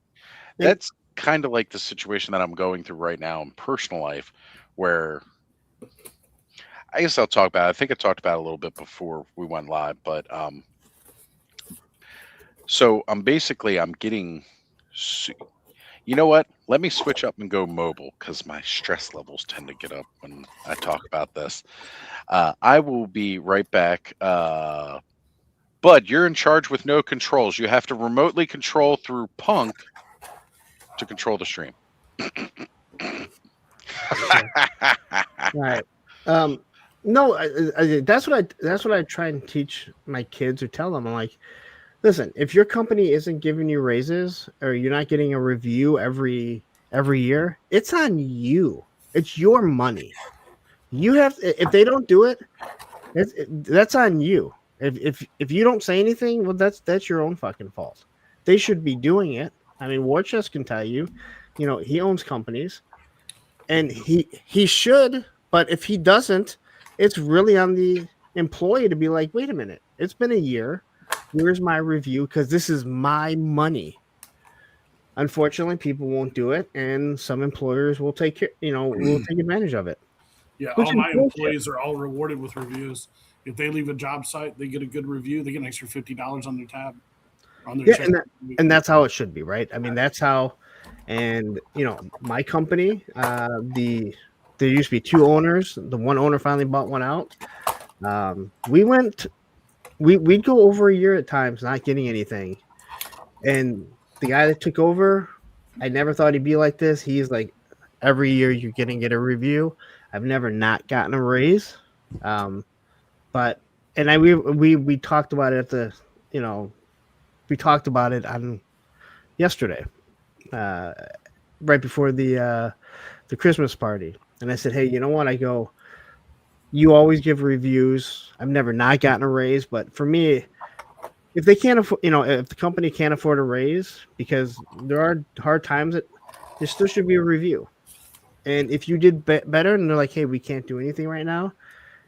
That's kind of like the situation that I'm going through right now in personal life, where I guess I'll talk about it. I think I talked about it a little bit before we went live, but so I'm getting, you know what? Let me switch up and go mobile, because my stress levels tend to get up when I talk about this. I will be right back. Bud, you're in charge with no controls. You have to remotely control through Punk to control the stream. Right. No, that's what I try and teach my kids or tell them. I'm like, listen, if your company isn't giving you raises or you're not getting a review every year, it's on you. It's your money. You have, if they don't do it, that's on you. If you don't say anything, well, that's your own fucking fault. They should be doing it. I mean, Warchest can tell you, he owns companies, and he should. But if he doesn't, it's really on the employee to be like, wait a minute, it's been a year. Where's my review? Because this is my money. Unfortunately, people won't do it, and some employers will take advantage of it. Yeah, Which all my is bullshit. employees are all rewarded with reviews. If they leave a job site, they get a good review. They get an extra $50 on their tab. On their check. And that's how it should be, right? I mean, that's how. And my company, there used to be 2 owners. The one owner finally bought one out. We'd go over a year at times not getting anything. And the guy that took over, I never thought he'd be like this. He's like, every year you're going to get a review. I've never not gotten a raise. But we talked about it we talked about it on yesterday, right before the Christmas party. And I said, hey, you know what? I go, you always give reviews. I've never not gotten a raise, but for me, if they can't afford, if the company can't afford a raise, because there are hard times, there still should be a review. And if you did better and they're like, hey, we can't do anything right now,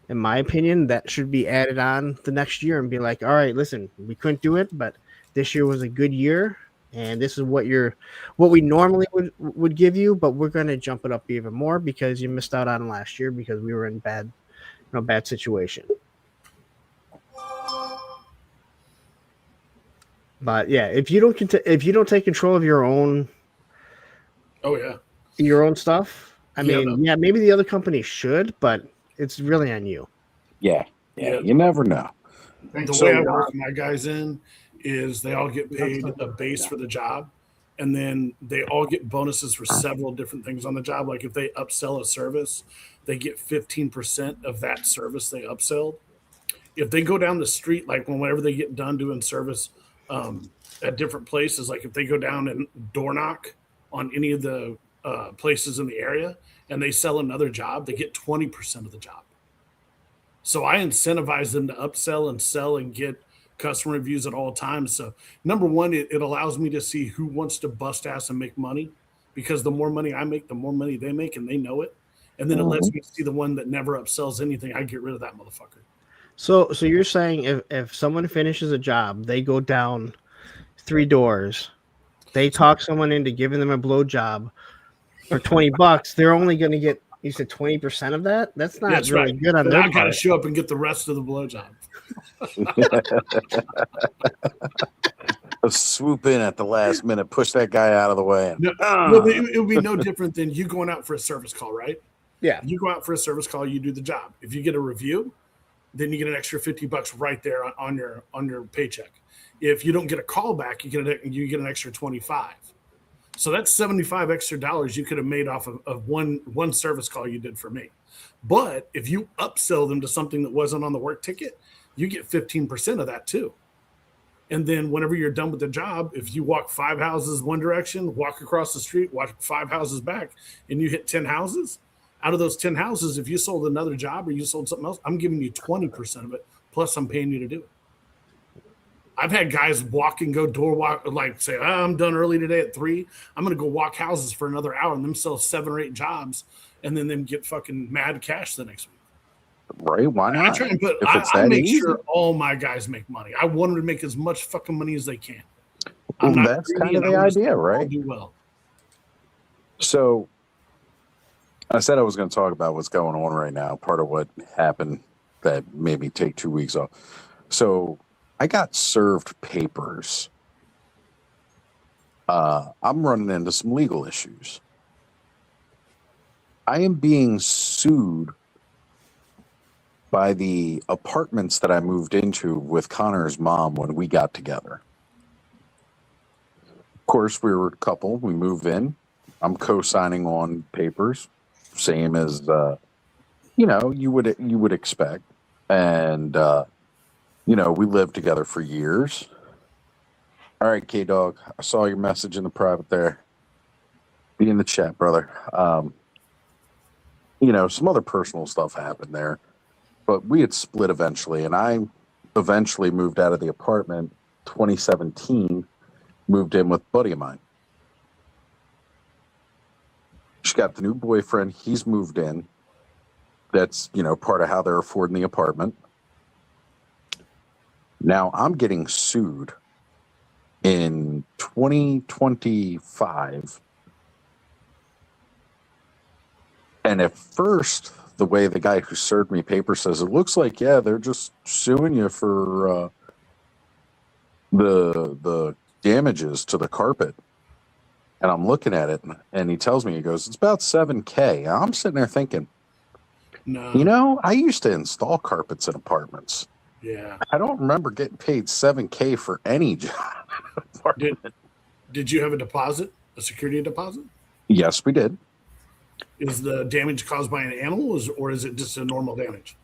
in my opinion, that should be added on the next year and be like, all right, listen, we couldn't do it, but this year was a good year, and this is what we normally would give you, but we're going to jump it up even more because you missed out on last year because we were in bad situation. But yeah, if you don't take control of your own, your own stuff, I mean, maybe the other company should, but it's really on you. Yeah, you never know. The way I work my guys in is they all get paid a base for the job, and then they all get bonuses for several different things on the job. Like if they upsell a service, they get 15% of that service they upselled. If they go down the street, like whenever they get done doing service at different places, like if they go down and door knock on any of the places in the area and they sell another job, they get 20% of the job. So I incentivize them to upsell and sell and get customer reviews at all times. So number one, it allows me to see who wants to bust ass and make money, because the more money I make, the more money they make, and they know it. and then it lets me see the one that never upsells anything. I get rid of that motherfucker. So you're saying if someone finishes a job, they go down 3 doors, they talk someone into giving them a blowjob for $20, they're only going to get, you said 20% of that? That's not really good on But their I gotta part. show up and get the rest of the blowjob. Swoop in at the last minute, push that guy out of the way. And, No, but it would be no different than you going out for a service call, right? Yeah. You go out for a service call, you do the job. If you get a review, then you get an extra $50 right there on your paycheck. If you don't get a call back, you get an extra 25. So that's 75 extra dollars you could have made off of one service call you did for me. But if you upsell them to something that wasn't on the work ticket, you get 15% of that too. And then whenever you're done with the job, if you walk 5 houses one direction, walk across the street, walk 5 houses back, and you hit 10 houses, out of those 10 houses, if you sold another job or you sold something else, I'm giving you 20% of it, plus I'm paying you to do it. I've had guys walk and go door walk, like say, I'm done early today at 3. I'm going to go walk houses for another hour and them sell 7 or 8 jobs and then them get fucking mad cash the next week. Right? Why not? I try and I make sure all my guys make money. I want them to make as much fucking money as they can. Well, that's kind of the idea, right? Do well. So I said I was going to talk about what's going on right now. Part of what happened that made me take 2 weeks off. So I got served papers. I'm running into some legal issues. I am being sued by the apartments that I moved into with Connor's mom when we got together. Of course, we were a couple. We move in. I'm co-signing on papers, same as you would expect. And we lived together for years. All right, K-Dog, I saw your message in the private there. Be in the chat, brother. Some other personal stuff happened there. But we had split eventually, and I eventually moved out of the apartment 2017, moved in with a buddy of mine. She got the new boyfriend. He's moved in. That's, part of how they're affording the apartment. Now I'm getting sued in 2025. And at first, the way the guy who served me paper says, it looks like, they're just suing you for the damages to the carpet. And I'm looking at it, and he tells me, he goes, it's about $7,000. And I'm sitting there thinking, no. I used to install carpets in apartments. Yeah. I don't remember getting paid $7,000 for any job. Did you have a deposit, a security deposit? Yes, we did. Is the damage caused by an animal, or is it just a normal damage?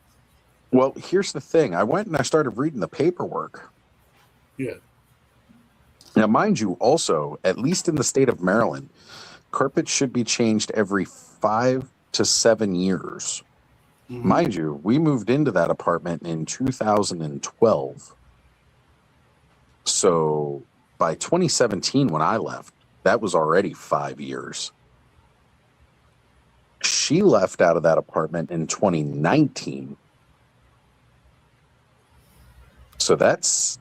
Well, here's the thing. I went and I started reading the paperwork. Yeah. Now, mind you, also, at least in the state of Maryland, carpets should be changed every 5 to 7 years. Mm-hmm. Mind you, we moved into that apartment in 2012. So by 2017, when I left, that was already 5 years. She left out of that apartment in 2019. So that's,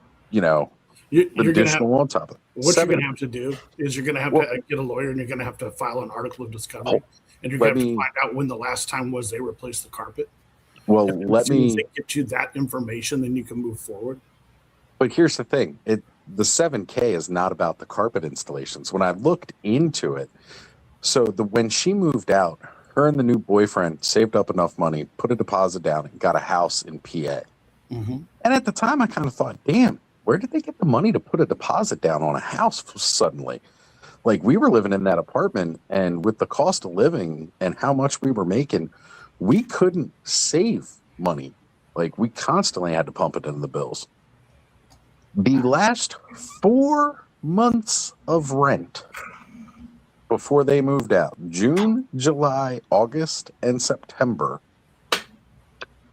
additional on top of it. What you're going to have to do is you're going to have to get a lawyer, and you're going to have to file an article of discovery. And you're going to have to find out when the last time was they replaced the carpet. Well, as soon as they get you that information, then you can move forward. But here's the thing. The $7,000 is not about the carpet installations. When I looked into it, so when she moved out, her and the new boyfriend saved up enough money, put a deposit down, and got a house in PA. Mm-hmm. And at the time, I kind of thought, damn, where did they get the money to put a deposit down on a house suddenly? Like, we were living in that apartment, and with the cost of living and how much we were making, we couldn't save money. Like, we constantly had to pump it into the bills. The last 4 months of rent before they moved out, June, July, August, and September,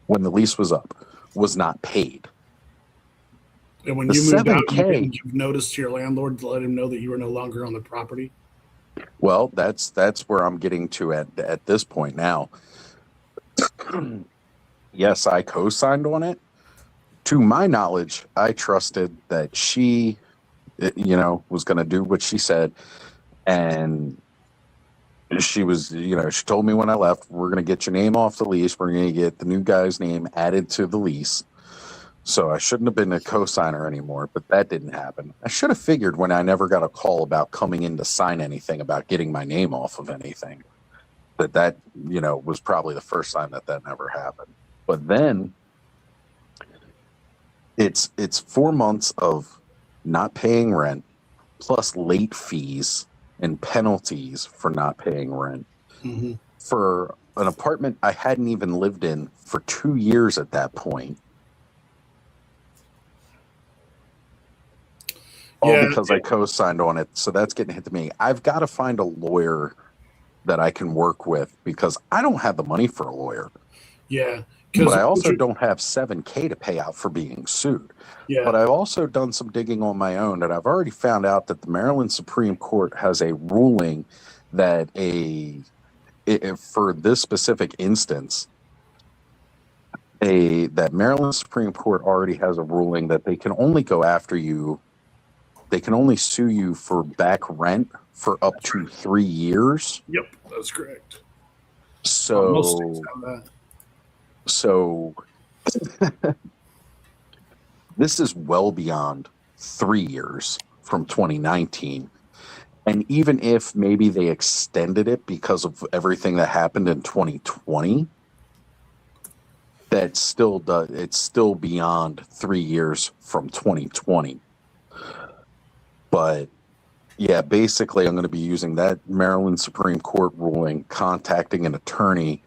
when the lease was up, was not paid. And when you moved out, you didn't give notice to your landlord to let him know that you were no longer on the property? Well, that's where I'm getting to at this point now. Yes, I co-signed on it. To my knowledge, I trusted that she, was going to do what she said, and she was, she told me when I left, we're going to get your name off the lease. We're going to get the new guy's name added to the lease. So I shouldn't have been a co-signer anymore, but that didn't happen. I should have figured when I never got a call about coming in to sign anything about getting my name off of anything, that was probably the first time that never happened. But then it's 4 months of not paying rent plus late fees and penalties for not paying rent for an apartment I hadn't even lived in for 2 years at that point. All because I co-signed on it. So that's getting hit to me. I've got to find a lawyer that I can work with because I don't have the money for a lawyer. Yeah. But I also don't have $7,000 to pay out for being sued. Yeah. But I've also done some digging on my own, and I've already found out that the Maryland Supreme Court has a ruling that for this specific instance, that Maryland Supreme Court already has a ruling that they can only go after you. They can only sue you for back rent for up to 3 years. Yep, that's correct. So, most states have that. So this is well beyond 3 years from 2019. And even if maybe they extended it because of everything that happened in 2020, it's still beyond 3 years from 2020. But yeah, basically I'm going to be using that Maryland Supreme Court ruling, contacting an attorney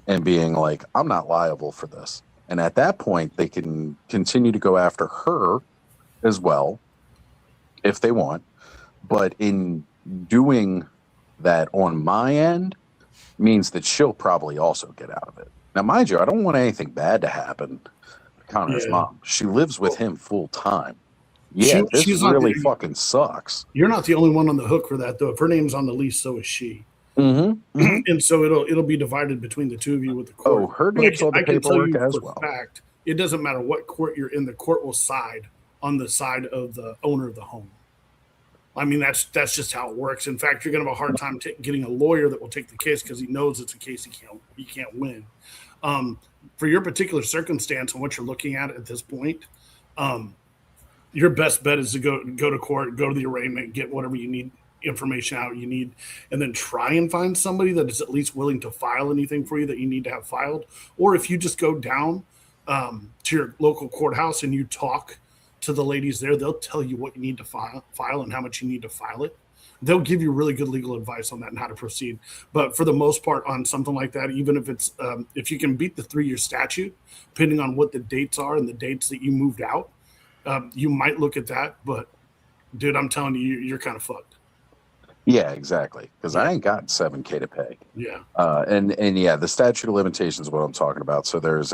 and being like, I'm not liable for this. And at that point, they can continue to go after her as well if they want. But in doing that on my end means that she'll probably also get out of it. Now, mind you, I don't want anything bad to happen to Connor's mom. She lives with him full time. Yeah, this really fucking sucks. You're not the only one on the hook for that, though. If her name's on the lease, so is she. And so it'll be divided between the two of you with the court. Oh, her name's on the paperwork as well. Fact, it doesn't matter what court you're in. The court will side on the side of the owner of the home. I mean, that's just how it works. In fact, you're going to have a hard time getting a lawyer that will take the case because he knows it's a case he can't win. For your particular circumstance and what you're looking at this point, your best bet is to go to court, go to the arraignment, get whatever you need, information out you need, and then try and find somebody that is at least willing to file anything for you that you need to have filed. Or if you just go down to your local courthouse and you talk to the ladies there, they'll tell you what you need to file and how much you need to file it. They'll give you really good legal advice on that and how to proceed. But for the most part, on something like that, even if it's if you can beat the 3-year statute, depending on what the dates are and the dates that you moved out, you might look at that. But dude, I'm telling you, you're kind of fucked. Yeah, exactly. Because I ain't got $7,000 to pay. Yeah. And yeah, the statute of limitations is what I'm talking about. So there's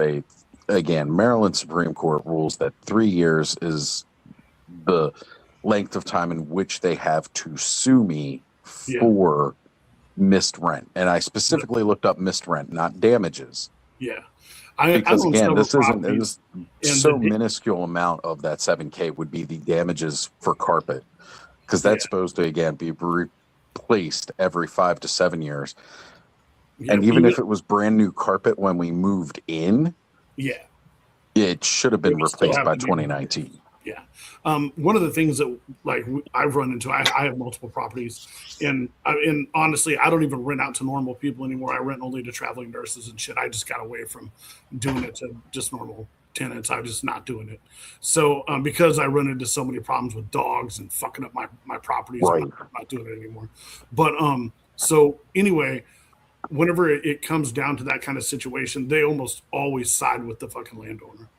again, Maryland Supreme Court rules that 3 years is the length of time in which they have to sue me for missed rent. And I specifically looked up missed rent, not damages. Yeah. Because again, this isn't so minuscule amount of that $7,000 would be the damages for carpet. Because that's supposed to, again, be replaced every 5 to 7 years. And even if it was brand new carpet when we moved in, it should have been replaced by 2019. Yeah. One of the things that I've run into, I have multiple properties, and honestly, I don't even rent out to normal people anymore. I rent only to traveling nurses and shit. I just got away from doing it to just normal tenants. I'm just not doing it. So because I run into so many problems with dogs and fucking up my properties, I'm not doing it anymore. But so anyway, whenever it comes down to that kind of situation, they almost always side with the fucking landowner.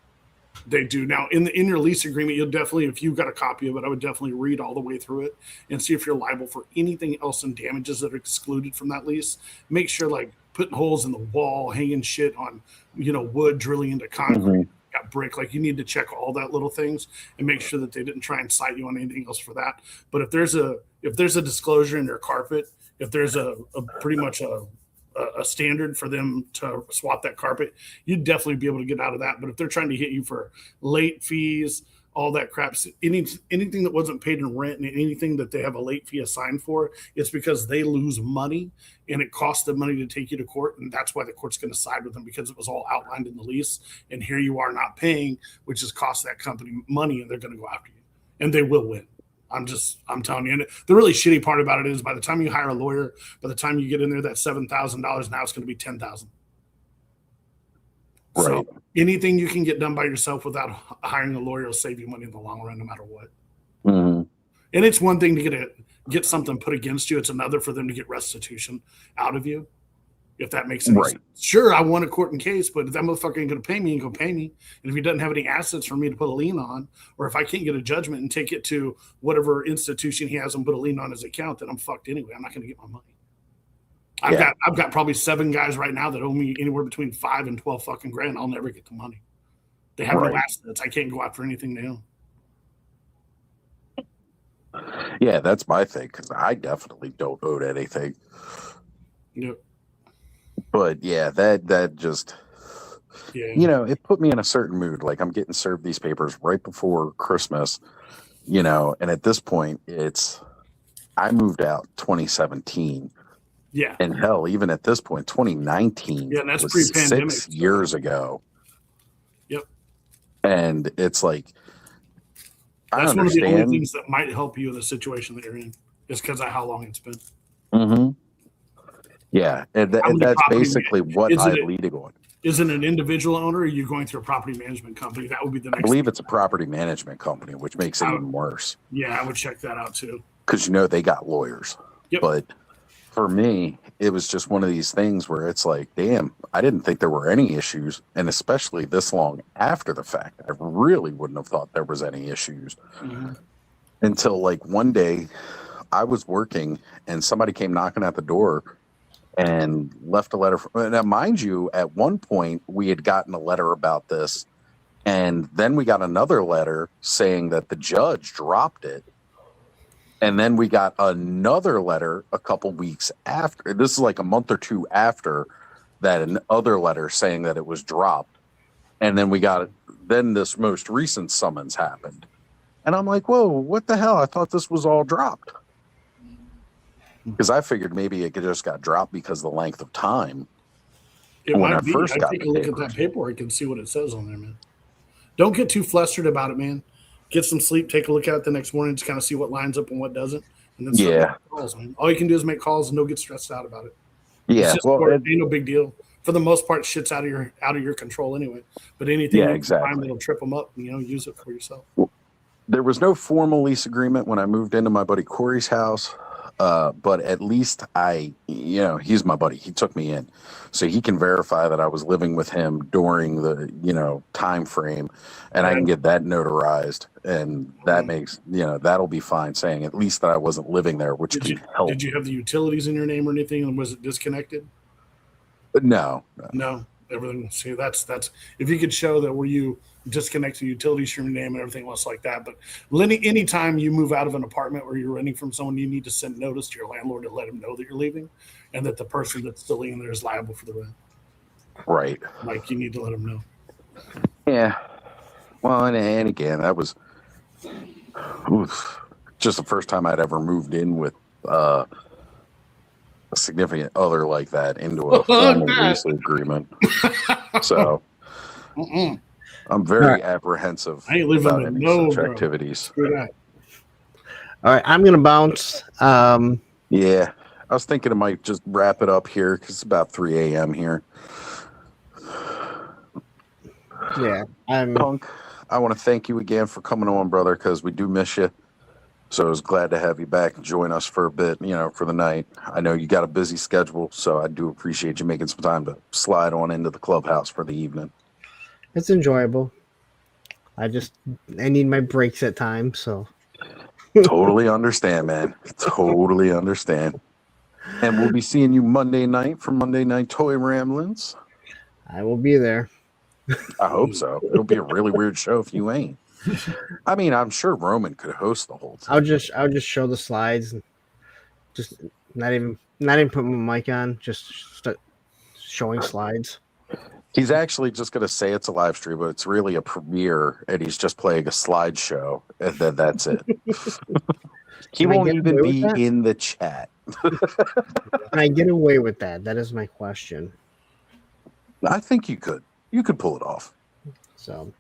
They do. Now, in your lease agreement, you'll definitely, if you've got a copy of it, I would definitely read all the way through it and see if you're liable for anything else and damages that are excluded from that lease. Make sure, like, putting holes in the wall, hanging shit on, wood, drilling into concrete, got brick. Like, you need to check all that little things and make sure that they didn't try and cite you on anything else for that. But if there's a disclosure in their carpet if there's a pretty much a standard for them to swap that carpet, you'd definitely be able to get out of that. But if they're trying to hit you for late fees, all that crap, anything that wasn't paid in rent and anything that they have a late fee assigned for, it's because they lose money and it costs them money to take you to court. And that's why the court's going to side with them, because it was all outlined in the lease. And here you are not paying, which has cost that company money, and they're going to go after you. And they will win. I'm telling you. And the really shitty part about it is by the time you hire a lawyer, by the time you get in there, that $7,000, now it's going to be $10,000. Right. So anything you can get done by yourself without hiring a lawyer will save you money in the long run, no matter what. Mm-hmm. And it's one thing to get something put against you. It's another for them to get restitution out of you, if that makes sense. Right. Sure, I won a court and case, but if that motherfucker ain't going to pay me, he ain't going to pay me. And if he doesn't have any assets for me to put a lien on, or if I can't get a judgment and take it to whatever institution he has and put a lien on his account, then I'm fucked anyway. I'm not going to get my money. I've got probably 7 guys right now that owe me anywhere between 5 and 12 fucking grand. I'll never get the money. They have no assets. I can't go after anything they own. Yeah, that's my thing, because I definitely don't own anything. Yep. But yeah, that just, it put me in a certain mood. Like, I'm getting served these papers right before Christmas, and at this point, I moved out 2017. Yeah. And hell, even at this point, 2019 and that's was pre-pandemic. 6 years ago. Yep. And it's like, that's one of the only things that might help you in the situation that you're in, is because of how long it's been. Mm-hmm. Yeah, and that's basically what I lead on. Is it an individual owner, or are you going through a property management company? That would be the next. I believe it's a property management company, which makes it even worse. Yeah, I would check that out too. Because they got lawyers. Yep. But for me, it was just one of these things where it's like, damn, I didn't think there were any issues, and especially this long after the fact, I really wouldn't have thought there was any issues until like one day I was working and somebody came knocking at the door and left a letter. Now, mind you, at one point we had gotten a letter about this, and then we got another letter saying that the judge dropped it. And then we got another letter a couple weeks after. This is like a month or two after that, another letter saying that it was dropped. And then then this most recent summons happened. And I'm like, whoa, what the hell? I thought this was all dropped. Because I figured maybe it just got dropped because of the length of time. It might be. I take a look at that paperwork and see what it says on there, man. Don't get too flustered about it, man. Get some sleep, take a look at it the next morning, just kind of see what lines up and what doesn't. And then start making calls, man. All you can do is make calls and don't get stressed out about it. Yeah. It ain't no big deal. For the most part, shit's out of your control anyway. But anything you can find that'll trip them up, use it for yourself. Well, there was no formal lease agreement when I moved into my buddy Corey's house. But at least he's my buddy. He took me in, so he can verify that I was living with him during the, time frame, and I can get that notarized, and that makes, that'll be fine, saying at least that I wasn't living there, which can help. Did you have the utilities in your name or anything, and was it disconnected? No. Everything. See, that's if you could show that were you disconnect the utilities from your name and everything else like that. But anytime you move out of an apartment or you're renting from someone, you need to send notice to your landlord to let him know that you're leaving, and that the person that's still in there is liable for the rent. Right. Like, you need to let them know. Yeah. Well, and again, that was just the first time I'd ever moved in with a significant other like that into a formal lease agreement. So I'm very apprehensive about any such activities. All right, I'm gonna bounce. Yeah, I was thinking I might just wrap it up here because it's about 3 a.m. here. Yeah, Punk, I want to thank you again for coming on, brother, because we do miss you. So I was glad to have you back and join us for a bit, for the night. I know you got a busy schedule, so I do appreciate you making some time to slide on into the clubhouse for the evening. It's enjoyable. I need my breaks at times, so. Totally understand, man. Totally understand. And we'll be seeing you Monday night for Monday Night Toy Ramblings. I will be there. I hope so. It'll be a really weird show if you ain't. I mean, I'm sure Roman could host the whole thing. I'll just show the slides and just Not even putting my mic on. Just showing slides. He's actually just going to say it's a live stream, but it's really a premiere, and he's just playing a slideshow, and then that's it. He Can I won't get even away be with that? in the chat. Can I get away with that? That is my question. I think you could. You could pull it off. So,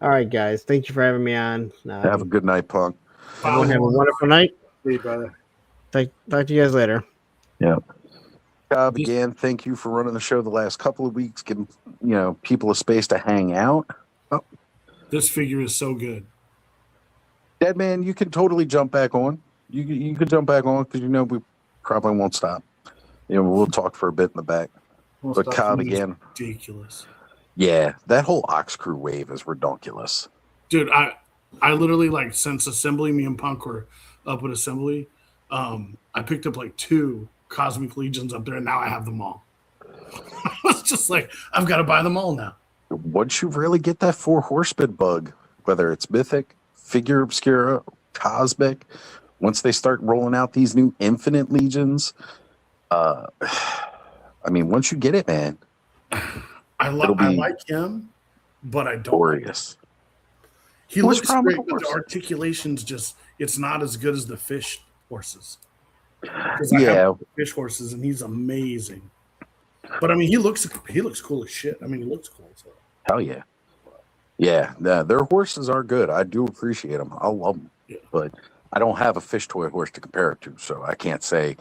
all right, guys. Thank you for having me on. Have a good night, Punk. Everyone have a wonderful night. See you, brother. Talk to you guys later. Yeah. Cobb, again, thank you for running the show the last couple of weeks, giving people a space to hang out. Oh, This figure is so good. Dead man, you can totally jump back on. You can jump back on because we probably won't stop. We'll talk for a bit in the back. But Cobb, again, Ridiculous. yeah, that whole Ox Crew wave is redonkulous. Dude, I literally, like, since assembly, me and Punk were up at assembly, I picked up like 2 Cosmic Legions up there, and now I have them all. It's just like, I've got to buy them all now. Once you really get that 4 horseman bug, whether it's Mythic, Figure Obscura, Cosmic, once they start rolling out these new Infinite Legions, once you get it, man, I like him, but I don't. Glorious. He What's looks wrong with great, the but the horse? articulation's just, it's not as good as the fish horses. 'Cause I Yeah. have fish horses, and he's amazing. But he looks cool as shit. He looks cool. So. Hell yeah. Yeah, their horses are good. I do appreciate them. I love them. Yeah. But I don't have a fish toy horse to compare it to, so I can't say,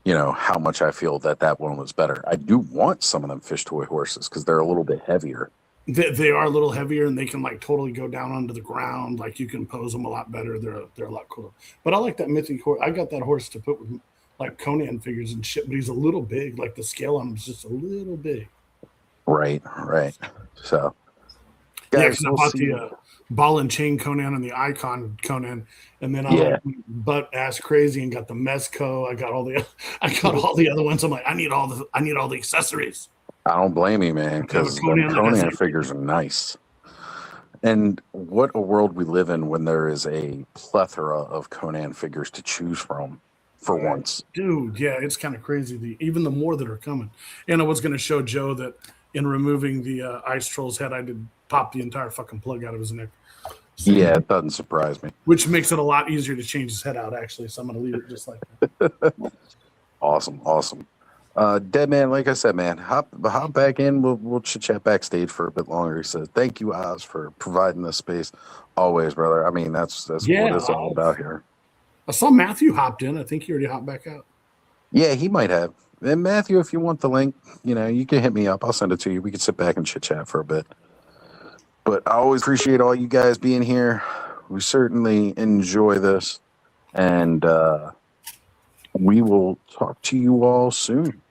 how much I feel that one was better. I do want some of them fish toy horses because they're a little bit heavier. They are a little heavier, and they can like totally go down onto the ground. Like you can pose them a lot better. They're a lot cooler. But I like that mythic horse. I got that horse to put with like Conan figures and shit, but he's a little big. Like the scale on him is just a little big. Right. So, Yeah, guys, because I we'll bought see. the ball and chain Conan and the icon Conan, and then I Yeah. went butt ass crazy and got the Mezco. I got all the other ones. I'm like, I need all the accessories. I don't blame you, man, because Conan that has Conan everything. figures are nice. And what a world we live in when there is a plethora of Conan figures to choose from for once. Dude, yeah, it's kind of crazy. Even the more that are coming. And I was going to show Joe that in removing the Ice Troll's head, I did pop the entire fucking plug out of his neck. So, Yeah, it doesn't surprise me. which makes it a lot easier to change his head out, actually. So I'm going to leave it just like that. Awesome. Dead man, like I said, man, hop back in. We'll chit chat backstage for a bit longer. He says, "Thank you, Oz, for providing this space. Always, brother. That's Yeah, what it's all about here." I saw Matthew hopped in. I think he already hopped back out. Yeah, he might have. And Matthew, if you want the link, you can hit me up. I'll send it to you. We can sit back and chit chat for a bit. But I always appreciate all you guys being here. We certainly enjoy this, and we will talk to you all soon.